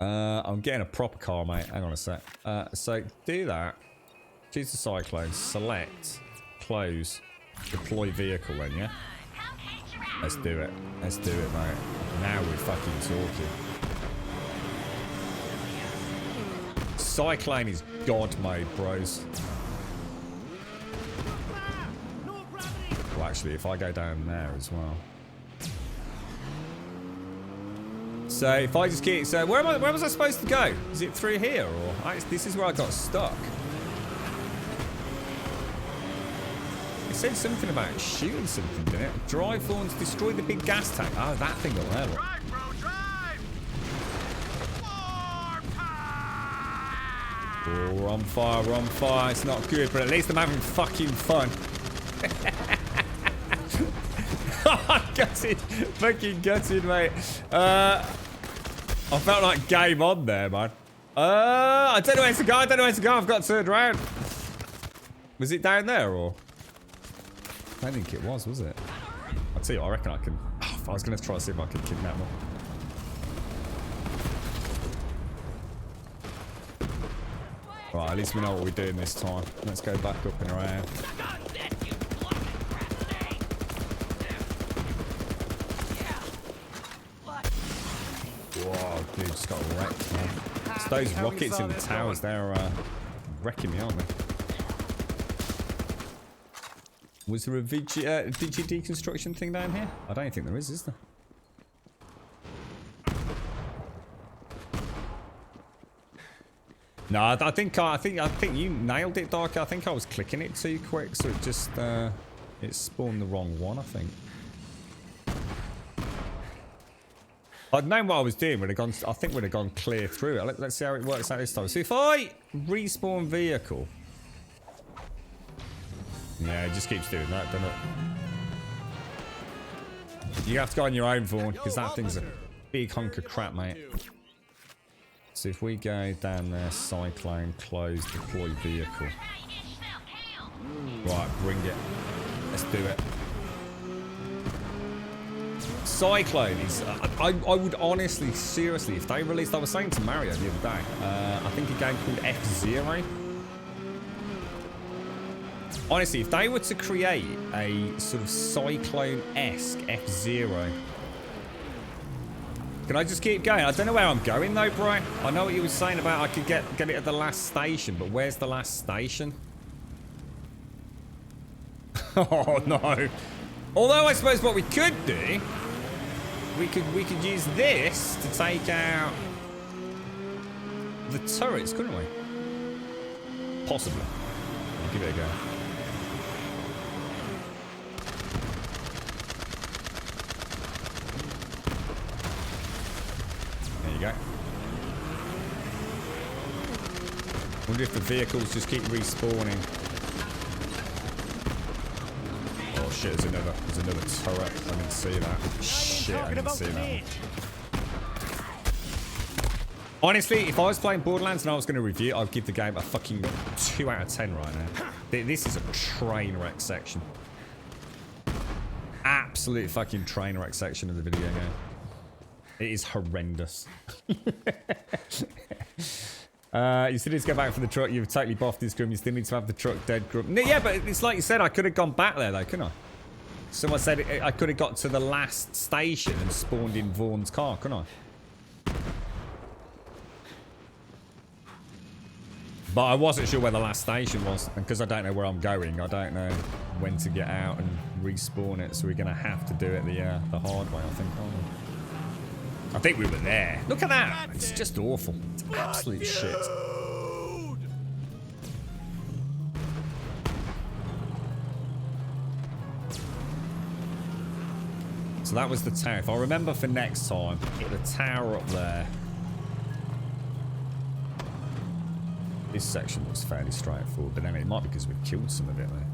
I'm getting a proper car, mate. Hang on a sec. So do that. Choose the cyclone. Select. Close. Deploy vehicle. Then, yeah. Let's do it. Let's do it, mate. Now we're fucking talking. Cyclone is god mode, bros. Well, actually, if I go down there as well. So if I just keep, so where was I supposed to go? Is it through here or this is where I got stuck? It said something about shooting something, didn't it? Drive thorns, destroy the big gas tank. Oh, that thing over there. Drive, bro, drive! Oh, we're on fire, we're on fire. It's not good, but at least I'm having fucking fun. Gutted. Fucking gutted, mate. I felt like game on there, man. I don't know where to go. I've got turned around. Was it down there, or? I don't think it was it? I'll tell you, I reckon I can... Oh, I was going to try to see if I could kidnap them. Right, at least we know what we're doing this time. Let's go back up and around. Whoa, dude, just got wrecked, man. It's those rockets in the towers, they're wrecking me, aren't they? Was there a digi deconstruction thing down here? I don't think there is there? No, I think you nailed it, Dark. I think I was clicking it too quick, so it just it spawned the wrong one, I think. I'd known what I was doing, I think we'd have gone clear through it. Let's see how it works out this time. So if I respawn vehicle. Yeah, it just keeps doing that, doesn't it? You have to go on your own, Vaughn, because that thing's a big hunk of crap, mate. So if we go down there, cyclone, close, deploy vehicle. Right, bring it. Let's do it. Cyclone is... I would honestly, seriously, if they released... I was saying to Mario the other day, I think a game called F-Zero. Honestly, if they were to create a sort of Cyclone-esque F-Zero... Can I just keep going? I don't know where I'm going though, Brian. I know what you were saying about I could get it at the last station, but where's the last station? Oh no. Although I suppose what we could do, we could use this to take out the turrets, couldn't we? Possibly. I'll give it a go. There you go. Wonder if the vehicles just keep respawning. Oh shit, there's another turret. I didn't see that. Shit, I didn't see that. Honestly, if I was playing Borderlands and I was going to review it, I'd give the game a fucking 2 out of 10 right now. This is a train wreck section. Absolute fucking train wreck section of the video game. It is horrendous. You still need to go back for the truck. You've totally boffed this group. You still need to have the truck dead group. No, yeah, but it's like you said, I could have gone back there though, couldn't I? Someone said I could have got to the last station and spawned in Vaughn's car, couldn't I? But I wasn't sure where the last station was, and because I don't know where I'm going, I don't know when to get out and respawn it. So we're gonna have to do it the hard way, I think, aren't we? I think we were there. Look at that! It's just awful. It's absolute shit. So that was the tower. If I remember for next time, hit the tower up there. This section looks fairly straightforward, but then it might be because we've killed some of it there.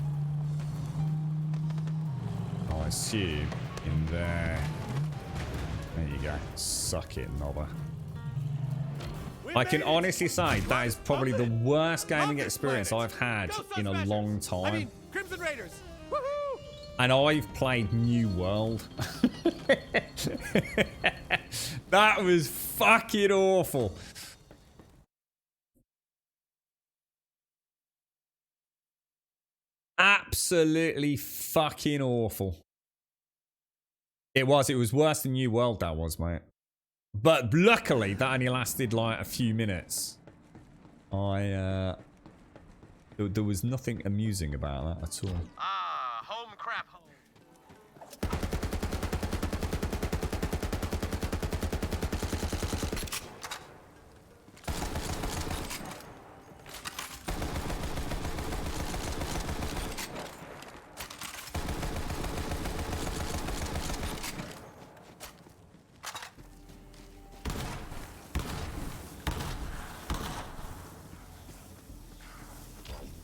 I assume in there. There you go. Suck it, Nobber. I can honestly say that is probably the worst gaming experience I've had in a long time. I mean, Crimson Raiders. Woohoo! And I've played New World. That was fucking awful. Absolutely fucking awful. It was worse than New World, that was, mate. But luckily, that only lasted like a few minutes. There was nothing amusing about that at all. Ah, home crap.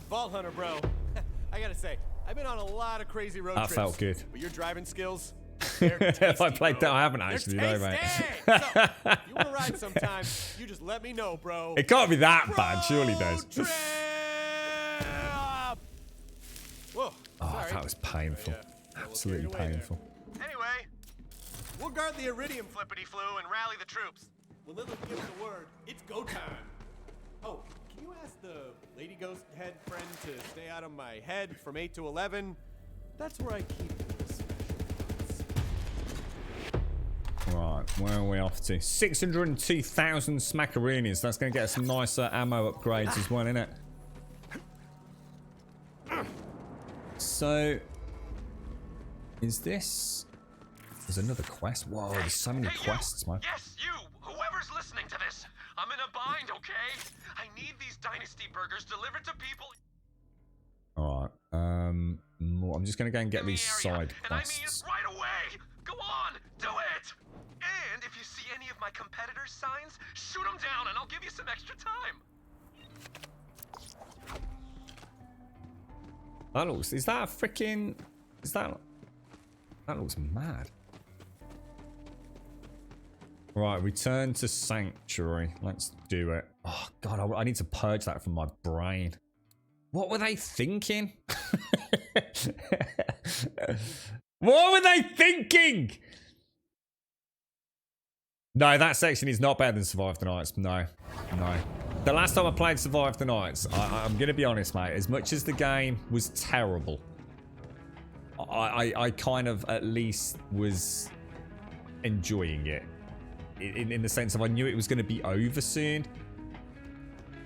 Vault Hunter, bro. I gotta say, I've been on a lot of crazy road trips. That felt good. But your driving skills, if I played that, I haven't actually, no, mate. So, if you want to ride sometime, you just let me know, bro. It can't be that bad, surely, does. Whoa, oh, that was painful. Absolutely painful. Anyway, we'll guard the Iridium flippity-flew and rally the troops. When Lilith gives the word, it's go time. Oh, can you ask the Lady Ghost head friend to stay out of my head from 8 to 11? That's where I keep the special thoughts. Right, where are we off to? 602,000 smackaroonies. That's going to get us some nicer ammo upgrades as well, innit? So, is this... There's another quest. Whoa, there's so many quests, man. Yes, you! Whoever's listening to this! I'm in a bind, okay? I need these Dynasty burgers delivered to people... Alright, more. I'm just going to go and get these side quests. And I mean right away! Go on, do it! And if you see any of my competitors' signs, shoot them down and I'll give you some extra time. That looks... Is that a freaking... Is that... That looks mad. Right, return to Sanctuary. Let's do it. Oh, God, I need to purge that from my brain. What were they thinking? What were they thinking? No, that section is not better than Survive the Nights. No, no. The last time I played Survive the Nights, I'm going to be honest, mate. As much as the game was terrible, I kind of at least was enjoying it. In the sense of I knew it was going to be over soon.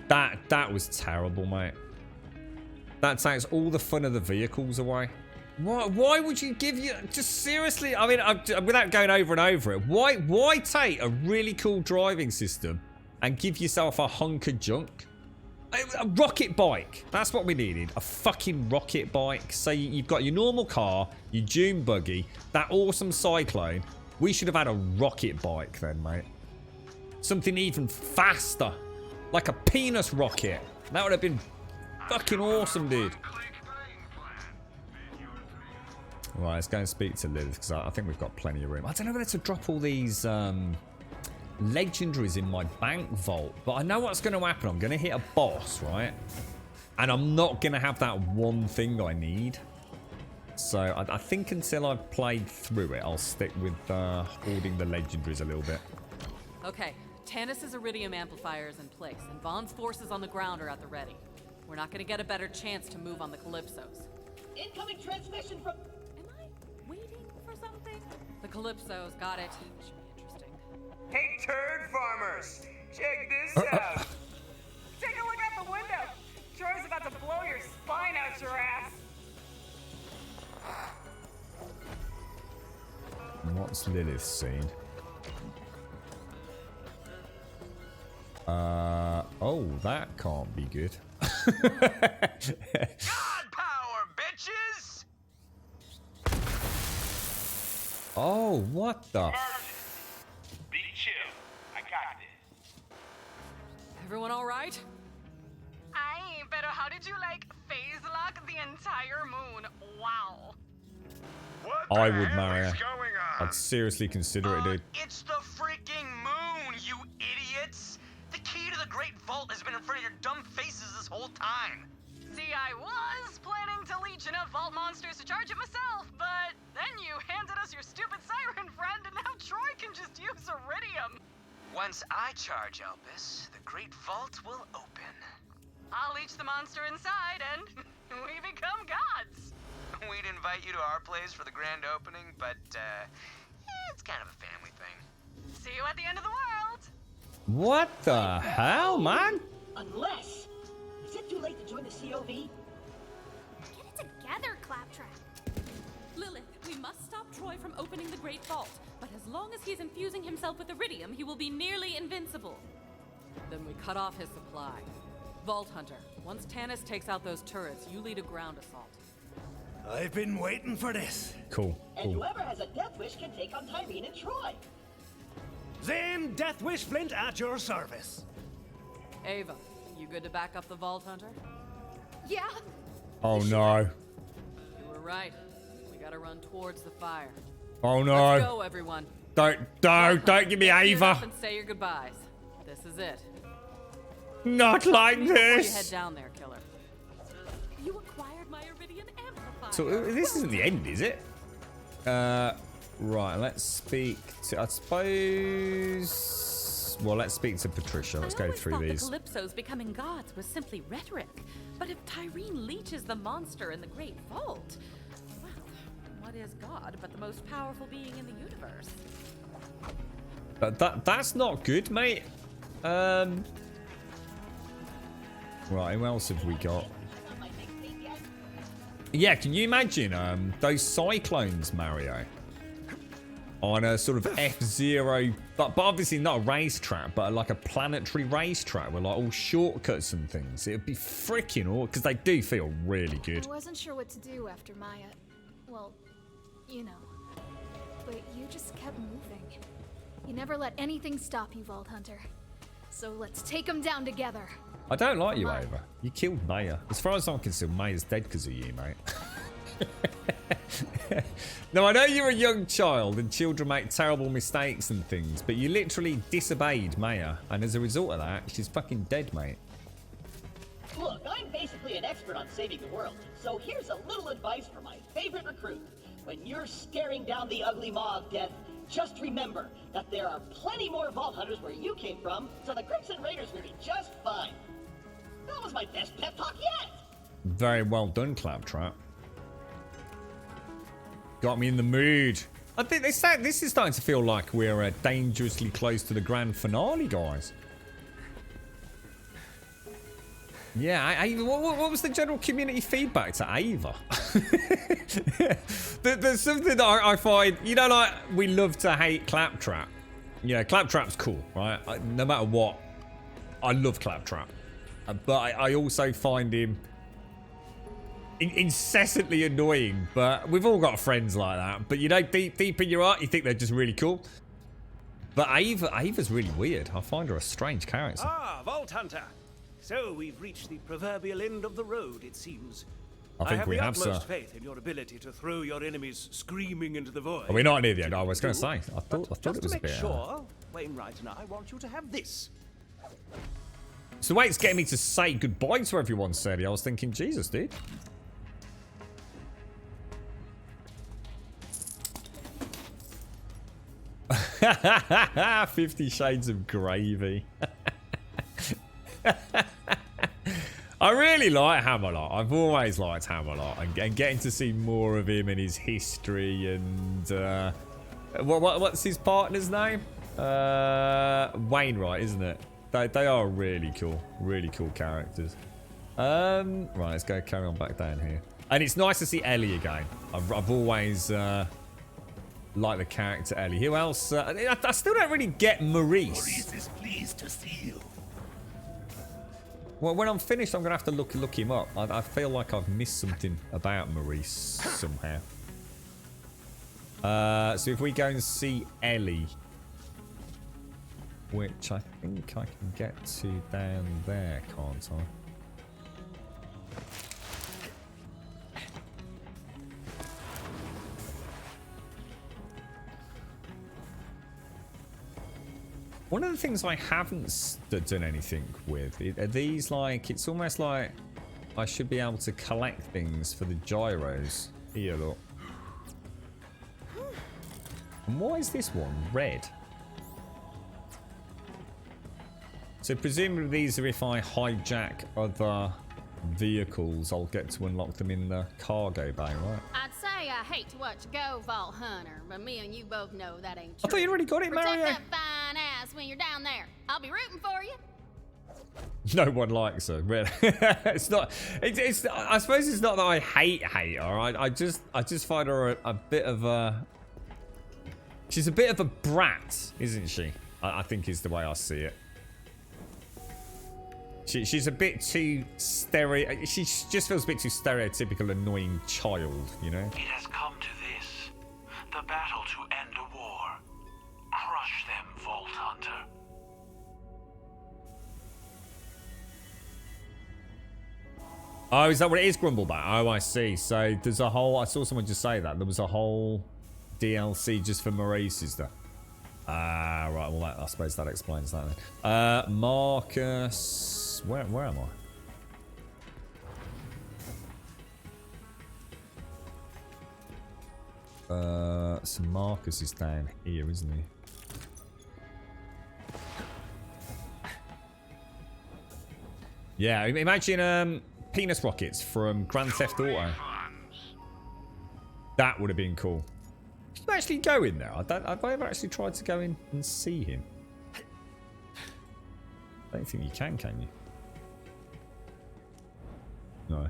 That was terrible, mate. That takes all the fun of the vehicles away. Why would you give you... Just seriously, I mean, without going over and over it, why take a really cool driving system and give yourself a hunk of junk? A rocket bike. That's what we needed. A fucking rocket bike. So you've got your normal car, your dune buggy, that awesome cyclone. We should have had a rocket bike then, mate. Something even faster. Like a penis rocket. That would have been fucking awesome, dude. Right, let's go and speak to Liz, because I think we've got plenty of room. I don't know whether to drop all these legendaries in my bank vault, but I know what's going to happen. I'm going to hit a boss, right? And I'm not going to have that one thing I need. So I think until I've played through it, I'll stick with hoarding the legendaries a little bit. Okay, Tanis's iridium amplifier is in place, and Vaughn's forces on the ground are at the ready. We're not going to get a better chance to move on the Calypsos. Incoming transmission from... Waiting for something? The Calypsos, got it. Should be interesting. Hey, turd farmers! Check this out! Take a look out the window! Troy's about to blow your spine out your ass! What's Lilith seen? Oh, that can't be good. God power, bitches! Oh, what the? Be chill. I got this. Everyone all right? Aye, but how did you, like, phase lock the entire moon? Wow. What I the would hell marry is her. going on? I'd seriously consider it, dude. It's the freaking moon, you idiots! The key to the Great Vault has been in front of your dumb faces this whole time. See, I was planning to leech enough vault monsters to charge it myself, but then you handed us your stupid siren friend, and now Troy can just use iridium. Once I charge Elpis, the Great Vault will open. I'll leech the monster inside, and we become gods. We'd invite you to our place for the grand opening, but it's kind of a family thing. See you at the end of the world. What the hell, man? Unless... Is it too late to join the COV? Get it together, Claptrap. Lilith, we must stop Troy from opening the Great Vault, but as long as he's infusing himself with iridium, he will be nearly invincible. Then we cut off his supply. Vault Hunter, once Tanis takes out those turrets, you lead a ground assault. I've been waiting for this. Cool. And whoever has a death wish can take on Tyreen and Troy. Zane, Deathwish Flint at your service. Ava, you good to back up the Vault Hunter? Yeah. Oh no. You were right. We gotta run towards the fire. Oh no. Let's go, everyone. Don't give me Gear Ava. up and say your goodbyes. This is it. Not like Before you head this. down there, killer. You acquired my iridium amplifier. So this isn't the end, is it? Right, let's speak to, I suppose... Well, let's speak to Patricia. Let's go through these. The Calypsos becoming gods was simply rhetoric. But if Tyreen leeches the monster in the Great Vault, well, what is God but the most powerful being in the universe? But that's not good, mate. Right, who else have we got? Yeah, can you imagine those cyclones, Mario? On a sort of F-Zero, but obviously not a racetrack, but like a planetary racetrack with like all shortcuts and things. It would be freaking awesome, because they do feel really good. I wasn't sure what to do after Maya. Well, you know. But you just kept moving. You never let anything stop you, Vault Hunter. So let's take them down together. I don't like you, Ava. You killed Maya. As far as I'm concerned, Maya's dead because of you, mate. No, I know you're a young child and children make terrible mistakes and things, but you literally disobeyed Maya, and as a result of that, she's fucking dead, mate. Look, I'm basically an expert on saving the world, so here's a little advice for my favorite recruit. When you're staring down the ugly maw of death, just remember that there are plenty more Vault Hunters where you came from, so the Crimson Raiders will be just fine. That was my best pep talk yet! Very well done, Claptrap. Got me in the mood. I think this is starting to feel like we're dangerously close to the grand finale, guys. Yeah, Ava. What was the general community feedback to Ava? There's something that I find, you know, like, we love to hate Claptrap. Yeah, Claptrap's cool, right? No matter what, I love Claptrap. But I also find him incessantly annoying. But we've all got friends like that. But you know, deep in your heart, you think they're just really cool. But Ava's really weird. I find her a strange character. Ah, Vault Hunter. So we've reached the proverbial end of the road, it seems. I think we have, the utmost sir. faith in your ability to throw your enemies screaming into the void. Are we not near the end? I was going to say. I thought Just it was to a make bit. sure, Wainwright and I want you to have this. So the way it's getting me to say goodbye to everyone, Sadie, I was thinking, Jesus, dude. $50 Shades of Gravy. I really like Hammerlock. I've always liked Hammerlock, and getting to see more of him and his history and what's his partner's name? Wainwright, isn't it? They are really cool characters. Right, let's go carry on back down here. And it's nice to see Ellie again. I've always liked the character Ellie. Who else? I still don't really get Maurice. Maurice is pleased to see you. Well, when I'm finished, I'm going to have to look him up. I feel like I've missed something about Maurice somehow. So if we go and see Ellie, which I think I can get to down there, can't I? One of the things I haven't done anything with are these, like, it's almost like I should be able to collect things for the gyros. Here, look. And why is this one red? So presumably these are if I hijack other vehicles, I'll get to unlock them in the cargo bay, right? I'd say I hate to watch you go, Vault Hunter, but me and you both know that ain't true. I thought you already got it, Protect Mario. that fine ass when you're down there. I'll be rooting for you. No one likes her, really. It's not. It's. I suppose it's not that I hate her. I just find her a bit of a. She's a bit of a brat, isn't she? I think is the way I see it. She's a bit too She just feels a bit too stereotypical, annoying child, you know. It has come to this: the battle to end a war. Crush them, Vault Hunter. Oh, is that what it is, Grumbleback? Oh, I see. So there's a whole... I saw someone just say that. There was a whole DLC just for Maurice, is there? Ah, right. Well, I suppose that explains that then. Marcus... Where am I? So Marcus is down here, isn't he? Yeah, imagine penis rockets from Grand Theft Auto. That would have been cool. Can you actually go in there? Have I ever actually tried to go in and see him? I don't think you can you? No.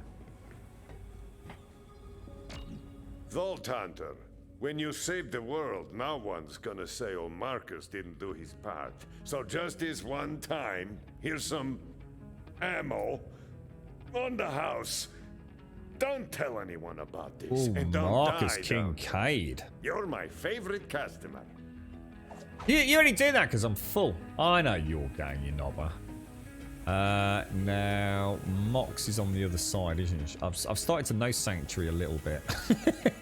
Vault Hunter, when you save the world, no one's gonna say, oh, Marcus didn't do his part. So just this one time, here's some ammo on the house. Don't tell anyone about this. Ooh, and don't Marcus die, Kincaid. You're my favorite customer. You only do that because I'm full. I know you're going, you knobber. Now, Mox is on the other side, isn't she? I've started to know Sanctuary a little bit.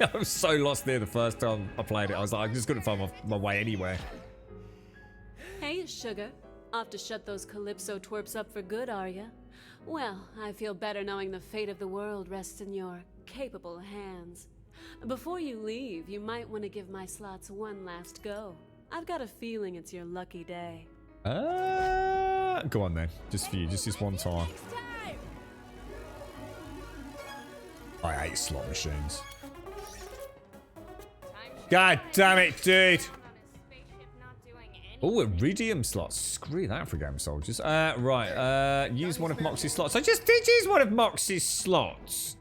I was so lost there the first time I played it. I was like, I just couldn't find my way anywhere. Hey, sugar. Off to shut those Calypso twerps up for good, are ya? Well, I feel better knowing the fate of the world rests in your capable hands. Before you leave, you might want to give my slots one last go. I've got a feeling it's your lucky day. Go on then. Just for you. Just this one time. I hate slot machines. God damn it, dude. Oh, iridium slots. Screw that for game soldiers. Right. Use one of Moxie's slots. I just did use one of Moxie's slots.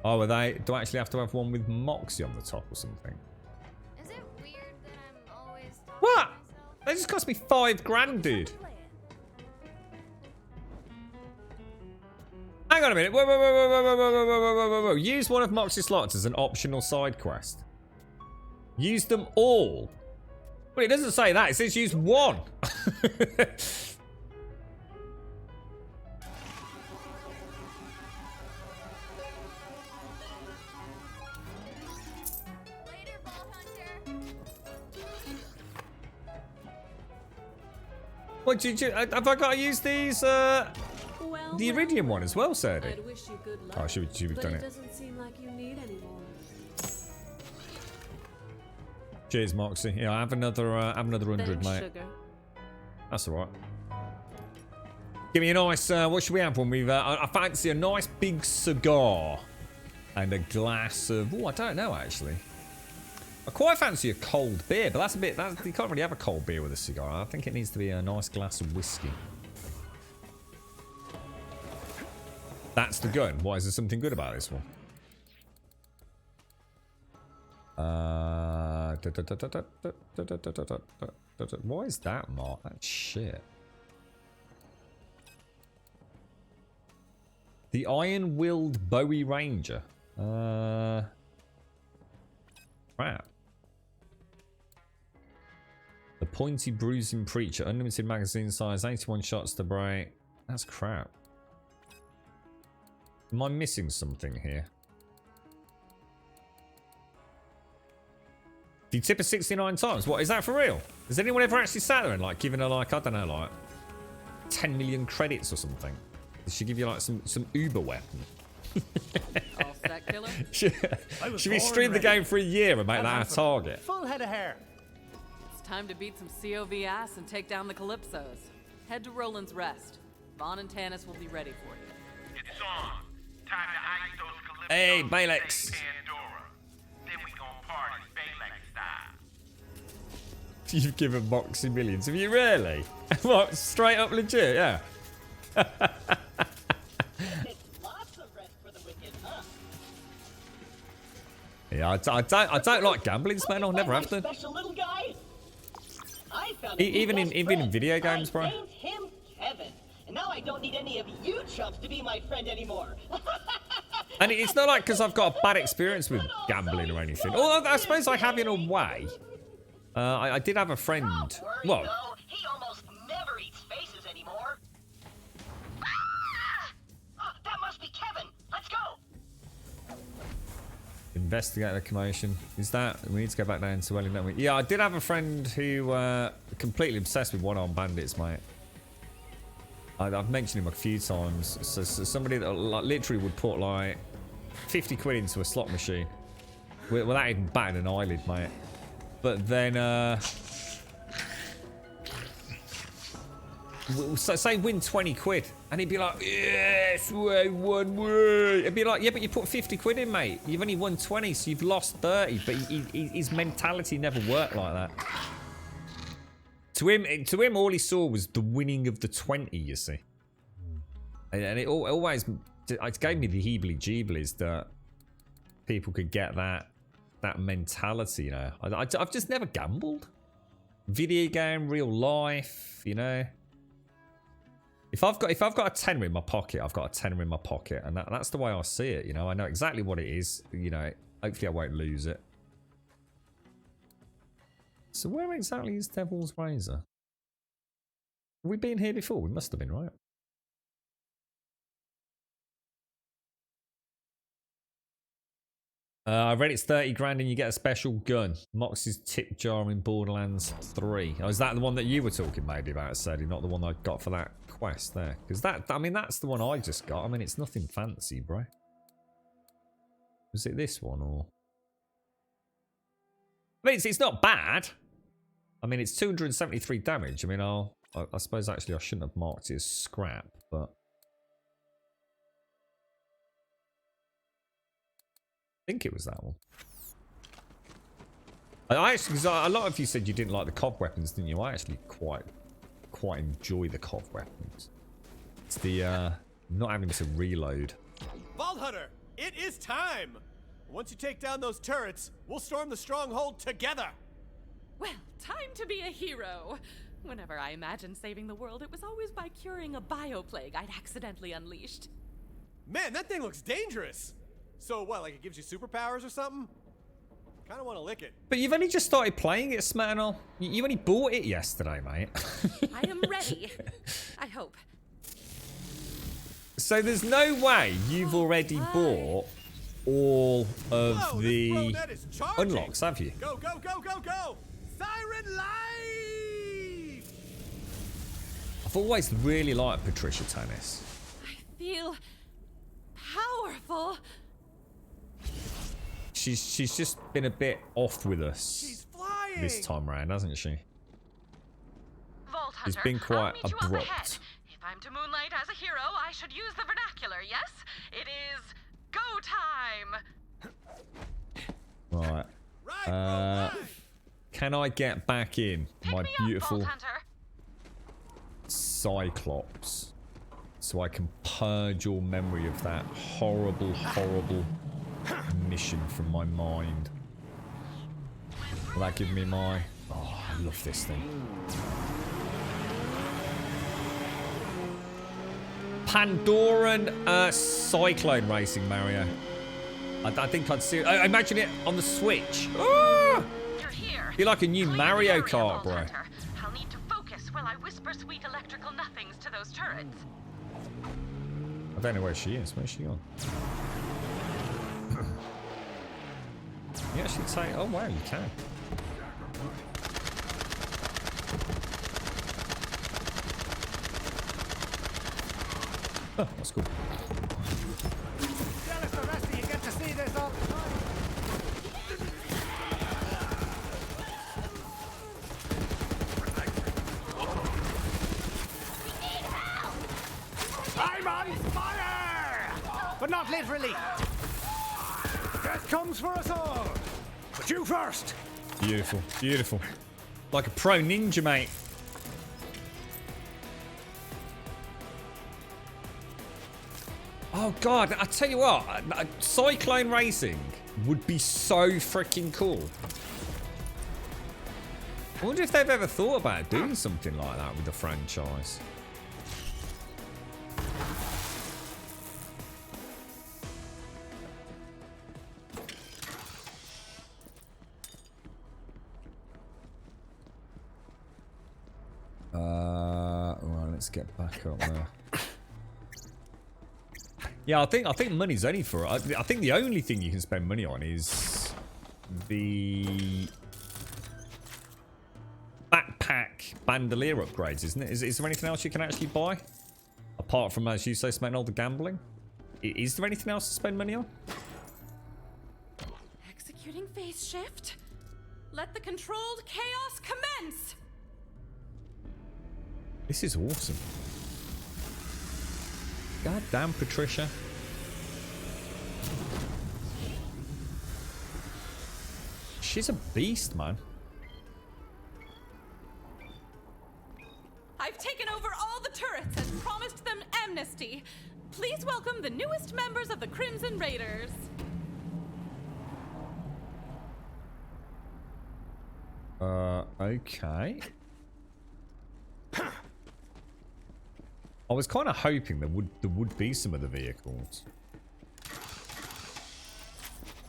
Oh, are they? Do I actually have to have one with Moxie on the top or something? Is it weird that I'm always talking What? to myself? That just cost me $5 grand, dude. Hang on a minute. Whoa. Use one of Moxie's slots as an optional side quest. Use them all. Well, it doesn't say that. It says use one. Later, Vault Hunter. What did you? Have I got to use these? The iridium one as well, Sadie. I'd wish you good luck. Oh, should we but done it it? doesn't seem like you need any more. Cheers, Moxie. Yeah, have another 100, Thanks, mate. sugar. That's all right. Give me a nice. What should we have when we've? I fancy a nice big cigar and a glass of. Oh, I don't know actually. I quite fancy a cold beer, but that's a bit. You can't really have a cold beer with a cigar. I think it needs to be a nice glass of whiskey. That's the gun. Why is there something good about this one? What is that, Mark? That's shit. The Iron-Willed Bowie Ranger. Crap. The Pointy Bruising Preacher. Unlimited magazine size. 81 shots to break. That's crap. Am I missing something here? Do you tip her 69 times? What, is that for real? Has anyone ever actually sat there and like given her like, I don't know, like 10 million credits or something? Did she give you like some Uber weapon? All set, killer? Should we stream the game for a year and make that our target? Full head of hair. It's time to beat some COV ass and take down the Calypsos. Head to Roland's Rest. Vaughn and Tanis will be ready for you. It's on. Time to ice those Calypsos. Hey, Balex. Pandora. Then we gon' party Balex style. You've given Moxie millions. Have you really? What? Straight up legit? Yeah. Yeah, I don't like gambling, man. I'll never have to. Special little guy. I found Even in video games, bro. I named him Kevin, and now I don't need any of you chumps to be my friend anymore. And it's not like because I've got a bad experience with gambling or anything. Although I suppose I have in a way. I did have a friend. Well, He almost never eats faces anymore. That must be Kevin. Let's go. investigate the commotion. Is that we need to go back down to Welling, don't we? Yeah, I did have a friend who completely obsessed with one-armed bandits, mate. I've mentioned him a few times. So somebody that like, literally would put like 50 quid into a slot machine without even batting an eyelid, mate. But then, so say win 20 quid, and he'd be like, yes, I won, way. It'd be like, yeah, but you put 50 quid in, mate. You've only won 20, so you've lost 30. But his mentality never worked like that. To him, all he saw was the winning of the 20, you see. And it always it gave me the heebly-jeeblies that people could get that mentality, you know. I've just never gambled. Video game, real life, you know. If I've got a tenner in my pocket, I've got a tenner in my pocket, and that's the way I see it, you know. I know exactly what it is, you know. Hopefully I won't lose it. So where exactly is Devil's Razor? Have we been here before? We must have been, right? I read it's 30 grand and you get a special gun. Mox's tip jar in Borderlands 3. Oh, is that the one that you were talking maybe about, Sadie? Not the one I got for that quest there? Because that, I mean, that's the one I just got. I mean, it's nothing fancy, bro. Was it this one or... I mean, it's not bad. I mean, it's 273 damage. I mean, I suppose actually I shouldn't have marked it as scrap, but... I think it was that one. I actually, because a lot of you said you didn't like the cov weapons, didn't you? I actually quite enjoy the cov weapons. It's the not having to reload. Vault Hunter, it is time. Once you take down those turrets, we'll storm the stronghold together. Well, time to be a hero. Whenever I imagined saving the world, it was always by curing a bioplague I'd accidentally unleashed. Man, that thing looks dangerous. So what, like it gives you superpowers or something? Kind of want to lick it. But you've only just started playing it, Smirnol. You only bought it yesterday, mate. I am ready. I hope. So there's no way you've already bought all of the unlocks, have you? Go, go, go, go, go! Siren Life! I've always really liked Patricia Tennis. I feel powerful. She's just been a bit off with us this time around, hasn't she? Vault Hunter, She's been quite I'll meet you up ahead. abrupt. If I'm to moonlight as a hero, I should use the vernacular, yes? It is go time! Right. Can I get back in my beautiful Cyclops so I can purge all memory of that horrible, horrible mission from my mind? Will that give me my... Oh, I love this thing. Pandoran Cyclone Racing, Mario. I think I'd see... I imagine it on the Switch. Ah! Be like a new Mario Kart, bro. I'll need to focus while I whisper sweet electrical nothings to those turrets. I don't know where she is. Where's she gone? You actually say... Oh, wow, you can. Oh, that's cool. Jealous the rest of you get to see this all the time. I'm on fire! But not literally. Death comes for us all. But you first. Beautiful, beautiful. Like a pro ninja, mate. Oh god, I tell you what, Cyclone Racing would be so freaking cool. I wonder if they've ever thought about doing something like that with the franchise. Right, let's get back up there. Yeah, I think money's only for it. I think the only thing you can spend money on is the backpack bandolier upgrades, isn't it? Is there anything else you can actually buy? Apart from, as you say, spending all the gambling? Is there anything else to spend money on? Executing phase shift. Let the controlled chaos commence. This is awesome. God damn, Patricia. She's a beast, man. I've taken over all the turrets and promised them amnesty. Please welcome the newest members of the Crimson Raiders. Okay. I was kind of hoping there would be some of the vehicles.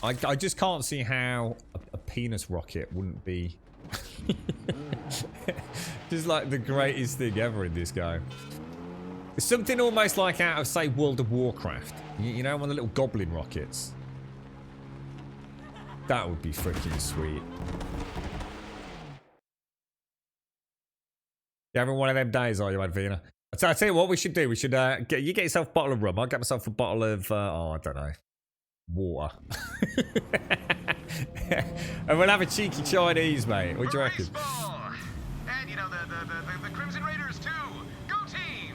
I just can't see how a penis rocket wouldn't be just like the greatest thing ever in this game. It's something almost like out of, say, World of Warcraft. You know, one of the little goblin rockets. That would be freaking sweet. You having one of them days, are you, Advina? I'll tell you what we should do. We should get yourself a bottle of rum. I'll get myself a bottle of oh, I don't know, water. And we'll have a cheeky Chinese, mate. What do you reckon? And you know the Crimson Raiders too. Go team!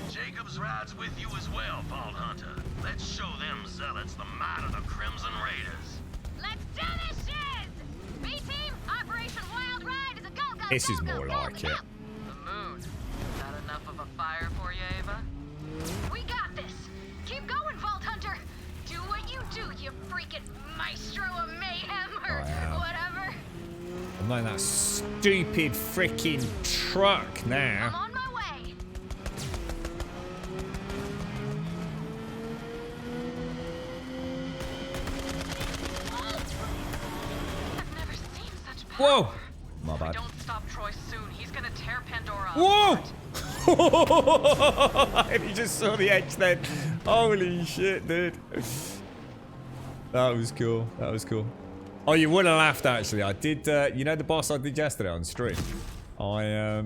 Jacobs rides with you as well, Vault Hunter. Let's show them zealots the might of the Crimson Raiders. Let's do this shit! B-Team, This is more like it. The moon. Is that enough of a fire for you, Ava? We got this. Keep going, Vault Hunter. Do what you do, you freaking maestro of mayhem or whatever. I'm not in that stupid freaking truck now. I'm on my way. I've never seen such power. Whoa! My If bad. we don't stop Troy soon, he's gonna tear Pandora Whoa! If you just saw the edge then. Holy shit, dude. That was cool. That was cool. Oh, you would have laughed actually. I did, you know the boss I did yesterday on stream? I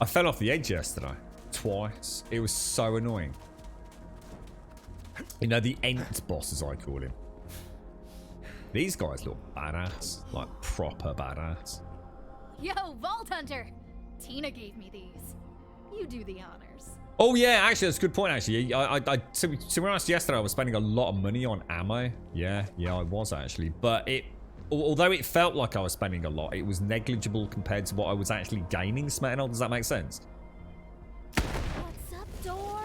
fell off the edge yesterday. Twice. It was so annoying. You know, the Ent boss, as I call him. These guys look badass. Like, proper badass. Yo, Vault Hunter! Tina gave me these. You do the honors. Oh, yeah, actually, that's a good point, actually. To be honest, yesterday I was spending a lot of money on ammo. Yeah, I was, actually. But although it felt like I was spending a lot, it was negligible compared to what I was actually gaining, Smetano. Does that make sense? What's up, Door?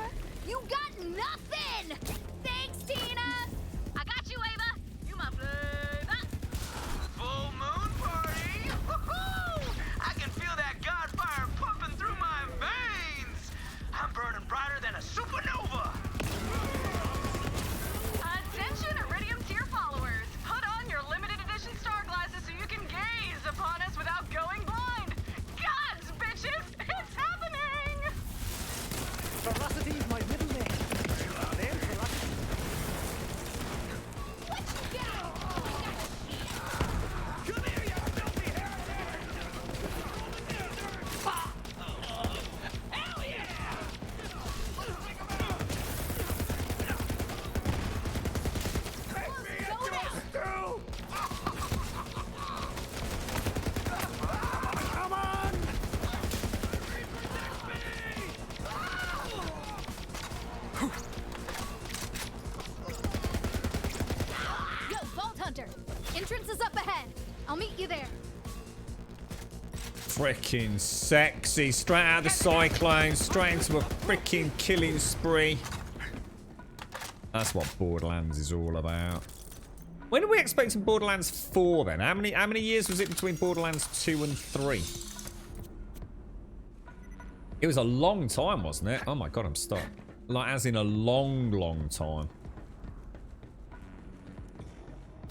You got nothing! Thanks, Tina! I got you, Ava. You my flavor. Full moon party! Woohoo! I can feel that god fire pumping through my veins! I'm burning brighter than a supernova! Attention, Iridium tier followers. Put on your limited edition star glasses so you can gaze upon us without going blind. Gods, bitches, it's happening! Ferocity is my middle name. Name Ferocity. What you got? Come here, you filthy heretic! Hell yeah! Take me into a stew! Come on! Yo, Vault Hunter! Entrance is up ahead. I'll meet you there. Freaking sexy. Straight out of the cyclone. Straight into a freaking killing spree. That's what Borderlands is all about. When are we expecting Borderlands 4 then? How many years was it between Borderlands 2 and 3? It was a long time, wasn't it? Oh my god, I'm stuck. Like, as in a long, long time.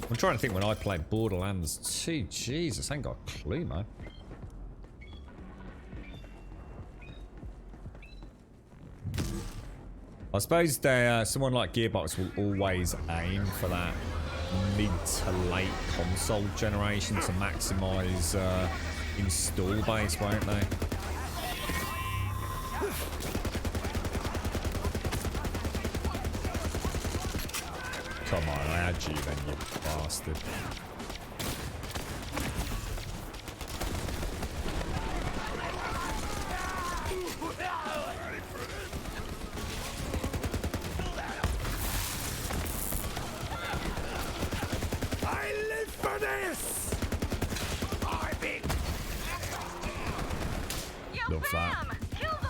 I'm trying to think when I played Borderlands 2. Jesus, I ain't got a clue, man. I suppose someone like Gearbox will always aim for that mid to late console generation to maximise install base, won't they? Come on, I had you then, you bastard. I live for this! Love that.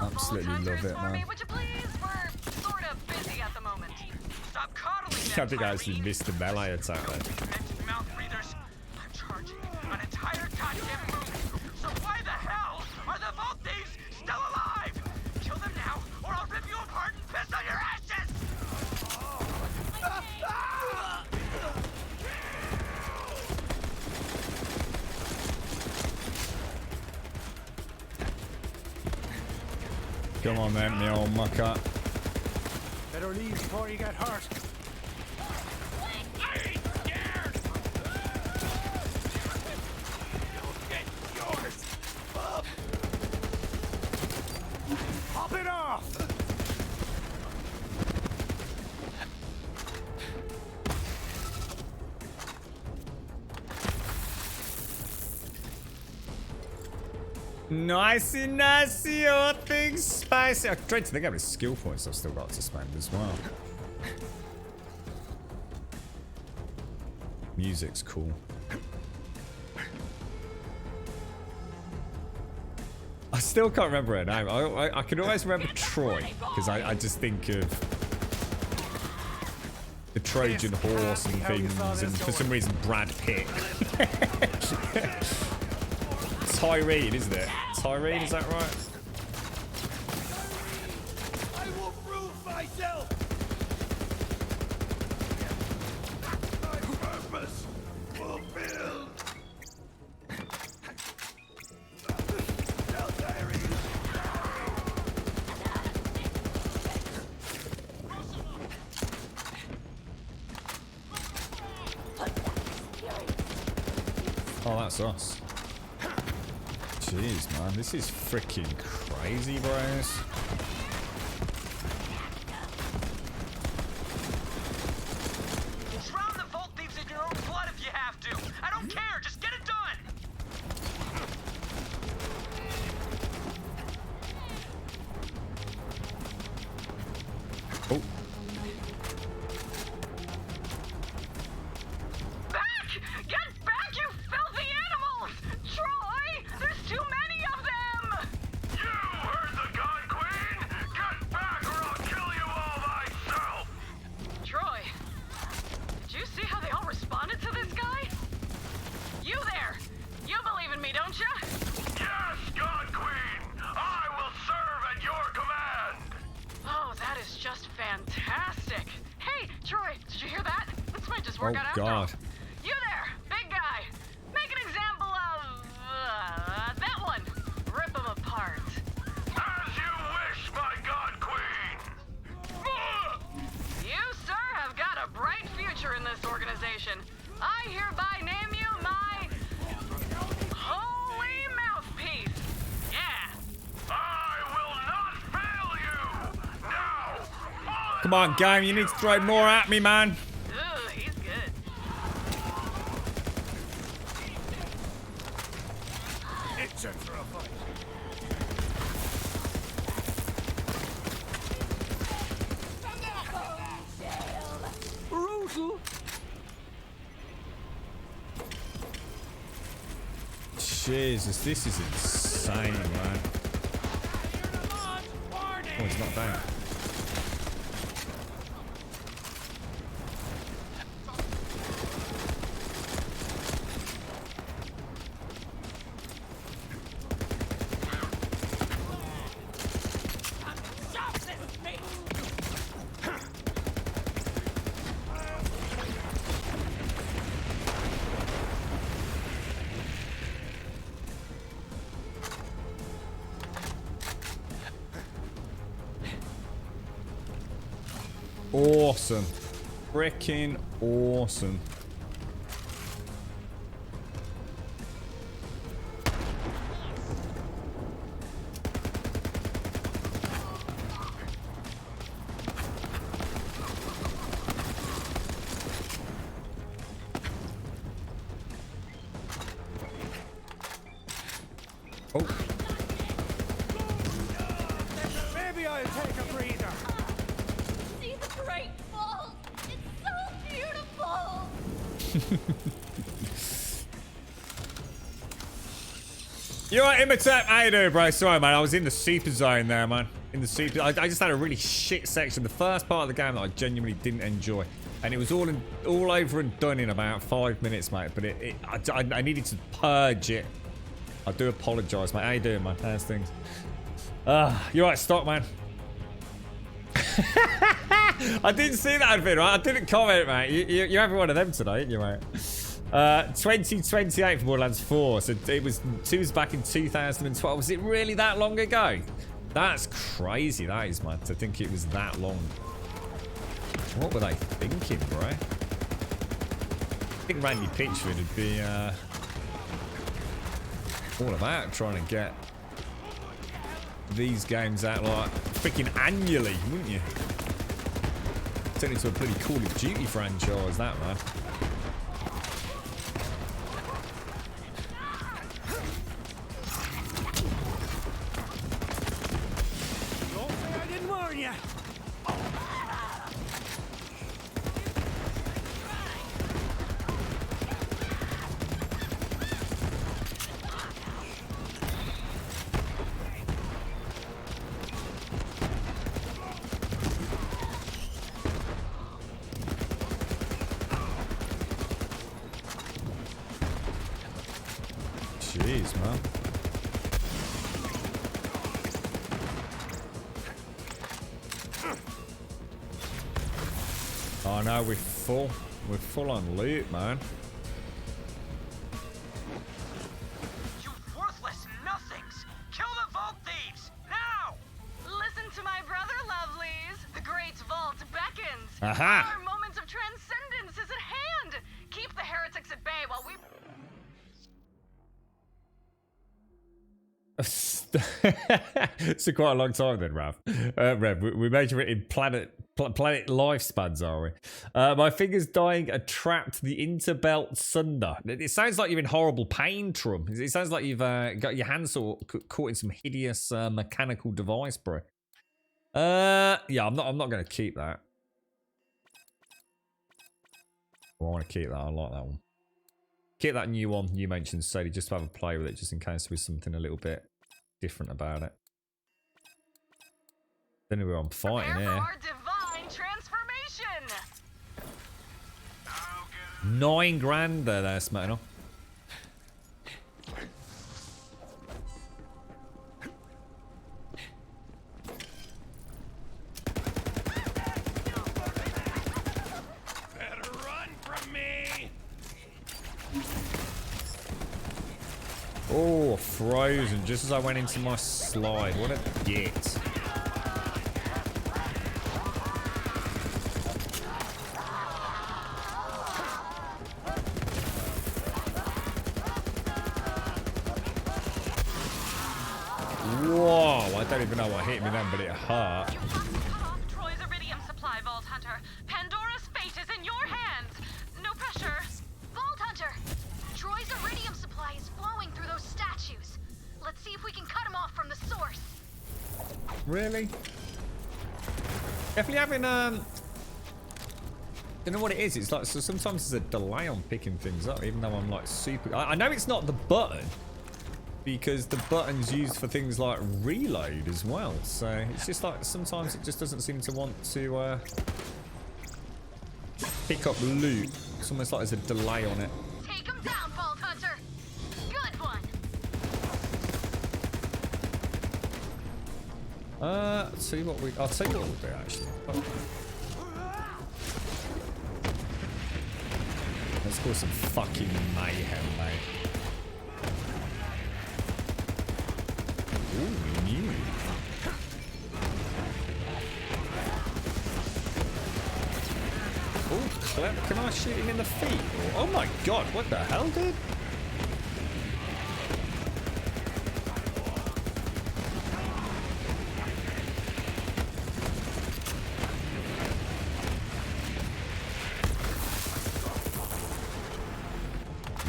Absolutely love it, man. Would you please? We're sort of busy at the moment. Stop coddling I think I actually missed the melee attack then. mouth breathers! I'm charging an entire goddamn moon! So why the hell are the Vault Thieves still alive? Kill them now, or I'll rip you apart and piss on your ashes! Come on then, me old mucker. Better leave before you get hurt. I ain't scared! You'll get yours! Pop it off! Nicey, nicey, all things spicy. I tried to think how many skill points I've still got to spend as well. Music's cool. I still can't remember her name. I can always remember Troy, because I just think of the Trojan horse and things, and for some reason Brad Pitt. Tyrene, isn't it? Tyrene, is that right? I will prove myself. My purpose fulfilled. Oh, that's us. Jeez, man, this is freaking crazy, bros. Drown the vault thieves in your own blood if you have to. I don't care. Just get it done. Oh. Back! Get back, you filthy animals! Troy, there's too many of them! You heard the God Queen? Get back or I'll kill you all myself! Troy, did you see how they all responded to this guy? You there! You believe in me, don't you? Yes, God Queen! I will serve at your command! Oh, that is just fantastic. Hey, Troy, did you hear that? This might just work Oh, out after all. God. You there, big guy. Make an example of that one. Rip him apart. As you wish, my God Queen! You, sir, have got a bright future in this organization. I hereby name you my holy mouthpiece. Yeah. I will not fail you! Now! Come on, game, you need to throw more at me, man. Ooh, he's good. It's in for a fight. Brutal. Jesus, this is insane, man. Oh, he's not down. Awesome. Freaking awesome. Oh. Maybe I'll take a breather. See the great fall? It's so beautiful! You alright, Imitate? How you doing, bro? Sorry, man. I was in the super zone there, man. In the super... I just had a really shit section. The first part of the game that I genuinely didn't enjoy. And it was all over and done in about 5 minutes, mate. But I needed to purge it. I do apologise, mate. How you doing, man? How's things? You alright, stock, man? I didn't see that advert, right? I didn't comment, mate. You're having one of them today, aren't you, mate? 2028 for Borderlands 4. So it was back in 2012. Was it really that long ago? That's crazy, that is, man. To think it was that long. What were they thinking, bro? I think Randy Pitchford would be all about trying to get these games out like freaking annually, wouldn't you? Turn into a bloody Call of Duty franchise, that, man. Don't say I didn't warn you. Jeez, man. Oh no, we're full on loot, man. You worthless nothings! Kill the vault thieves! Now! Listen to my brother, lovelies. The great vault beckons. Aha! Our moment of transcendence is at hand. Keep the heretics at bay while we... It's quite a long time then, Rav. Rev, we measure it in planet lifespans, are we? My finger's dying a trapped the interbelt sunder. It sounds like you're in horrible pain, Trum. It sounds like you've got your hands caught in some hideous mechanical device, bro. Yeah, I'm not going to keep that. I want to keep that. I like that one. Keep that new one you mentioned, Sadie, just to have a play with it, just in case there was something a little bit different about it. Don't know who I'm fighting here. Our divine transformation. 9 grand there, Smetana. Better run from me! Oh, frozen just as I went into my slide. What a git. Whoa, I don't even know what hit me then, but it hurt. You must cut off Troy's iridium supply, Vault Hunter. Pandora's fate is in your hands. No pressure. Vault Hunter! Troy's iridium supply is flowing through those statues. Let's see if we can cut them off from the source. Really? Definitely having don't know what it is. It's like, so sometimes there's a delay on picking things up, even though I'm like super. I know it's not the button, because the button's used for things like reload as well. So it's just like sometimes it just doesn't seem to want to pick up loot. It's almost like there's a delay on it. Take him down, Vault Hunter! Good one! I'll tell you what we'll do actually. Oh. Let's cause some fucking mayhem, mate. Ooh, new. Oh, clever. Can I shoot him in the feet? Oh my god, what the hell, dude?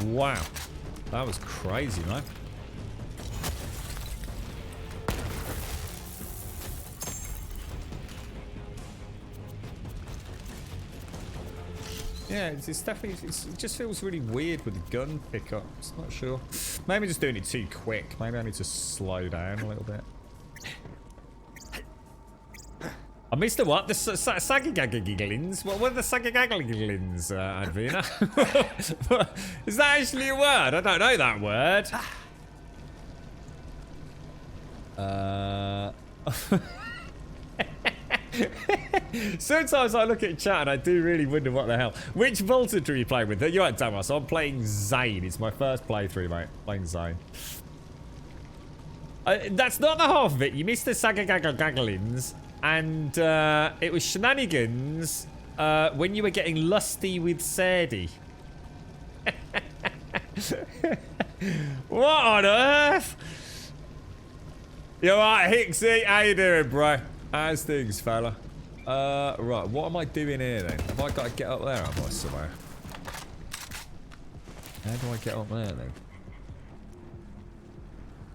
Wow, that was crazy, man. Yeah, it's definitely, it just feels really weird with the gun pickup. It's not sure. Maybe just doing it too quick. Maybe I need to slow down a little bit. I missed the what? The sagagagagglins? What are the sagagagagglins, Advina? Is that actually a word? I don't know that word. Sometimes I look at chat and I do really wonder what the hell. Which Voltage are you playing with? You're right, Thomas. I'm playing Zane. It's my first playthrough, mate. Playing Zane. That's not the half of it. You missed the sagagagagglins. And it was shenanigans when you were getting lusty with Sadie. What on earth? You alright, Hicksy? How you doing, bro? How's things, fella? Right, what am I doing here then? Have I got to get up there, am I, somehow? How do I get up there then?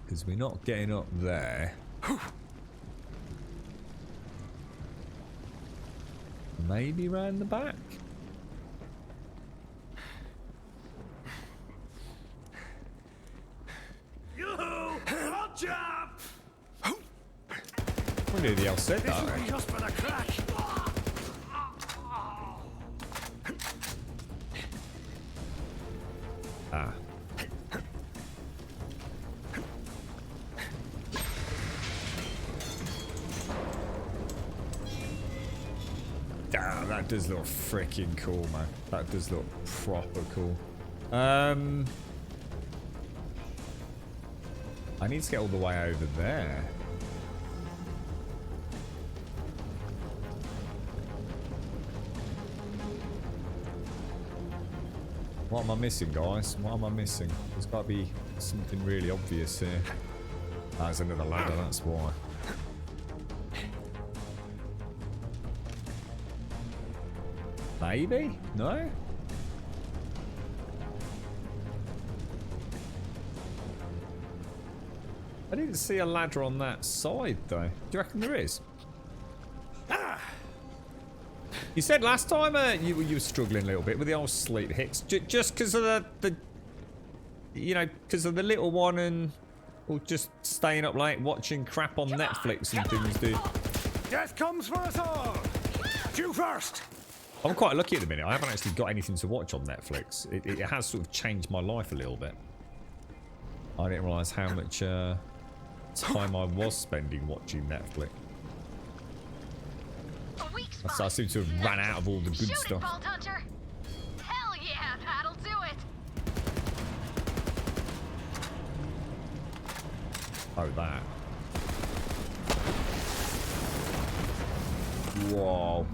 Because we're not getting up there. Maybe round the back. Yoo-hoo! I'll jump! Wonder who the hell said that, right? Just for the crack. Ah. does look freaking cool, man. That does look proper cool. I need to get all the way over there. What am I missing, guys? What am I missing? There's got to be something really obvious here. That's another ladder, that's why. Maybe? No? I didn't see a ladder on that side, though. Do you reckon there is? You said last time you were struggling a little bit with the old sleep hits, just because of the you know, because of the little one and or just staying up late watching crap on Netflix and things, dude. Death comes for us all. You first. I'm quite lucky at the minute. I haven't actually got anything to watch on Netflix. It has sort of changed my life a little bit. I didn't realise how much time I was spending watching Netflix. So I seem to have ran out of all the good stuff. Vault Hunter. Hell yeah, that'll do it. Oh, that. Whoa.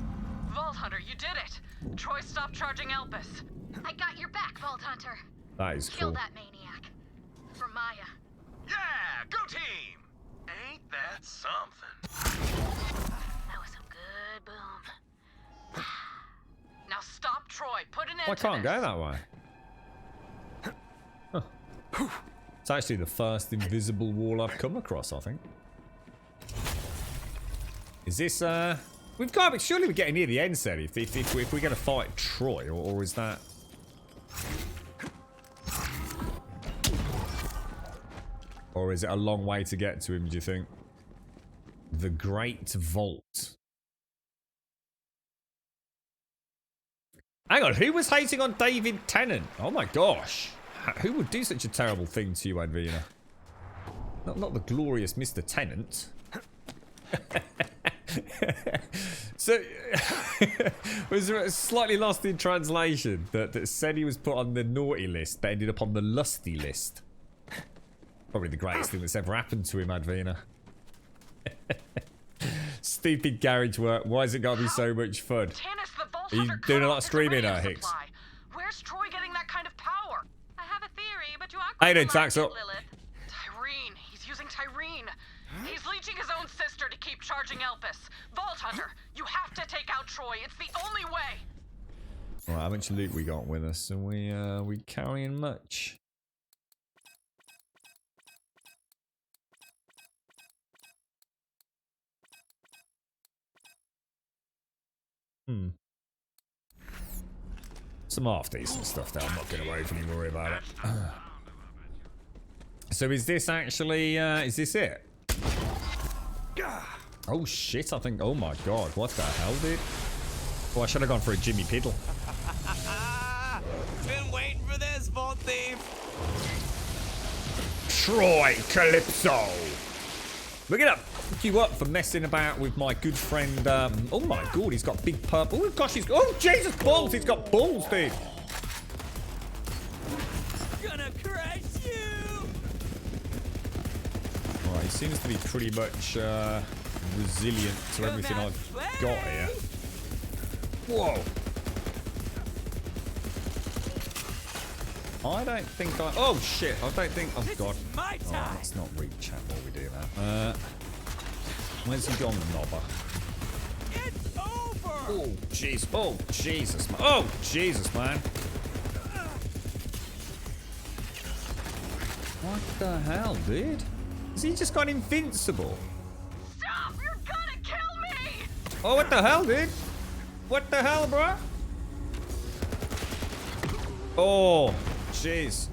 Vault Hunter, you did it. Troy stopped charging Elpis. I got your back, Vault Hunter. That is Kill cool. that maniac. For Maya. Yeah, go team! Ain't that something? That was some good boom. Now stop Troy. Put an end I to can't this. go that way. Huh. It's actually the first invisible wall I've come across, I think. Is this, we've got to, surely we're getting near the end set if we're going to fight Troy, or is that... Or is it a long way to get to him, do you think? The Great Vault. Hang on, who was hating on David Tennant? Oh my gosh. Who would do such a terrible thing to you, Advina? Not the glorious Mr. Tennant. So, was there slightly lost in translation that said he was put on the naughty list, but ended up on the lusty list? Probably the greatest thing that's ever happened to him, Advina. Stupid garage work. Why has it got to be so much fun? Tannis, the Vault Are you Hunter doing a cut lot off of his streaming, radio Hicks? supply. Where's Troy getting that kind of power? I have a theory, but you are Hey, quite then, tax up. Lilith. Tyreen. He's using Tyreen. He's leeching his own sister to keep charging Elpis. Vault Hunter, you have to take out Troy. It's the only way. Right, how much loot we got with us? Are we carrying much? Some half decent stuff there. I'm not going to overly worry about it. So is this actually, is this it? Oh shit, I think, oh my god, what the hell, dude? Oh, I should have gone for a Jimmy Piddle. Been waiting for this, Vault Thief. Troy Calypso! Look it up! Look you up for messing about with my good friend, oh my god, he's got big purple, oh gosh, oh Jesus balls, he's got balls, dude! Gonna crush you! Alright, he seems to be pretty much, resilient to everything I've got here. Whoa! I don't think I... Oh, shit. I don't think... Oh, God. Oh, let's not reach chat while we do that. Where's he gone, Nobber? It's over! Oh, jeez. Oh, Jesus, man. Oh, Jesus, man. What the hell, dude? Has he just gone invincible? Stop! You're gonna kill me! Oh, what the hell, dude? What the hell, bro? Oh, jeez.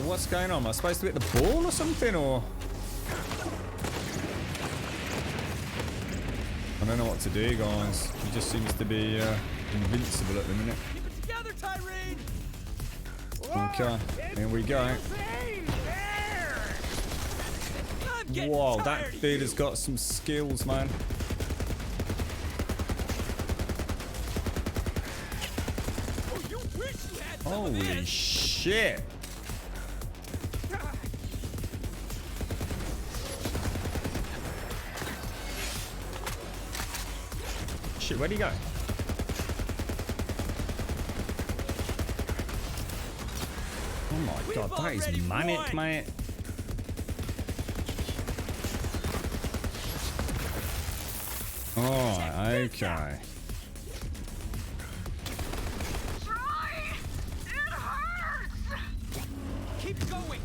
What's going on? Am I supposed to hit the ball or something, or? I don't know what to do, guys. He just seems to be invincible at the minute. Keep it together, Tyreen! Okay, here we go. I'm Whoa, that dude has got some skills, man. Oh, you wish you had some of Holy this. shit. Shit, where'd he go? Oh my god, that is manic, mate. Oh, okay. Keep going.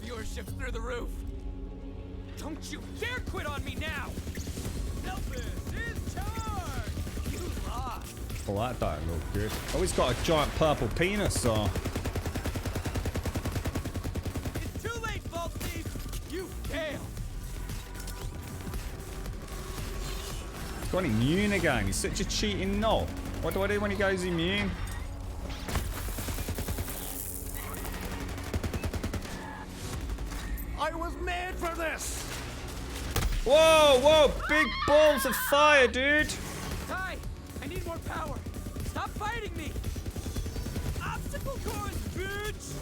Viewership's through the roof. Don't you dare quit on me now. Elvis is charged. You lost. Oh, that don't look good. Oh, he's got a giant purple penis, so. It's too late, Vault Thief. You failed. He's gone immune again. He's such a cheating knob. What do I do when he goes immune? I was made for this. Whoa, whoa, big balls of fire, dude. Ty, I need more power. Stop fighting me. Obstacle course, bitch.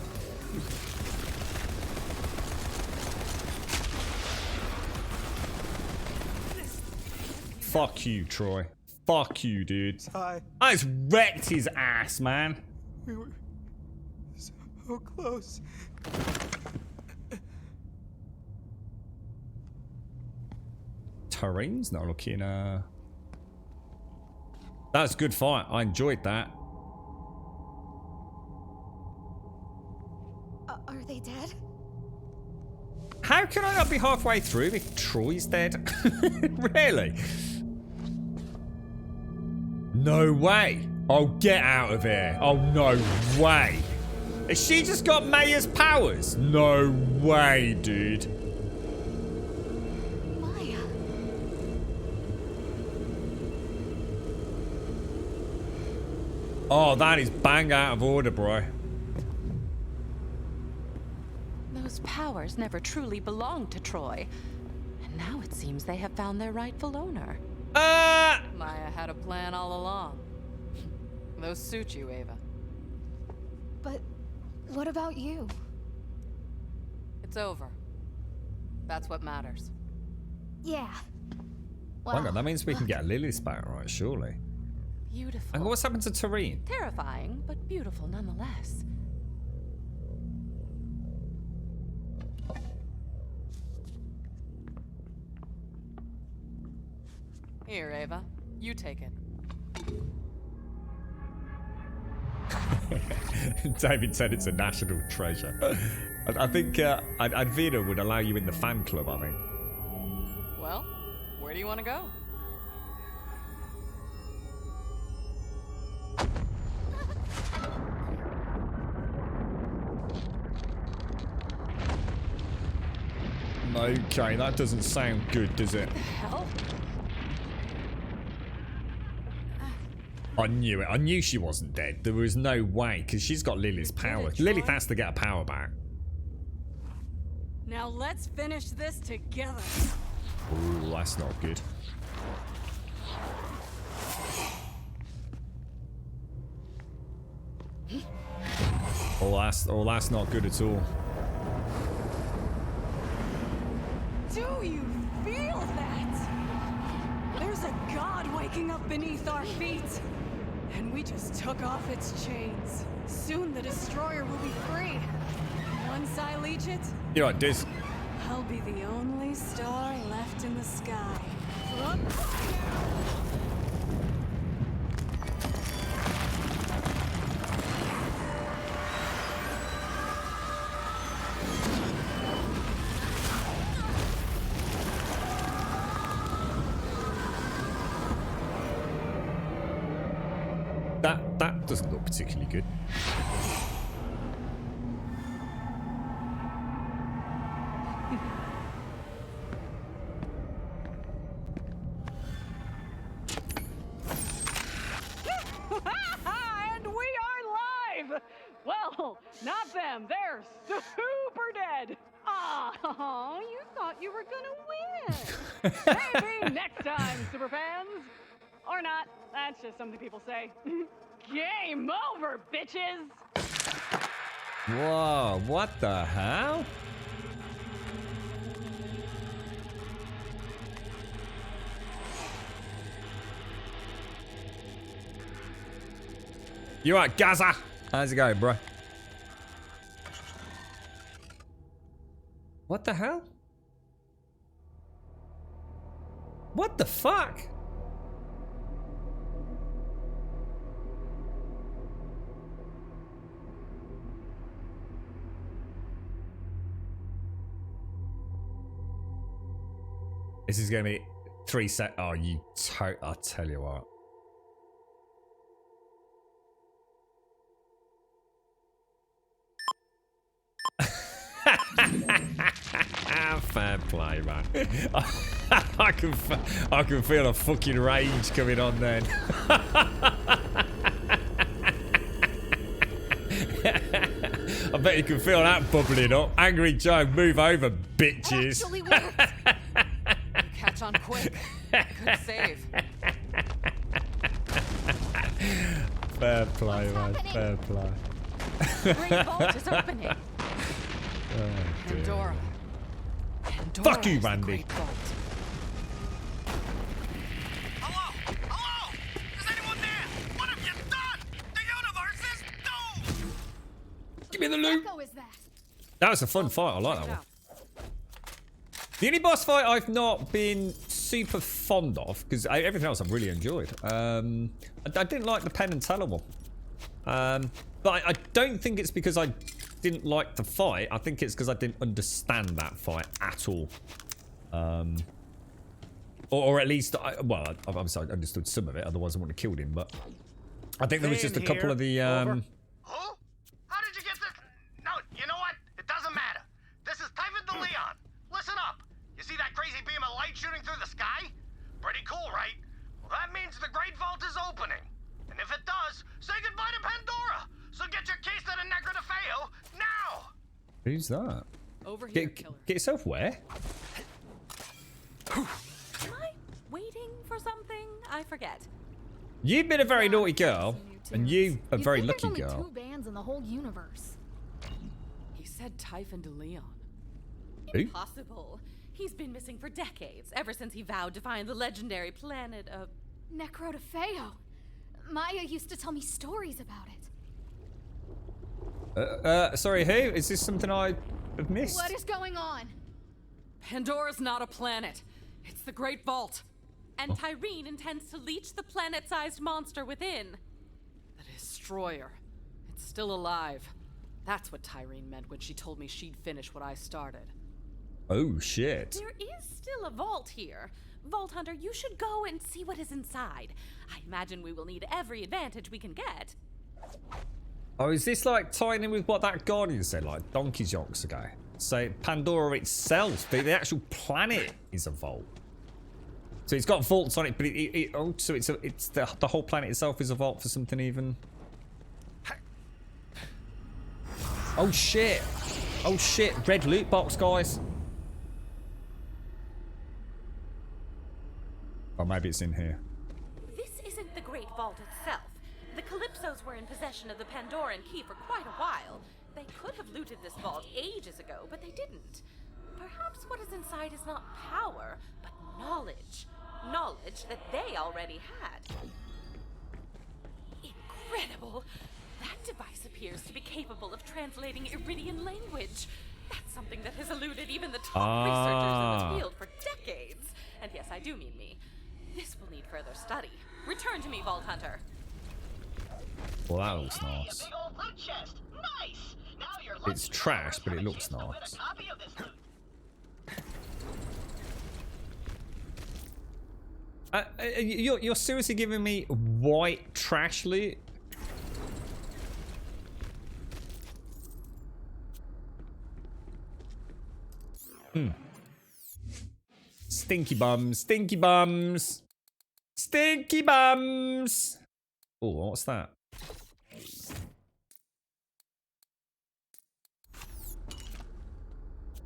Fuck you, Troy. Fuck you, dude. Ty. I just wrecked his ass, man. We were so close. Terrain's not looking, That's a good fight. I enjoyed that. Are they dead? How can I not be halfway through if Troy's dead? Really? No way. Oh, get out of here. Oh, no way. Has she just got Maya's powers? No way, dude. Maya. Oh, that is bang out of order, bro. Those powers never truly belonged to Troy. And now it seems they have found their rightful owner. Maya had a plan all along. Those suit you, Ava. But what about you? It's over. That's what matters. Yeah. Hang on, that means we can get Lily's back, right? Surely. Beautiful. And what's happened to Tareen? Terrifying, but beautiful nonetheless. Here, Ava. You take it. David said it's a national treasure. I think Advina would allow you in the fan club, I think. Well, where do you want to go? Okay, that doesn't sound good, does it? Hell? I knew it. I knew she wasn't dead. There was no way, because she's got Lily's power. Lily has to get her power back. Now let's finish this together. Ooh, that's not good. Oh, that's not good at all. Do you feel that? There's a god waking up beneath our feet. And we just took off its chains. Soon the destroyer will be free. Once I leech it, You're right, Diz. I'll be the only star left in the sky. That doesn't look particularly good. And we are live! Well, not them. They're super dead. Oh, you thought you were gonna win. Maybe next time, superfans. Or not. That's just something people say. Game over, bitches! Whoa, what the hell? You right, Gaza? How's it going, bro? What the hell? What the fuck? This is gonna be 3 sec. Oh, I'll tell you what. Fair play, man. I can feel a fucking rage coming on then. I bet you can feel that bubbling up. Angry Joe, move over, bitches. Actually worked. Catch on quick. Good save. Fair play, man. Fair play. Great vault is opening. Oh, Pandora. Fuck you, Randy. Hello? Hello? Is anyone there? What have you done? The universe is doomed! Give me the loot. Echo is that? That was a fun fight. I like that one. The only boss fight I've not been super fond of, because everything else I've really enjoyed. I didn't like the Penn and Teller one. But I don't think it's because I didn't like the fight. I think it's because I didn't understand that fight at all. Or at least, well, obviously I understood some of it. Otherwise I wouldn't have killed him. But I think there was just a couple of the... Who? How did you get this? No, you know what? It doesn't matter. This is Typhon de Leon. Listen up. You see that crazy beam of light shooting through the sky? Pretty cool, right? Well, that means the Great Vault is opening. And if it does, say goodbye to Pandora. So get your case to the Necro de Feo now. Who's that? Over here, get yourself where? Am I waiting for something? I forget. You've been a very naughty girl, and you a very You'd think lucky there's only girl. 2 bands in the whole universe. He said Typhon de Leon. Who? Impossible. He's been missing for decades, ever since he vowed to find the legendary planet of... Necro de Feo. Maya used to tell me stories about it. Sorry, who? Is this something I have missed? What is going on? Pandora's not a planet. It's the Great Vault. And Tyreen intends to leech the planet-sized monster within. The Destroyer. It's still alive. That's what Tyreen meant when she told me she'd finish what I started. Oh, shit. There is still a vault here. Vault Hunter, you should go and see what is inside. I imagine we will need every advantage we can get. Oh, is this like tying in with what that Guardian said, like donkey's yonks ago? So Pandora itself, the actual planet is a vault. So it's got vaults on it, but so it's the whole planet itself is a vault for something even. Oh shit! Oh shit! Red loot box, guys. Or maybe it's in here. This isn't the Great Vault itself. The Calypsos were in possession of the Pandoran key for quite a while. They could have looted this vault ages ago, but they didn't. Perhaps what is inside is not power, but knowledge. Knowledge that they already had. Incredible! That device appears to be capable of translating Iridian language. That's something that has eluded even the top researchers in this field for decades. And yes, I do mean me. This will need further study. Return to me, Vault Hunter. Well, that looks nice. Big old loot chest. Nice. Now you're It's trash, but it looks nice. a copy of this loot. You're seriously giving me white trash loot? Stinky bums, stinky bums, stinky bums. Oh, what's that?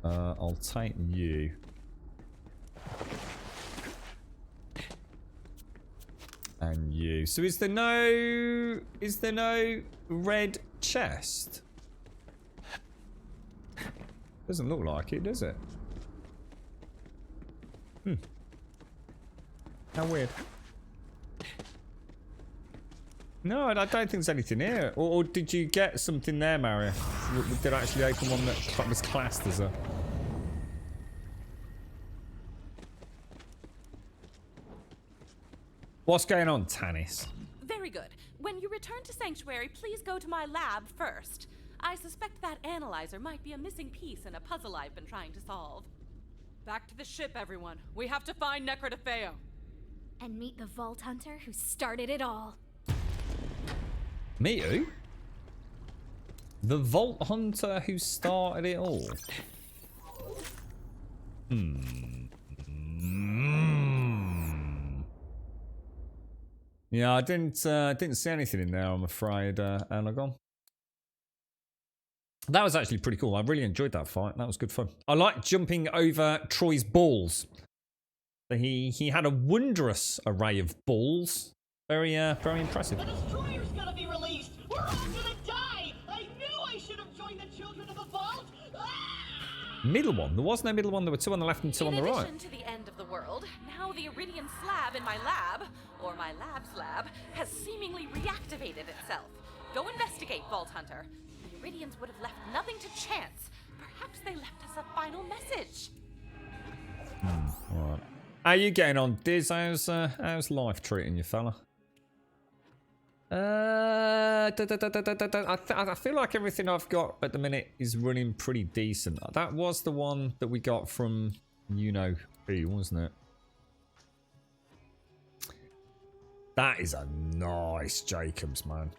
I'll take you. And you. So is there no red chest? Doesn't look like it, does it? How weird. No, I don't think there's anything here. Or did you get something there, Mario? Did I actually open one that was classed as a... What's going on, Tannis? Very good. When you return to Sanctuary, please go to my lab first. I suspect that analyzer might be a missing piece in a puzzle I've been trying to solve. Back to the ship, everyone. We have to find Necrotafeo. And meet the Vault Hunter who started it all. Me who? The Vault Hunter who started it all. Yeah, I didn't see anything in there, I'm afraid, Anagon. That was actually pretty cool. I really enjoyed that fight. That was good fun. I like jumping over Troy's balls. He had a wondrous array of balls. Very impressive. The destroyer's gonna be released. We're all gonna die. I knew I should have joined the children of the vault. Middle one. There was no middle one. There were two on the left and two on the right. In addition to the end of the world, now the Iridian slab in my lab, or my lab's lab, has seemingly reactivated itself. Go investigate, Vault Hunter. The Iridians would have left nothing to chance. Perhaps they left us a final message. All right. How you getting on, Diz? How's life treating you, fella? I feel like everything I've got at the minute is running pretty decent. That was the one that we got from you know who, wasn't it? That is a nice Jacobs, man.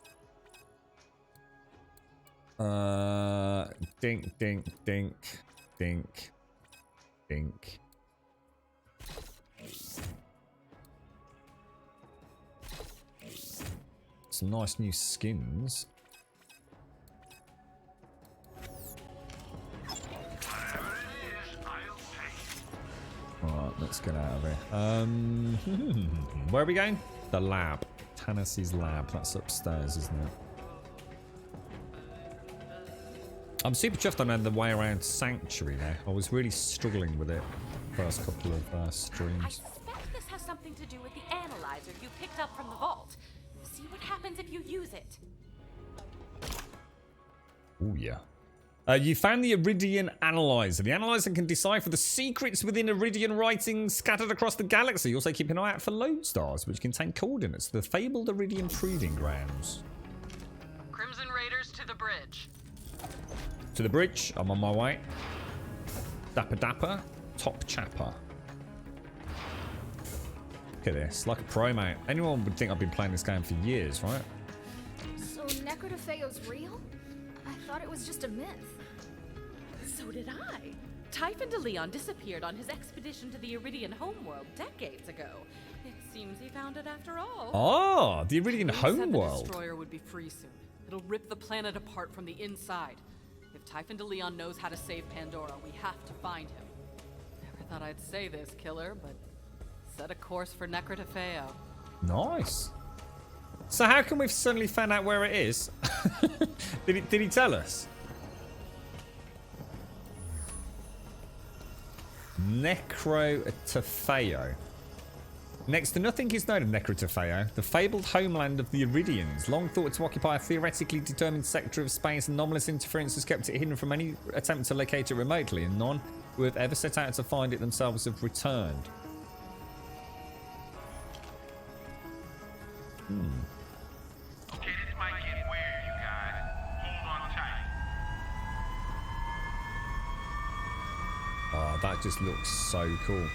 Dink, dink, dink, dink, dink. Some nice new skins. Alright, let's get out of here. Where are we going? The lab. Tannis's lab. That's upstairs, isn't it? I'm super chuffed I know the way around Sanctuary now. I was really struggling with it first couple of streams. I suspect this has something to do with the analyzer you picked up from the vault. See what happens if you use it. Oh yeah. You found the Iridian Analyzer. The Analyzer can decipher the secrets within Iridian writings scattered across the galaxy. Also keep an eye out for lodestars, which contain coordinates to the fabled Iridian proving grounds. Crimson Raiders to the bridge. To the bridge. I'm on my way. Dapper Dapper. Top Chapper. Look at this. Like a pro, mate. Anyone would think I've been playing this game for years, right? So Necrotafeo's real? I thought it was just a myth. So did I. Typhon de Leon disappeared on his expedition to the Iridian homeworld decades ago. It seems he found it after all. Oh, the Iridian He said the homeworld. destroyer would be free soon. It'll rip the planet apart from the inside. If Typhon de Leon knows how to save Pandora, we have to find him. Never thought I'd say this, killer, but set a course for Necrotafeo. Nice. So how come we've suddenly found out where it is? Did he tell us? Necrotafeo. Next to nothing is known of Necrotafeo, the fabled homeland of the Iridians. Long thought to occupy a theoretically determined sector of space, anomalous interference has kept it hidden from any attempt to locate it remotely, and none who have ever set out to find it themselves have returned. Okay, this might get weird, you guys. Hold on tight. Oh, that just looks so cool.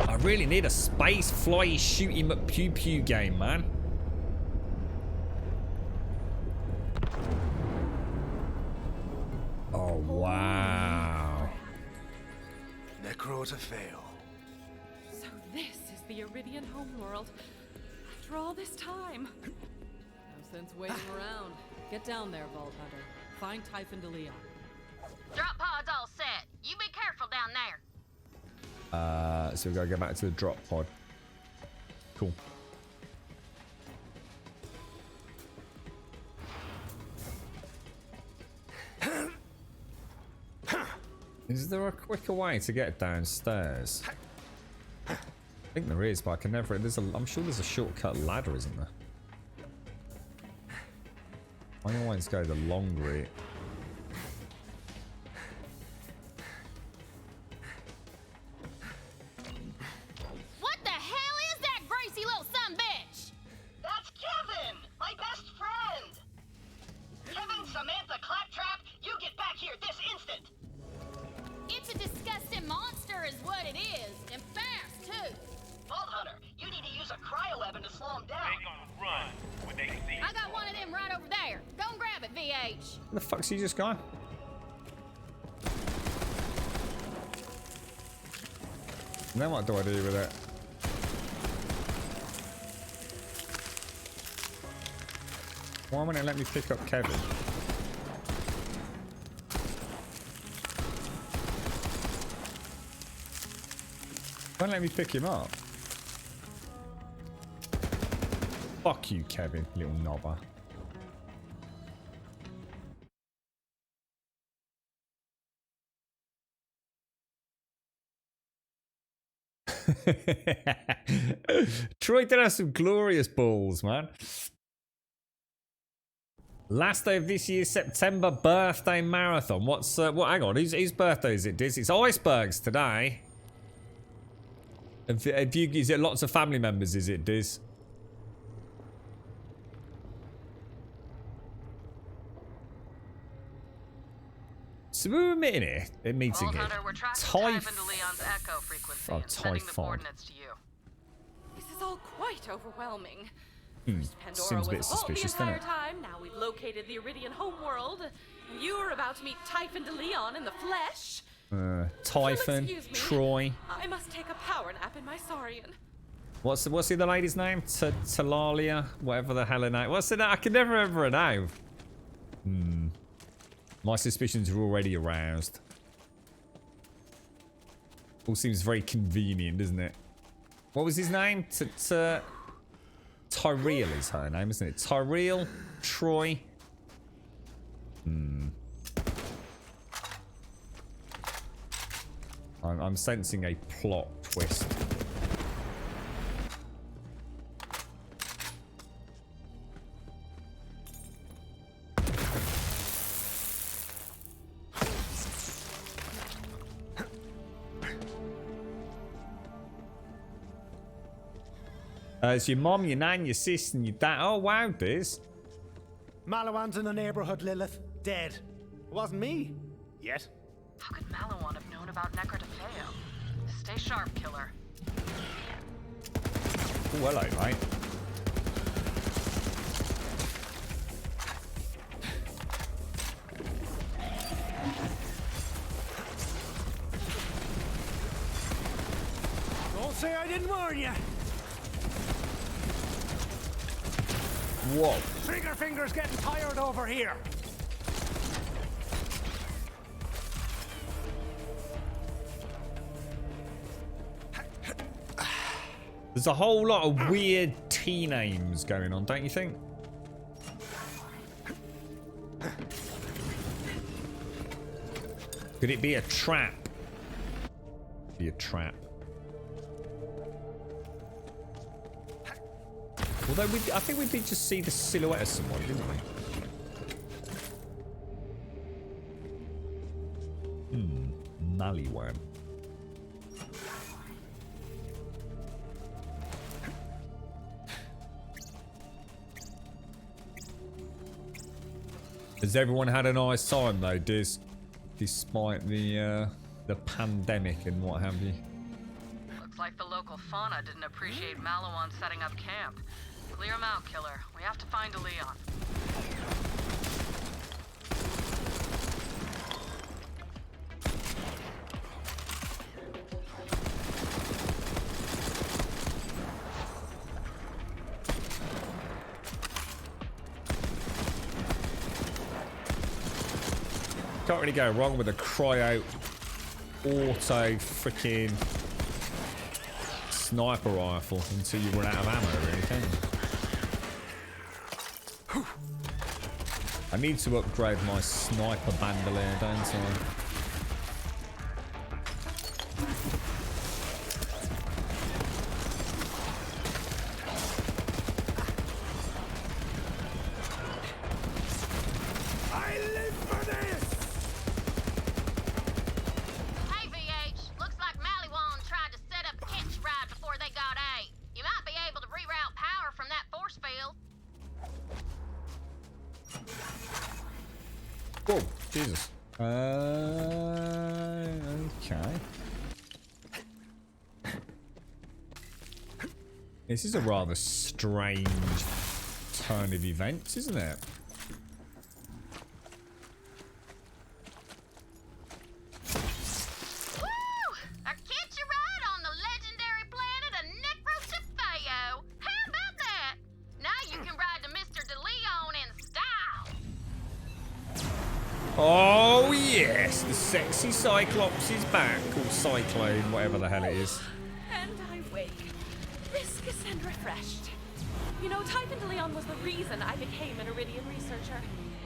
I really need a space fly shoot him up pew pew game, man. Oh wow. Necrotafeo. So this is the Iridian homeworld. After all this time. No sense waiting around. Get down there, Vault Hunter. Find Typhon de Leon. Drop pod's all set. You be So we gotta go back to the drop pod. Cool. Is there a quicker way to get downstairs? I think there is, but I can never. I'm sure there's a shortcut ladder, isn't there? I always go the long route. What the hell is that greasy little sumbitch? That's Kevin, my best friend. Kevin, Samantha, Claptrap, you get back here this instant. It's a disgusting monster is what it is, and fast too. Vault Hunter, you need to use a cryo weapon to slow him down. They gonna run when they see I got one of them right over there. Go and grab it, VH. Where the fuck's he just gone? Then what do I do with it? Why won't it let me pick up Kevin? Won't let me pick him up. Fuck you, Kevin, little knobber. Troy did have some glorious balls, man. Last day of this year's September birthday marathon. What's what? Hang on, whose birthday is it? Diz? It's Iceberg's today. Is it lots of family members? Is it, Diz? So we were meeting here. Meeting here. We're tracking Typhon to Leon's echo frequency and sending the coordinates to you. This is all quite overwhelming. Pandora Seems a bit was suspicious, home the doesn't entire it? time. Now we've located the Iridian homeworld. And you are about to meet Typhon de Leon in the flesh. Typhon, Excuse me. Troy. I must take a power nap in my Saurian. What's the other lady's name? Talalia, whatever the hell her name. What's it? I can never remember her name. My suspicions are already aroused. All seems very convenient, doesn't it? What was his name? Tyrell is her name, isn't it? Tyrell, Troy. I'm sensing a plot twist. It's your mom, your nan, your sis, and your dad. Oh, wow, Diz. Malawan's in the neighborhood, Lilith. Dead. It wasn't me. Yet. How could Malawan have known about Necrotafeo? Stay sharp, killer. Oh, hello, mate. Don't say I didn't warn you. Whoa. Trigger finger's getting tired over here. There's a whole lot of weird T names going on, don't you think? Could it be a trap? Be a trap. Although I think we did just see the silhouette of someone, didn't we? Maliwan. Has everyone had a nice time though, Diz? Despite the pandemic and what have you. Looks like the local fauna didn't appreciate Malawan setting up camp. Clear him out, killer. We have to find a Leon. Can't really go wrong with a cryo auto freaking sniper rifle until you run out of ammo, really, can you? I need to upgrade my sniper bandolier, don't I? Whoa, Jesus. Okay. This is a rather strange turn of events, isn't it? Oh yes, the sexy Cyclops is back, or Cyclone, whatever the hell it is. And I wake, viscous and refreshed. You know, Typhon DeLeon was the reason I became an Iridian researcher.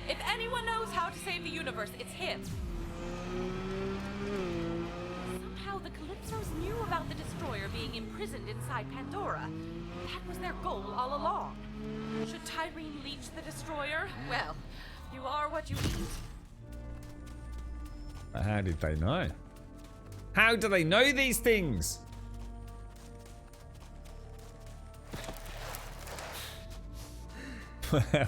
If anyone knows how to save the universe, it's him. Somehow the Calypsos knew about the destroyer being imprisoned inside Pandora. That was their goal all along. Should Tyreen leech the destroyer? Well, you are what you eat. How did they know? How do they know these things?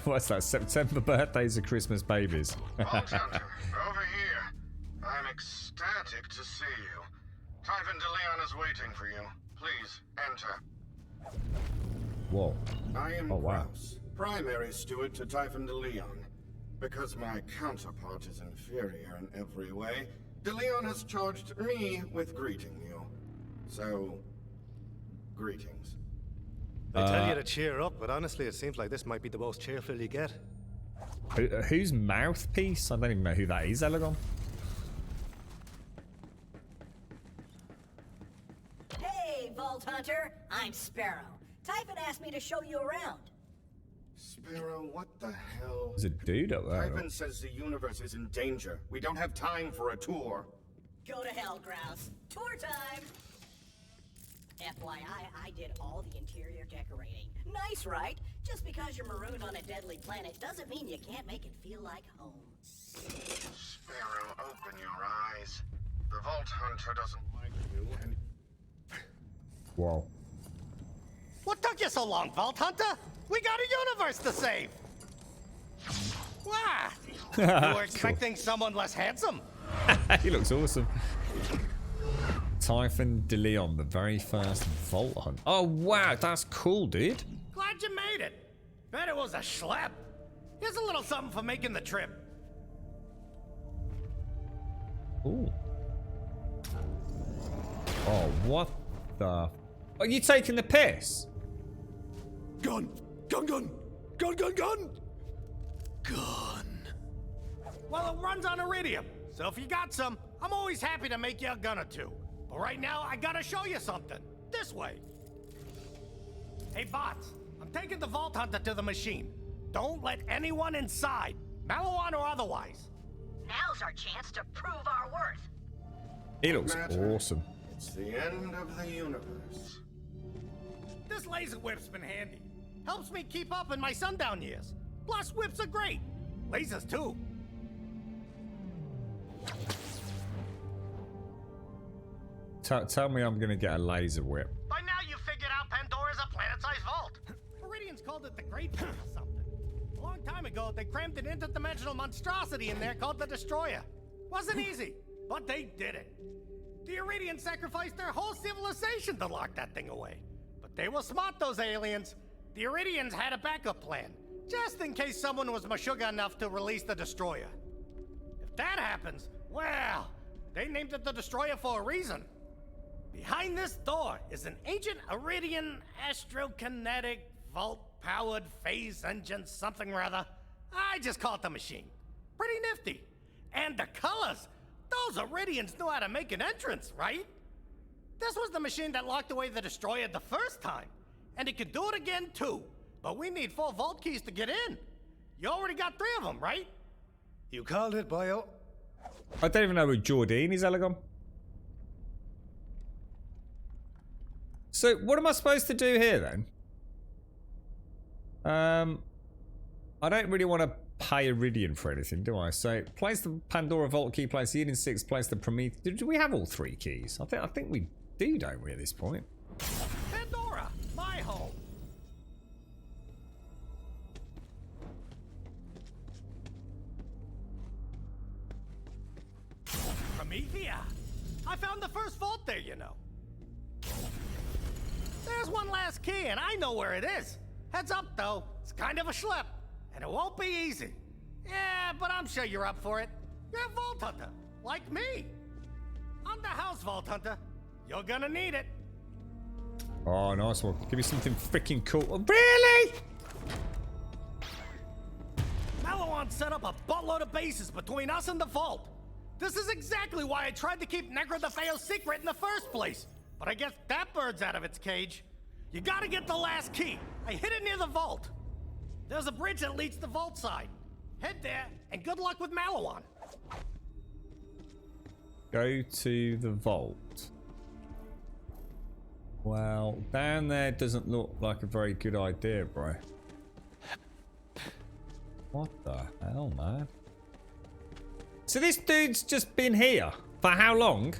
What's that? September birthdays are Christmas babies. Vault Hunter, over here. I'm ecstatic to see you. Typhon DeLeon is waiting for you. Please, enter. Whoa. I am Oh, wow. Kraus, primary steward to Typhon DeLeon. Because my counterpart is inferior in every way, DeLeon has charged me with greeting you. So, greetings. They tell you to cheer up, but honestly, it seems like this might be the most cheerful you get. Whose mouthpiece? I don't even know who that is, Elegon. Hey, Vault Hunter. I'm Sparrow. Typhon asked me to show you around. Sparrow, what the hell? There's a dude up there. Typhon says the universe is in danger. We don't have time for a tour. Go to hell, Grouse. Tour time! FYI, I did all the interior decorating. Nice, right? Just because you're marooned on a deadly planet doesn't mean you can't make it feel like home. Sparrow, open your eyes. The Vault Hunter doesn't like you, and... Whoa. What took you so long, Vault Hunter? We got a universe to save! What? You were expecting someone less handsome? He looks awesome. Typhon DeLeon, the very first Vault Hunt. Oh wow, that's cool, dude. Glad you made it. Bet it was a schlep. Here's a little something for making the trip. Ooh. Oh, what the... Are you taking the piss? Gun! Gun, gun! Gun, gun, gun! Gun. Well, it runs on iridium, so if you got some, I'm always happy to make you a gun or two. But right now, I gotta show you something. This way. Hey, bots, I'm taking the Vault Hunter to the machine. Don't let anyone inside, Malawan or otherwise. Now's our chance to prove our worth. He looks awesome. It's the end of the universe. This laser whip's been handy. Helps me keep up in my sundown years. Plus, whips are great. Lasers, too. Tell me I'm gonna get a laser whip. By now, you figured out Pandora's a planet-sized vault. Iridians called it the Great Vault or something. A long time ago, they crammed an interdimensional monstrosity in there called the Destroyer. Wasn't easy, but they did it. The Iridians sacrificed their whole civilization to lock that thing away. But they were smart, those aliens. The Iridians had a backup plan, just in case someone was mashuga enough to release the Destroyer. If that happens, well, they named it the Destroyer for a reason. Behind this door is an ancient Iridian astrokinetic vault-powered phase engine something or other. I just call it the machine. Pretty nifty. And the colors! Those Iridians know how to make an entrance, right? This was the machine that locked away the destroyer the first time. And it could do it again, too. But we need 4 vault keys to get in. You already got 3 of them, right? You called it, boyo. I don't even know who Jordine is, Elegon. So, what am I supposed to do here, then? I don't really want to pay Iridian for anything, do I? So, place the Pandora Vault key, place the Eden 6, place the Prometheus. Do we have all 3 keys? I think we do, don't we, at this point? Pandora, my home. Promethea. I found the first vault there, you know. There's one last key, and I know where it is. Heads up, though. It's kind of a schlep, and it won't be easy. Yeah, but I'm sure you're up for it. You're a Vault Hunter, like me. On the house, Vault Hunter. You're gonna need it. Oh, nice one. Give me something freaking cool. Oh, really? Malawan set up a buttload of bases between us and the Vault. This is exactly why I tried to keep Negra the Fail secret in the first place. But I guess that bird's out of its cage. You gotta get the last key. I hid it near the vault. There's a bridge that leads to the vault side. Head there, and good luck with Malawan. Go to the vault. Well, down there doesn't look like a very good idea, bro. What the hell, man? So this dude's just been here. For how long?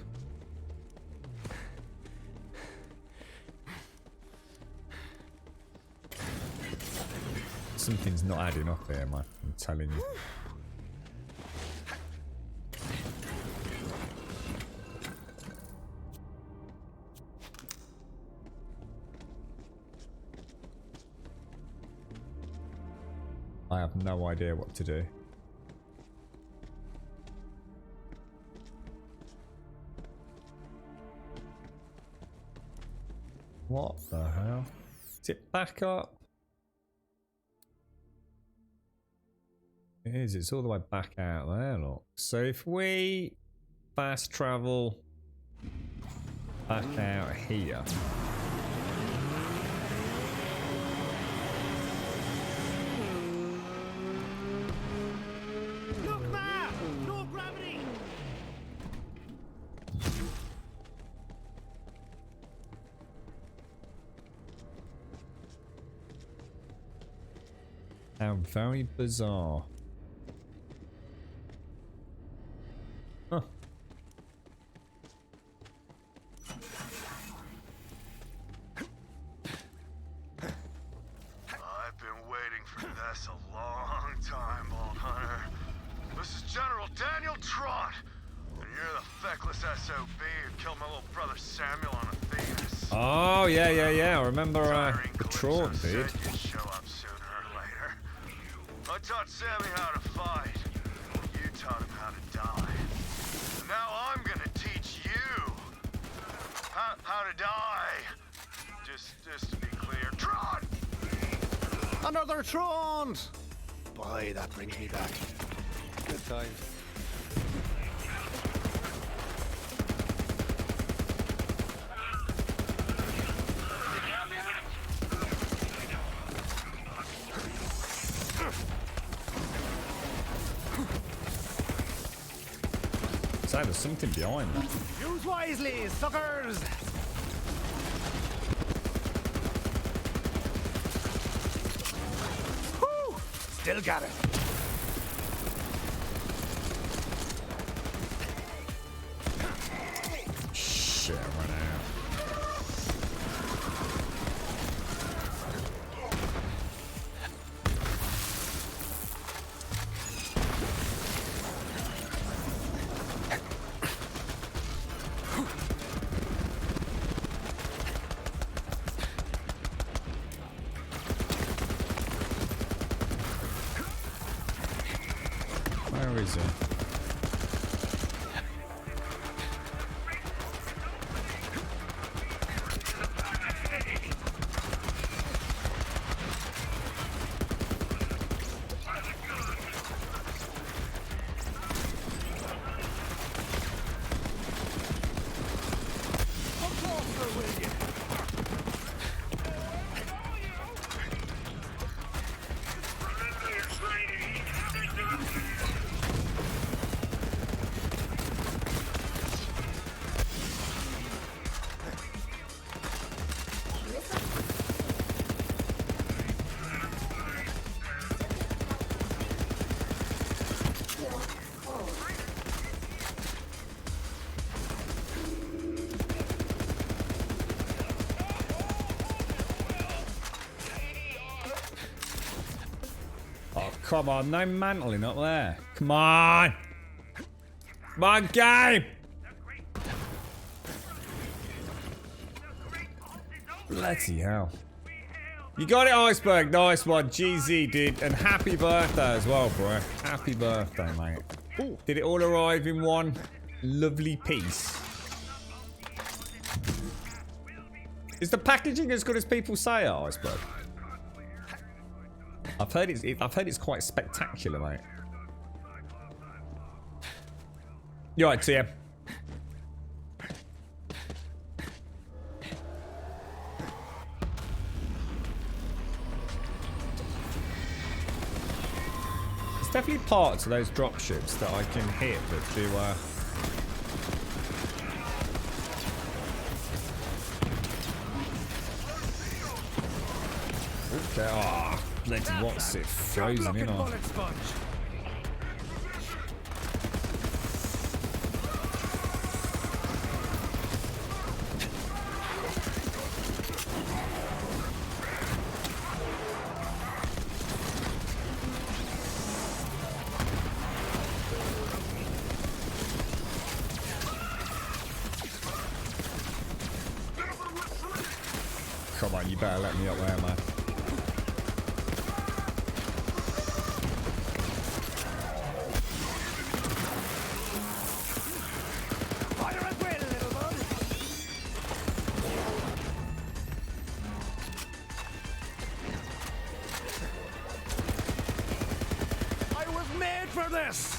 Something's not adding up here, man. I'm telling you. I have no idea what to do. What the hell? Is it back up? It is. It's all the way back out there, look. So if we fast travel back out here. Look there! No gravity! How very bizarre. Huh. I've been waiting for this a long time, Vault Hunter. This is General Daniel Trott, and you're the feckless SOB who killed my little brother Samuel on Athenas. Oh, yeah. I remember the Trott, dude. You'd show up sooner or later. I taught Sammy how to fight. You taught him how to die. And now I'm gonna teach you how to die. Just to be clear, Trott! Another Tron! Boy, that brings me back. Good times. So there's something behind that. Use wisely, suckers! Whew! Still got it. Shit, I ran out. Where is it? come on. No mantling up there. Come on. Come on, game. Bloody hell. You got it, Iceberg. Nice one. GZ, dude. And happy birthday as well, bro. Happy birthday, mate. Ooh, did it all arrive in one lovely piece? Is the packaging as good as people say, Iceberg? I've heard it's quite spectacular, mate. You alright, TM? There's definitely parts of those dropships that I can hit that do okay, oh, bloody what's it frozen in on? Come on, you better let me up there, man. Fire at will, little bud. I was made for this.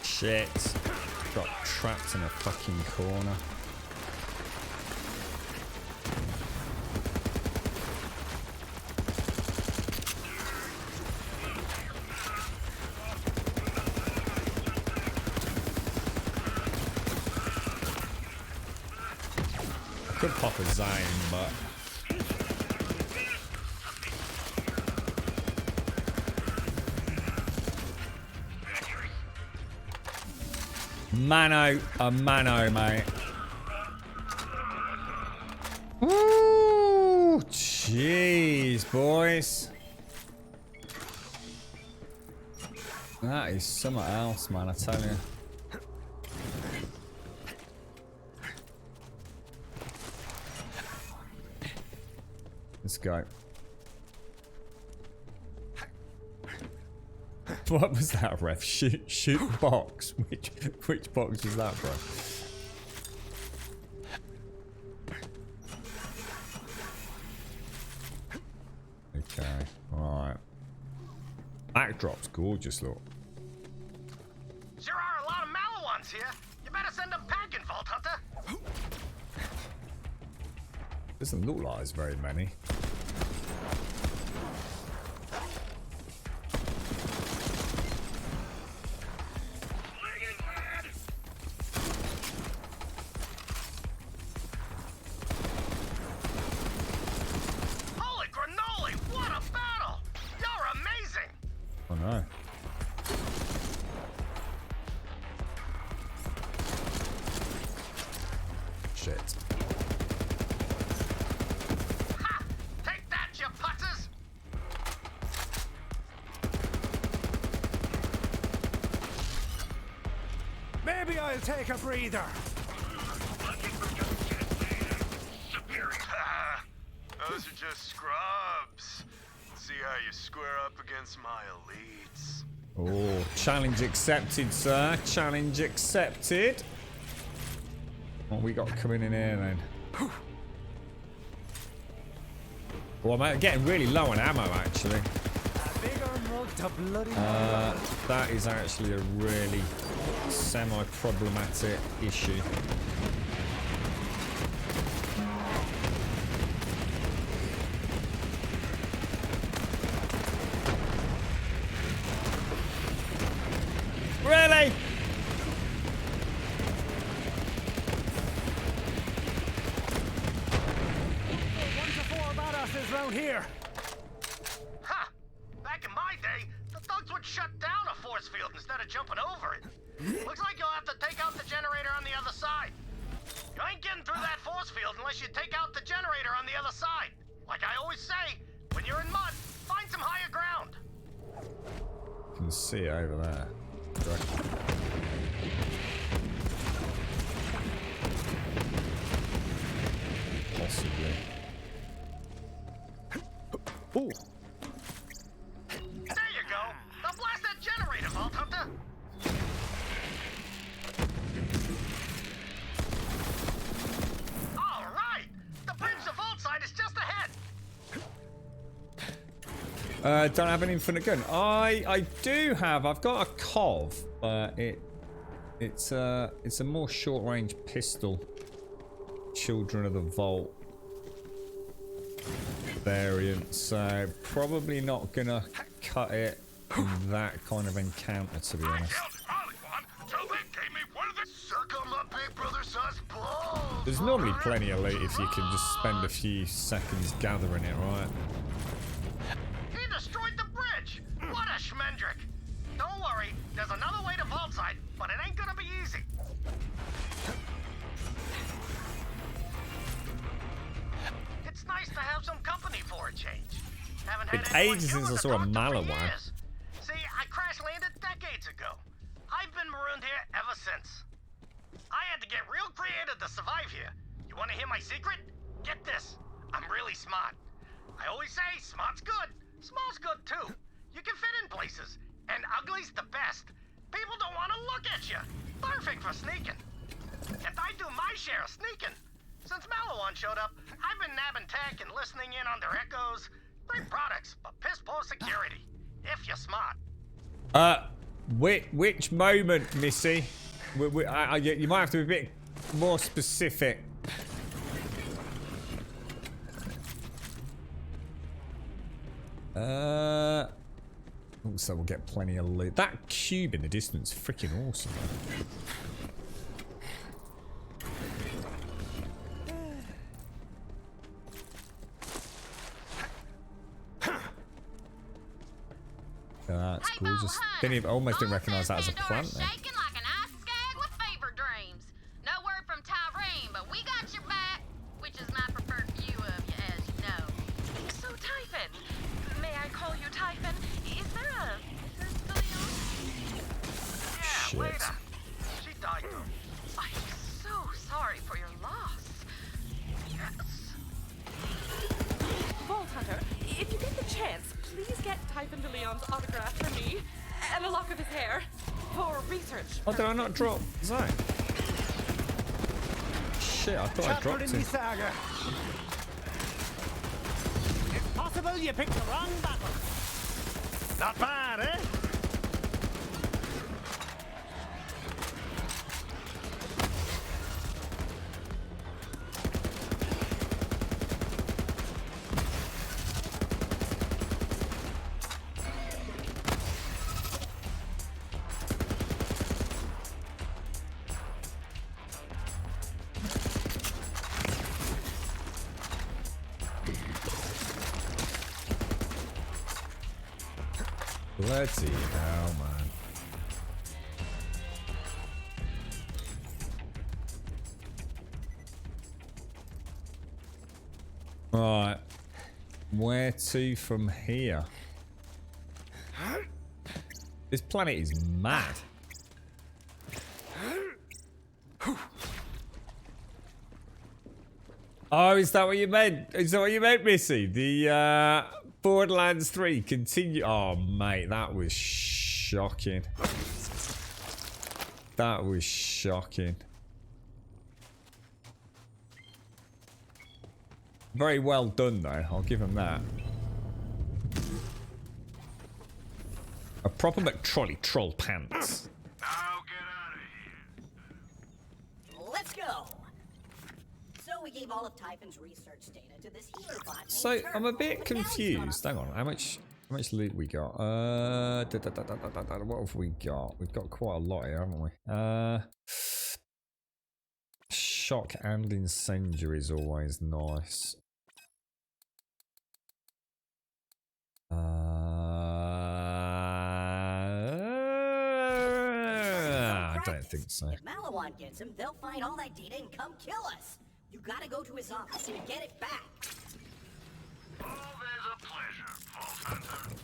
Shit. Got trapped in a fucking corner. Could pop a Zane, but mano, mate. Woo! Jeez, boys. That is something else, man, I tell you. Let's go. What was that, ref? Shoot box. Which box was that, bro? Okay, alright. Backdrop's gorgeous, look. There are a lot of Malawans here. You better send them packing, Vault Hunter. Doesn't look like there's very many. Holy cannoli, what a battle! You're amazing! Oh no. Shit. Ha! Take that, you putzes! Maybe I'll take a breather. Ah, those are just scrubs. See how you square up against my elites. Oh, challenge accepted, sir. Challenge accepted. What we got coming in here then? Well, I'm getting really low on ammo, actually. That is actually a really semi-problematic issue. around here. Huh. Back in my day, the thugs would shut down a force field instead of jumping over it. Looks like you'll have to take out the generator on the other side. You ain't getting through that force field unless you take out the generator on the other side. Like I always say, when you're in mud, find some higher ground. You can see it over there. Possibly. Ooh. There you go. Now blast that generator, Vault Hunter. All right. The bridge to Vault side is just ahead. Don't have an infinite gun. I do have. I've got a Cov, but it's a more short range pistol. Children of the Vault variant, so probably not gonna cut it in that kind of encounter, to be honest. There's normally plenty of loot if you can just spend a few seconds gathering it, right? He destroyed the bridge! What a schmendrick! Don't worry, there's another way to Vault side, but it ain't gonna be easy. It's nice to have some company for a change. Haven't had It's anyone ages killer since I to saw a talk to for Malawan. years. See, I crash landed decades ago. I've been marooned here ever since. I had to get real creative to survive here. You want to hear my secret? Get this. I'm really smart. I always say smart's good. Small's good too. You can fit in places. And ugly's the best. People don't want to look at you. Perfect for sneaking. And I do my share of sneaking. Since Malawan showed up, I've been nabbing tech and listening in on their echoes. Great products, but piss poor security. If you're smart. Which moment, Missy? You might have to be a bit more specific. Also, we'll get plenty of loot. That cube in the distance, freaking awesome. That's gorgeous. Almost didn't recognize that as a plant there. Shaking like an ice skag with fever dreams. No word from Tyrene, but we got your back, which is my preferred view of you, as you know. So, Typhon, may I call you Typhon? Is there a Yeah, later. She died though. I'm so sorry for your loss. Yes. Vault Hunter, if you get the chance, please get Typhon de Leon's autograph for me and a lock of his hair for research. Oh, did I not drop Zane? Shit, I thought I dropped in him. the saga. It's possible you picked the wrong battle. Not bad, eh? Bloody hell, man. Right. Where to from here? This planet is mad. Oh, is that what you meant? Is that what you meant, Missy? The Borderlands 3 continue. Oh, mate, that was shocking. That was shocking. Very well done, though. I'll give him that. A proper McTrolly troll pants. Let's go. So we gave all of Typhon's research data to this healer bot. named So Turbo, I'm a bit but now he's gone confused. Hang on, how much loot we got? What have we got? We've got quite a lot here, haven't we? Shock and incendiary is always nice. I don't think so. If Malawan gets him, they'll find all that data and come kill us. You gotta go to his office and get it back. Always a pleasure, Vault Hunter.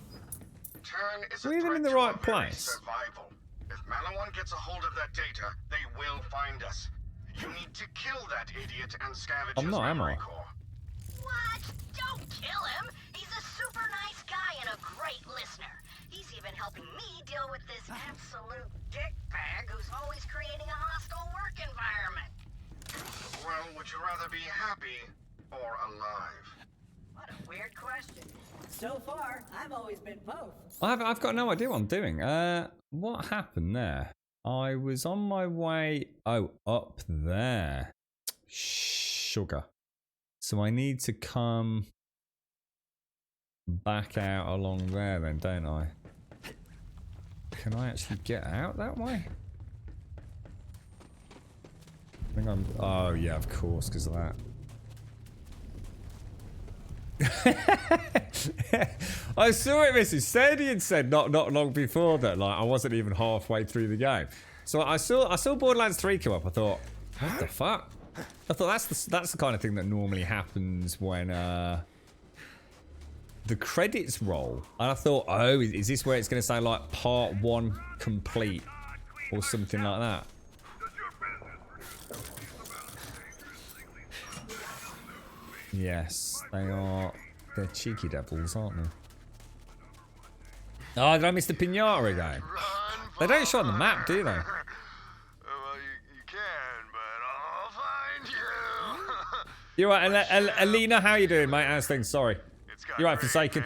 Turn is Are we a even in the threat to right our very place? survival. If Malawan gets a hold of that data, they will find us. You need to kill that idiot and scavenge I'm his not, am I? memory core. What? Don't kill him. He's a super nice guy and a great listener. He's even helping me deal with this absolute dickbag who's always creating a hostile work environment. Well, would you rather be happy or alive? What a weird question. So far, I've always been both. I've got no idea what I'm doing. What happened there? I was on my way. Oh, up there. Sugar. So I need to come back out along there then, don't I? Can I actually get out that way? I think I'm... Oh, yeah, of course, because of that. I saw it, Mrs. Stadian said not long before that, like, I wasn't even halfway through the game. So I saw Borderlands 3 come up. I thought, what the fuck? I thought that's the kind of thing that normally happens when the credits roll. And I thought, oh, is this where it's going to say like part 1 complete or something like that? Yes, they are. They're cheeky devils, aren't they? Oh, did I miss the pinata again? They don't show on the map, do they? Well, you can, but I'll find you. You're right, Alina, how you doing, mate? How's things? Sorry. You're right, Forsaken.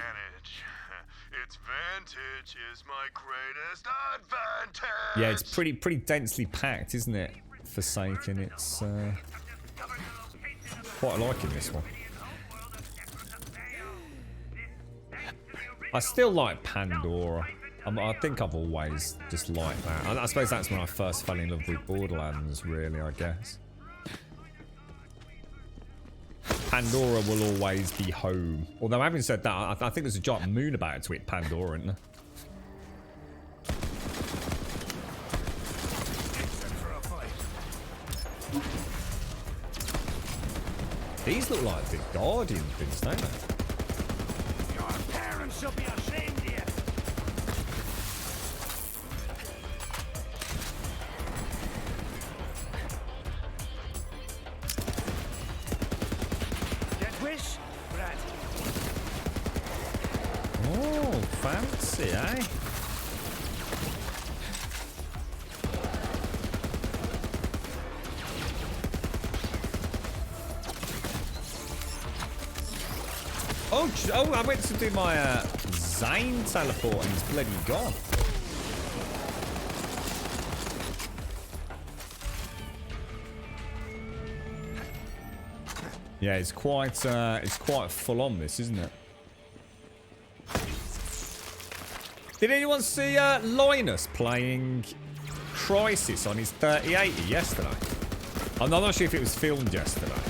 Its vantage is my greatest advantage. Yeah, it's pretty densely packed, isn't it? Forsaken, it's quite liking this one. I still like Pandora. I think I've always just liked that. I suppose that's when I first fell in love with Borderlands, really, I guess. Pandora will always be home. Although, having said that, I think there's a giant moon about to hit Pandora, isn't there? These look like the Guardian things, don't they? Your parents should be ashamed of you. Death wish? Right. Oh, fancy, eh? Oh, I went to do my Zane teleport and he's bloody gone. Yeah, it's quite full on, this, isn't it? Did anyone see Linus playing Crisis on his 3080 yesterday? I'm not sure if it was filmed yesterday.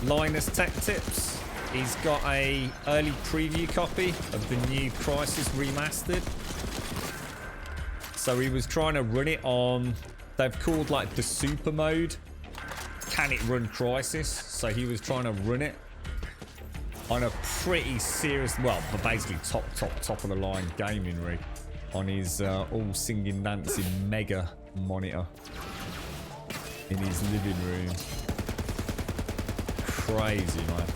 Linus Tech Tips. He's got a early preview copy of the new Crisis remastered. So he was trying to run it on, they've called like the super mode. Can it run Crisis? So he was trying to run it on a pretty serious, well, but basically top of the line gaming rig on his all singing dancing mega monitor in his living room. Crazy, man.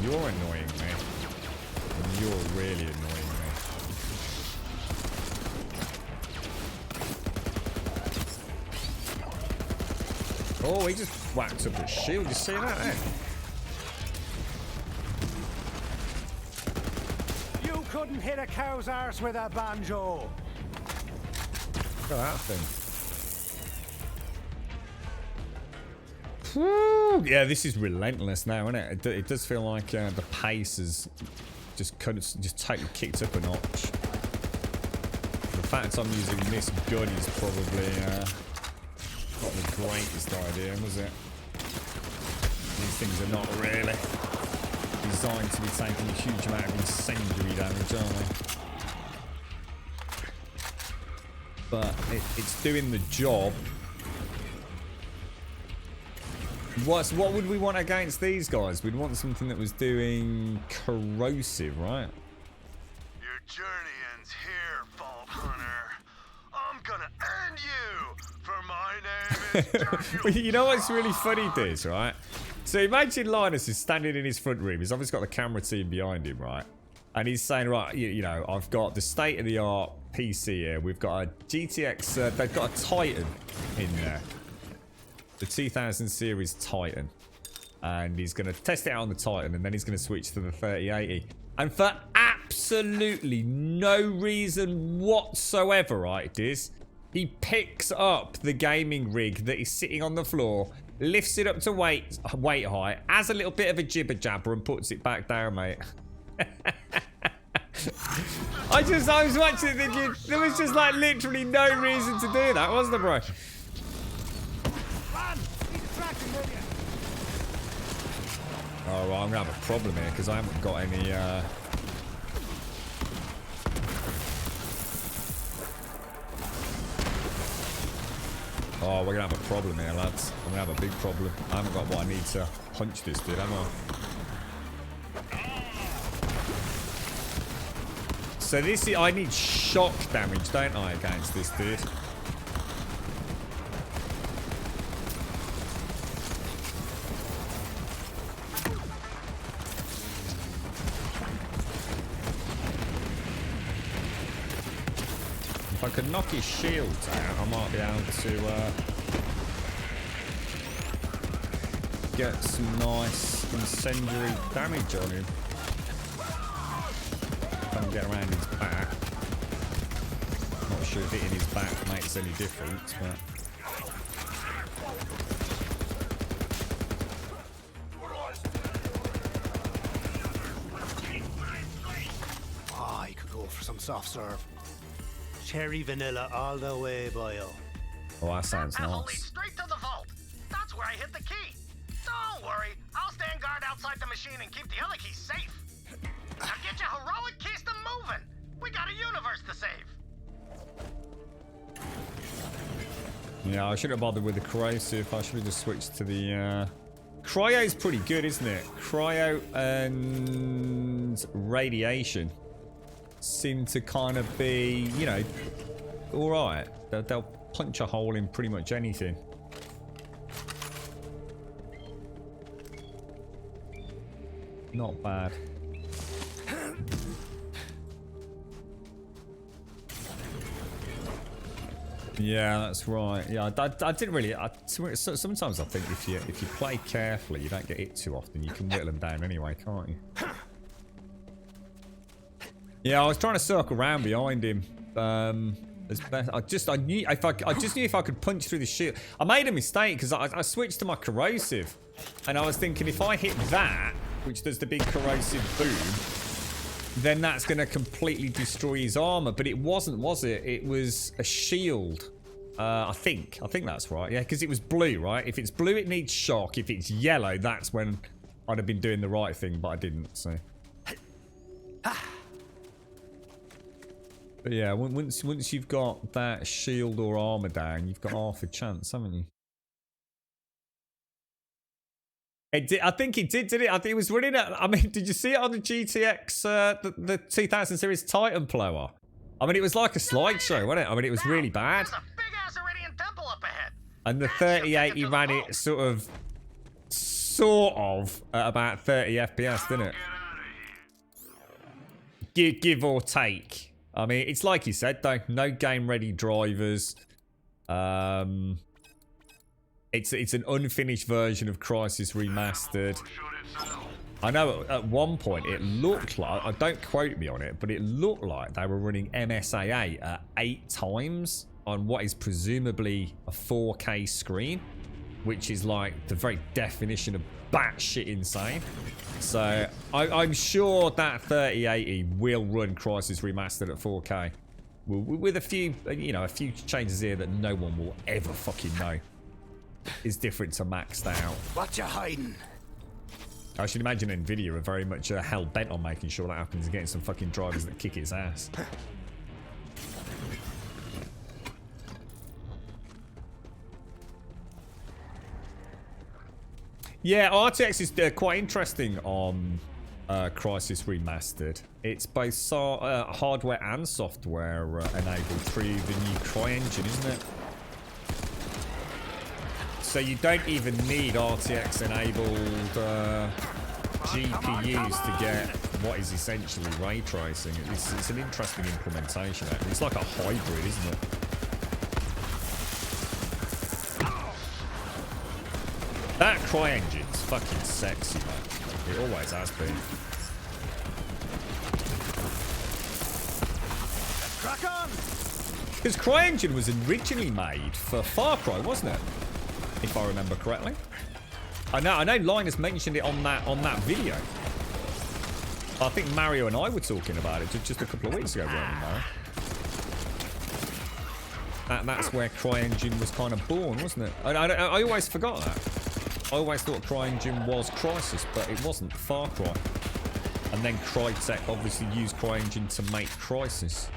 You're annoying me. You're really annoying me. Oh, he just whacked up his shield. You see that, eh? You couldn't hit a cow's arse with a banjo. Look at that thing. Woo! Yeah, this is relentless now, isn't it? It does feel like the pace has just totally kicked up a notch. The fact I'm using this gun is probably not the greatest idea, was it? These things are not really designed to be taking a huge amount of incendiary damage, are they? But it's doing the job. What would we want against these guys? We'd want something that was doing corrosive, right? Your journey ends here, Vault Hunter. I'm gonna end you, for my name is Well, you know what's really funny, Diz, right? So imagine Linus is standing in his front room. He's obviously got the camera team behind him, right? And he's saying, right, you know, I've got the state-of-the-art PC here. We've got a GTX, they've got a Titan in there. The 2000 series Titan. And he's going to test it out on the Titan, and then he's going to switch to the 3080. And for absolutely no reason whatsoever, right, Diz, he picks up the gaming rig that is sitting on the floor, lifts it up to weight height, has a little bit of a jibber jabber, and puts it back down, mate. I was watching it thinking, there was just like literally no reason to do that, wasn't there, bro? Oh, right, I'm gonna have a problem here because I haven't got any. Oh, we're gonna have a problem here, lads. I'm gonna have a big problem. I haven't got what I need to punch this dude, am I? So this is, I need shock damage, don't I, against this dude? If I could knock his shields out, I might be able to get some nice incendiary damage on him. If I can get around his back. Not sure if hitting his back makes any difference, but... Oh, you could go for some soft serve. Cherry vanilla all the way, boyo. Oh, that sounds That'll lead nice. straight to the vault. That's where I hit the key. Don't worry, I'll stand guard outside the machine and keep the other keys safe. Now get your heroic keystone moving. We got a universe to save. Yeah, I shouldn't have bothered with the corrosive. I should have just switched to the... Cryo's pretty good, isn't it? Cryo and radiation seem to kind of be, you know, alright. They'll punch a hole in pretty much anything. Not bad. Yeah, that's right. Yeah, I didn't really. Sometimes I think if you play carefully, you don't get hit too often. You can whittle them down anyway, can't you? Yeah, I was trying to circle around behind him. I just knew if I could punch through the shield. I made a mistake because I switched to my corrosive, and I was thinking if I hit that, which does the big corrosive boom, then that's going to completely destroy his armor. But it wasn't, was it? It was a shield. I think that's right. Yeah, because it was blue, right? If it's blue, it needs shock. If it's yellow, that's when I'd have been doing the right thing, but I didn't. So. But yeah, once you've got that shield or armor down, you've got half a chance, haven't you? It did, I think it did it? I think it was running at... I mean, did you see it on the GTX, the 2000 series Titan blower? I mean, it was like a slideshow, wasn't it? I mean, it was really bad. And the 3080 ran it sort of at about 30 FPS, didn't it? Give or take. I mean, it's like you said, though. No game-ready drivers. It's an unfinished version of Crysis Remastered. I know at one point it looked like, don't quote me on it, but it looked like they were running MSAA at 8 times on what is presumably a 4K screen. which is like the very definition of batshit insane. So I'm sure that 3080 will run Crysis Remastered at 4K. With a few, you know, a few changes here that no one will ever fucking know is different to maxed out. What you hiding? I should imagine Nvidia are very much hell bent on making sure that happens and getting some fucking drivers that kick its ass. Yeah, RTX is quite interesting on Crysis Remastered. It's both hardware and software enabled through the new CryEngine, isn't it? So you don't even need RTX enabled GPUs to get what is essentially ray tracing. It's an interesting implementation. It's like a hybrid, isn't it? That CryEngine's fucking sexy, man. It always has been. Crack on! Because CryEngine was originally made for Far Cry, wasn't it? If I remember correctly. I know Linus mentioned it on that video. I think Mario and I were talking about it just a couple of weeks ago, weren't we, Mario? That's where CryEngine was kind of born, wasn't it? I always forgot that. I always thought CryEngine was Crysis, but it wasn't. Far Cry. And then Crytek obviously used CryEngine to make Crysis.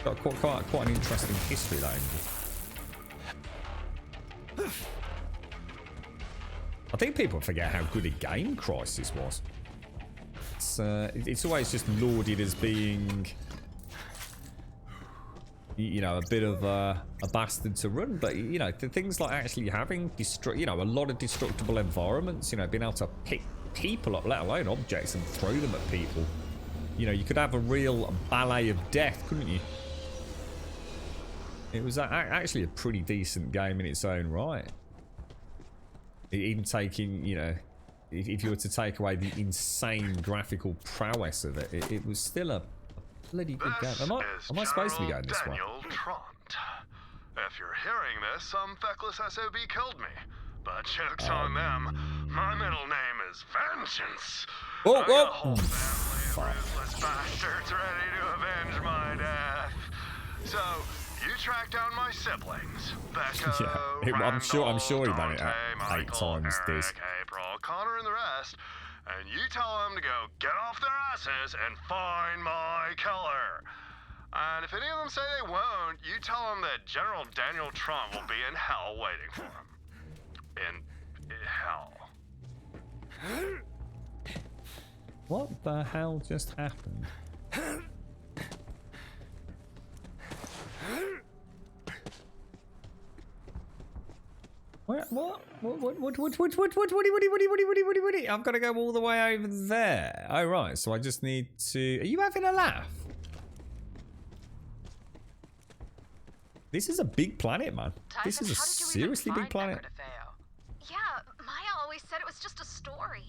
Got quite an interesting history, that engine. I think people forget how good a game Crysis was. It's always just lauded as being, you know, a bit of a bastard to run, but you know, the things like actually having a lot of destructible environments, you know, being able to pick people up, let alone objects, and throw them at people. You know, you could have a real ballet of death, couldn't you? It was actually a pretty decent game in its own right. Even taking, you know, if you were to take away the insane graphical prowess of it, it was still a bloody good game. Am I supposed to be going this way? If you're hearing this, some feckless SOB killed me. But joke's on them. My middle name is Vengeance. Oh, I got a whole family of ruthless bastards ready to avenge my death. So, you track down my siblings. Becca, Yeah, I'm sure he done it Dante, 8 times. This. April, Connor, and the rest. And you tell them to go get off their asses and find my killer. And if any of them say they won't, you tell them that General Daniel Trump will be in hell waiting for him. In hell. What the hell just happened? What? I've got to go all the way over there. Oh, right. So I just need to... Are you having a laugh? This is a big planet, man. This is a seriously big planet. Yeah, Maya always said it was just a story.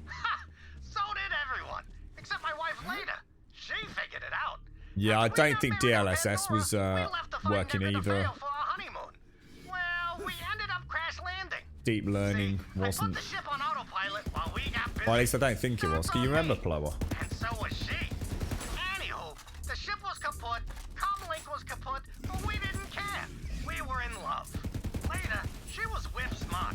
Ha! So did everyone. Except my wife, Leda. She figured it out. Yeah, I don't think DLSS was working either. Well, we ended up crash landing. Deep Learning wasn't. I put the ship on autopilot while we got busy. Well, at least I don't think it was. Can you remember, Plower? And so was she. Anywho, the ship was kaput, comlink was kaput, but we didn't care. We were in love. Later, she was whip smart.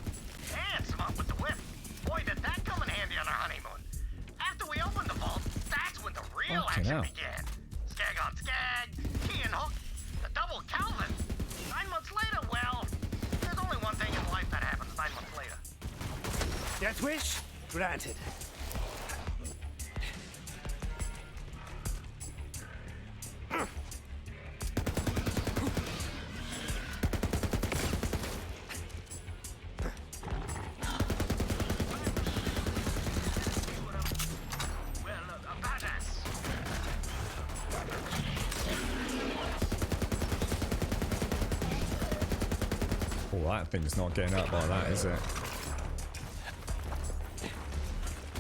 And smart with the whip. Boy, did that come in handy on our honeymoon. After we opened the vault, that's when the real action began. Skag on skag, key and hook, the double Calvin. 9 months later, well, there's only one thing in life that happens 9 months later. Death wish granted. Oh, that thing's not getting up like that, is it?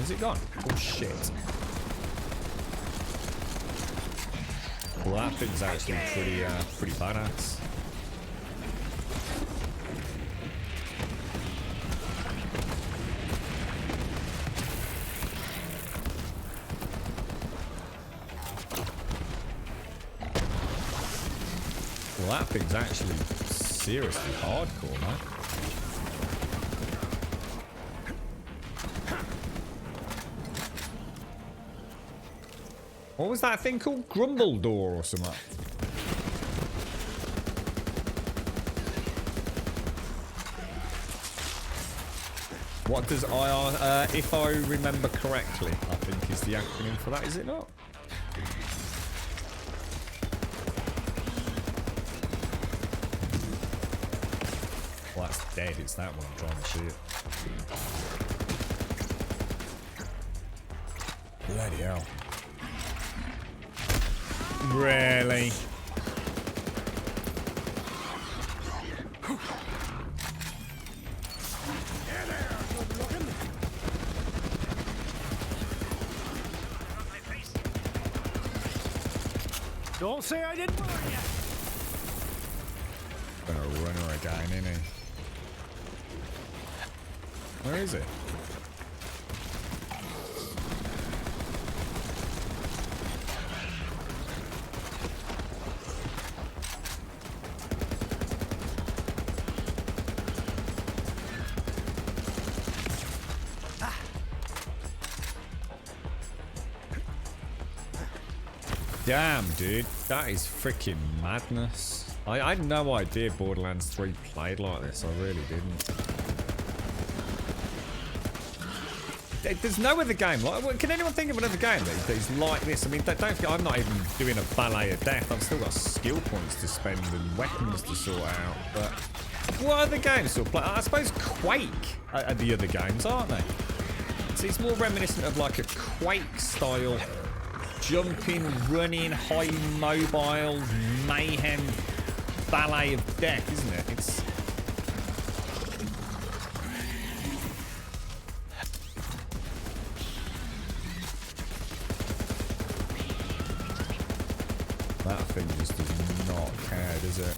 Is it gone? Oh, shit. Well, that thing's actually pretty badass. that thing's actually seriously hardcore, man. What was that thing called? Grumble Door or something? What does IR, if I remember correctly, I think is the acronym for that, is it not? Well, that's dead, it's that one I'm trying to shoot. Bloody hell. Really? Don't say I didn't warn you. Gonna run her again, isn't he? Where is it? Damn, dude. That is freaking madness. I had no idea Borderlands 3 played like this. I really didn't. There's no other game like... Can anyone think of another game that is like this? I mean, don't forget, I'm not even doing a ballet of death. I've still got skill points to spend and weapons to sort out. But what other games still play? I suppose Quake are the other games, aren't they? So it's more reminiscent of like a Quake style... jumping, running, high mobile, mayhem, ballet of death, isn't it? It's... That thing just does not care, does it?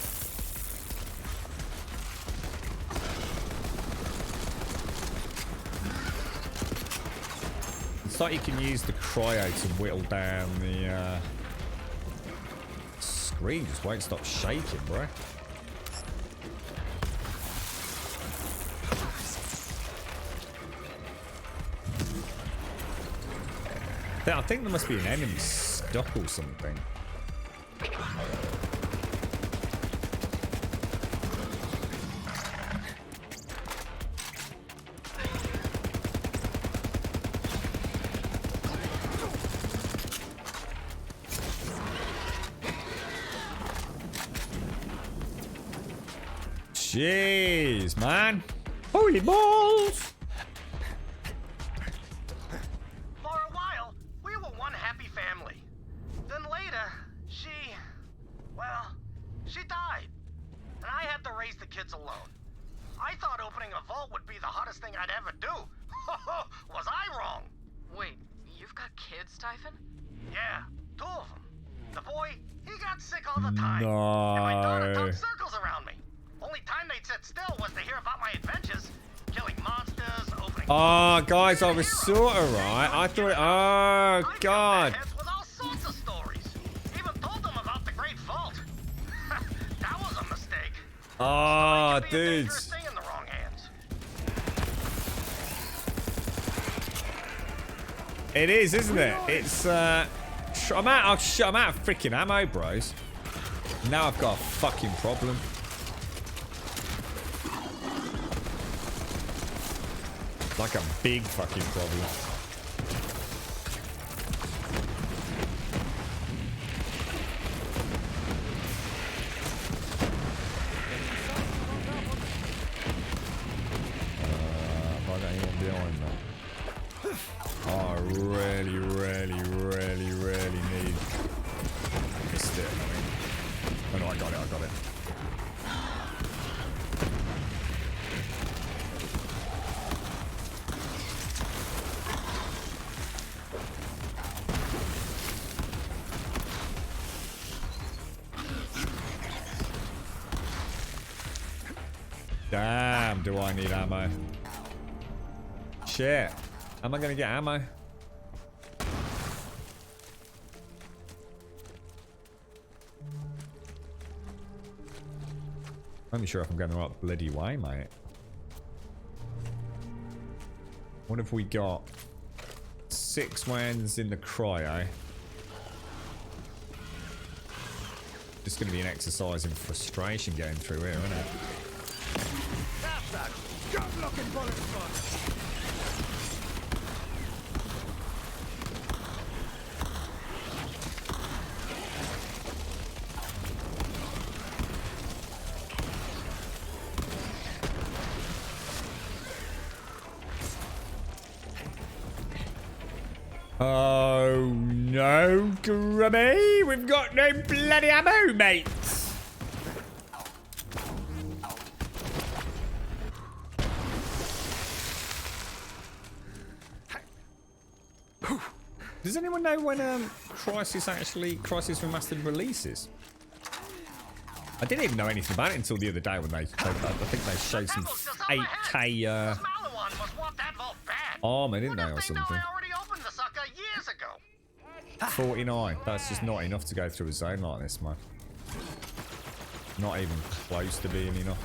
It's like you can use the cryo to whittle down the screen. Just won't stop shaking, bro. I think there must be an enemy stuck or something. Jeez, man. Holy balls! For a while, we were one happy family. Then later, she died. And I had to raise the kids alone. I thought opening a vault would be the hottest thing I'd ever do. Was I wrong? Wait, you've got kids, Typhon? Yeah, 2 of them. The boy, he got sick all the time. No. And my daughter talked circles around me. Only time they'd sit still was to hear about my adventures. Killing monsters, opening... Oh, guys, I was sort of right. I thought... Oh, God. With all sorts of stories. Even told them about the Great Vault. That was a mistake. Oh, dudes. Thing in the wrong hands. It is, isn't it? It's, I'm out of freaking ammo, bros. Now I've got a fucking problem. Like a big fucking problem. Have I got anyone behind me? Oh, I really, really, really, really need this stick. Oh no, I got it, I got it. Damn, do I need ammo? Shit. Am I gonna get ammo? I'm not sure if I'm going the right bloody way, mate. What have we got? 6 rounds in the cryo. Just going to be an exercise in frustration going through here, isn't it? That's a good-looking bullet sponge. Oh no, Grubby! We've got no bloody ammo, mates! Does anyone know when Crisis Remastered releases? I didn't even know anything about it until the other day when I think they showed some 8K armor, didn't they, or something? 49. That's just not enough to go through a zone like this, man. Not even close to being enough.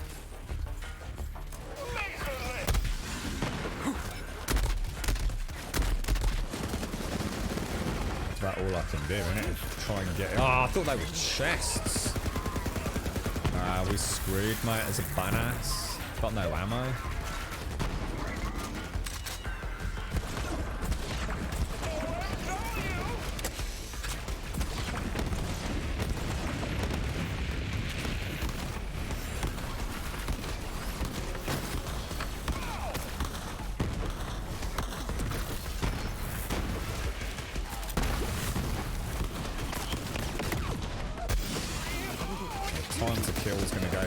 That's about all I can do, isn't it? Try and get it. Oh, I thought they were chests. Ah, we're screwed, mate, as a badass. Got no ammo.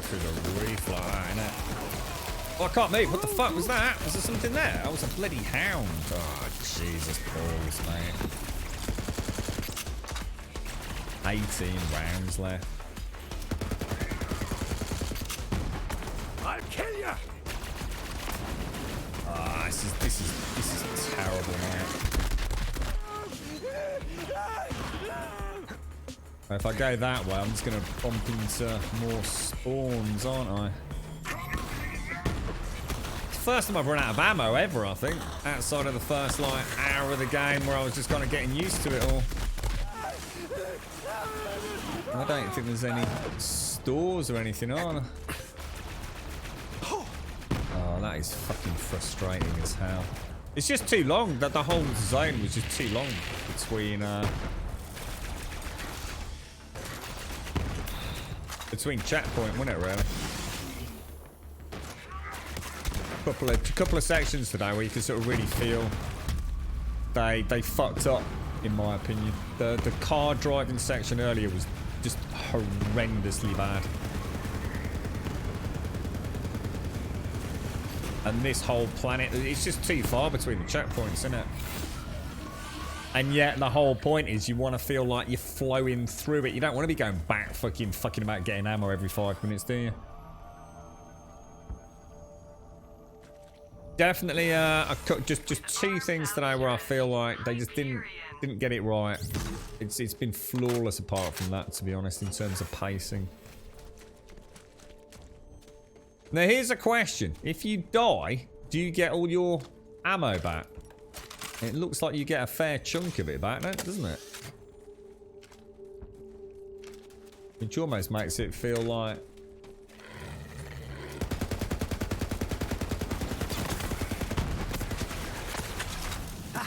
Through the roof like that, innit? Oh, I can't move. What the fuck was that? Was there something there? That was a bloody hound. Oh, Jesus balls, mate. 18 rounds left. I'll kill you. Ah, this is terrible, mate. If I go that way, I'm just going to bump into more spawns, aren't I? It's the first time I've run out of ammo ever, I think. Outside of the first, like, hour of the game where I was just kind of getting used to it all. I don't think there's any stores or anything on. Oh, that is fucking frustrating as hell. It's just too long. The whole zone was just too long between checkpoint, wasn't it, really? Couple of sections today where you can sort of really feel they fucked up, in my opinion. The car driving section earlier was just horrendously bad. And this whole planet, it's just too far between the checkpoints, isn't it? And yet the whole point is you want to feel like you're flowing through it. You don't want to be going back fucking about getting ammo every 5 minutes, do you? Definitely just 2 things today where I feel like they just didn't get it right. It's been flawless apart from that, to be honest, in terms of pacing. Now here's a question. If you die, do you get all your ammo back? It looks like you get a fair chunk of it back, doesn't it? Which almost makes it feel like... I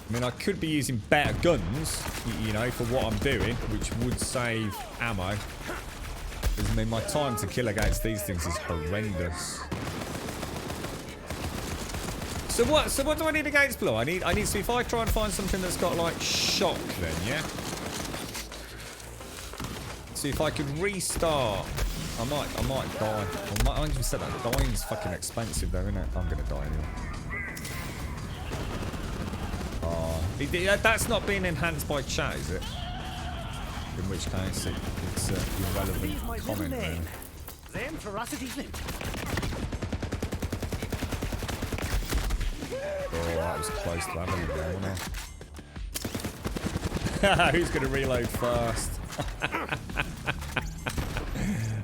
mean, I could be using better guns, you know, for what I'm doing, which would save ammo. Because, I mean, my time to kill against these things is horrendous. So what do I need against blue? I need to see if I try and find something that's got like shock then, yeah? See if I could restart. I might die. I might just said that dying's fucking expensive though, isn't it? I'm gonna die anyway. Oh, that's not being enhanced by chat, is it? In which case it's irrelevant comment really. Zane, ferocity flint. Oh, that was close to having it there, wasn't it? Who's going to reload first?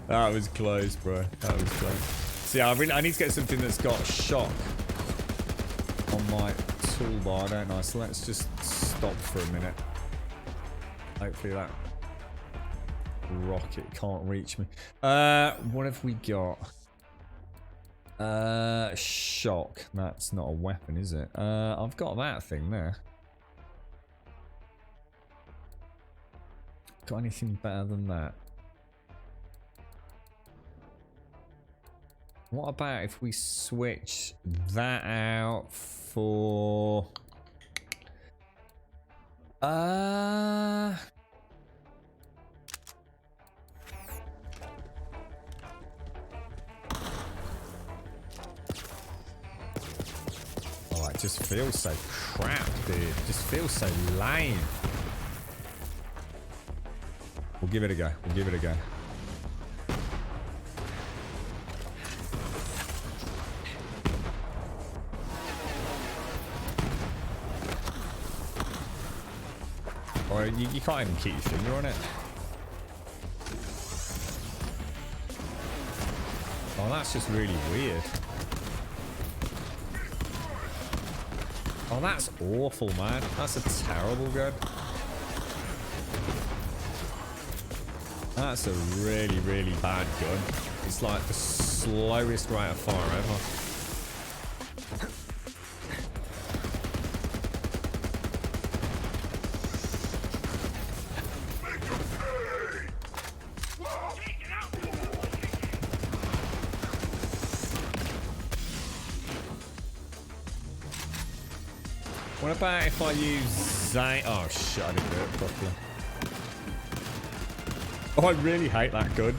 That was close, bro. That was close. See, I need to get something that's got shock on my toolbar, don't I? So let's just stop for a minute. Hopefully that rocket can't reach me. What have we got? Shock. That's not a weapon, is it? I've got that thing there. Got anything better than that? What about if we switch that out for... Alright, just feels so crap, dude. Just feels so lame. We'll give it a go. We'll give it a go. Or you can't even keep your finger on it. Oh, that's just really weird. Oh, that's awful, man. That's a terrible gun. That's a really, really bad gun. It's like the slowest rate of fire ever. What about if I use Zane? Oh shit, I didn't do it properly. Oh, I really hate that gun.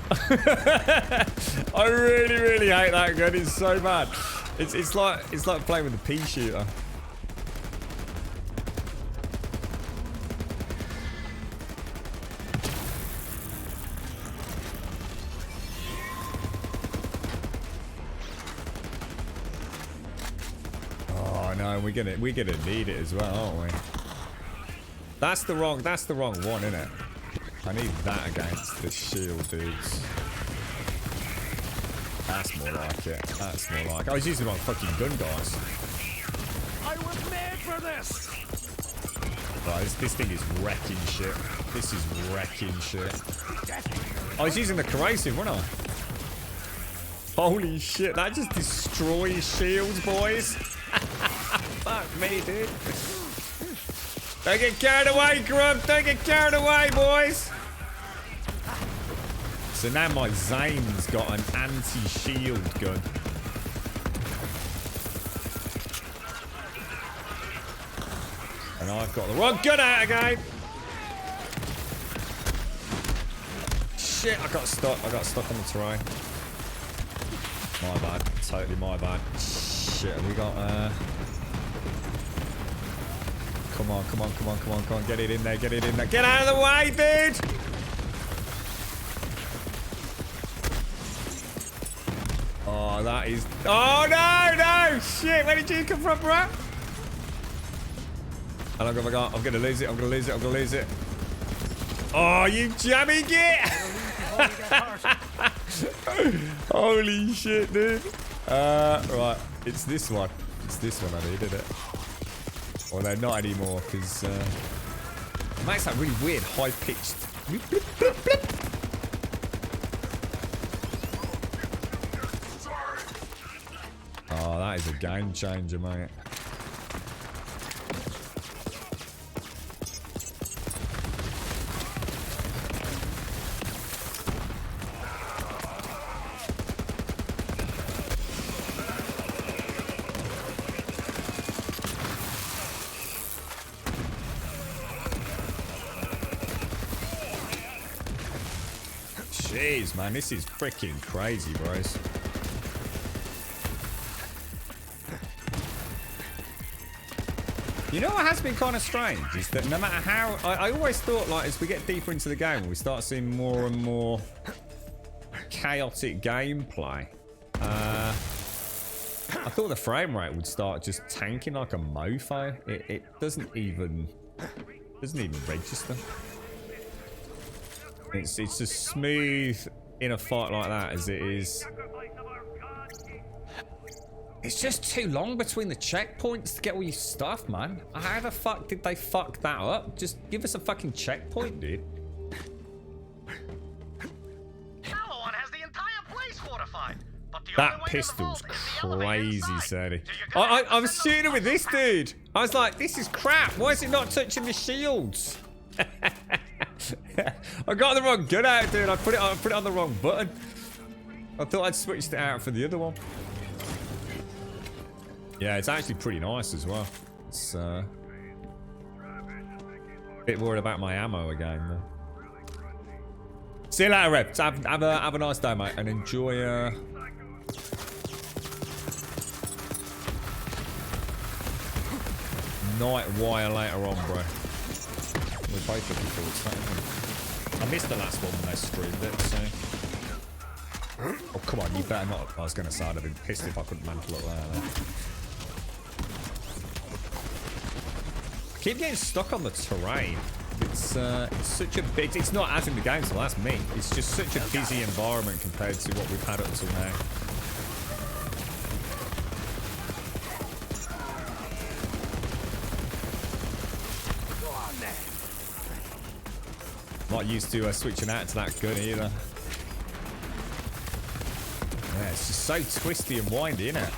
I really, really hate that gun. It's so bad. It's like playing with a pea shooter. We're gonna need it as well, aren't we? That's the wrong one, isn't it? I need that against the shield dudes. That's more like it. That's more like it. I was using the wrong fucking gun, guys. I was made for this. Right, this thing is wrecking shit. This is wrecking shit. I was using the corrosive, wasn't I? Holy shit, that just destroys shields, boys. Fuck me, dude. Don't get carried away, Grub. Don't get carried away, boys. So now my Zane's got an anti-shield gun. And I've got the wrong gun out again. Shit, I got stuck on the terrain. My bad. Totally my bad. Shit, have we got Come on. Get it in there. Get out of the way, dude! Oh, that is... Oh, no! Shit, where did you come from, bro? How long have I got? I'm gonna lose it. Oh, you jammy git! Holy shit, dude. Right. It's this one. I needed it. Although not anymore, because it makes that really weird, high-pitched. Oh, that is a game changer, mate. Jeez, man, this is freaking crazy, bros. You know what has been kind of strange is that no matter how... I always thought, like, as we get deeper into the game, we start seeing more and more chaotic gameplay. I thought the frame rate would start just tanking like a mofo. It doesn't even register. It's just smooth in a fight like that as it is. It's just too long between the checkpoints to get all your stuff, man. How the fuck did they fuck that up? Just give us a fucking checkpoint, dude. Maliwan has the entire place fortified. But the That pistol's crazy, Sadie. I was shooting with this dude. I was like, this is crap. Why is it not touching the shields? I got the wrong gun out, dude. I put it on the wrong button. I thought I'd switched it out for the other one. Yeah, it's actually pretty nice as well. It's a bit worried about my ammo again, though. See you later, Rep. Have a nice day, mate, and enjoy. Night wire later on, bro. We're both looking forward to that, aren't we? I missed the last one when they streamed it, so. Oh, come on, you better not. I was going to say I'd have been pissed if I couldn't mantle up there. I keep getting stuck on the terrain. It's such a big. It's not as in the game, so that's me. It's just such a busy environment compared to what we've had up until now. Not used to switching out to that gun either. Yeah, it's just so twisty and windy, isn't it?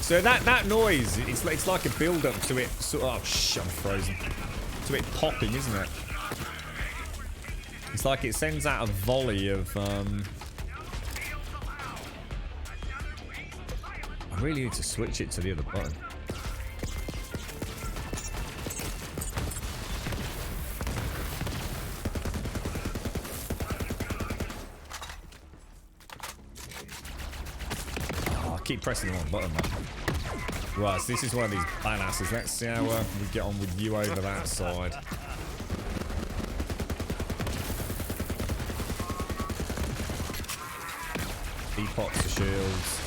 So that noise, it's like a build-up to it. So, oh, shit, I'm frozen. To it popping, isn't it? It's like it sends out a volley of. I really need to switch it to the other button. Keep pressing the wrong button, man. Right, so this is one of these badasses. Let's see how we get on with you over that side. He pops the shields.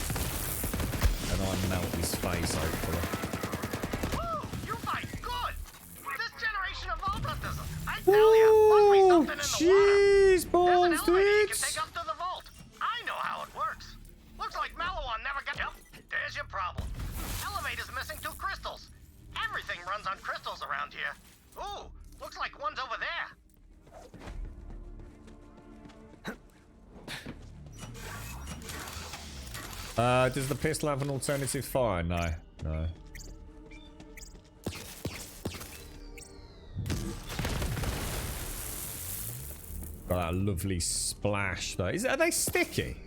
And I melt his face, hopefully. Woo! You fight good! This generation of Vault Hunters, I tell ya, must be something in the water. Jeez, balls, There's an elevator you can dudes. take up to the vault. I know how it works. Looks like Maliwan never got. Yep, there's your problem. Elevator's missing 2 crystals. Everything runs on crystals around here. Ooh, looks like one's over there. Does the pistol have an alternative fire? No. No. Got that lovely splash though. Are they sticky?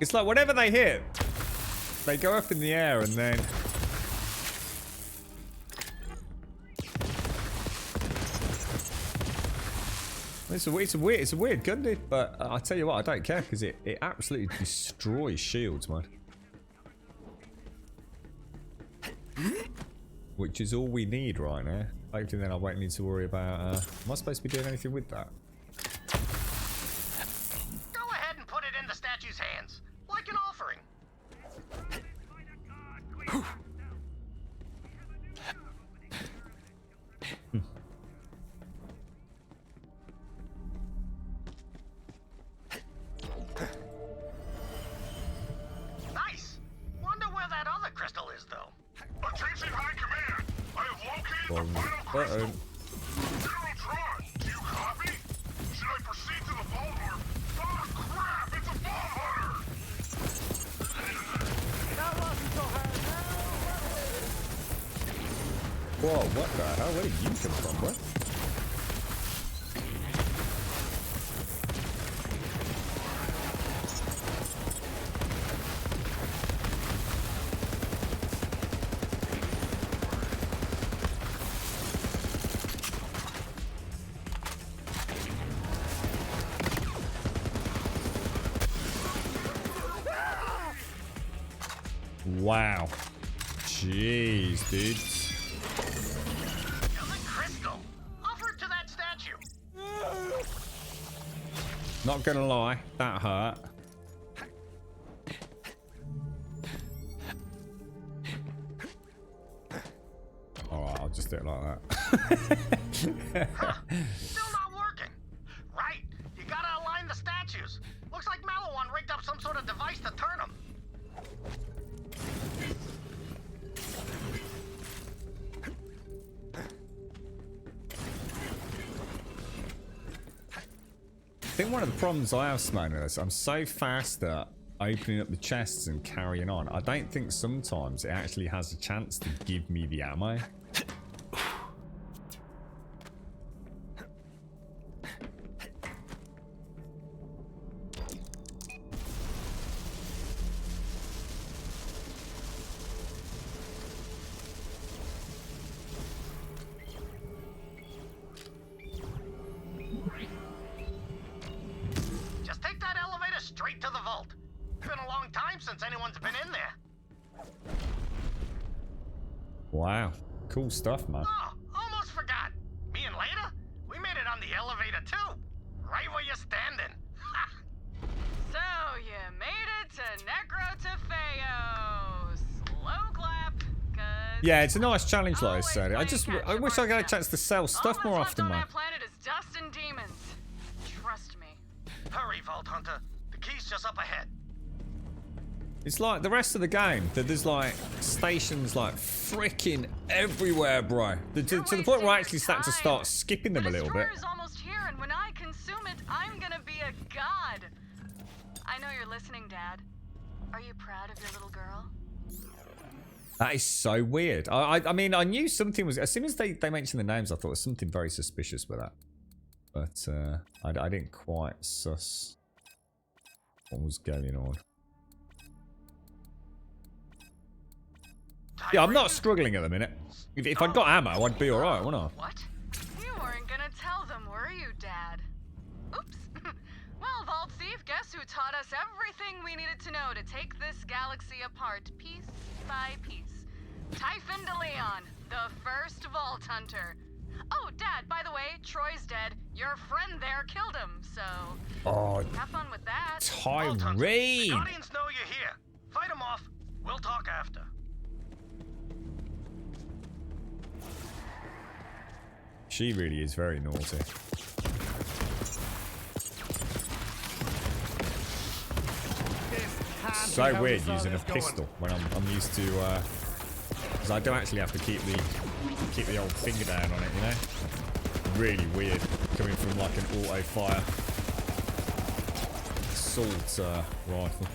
It's like whenever they hit, they go up in the air and then. It's a weird gun, dude. But I tell you what, I don't care because it absolutely destroys shields, man. Which is all we need right now. Hopefully, then I won't need to worry about. Am I supposed to be doing anything with that? Go ahead and put it in the statue's hands, like an offering. Nice. Wonder where that other crystal is, though. Attention High Command! I have located the final crystal. General Tron, do you copy? Should I proceed to the vault or... Oh crap, it's a vault hunter! That wasn't so hard Whoa, what the hell? Where did you come from, what? Wow. Jeez, dudes. Crystal. Offer it to that statue. Not gonna lie, that hurt. left it like that. Still not working. Right. You gotta align the statues. Looks like Malawan rigged up some sort of device to turn them. I think one of the problems I have, Simone, is I'm so fast at opening up the chests and carrying on. I don't think sometimes it actually has a chance to give me the ammo. Just take that elevator straight to the vault. It's been a long time since anyone's been in there. Wow. Cool stuff, man. Oh, almost forgot. Me and Leda, we made it on the elevator too. Right where you're standing. So you made it to Necrotafeo. Slow clap, cause Yeah, it's a nice challenge, like I said. I wish I got a chance to sell stuff more often, man. that planet is dust and demons. Trust me. Hurry, Vault Hunter. The key's just up ahead. It's like the rest of the game, that there's like stations like freaking everywhere, bro. To the point where I actually start to start skipping them a little bit. Destroyer's almost here, and when I consume it, I'm gonna be a god. I know you're listening, Dad. Are you proud of your little girl? That is so weird. I mean, I knew something was... As soon as they mentioned the names, I thought there was something very suspicious with that. But I didn't quite suss what was going on. Yeah, I'm not struggling at the minute. If I'd got ammo, I'd be alright, wouldn't I? What? You weren't gonna tell them, were you, Dad? Oops. Well, Vault Thief, guess who taught us everything we needed to know to take this galaxy apart piece by piece? Typhon de Leon, the first Vault Hunter. Oh, Dad, by the way, Troy's dead. Your friend there killed him, so... Oh, have fun with that. Tyreen! The Guardians know you're here. Fight them off. We'll talk after. She really is very naughty. So weird using a pistol when I'm used to, because I don't actually have to keep the old finger down on it, you know. Really weird coming from like an auto fire assault rifle.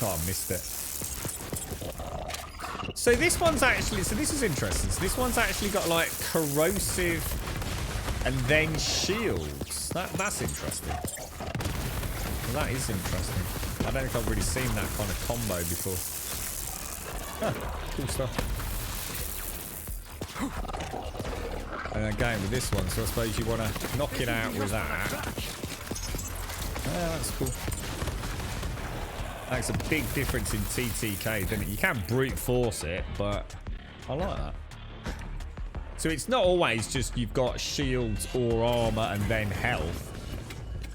Oh, I missed it. So this one's actually, so this is interesting. So this one's actually got like corrosive and then shields. That's interesting. Well, that is interesting. I don't think I've really seen that kind of combo before. Huh, cool stuff. And again with this one, so I suppose you want to knock it out with that. Yeah, that's cool. Makes a big difference in TTK, doesn't it? You can brute force it, but I like that. So it's not always just you've got shields or armor and then health.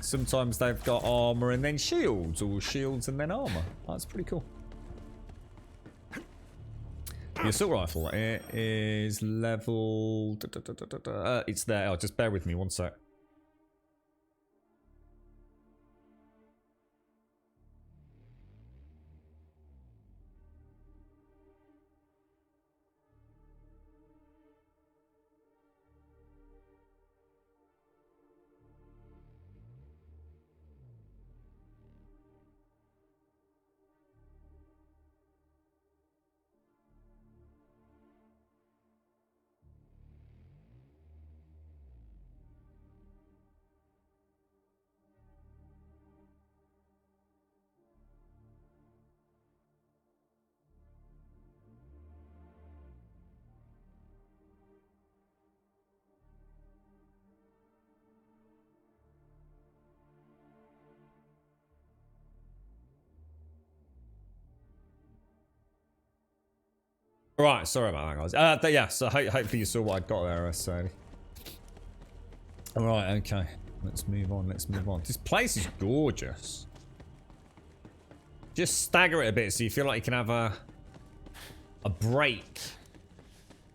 Sometimes they've got armor and then shields, or shields and then armor. That's pretty cool. The assault rifle, it is level... it's there. Oh, just bear with me one sec. Right, sorry about that, guys. But yeah, so hopefully you saw what I got there, so. Alright, okay. Let's move on, let's move on. This place is gorgeous. Just stagger it a bit so you feel like you can have a break.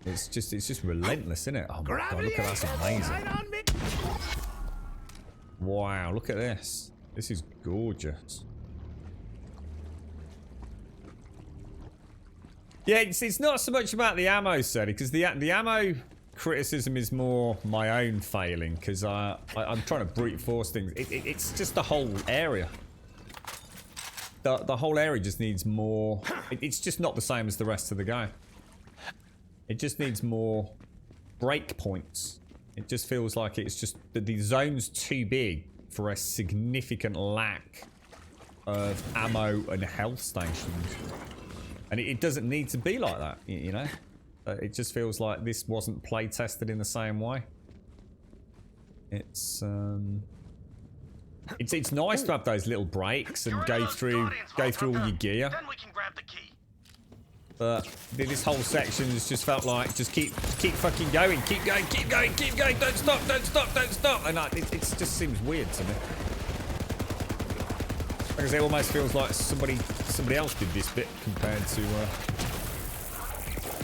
It's just relentless, isn't it? Oh my god, look at that, that's amazing. Wow, look at this. This is gorgeous. Yeah, it's not so much about the ammo, Sadie, because the ammo criticism is more my own failing, because I'm trying to brute force things. It's just the whole area. The whole area just needs more. It's just not the same as the rest of the game. It just needs more break points. It just feels like it's just the zone's too big for a significant lack of ammo and health stations. And it doesn't need to be like that, you know? It just feels like this wasn't play tested in the same way. It's nice to have those little breaks and go through all your gear. Then we can grab the key. But this whole section has just felt like just keep fucking going, keep going, don't stop. And it just seems weird to me. Because it almost feels like somebody else did this bit compared to.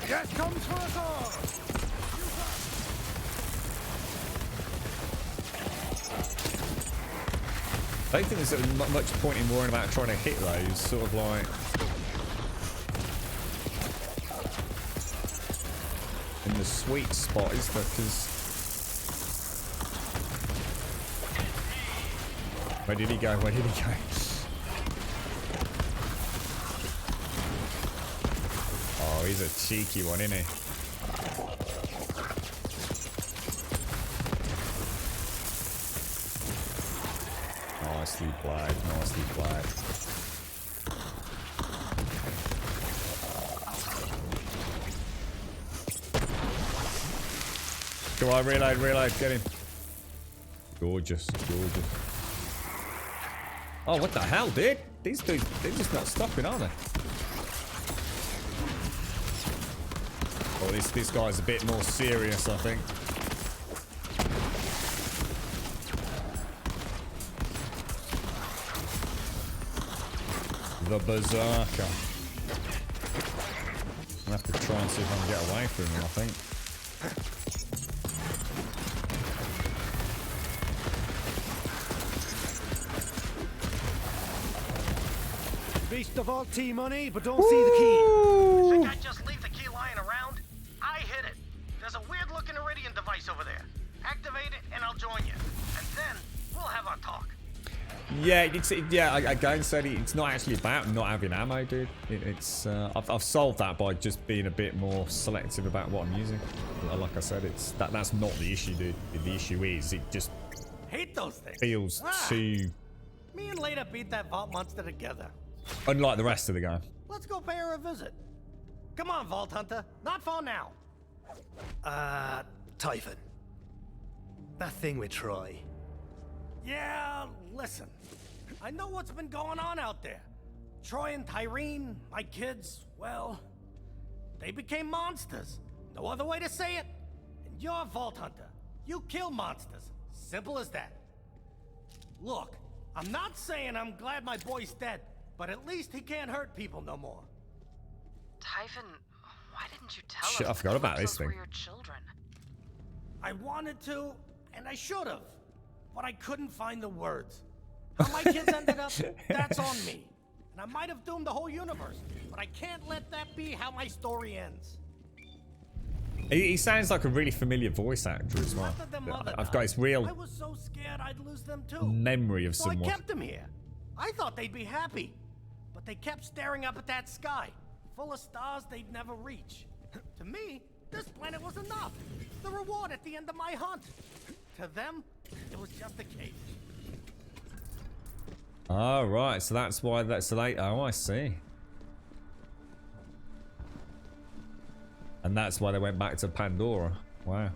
Yes, comes for us all. I don't think there's much point in worrying about trying to hit those. Sort of like. In the sweet spot, is there? Because. Where did he go? Where did he go? Oh, he's a cheeky one, isn't he? Nicely played, nicely played. Come on, reload, get him. Gorgeous, gorgeous. Oh, what the hell, dude? These dudes, they're just not stopping, are they? Oh, this guy's a bit more serious, I think. The Berserker. I'll have to try and see if I can get away from him, I think. Reach the vault T money, but don't see the key. You think I'd just leave the key lying around? I hid it. There's a weird looking Iridian device over there. Activate it and I'll join you. And then we'll have our talk. Yeah, again, said it's not actually about not having ammo, dude. I've solved that by just being a bit more selective about what I'm using. Like I said, that's not the issue, dude. The issue is it just hate those things. Feels too. Me and Leda beat that vault monster together. Unlike the rest of the game. Let's go pay her a visit. Come on, Vault Hunter. Not for now. Typhon. That thing with Troy. Yeah, listen. I know what's been going on out there. Troy and Tyreen, my kids, well, they became monsters. No other way to say it. And you're a Vault Hunter. You kill monsters. Simple as that. Look, I'm not saying I'm glad my boy's dead, but at least he can't hurt people no more. Typhon, why didn't you tell Shit, us? I forgot about this thing. Were your children? I wanted to, and I should have, but I couldn't find the words. How my kids ended up, that's on me. And I might have doomed the whole universe, but I can't let that be how my story ends. He sounds like a really familiar voice actor as well. I've got his real I was so scared I'd lose them too. memory of So someone. I kept them here. I thought they'd be happy, but they kept staring up at that sky, full of stars they'd never reach. To me, this planet was enough. The reward at the end of my hunt. To them, it was just a cage. Oh, right. So that's why that's late. Oh, I see. And that's why they went back to Pandora. Wow.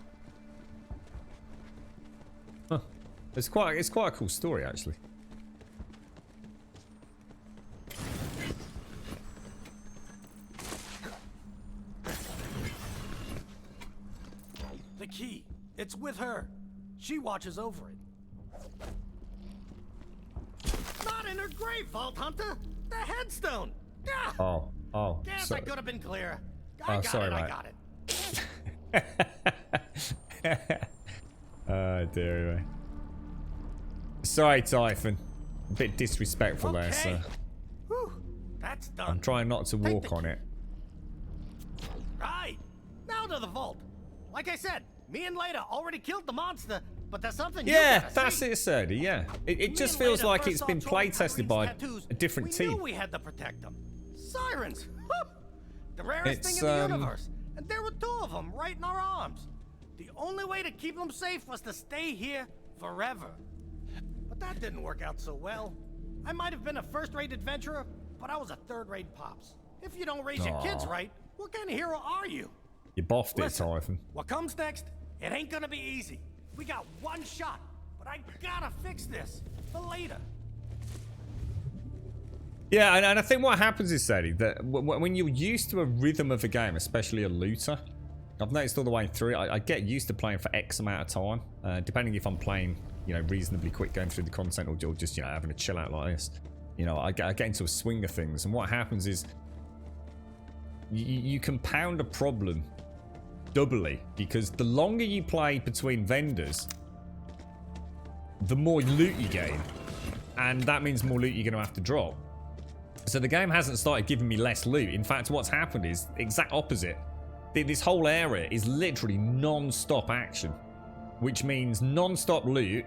Huh. It's quite a cool story, actually. key. It's with her. She watches over it. Not in her grave, Vault Hunter. The headstone. Ah! Oh. Guess So, I could have been clearer. sorry, I mate. got it. Oh dear. Sorry, Typhon. A bit disrespectful there, sir. Whew, that's done. I'm trying not to walk on it. Right. Now to the vault. Like I said, me and Leda already killed the monster, but there's something Yeah, you gotta that's see. it, Serdi, yeah. It just Me and feels Leda like first it's saw been Troy play tested by tattoos. a different We team. knew we had to protect them. Sirens. Whew. The rarest It's, thing in the universe. And there were 2 of them right in our arms. The only way to keep them safe was to stay here forever. But that didn't work out so well. I might have been a first-rate adventurer, but I was a third-rate pops. If you don't raise your kids right, what kind of hero are you? You boffed it, Listen, Typhon. what comes next, it ain't gonna be easy. We got 1 shot, but I gotta fix this for later. Yeah, and I think what happens is, Serdi, that when you're used to a rhythm of a game, especially a looter, I've noticed all the way through, I get used to playing for X amount of time, depending if I'm playing, you know, reasonably quick, going through the content, or just, you know, having a chill out like this. You know, I get into a swing of things, and what happens is you compound a problem doubly, because the longer you play between vendors, the more loot you gain, and that means more loot you're going to have to drop. So the game hasn't started giving me less loot. In fact, what's happened is the exact opposite. This whole area is literally non-stop action, which means non-stop loot,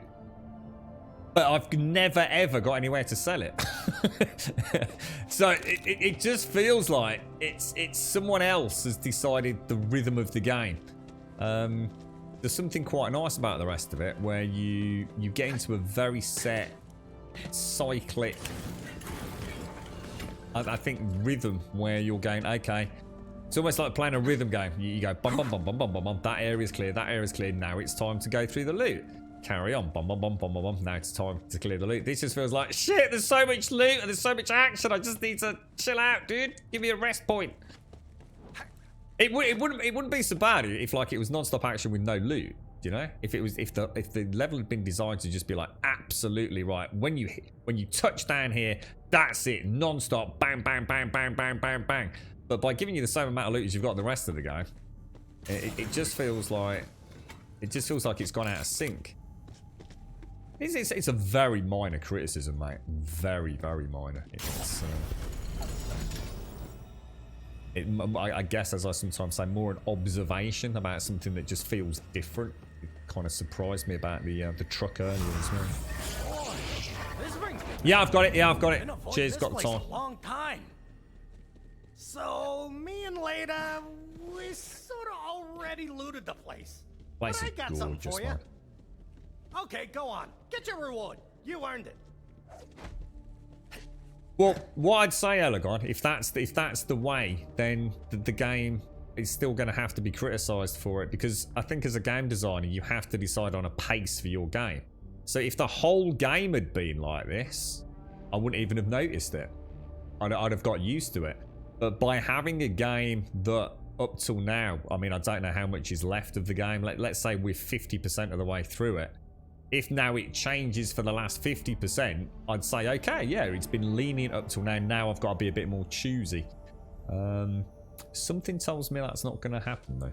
but I've never ever got anywhere to sell it. So it just feels like it's someone else has decided the rhythm of the game. There's something quite nice about the rest of it, where you get into a very set cyclic, I think, rhythm where you're going, okay, it's almost like playing a rhythm game. You go bum bum bum bum bum bum bum. That area's clear. That area's clear. Now it's time to go through the loot. Carry on. Bum bum bum bum bum bum. Now it's time to clear the loot. This just feels like shit. There's so much loot and there's so much action. I just need to chill out, dude. Give me a rest point. It wouldn't be so bad if like it was non-stop action with no loot. You know, if the level had been designed to just be like absolutely right. When you touch down here, that's it. Non-stop. Bang bang bang bang bang bang bang. But by giving you the same amount of loot as you've got the rest of the game, it just feels like it's gone out of sync. It's a very minor criticism, mate. Very, very minor. I guess, as I sometimes say, more an observation about something that just feels different. It kind of surprised me about the truck earlier as well. Yeah, I've got it. Yeah, I've got it. Cheers, got the time. A long time. So me and Leda, we sort of already looted the place. Place But I is got something gorgeous, for you. man. Okay, go on. Get your reward. You earned it. Well, what I'd say, Elegon, if that's the way, then the game is still going to have to be criticised for it, because I think as a game designer, you have to decide on a pace for your game. So if the whole game had been like this, I wouldn't even have noticed it. I'd have got used to it. But by having a game that up till now, I mean, I don't know how much is left of the game. Let's say we're 50% of the way through it. If now it changes for the last 50%, I'd say, okay, yeah, it's been lenient up till now. Now I've got to be a bit more choosy. Something tells me that's not going to happen, though.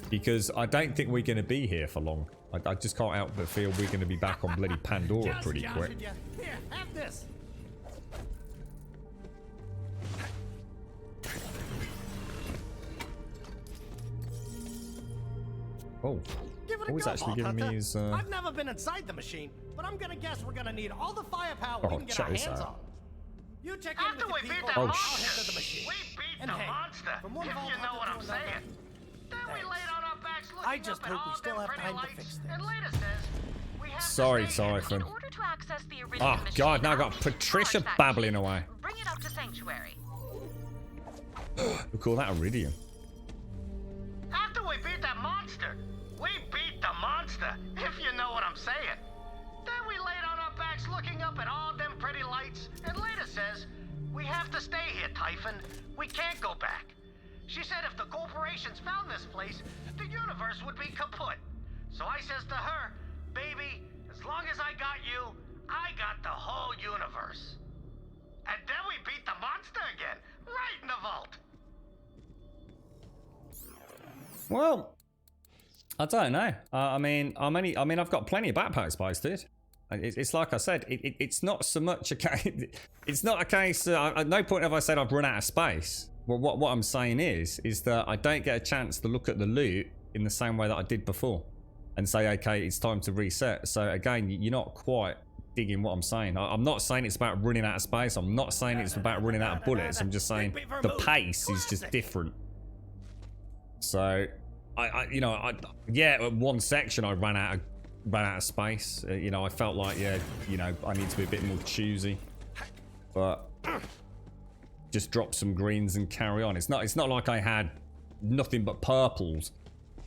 Because I don't think we're going to be here for long. I just can't help but feel we're going to be back on bloody Pandora pretty quick. Here, have this. Oh, Give it a he's go, actually Vault giving me Hunter. his... I've never been inside the machine, but I'm gonna guess we're gonna need all the firepower we Oh, can get check our this hands out. on. You check in After with we your beat people, the Oh, I'll head to the machine. We beat And the hey, monster, from one if Vault you know what Hunter I'm to another, saying. Then we thanks. laid on our backs looking I just up at hope we all still them have pretty time to lights, fix this. and later says, we have Sorry, to stay here. Typhon. In order to access the iridium Oh, machine, God, now I've I'll got need to Patricia charge that babbling key. away. Bring it up to Sanctuary. We call that Iridium. After we beat that monster, we beat the monster, if you know what I'm saying. Then we laid on our backs looking up at all them pretty lights, and later says, we have to stay here, Typhon. We can't go back. She said if the corporation civilizations found this place, the universe would be kaput. So I says to her, baby, as long as I got you, I got the whole universe. And then we beat the monster again, right in the vault. Well, I don't know. I mean, I've got plenty of backpack space, dude. It's like I said, it's not so much a case. It's not a case. At no point have I said I've run out of space. Well, what I'm saying is that I don't get a chance to look at the loot in the same way that I did before, and say, okay, it's time to reset. So again, you're not quite digging what I'm saying. I'm not saying it's about running out of space. I'm not saying it's about running out of bullets. I'm just saying the pace is just different. So, at one section I ran out of space. I felt like, I need to be a bit more choosy. But just drop some greens and carry on. It's not like I had nothing but purples.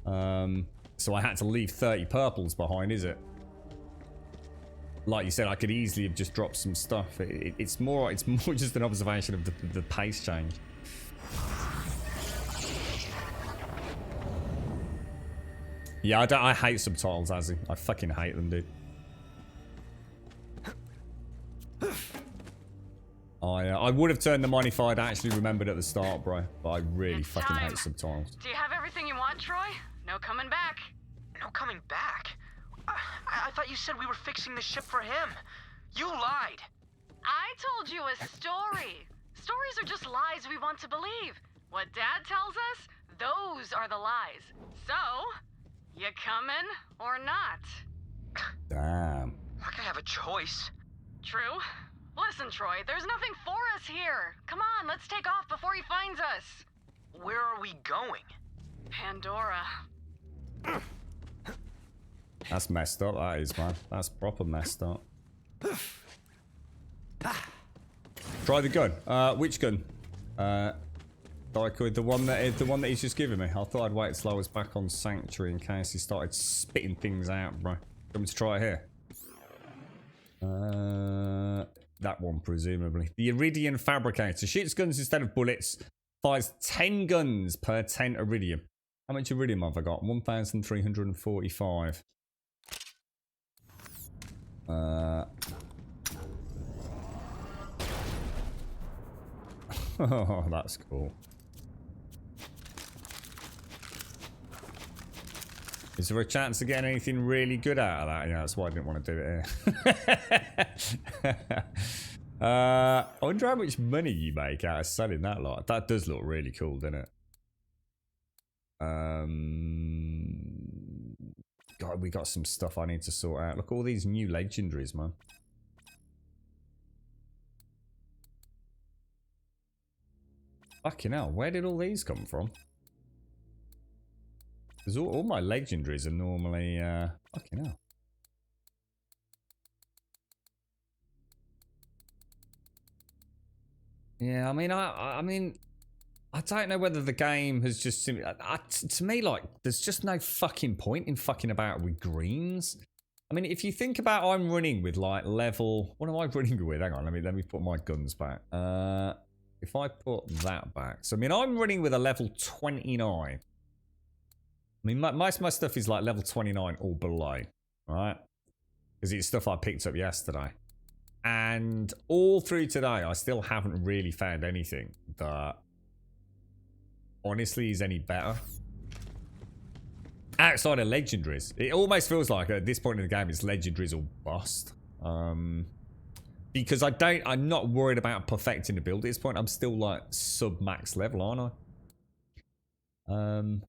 So I had to leave 30 purples behind, is it? Like you said, I could easily have just dropped some stuff. It's more just an observation of the pace change. Yeah, I hate subtitles, Azzy. I fucking hate them, dude. I would have turned them on if I'd actually remembered at the start, bro. But I really fucking hate subtitles. Do you have everything you want, Troy? No coming back. No coming back? I thought you said we were fixing the ship for him. You lied. I told you a story. Stories are just lies we want to believe. What Dad tells us, those are the lies. So, you coming or not? Damn. Like I have a choice. True. Listen, Troy, there's nothing for us here. Come on, let's take off before he finds us. Where are we going? Pandora. That's messed up, that is, man. That's proper messed up. Try the gun. Which gun? The one that he's just given me. I thought I'd wait till I was back on Sanctuary in case he started spitting things out, bro. Want me to try it here? That one, presumably. The Iridium Fabricator. Shoots guns instead of bullets. Fires 10 guns per 10 Iridium. How much Iridium have I got? 1,345. Oh, that's cool. Is there a chance of getting anything really good out of that? Yeah, that's why I didn't want to do it here. I wonder how much money you make out of selling that lot. That does look really cool, doesn't it? God, we got some stuff I need to sort out. Look at all these new legendaries, man. Fucking hell, where did all these come from? Because all my legendaries are normally, fucking hell. Yeah, I mean, I don't know whether the game has just simply... to me, like, there's just no fucking point in fucking about with greens. I mean, if you think about I'm running with, like, level... What am I running with? Hang on, let me put my guns back. If I put that back... So, I mean, I'm running with a level 29. I mean, most of my stuff is, like, level 29 or below, right? Because it's stuff I picked up yesterday. And all through today, I still haven't really found anything that... honestly is any better outside of legendaries. It almost feels like at this point in the game it's legendaries or bust, because I'm not worried about perfecting the build at this point. I'm still like sub max level, aren't I?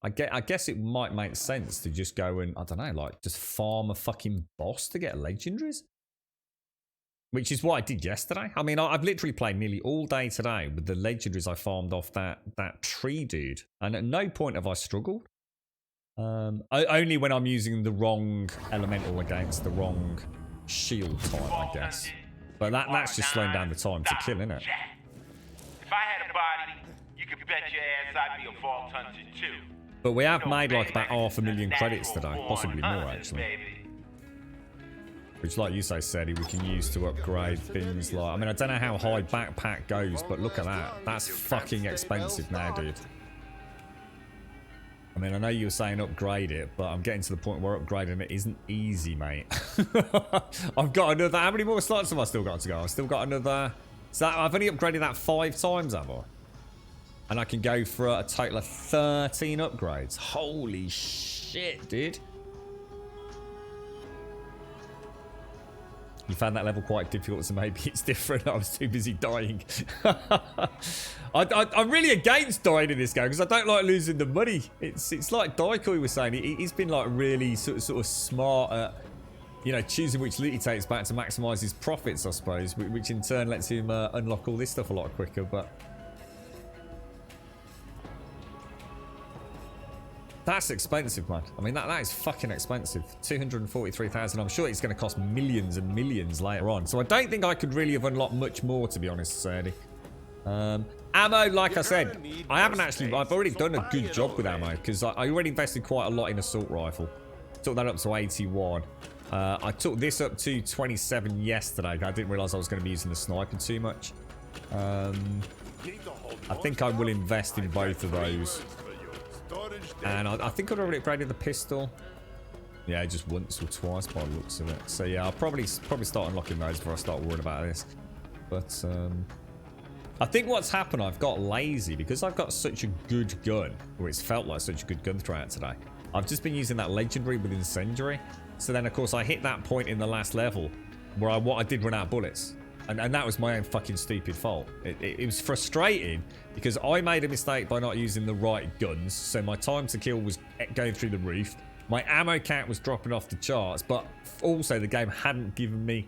I guess it might make sense to just go and, I don't know, like just farm a fucking boss to get legendaries. Which is what I did yesterday. I mean, I've literally played nearly all day today with the legendaries I farmed off that tree dude. And at no point have I struggled. Only when I'm using the wrong elemental against the wrong shield type, I guess. But that's just slowing down the time to kill, innit? If I had a body, you could bet your ass I'd be a vault hunter too. But we have made like about 500,000 credits today. Possibly more, actually. Which, like you say, Seti, we can use to upgrade things like... I mean, I don't know how high backpack goes, but look at that. That's fucking expensive now, dude. I mean, I know you were saying upgrade it, but I'm getting to the point where upgrading it isn't easy, mate. I've got another... How many more slots have I still got to go? I've still got another... So I've only upgraded that 5 times, have I? And I can go for a total of 13 upgrades. Holy shit, dude. You found that level quite difficult, so maybe it's different. I was too busy dying. I'm really against dying in this game because I don't like losing the money. It's like Daikoi was saying. He's been like really sort of smart at, you know, choosing which loot he takes back to maximise his profits, I suppose, which in turn lets him unlock all this stuff a lot quicker. But that's expensive, man. I mean, that is fucking expensive. 243,000. I'm sure it's going to cost millions and millions later on. So I don't think I could really have unlocked much more, to be honest, Sadie. Ammo, like I said, I haven't actually... I've already done a good job with ammo because I already invested quite a lot in assault rifle. Took that up to 81. I took this up to 27 yesterday. I didn't realise I was going to be using the sniper too much. I think I will invest in both of those. And I think I'd already upgraded the pistol. Yeah, just once or twice by the looks of it. So yeah, I'll probably start unlocking those before I start worrying about this. But I think what's happened, I've got lazy because I've got such a good gun, or it's felt like such a good gun throughout today. I've just been using that legendary with incendiary. So then, of course, I hit that point in the last level where I did run out of bullets. And that was my own fucking stupid fault. It was frustrating because I made a mistake by not using the right guns. So my time to kill was going through the roof. My ammo count was dropping off the charts. But also the game hadn't given me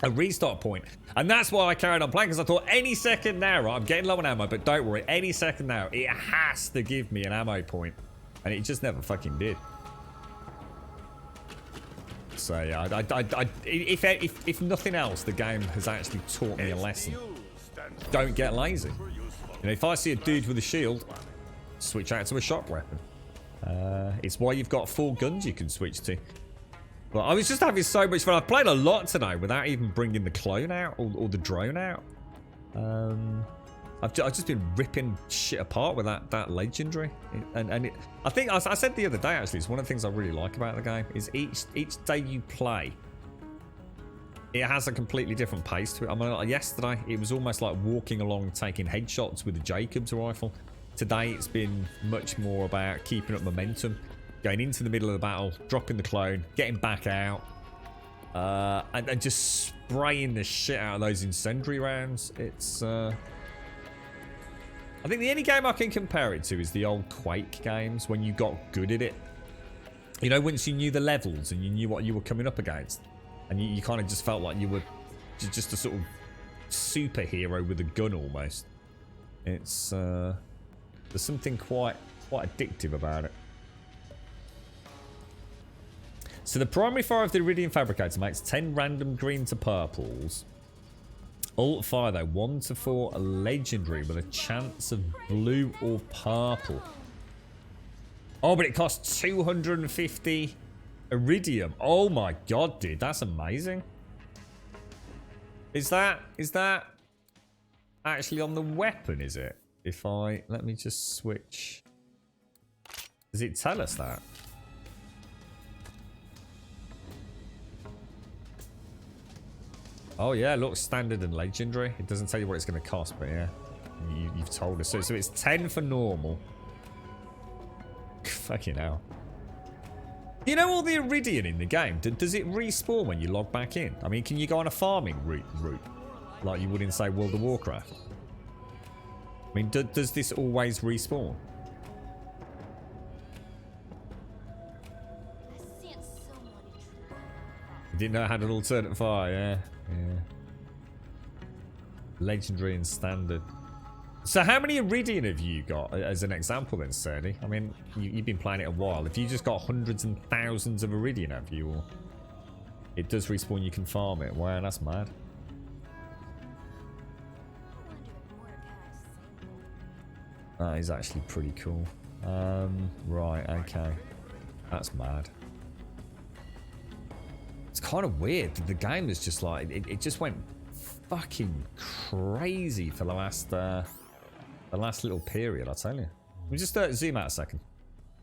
a restart point. And that's why I carried on playing, because I thought any second now, right, I'm getting low on ammo, but don't worry, any second now, it has to give me an ammo point. And it just never fucking did. So yeah, if nothing else, the game has actually taught me a lesson. Don't get lazy. You know, if I see a dude with a shield, switch out to a shock weapon. It's why you've got 4 guns you can switch to. But I was just having so much fun. I've played a lot today without even bringing the clone out or the drone out. I've just been ripping shit apart with that legendary. I think I said the other day, actually, it's one of the things I really like about the game is each day you play, it has a completely different pace to it. I mean, like yesterday, it was almost like walking along taking headshots with the Jacobs rifle. Today, it's been much more about keeping up momentum, going into the middle of the battle, dropping the clone, getting back out, and just spraying the shit out of those incendiary rounds. It's... I think the only game I can compare it to is the old Quake games when you got good at it. You know, once you knew the levels and you knew what you were coming up against. And you kind of just felt like you were just a sort of superhero with a gun almost. It's, there's something quite addictive about it. So the primary fire of the Iridium Fabricator makes 10 random green to purples. Alt fire though, 1 to 4 legendary with a chance of blue or purple. Oh, but it costs 250 iridium. Oh my god, dude, that's amazing. Is that actually on the weapon, is it? If let me just switch. Does it tell us that? Oh yeah, look, standard and legendary. It doesn't tell you what it's going to cost, but yeah, you've told us. So it's 10 for normal. Fucking hell. You know all the iridium in the game? Does it respawn when you log back in? I mean, can you go on a farming route like you would in, say, World of Warcraft? I mean, does this always respawn? You didn't know I had an alternate fire, yeah. Legendary and standard. So how many iridium have you got as an example then, Serdy? I mean, you've been playing it a while. Have you just got hundreds and thousands of iridium, have you? Or it does respawn, you can farm it. Wow, that's mad. That is actually pretty cool. Right, okay. That's mad. It's kind of weird. The game is just like, it just went fucking crazy for the last little period, I'll tell you. Let me just zoom out a second.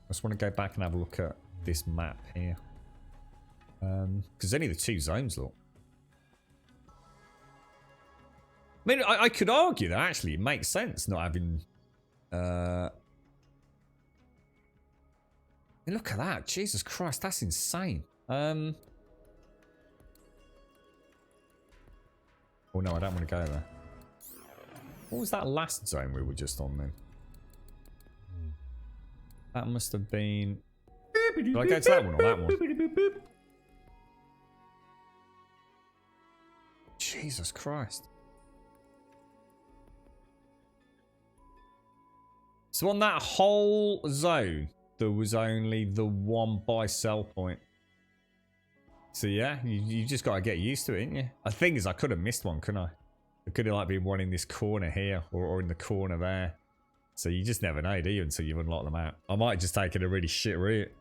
just want to go back and have a look at this map here. Because only the 2 zones, look. I mean, I could argue that actually it makes sense not having... Look at that. Jesus Christ, that's insane. Oh no, I don't want to go there. What was that last zone we were just on then? That must have been... Did I go to that one or that one? Jesus Christ. So on that whole zone, there was only the 1 buy-sell point. So yeah, you just got to get used to it, ain't you? The thing is, I could have missed one, couldn't I? There could have like been one in this corner here or in the corner there. So you just never know, do you, until you've unlocked them out. I might have just taken a really shit route.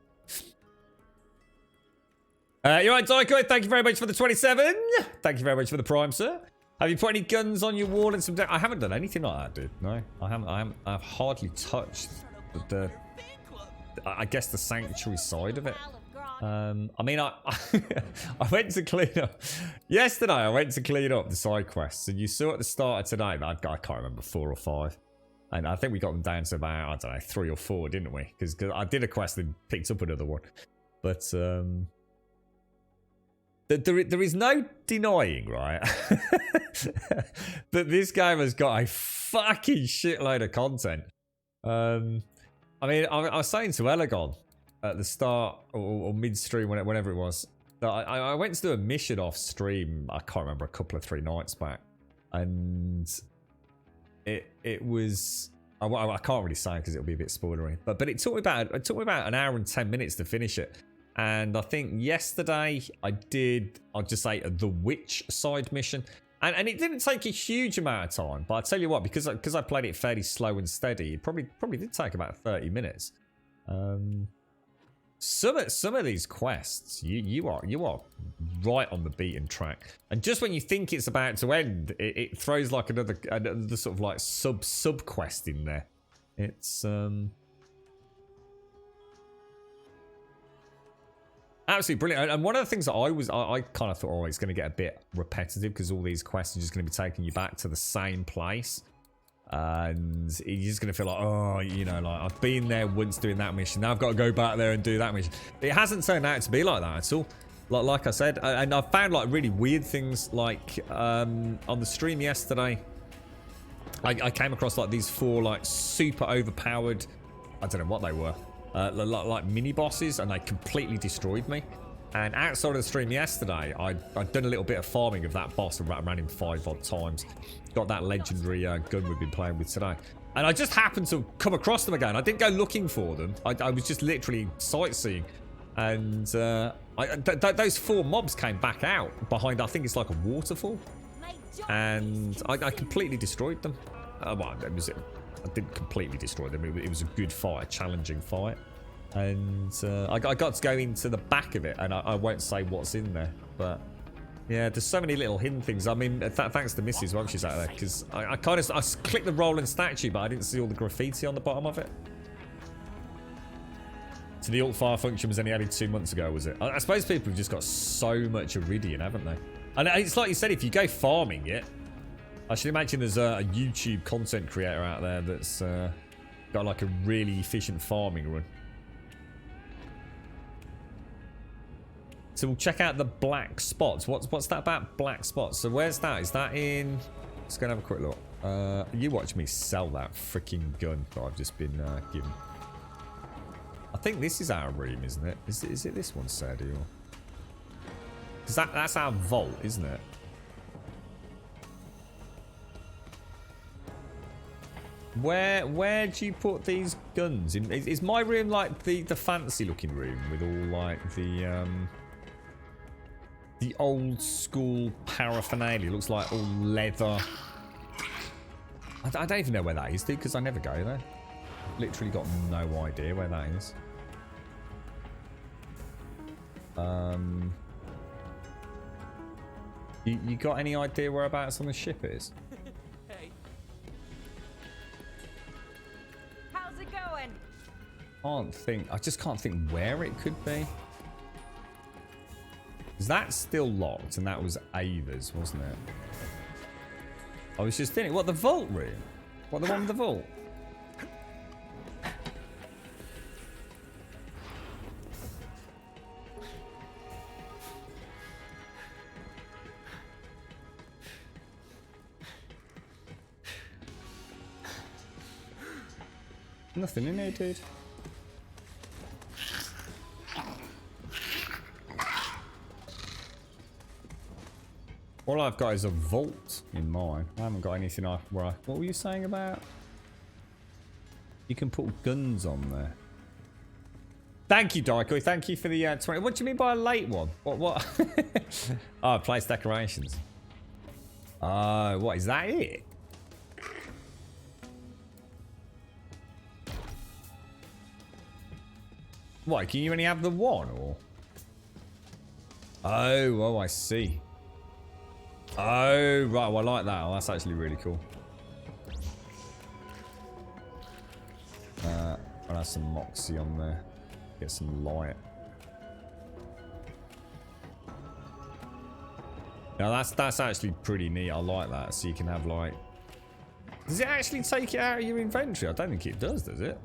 You're right, Tycho. Thank you very much for the 27. Thank you very much for the Prime, sir. Have you put any guns on your wall and some... I haven't done anything like that, dude. No, I haven't. I've hardly touched I guess the sanctuary side of it. I mean, I went to clean up... Yesterday, I went to clean up the side quests. And you saw at the start of today, I can't remember, 4 or 5. And I think we got them down to about, I don't know, 3 or 4, didn't we? Because I did a quest and picked up another one. But... There is no denying, right, that this game has got a fucking shitload of content. I mean, I was saying to Elegon at the start or mid-stream, whenever it was, that I went to do a mission off stream, I can't remember, a couple of 3 nights back. And it was... I can't really say because it'll be a bit spoilery. But it took me about an hour and 10 minutes to finish it. And I think yesterday I'll just say the witch side mission. And it didn't take a huge amount of time. But I tell you what, because I played it fairly slow and steady, it probably did take about 30 minutes. Some of these quests, you are right on the beaten track. And just when you think it's about to end, it throws like another sort of like sub quest in there. It's absolutely brilliant. And one of the things that I kind of thought, oh, it's going to get a bit repetitive because all these quests are just going to be taking you back to the same place. And you're just going to feel like, oh, you know, like I've been there once doing that mission. Now I've got to go back there and do that mission. It hasn't turned out to be like that at all. Like I said, and I've found like really weird things like on the stream yesterday, I came across like these 4 like super overpowered, I don't know what they were. Like mini bosses, and they completely destroyed me. And outside of the stream yesterday, I'd done a little bit of farming of that boss and ran him 5 odd times. Got that legendary gun we've been playing with today. And I just happened to come across them again. I didn't go looking for them. I was just literally sightseeing. And those 4 mobs came back out behind, I think it's like a waterfall. And I completely destroyed them. Well, I didn't completely destroy them. It was a good fight, a challenging fight. And I got to go into the back of it, and I won't say what's in there. But yeah, there's so many little hidden things. I mean, thanks to Mrs. while she's out there, because I clicked the rolling statue, but I didn't see all the graffiti on the bottom of it. So the alt-fire function was only added 2 months ago, was it? I suppose people have just got so much Iridian, haven't they? And it's like you said, if you go farming it, I should imagine there's a YouTube content creator out there that's got like a really efficient farming run. So we'll check out the black spots. What's that about black spots? So where's that? Is that in... Let's go and have a quick look. You watch me sell that freaking gun that I've just been given. I think this is our room, isn't it? Is it this one, Sadie? Because that's our vault, isn't it? Where do you put these guns? Is my room like the fancy looking room with all like the old school paraphernalia? It looks like all leather. I don't even know where that is, dude, because I never go there. Literally got no idea where that is. You got any idea whereabouts on the ship it is? How's it going? can't think. I just can't think where it could be. Because that's still locked, and that was Ava's, wasn't it? I was just thinking, what, the vault room? What, the one with the vault? Nothing in here, dude. All I've got is a vault in mine. I haven't got anything where I... What were you saying about? You can put guns on there. Thank you, Daikoi. Thank you for the 20... What do you mean by a late one? What? Oh, place decorations. Oh, what? Is that it? What? Can you only have the one, or? Oh, I see. Oh, right. Well, I like that. Oh, that's actually really cool. I'll have some Moxie on there. Get some light. Now, that's actually pretty neat. I like that. So you can have, like... Does it actually take it out of your inventory? I don't think it does it?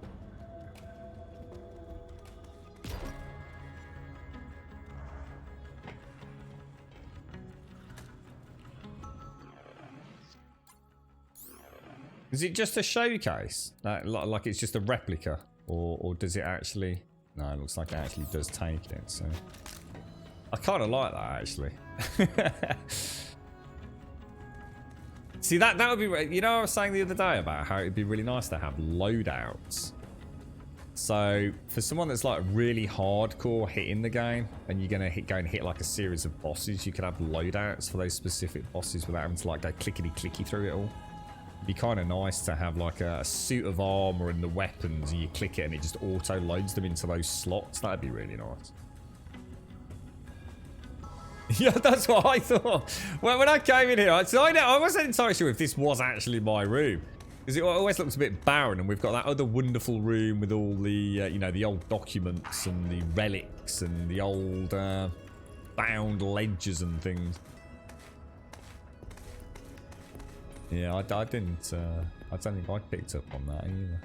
Is it just a showcase? Like it's just a replica? Or does it actually... No, it looks like it actually does take it, so... I kind of like that, actually. See, that would be... You know what I was saying the other day about how it would be really nice to have loadouts? So, for someone that's like really hardcore hitting the game, and you're going to go and hit like a series of bosses, you could have loadouts for those specific bosses without having to like go clickety-clicky through it all. It'd be kind of nice to have like a suit of armor and the weapons, and you click it and it just auto loads them into those slots. That'd be really nice. Yeah, that's what I thought. Well, when I came in here, so I wasn't entirely sure if this was actually my room, because it always looks a bit barren, and we've got that other wonderful room with all the, you know, the old documents and the relics and the old bound ledgers and things. Yeah, I don't think I picked up on that either.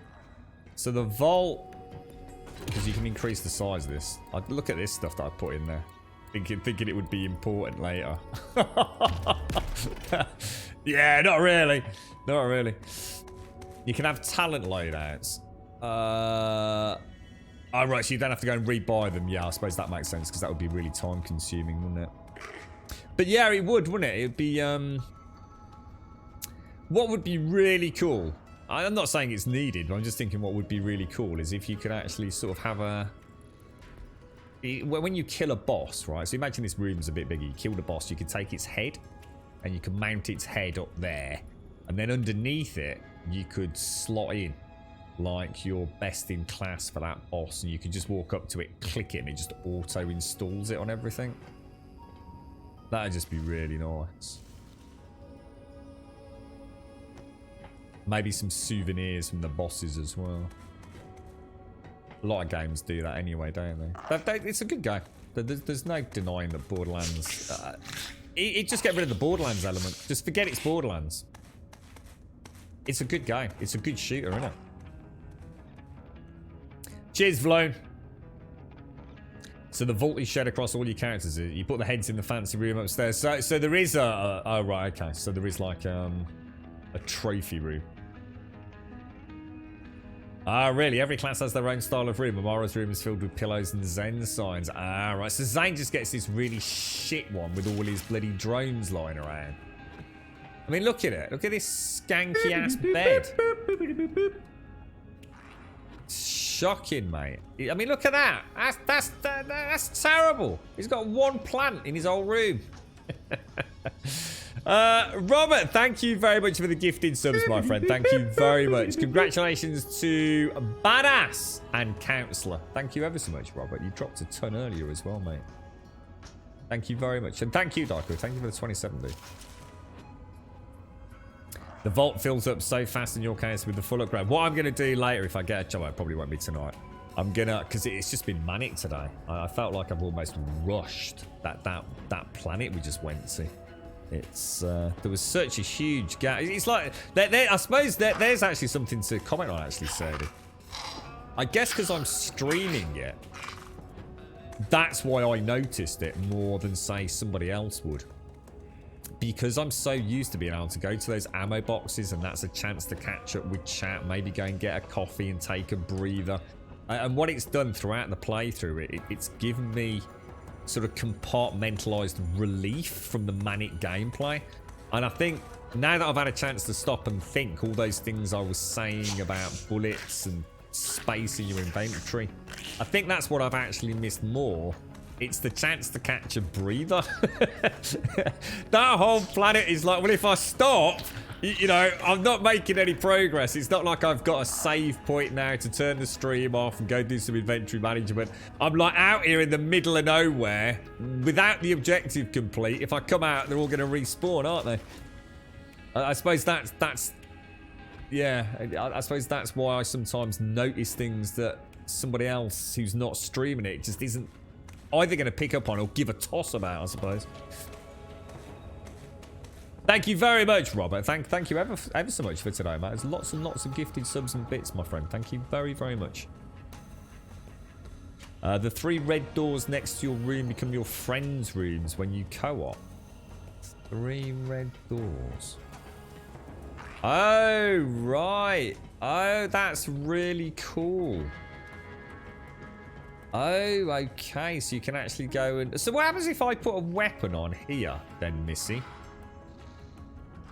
So the vault, because you can increase the size of this. I'd look at this stuff that I put in there, thinking it would be important later. Yeah, not really. Not really. You can have talent loadouts. Oh, right, so you don't have to go and rebuy them. Yeah, I suppose that makes sense, because that would be really time consuming, wouldn't it? But yeah, it would, wouldn't it? It'd be, what would be really cool, I'm not saying it's needed, but I'm just thinking what would be really cool is if you could actually sort of have a... When you kill a boss, right? So imagine this room's a bit bigger. You kill the boss, you could take its head, and you can mount its head up there. And then underneath it, you could slot in, like, your best in class for that boss. And you could just walk up to it, click it, and it just auto-installs it on everything. That'd just be really nice. Maybe some souvenirs from the bosses as well. A lot of games do that anyway, don't they? It's a good game. There's no denying that Borderlands... it just get rid of the Borderlands element. Just forget it's Borderlands. It's a good game. It's a good shooter, isn't it? Cheers, Vlone. So the vault is shared across all your characters. You put the heads in the fancy room upstairs. So there is a... Oh, right, okay. So there is like a trophy room. Ah, really? Every class has their own style of room. Amara's room is filled with pillows and Zane signs. Ah, right. So Zane just gets this really shit one with all his bloody drones lying around. I mean, look at it. Look at this skanky ass bed. Shocking, mate. I mean, look at that. That's terrible. He's got one plant in his whole room. Robert, thank you very much for the gifted subs, my friend. Thank you very much. Congratulations to Badass and Counselor. Thank you ever so much, Robert. You dropped a ton earlier as well, mate. Thank you very much. And thank you, Darko. Thank you for the 27, dude. The vault fills up so fast in your case with the full upgrade. What I'm going to do later if I get a job, it probably won't be tonight. I'm gonna, because it's just been manic today. I felt like I've almost rushed that planet we just went to. It's there was such a huge gap. It's like I suppose there's actually something to comment on, actually, Sadie. I guess because I'm streaming it, that's why I noticed it more than, say, somebody else would. Because I'm so used to being able to go to those ammo boxes, and that's a chance to catch up with chat, maybe go and get a coffee and take a breather. And what it's done throughout the playthrough, it's given me sort of compartmentalized relief from the manic gameplay. And I think now that I've had a chance to stop and think, all those things I was saying about bullets and space in your inventory, I think that's what I've actually missed more. It's the chance to catch a breather. That whole planet is like, well, if I stop, you know, I'm not making any progress. It's not like I've got a save point now to turn the stream off and go do some inventory management. I'm like out here in the middle of nowhere without the objective complete. If I come out, they're all going to respawn, aren't they? I suppose that's yeah, I suppose that's why I sometimes notice things that somebody else who's not streaming it just isn't either going to pick up on or give a toss about, I suppose. Thank you very much, Robert. Thank you ever so much for today, mate. There's lots and lots of gifted subs and bits, my friend. Thank you very, very much. The 3 red doors next to your room become your friends' rooms when you co-op. 3 red doors. Oh, right. Oh, that's really cool. Oh, okay. So you can actually go and... So what happens if I put a weapon on here, then, Missy?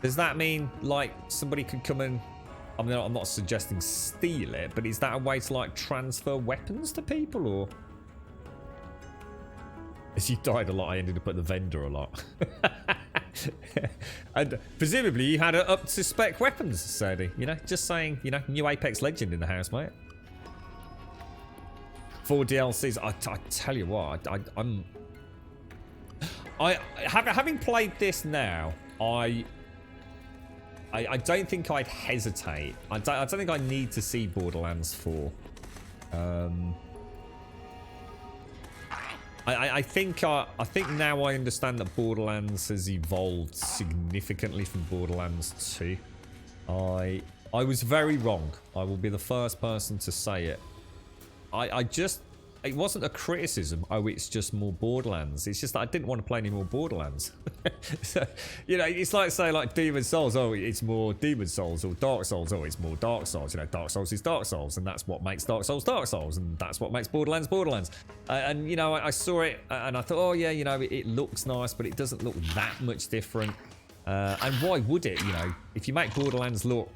Does that mean, like, somebody could come and... I mean, I'm not suggesting steal it, but is that a way to, like, transfer weapons to people, or... As you died a lot, I ended up at the vendor a lot. And presumably you had up to spec weapons, Sadie. You know, just saying, you know, new Apex Legend in the house, mate. 4 DLCs. I tell you what, having played this now, I don't think I'd hesitate. I don't think I need to see Borderlands 4. I think now I understand that Borderlands has evolved significantly from Borderlands 2. I was very wrong. I will be the first person to say it. It wasn't a criticism. Oh, it's just more Borderlands. It's just that I didn't want to play any more Borderlands. So, you know, it's like saying like Demon Souls. Oh, it's more Demon Souls, or Dark Souls. Oh, it's more Dark Souls. You know, Dark Souls is Dark Souls, and that's what makes Dark Souls Dark Souls, and that's what makes Borderlands Borderlands. And you know, I saw it and I thought, oh yeah, you know, it looks nice, but it doesn't look that much different. And why would it? You know, if you make Borderlands look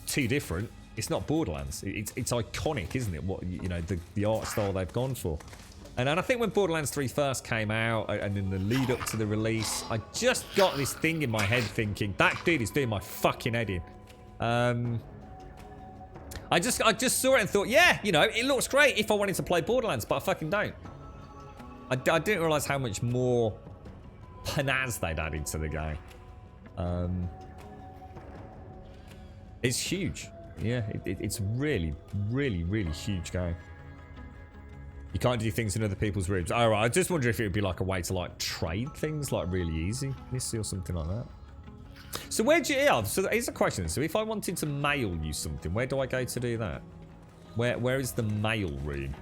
too different, it's not Borderlands. It's iconic, isn't it? What, you know, the art style they've gone for. And I think when Borderlands 3 first came out, and in the lead up to the release, I just got this thing in my head thinking, that dude is doing my fucking head in. I just saw it and thought, yeah, you know, it looks great if I wanted to play Borderlands, but I fucking don't. I didn't realise how much more panache they'd added to the game. It's huge. Yeah, it's really, really, really huge game. You can't do things in other people's rooms. Oh, right. I just wonder if it would be like a way to like trade things like really easy, Missy, or something like that. So where'd you... Yeah, so here's a question. So if I wanted to mail you something, where do I go to do that? Where is the mail room?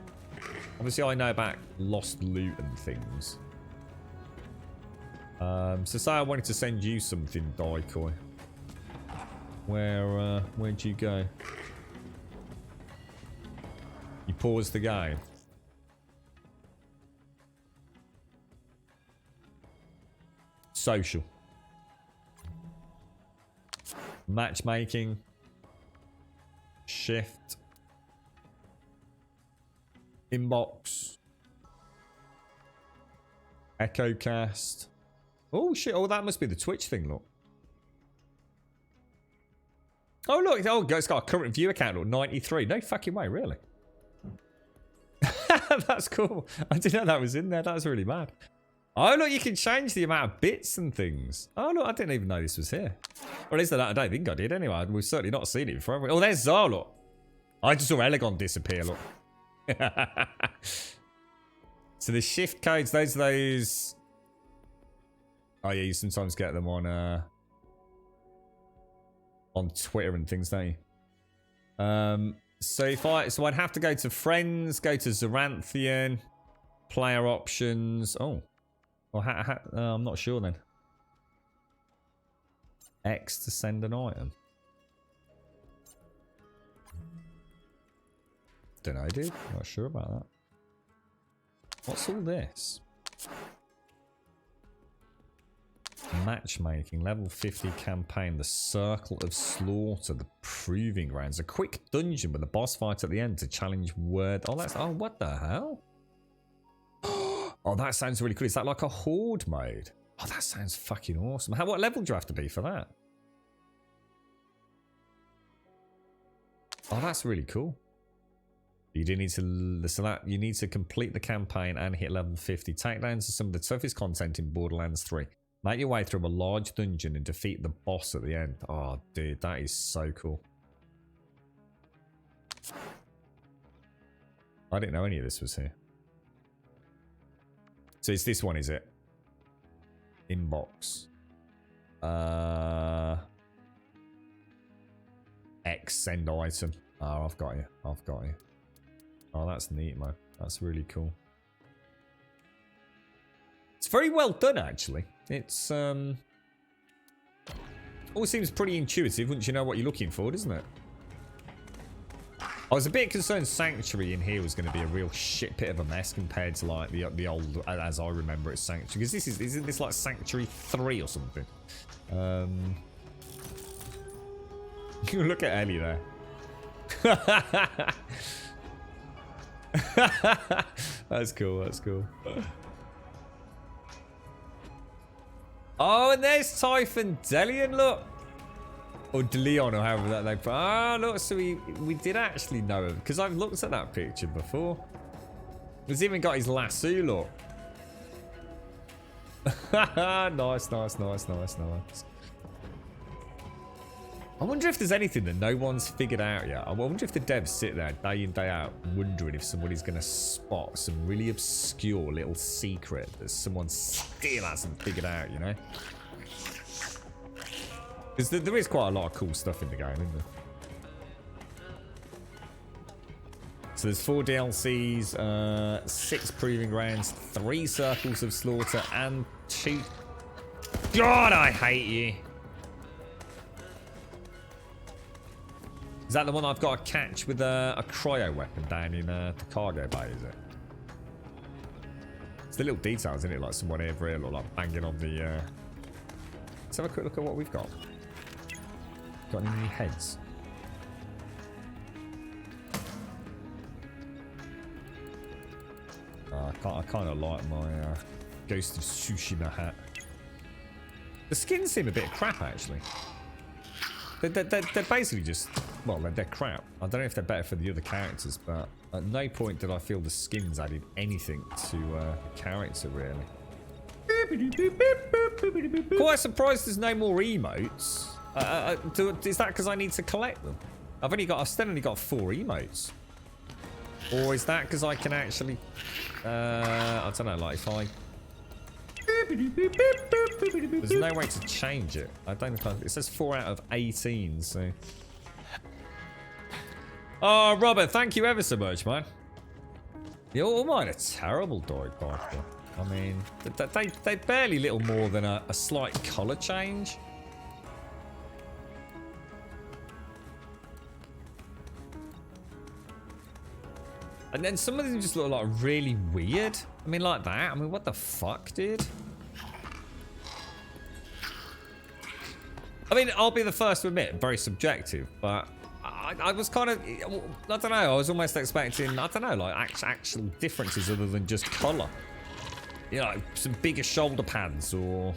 Obviously, I know about lost loot and things. So say I wanted to send you something, Daikoi. Where'd you go? You paused the game. Social. Matchmaking. Shift. Inbox. EchoCast. Oh shit, oh that must be the Twitch thing, look. Oh look, oh it's got a current view account, look, 93. No fucking way, really. That's cool. I didn't know that was in there. That was really mad. Oh look, you can change the amount of bits and things. Oh look, I didn't even know this was here. Or at least I don't think I did anyway. We've certainly not seen it before. Oh, there's Zar, look. I just saw Elegon disappear, look. So the shift codes, those. Oh yeah, you sometimes get them on Twitter and things, don't you? So I'd have to go to friends, go to Zaranthian, player options. Oh, well, I'm not sure then. X to send an item. Don't know, dude. Not sure about that. What's all this? Matchmaking, level 50 campaign, the Circle of Slaughter, the Proving Grounds, a quick dungeon with a boss fight at the end to challenge word. Oh, that's. Oh, what the hell? Oh, that sounds really cool. Is that like a horde mode? Oh, that sounds fucking awesome. What level do you have to be for that? Oh, that's really cool. You do need to, so that you need to complete the campaign and hit level 50. Takedowns are some of the toughest content in Borderlands 3. Make your way through a large dungeon and defeat the boss at the end. Oh, dude, that is so cool. I didn't know any of this was here. So it's this one, is it? Inbox. X send item. Oh, I've got you. I've got you. Oh, that's neat, man. That's really cool. It's very well done, actually. It's all seems pretty intuitive once you know what you're looking for, doesn't it? I was a bit concerned Sanctuary in here was going to be a real shit pit of a mess compared to like the old, as I remember it, Sanctuary. Because this isn't this like Sanctuary 3 or something? Look at Ellie there. That's cool. That's cool. Oh, and there's Typhon Delion, look. Or DeLeon, or however that they... Ah, look, so we did actually know him. Because I've looked at that picture before. He's even got his lasso, look. Nice. I wonder if there's anything that no one's figured out yet. I wonder if the devs sit there day in, day out wondering if somebody's going to spot some really obscure little secret that someone still hasn't figured out, you know? Because there is quite a lot of cool stuff in the game, isn't there? So there's 4 DLCs, 6 Proving Grounds, 3 Circles of Slaughter, and 2... God, I hate you! Is that the one I've got to catch with a cryo weapon down in the cargo bay, is it? It's the little details, isn't it? Like someone over here, like banging on the... Let's have a quick look at what we've got. Got any new heads? I kind of like my Ghost of Tsushima hat. The skins seem a bit crap, actually. They're basically just... Well, they're crap. I don't know if they're better for the other characters, but at no point did I feel the skins added anything to the character, really. Quite surprised there's no more emotes. Is that because I need to collect them? I've still only got 4 emotes. Or is that because I can actually... I don't know, like if I... There's no way to change it. I don't know if it says 4 out of 18, so... Oh, Robert, thank you ever so much, man. Yeah, all mine are terrible, Dog Barker. I mean, they're barely little more than a slight colour change. And then some of them just look like really weird. I mean, like that. I mean, what the fuck, dude? I mean, I'll be the first to admit, very subjective, but I was kind of, I don't know, I was almost expecting, I don't know, like actual differences other than just colour. You know, some bigger shoulder pads or,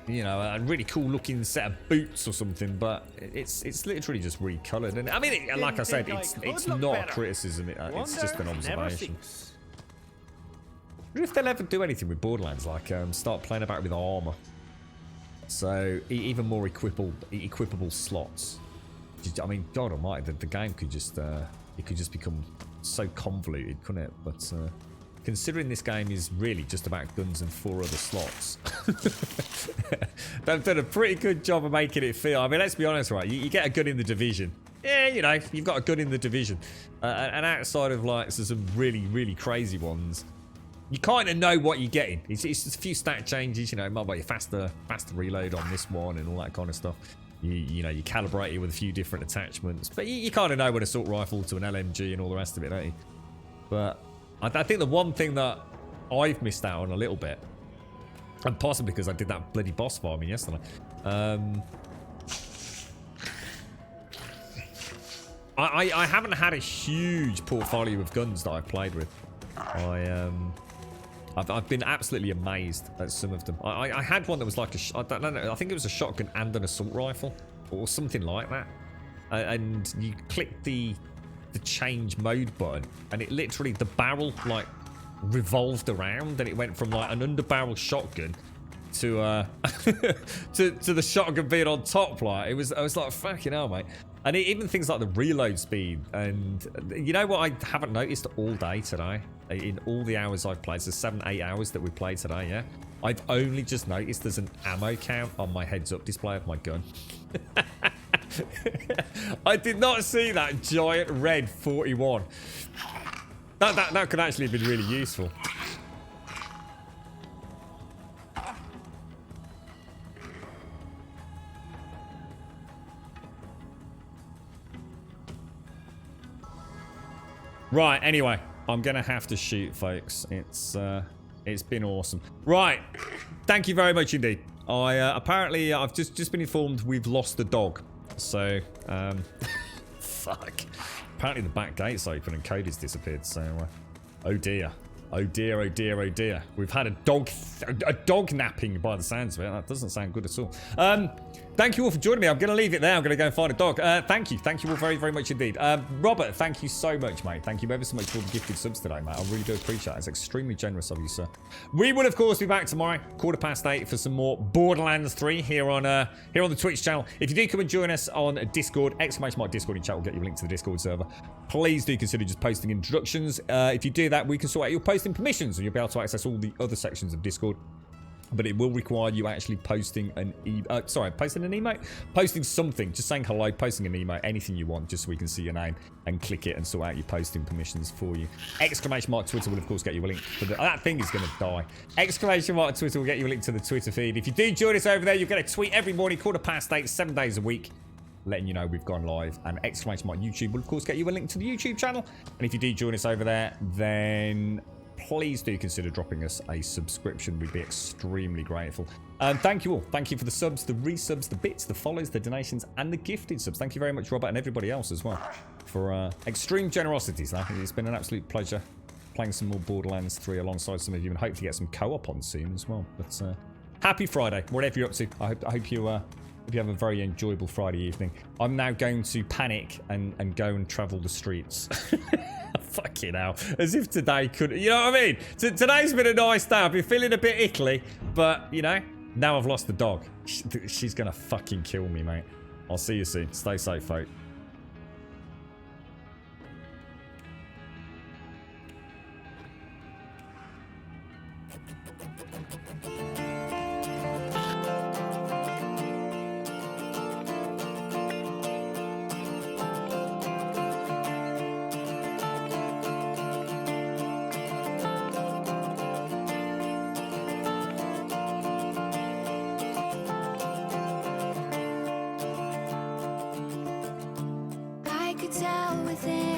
you know, a really cool looking set of boots or something, but it's literally just recoloured. And I mean, like I said, it's not a criticism, it's just an observation. I wonder if they'll ever do anything with Borderlands, like start playing about with armour. So, even more equipable slots. I mean, God almighty, the game could just it could just become so convoluted, couldn't it? But considering this game is really just about guns and 4 other slots, they've done a pretty good job of making it feel. I mean, let's be honest, right? You get a gun in the Division. Yeah, you know, you've got a gun in the Division. And outside of like some really, really crazy ones, you kind of know what you're getting. It's just a few stat changes, you know, it might be a faster reload on this one and all that kind of stuff. You know, you calibrate it with a few different attachments, but you kind of know when assault rifle to an LMG and all the rest of it, don't you? But I think the one thing that I've missed out on a little bit, and possibly because I did that bloody boss farming yesterday, I haven't had a huge portfolio of guns that I've played with. I've been absolutely amazed at some of them. I had one that was like I don't know, I think it was a shotgun and an assault rifle or something like that. And you click the change mode button, and it literally, the barrel like revolved around, and it went from like an underbarrel shotgun to to the shotgun being on top. Like I was like, fucking hell, mate. And even things like the reload speed, and you know what I haven't noticed all day today, in all the hours I've played, so 7-8 hours that we played today, yeah, I've only just noticed there's an ammo count on my heads-up display of my gun. I did not see that giant red 41. That could actually have been really useful. Right, anyway, I'm gonna have to shoot, folks. It's been awesome. Right, thank you very much indeed. Apparently I've just been informed we've lost the dog. So fuck. Apparently the back gate's open and Cody's disappeared. So oh dear. Oh dear, oh dear, oh dear. We've had a dog napping by the sounds of it. That doesn't sound good at all. Thank you all for joining me. I'm going to leave it there. I'm going to go and find a dog. Thank you. Thank you all very, very much indeed. Robert, thank you so much, mate. Thank you ever so much for all the gifted subs today, mate. I really do appreciate it. It's extremely generous of you, sir. We will, of course, be back tomorrow, 8:15, for some more Borderlands 3 here on the Twitch channel. If you do come and join us on Discord, !Discord in chat will get you a link to the Discord server. Please do consider just posting introductions. If you do that, we can sort out your posting permissions, and you'll be able to access all the other sections of Discord. But it will require you actually posting an emote, posting something, just saying hello, posting an emote, anything you want, just so we can see your name and click it and sort out your posting permissions for you. ! Twitter will of course get you a link for that thing is going to die. ! Twitter will get you a link to the Twitter feed. If you do join us over there, you'll get a tweet every morning, 8:15, 7 days a week, letting you know we've gone live. And ! YouTube will of course get you a link to the YouTube channel. And if you do join us over there, then please do consider dropping us a subscription. We'd be extremely grateful. Thank you all. Thank you for the subs, the resubs, the bits, the follows, the donations, and the gifted subs. Thank you very much, Robert, and everybody else as well, for extreme generosity. So it's been an absolute pleasure playing some more Borderlands 3 alongside some of you, and hopefully get some co-op on soon as well. But happy Friday, whatever you're up to. I hope you have a very enjoyable Friday evening. I'm now going to panic and go and travel the streets. Fucking hell. As if today could... You know what I mean? Today's been a nice day. I've been feeling a bit ickly. But, you know, now I've lost the dog. She's going to fucking kill me, mate. I'll see you soon. Stay safe, folks. Tell within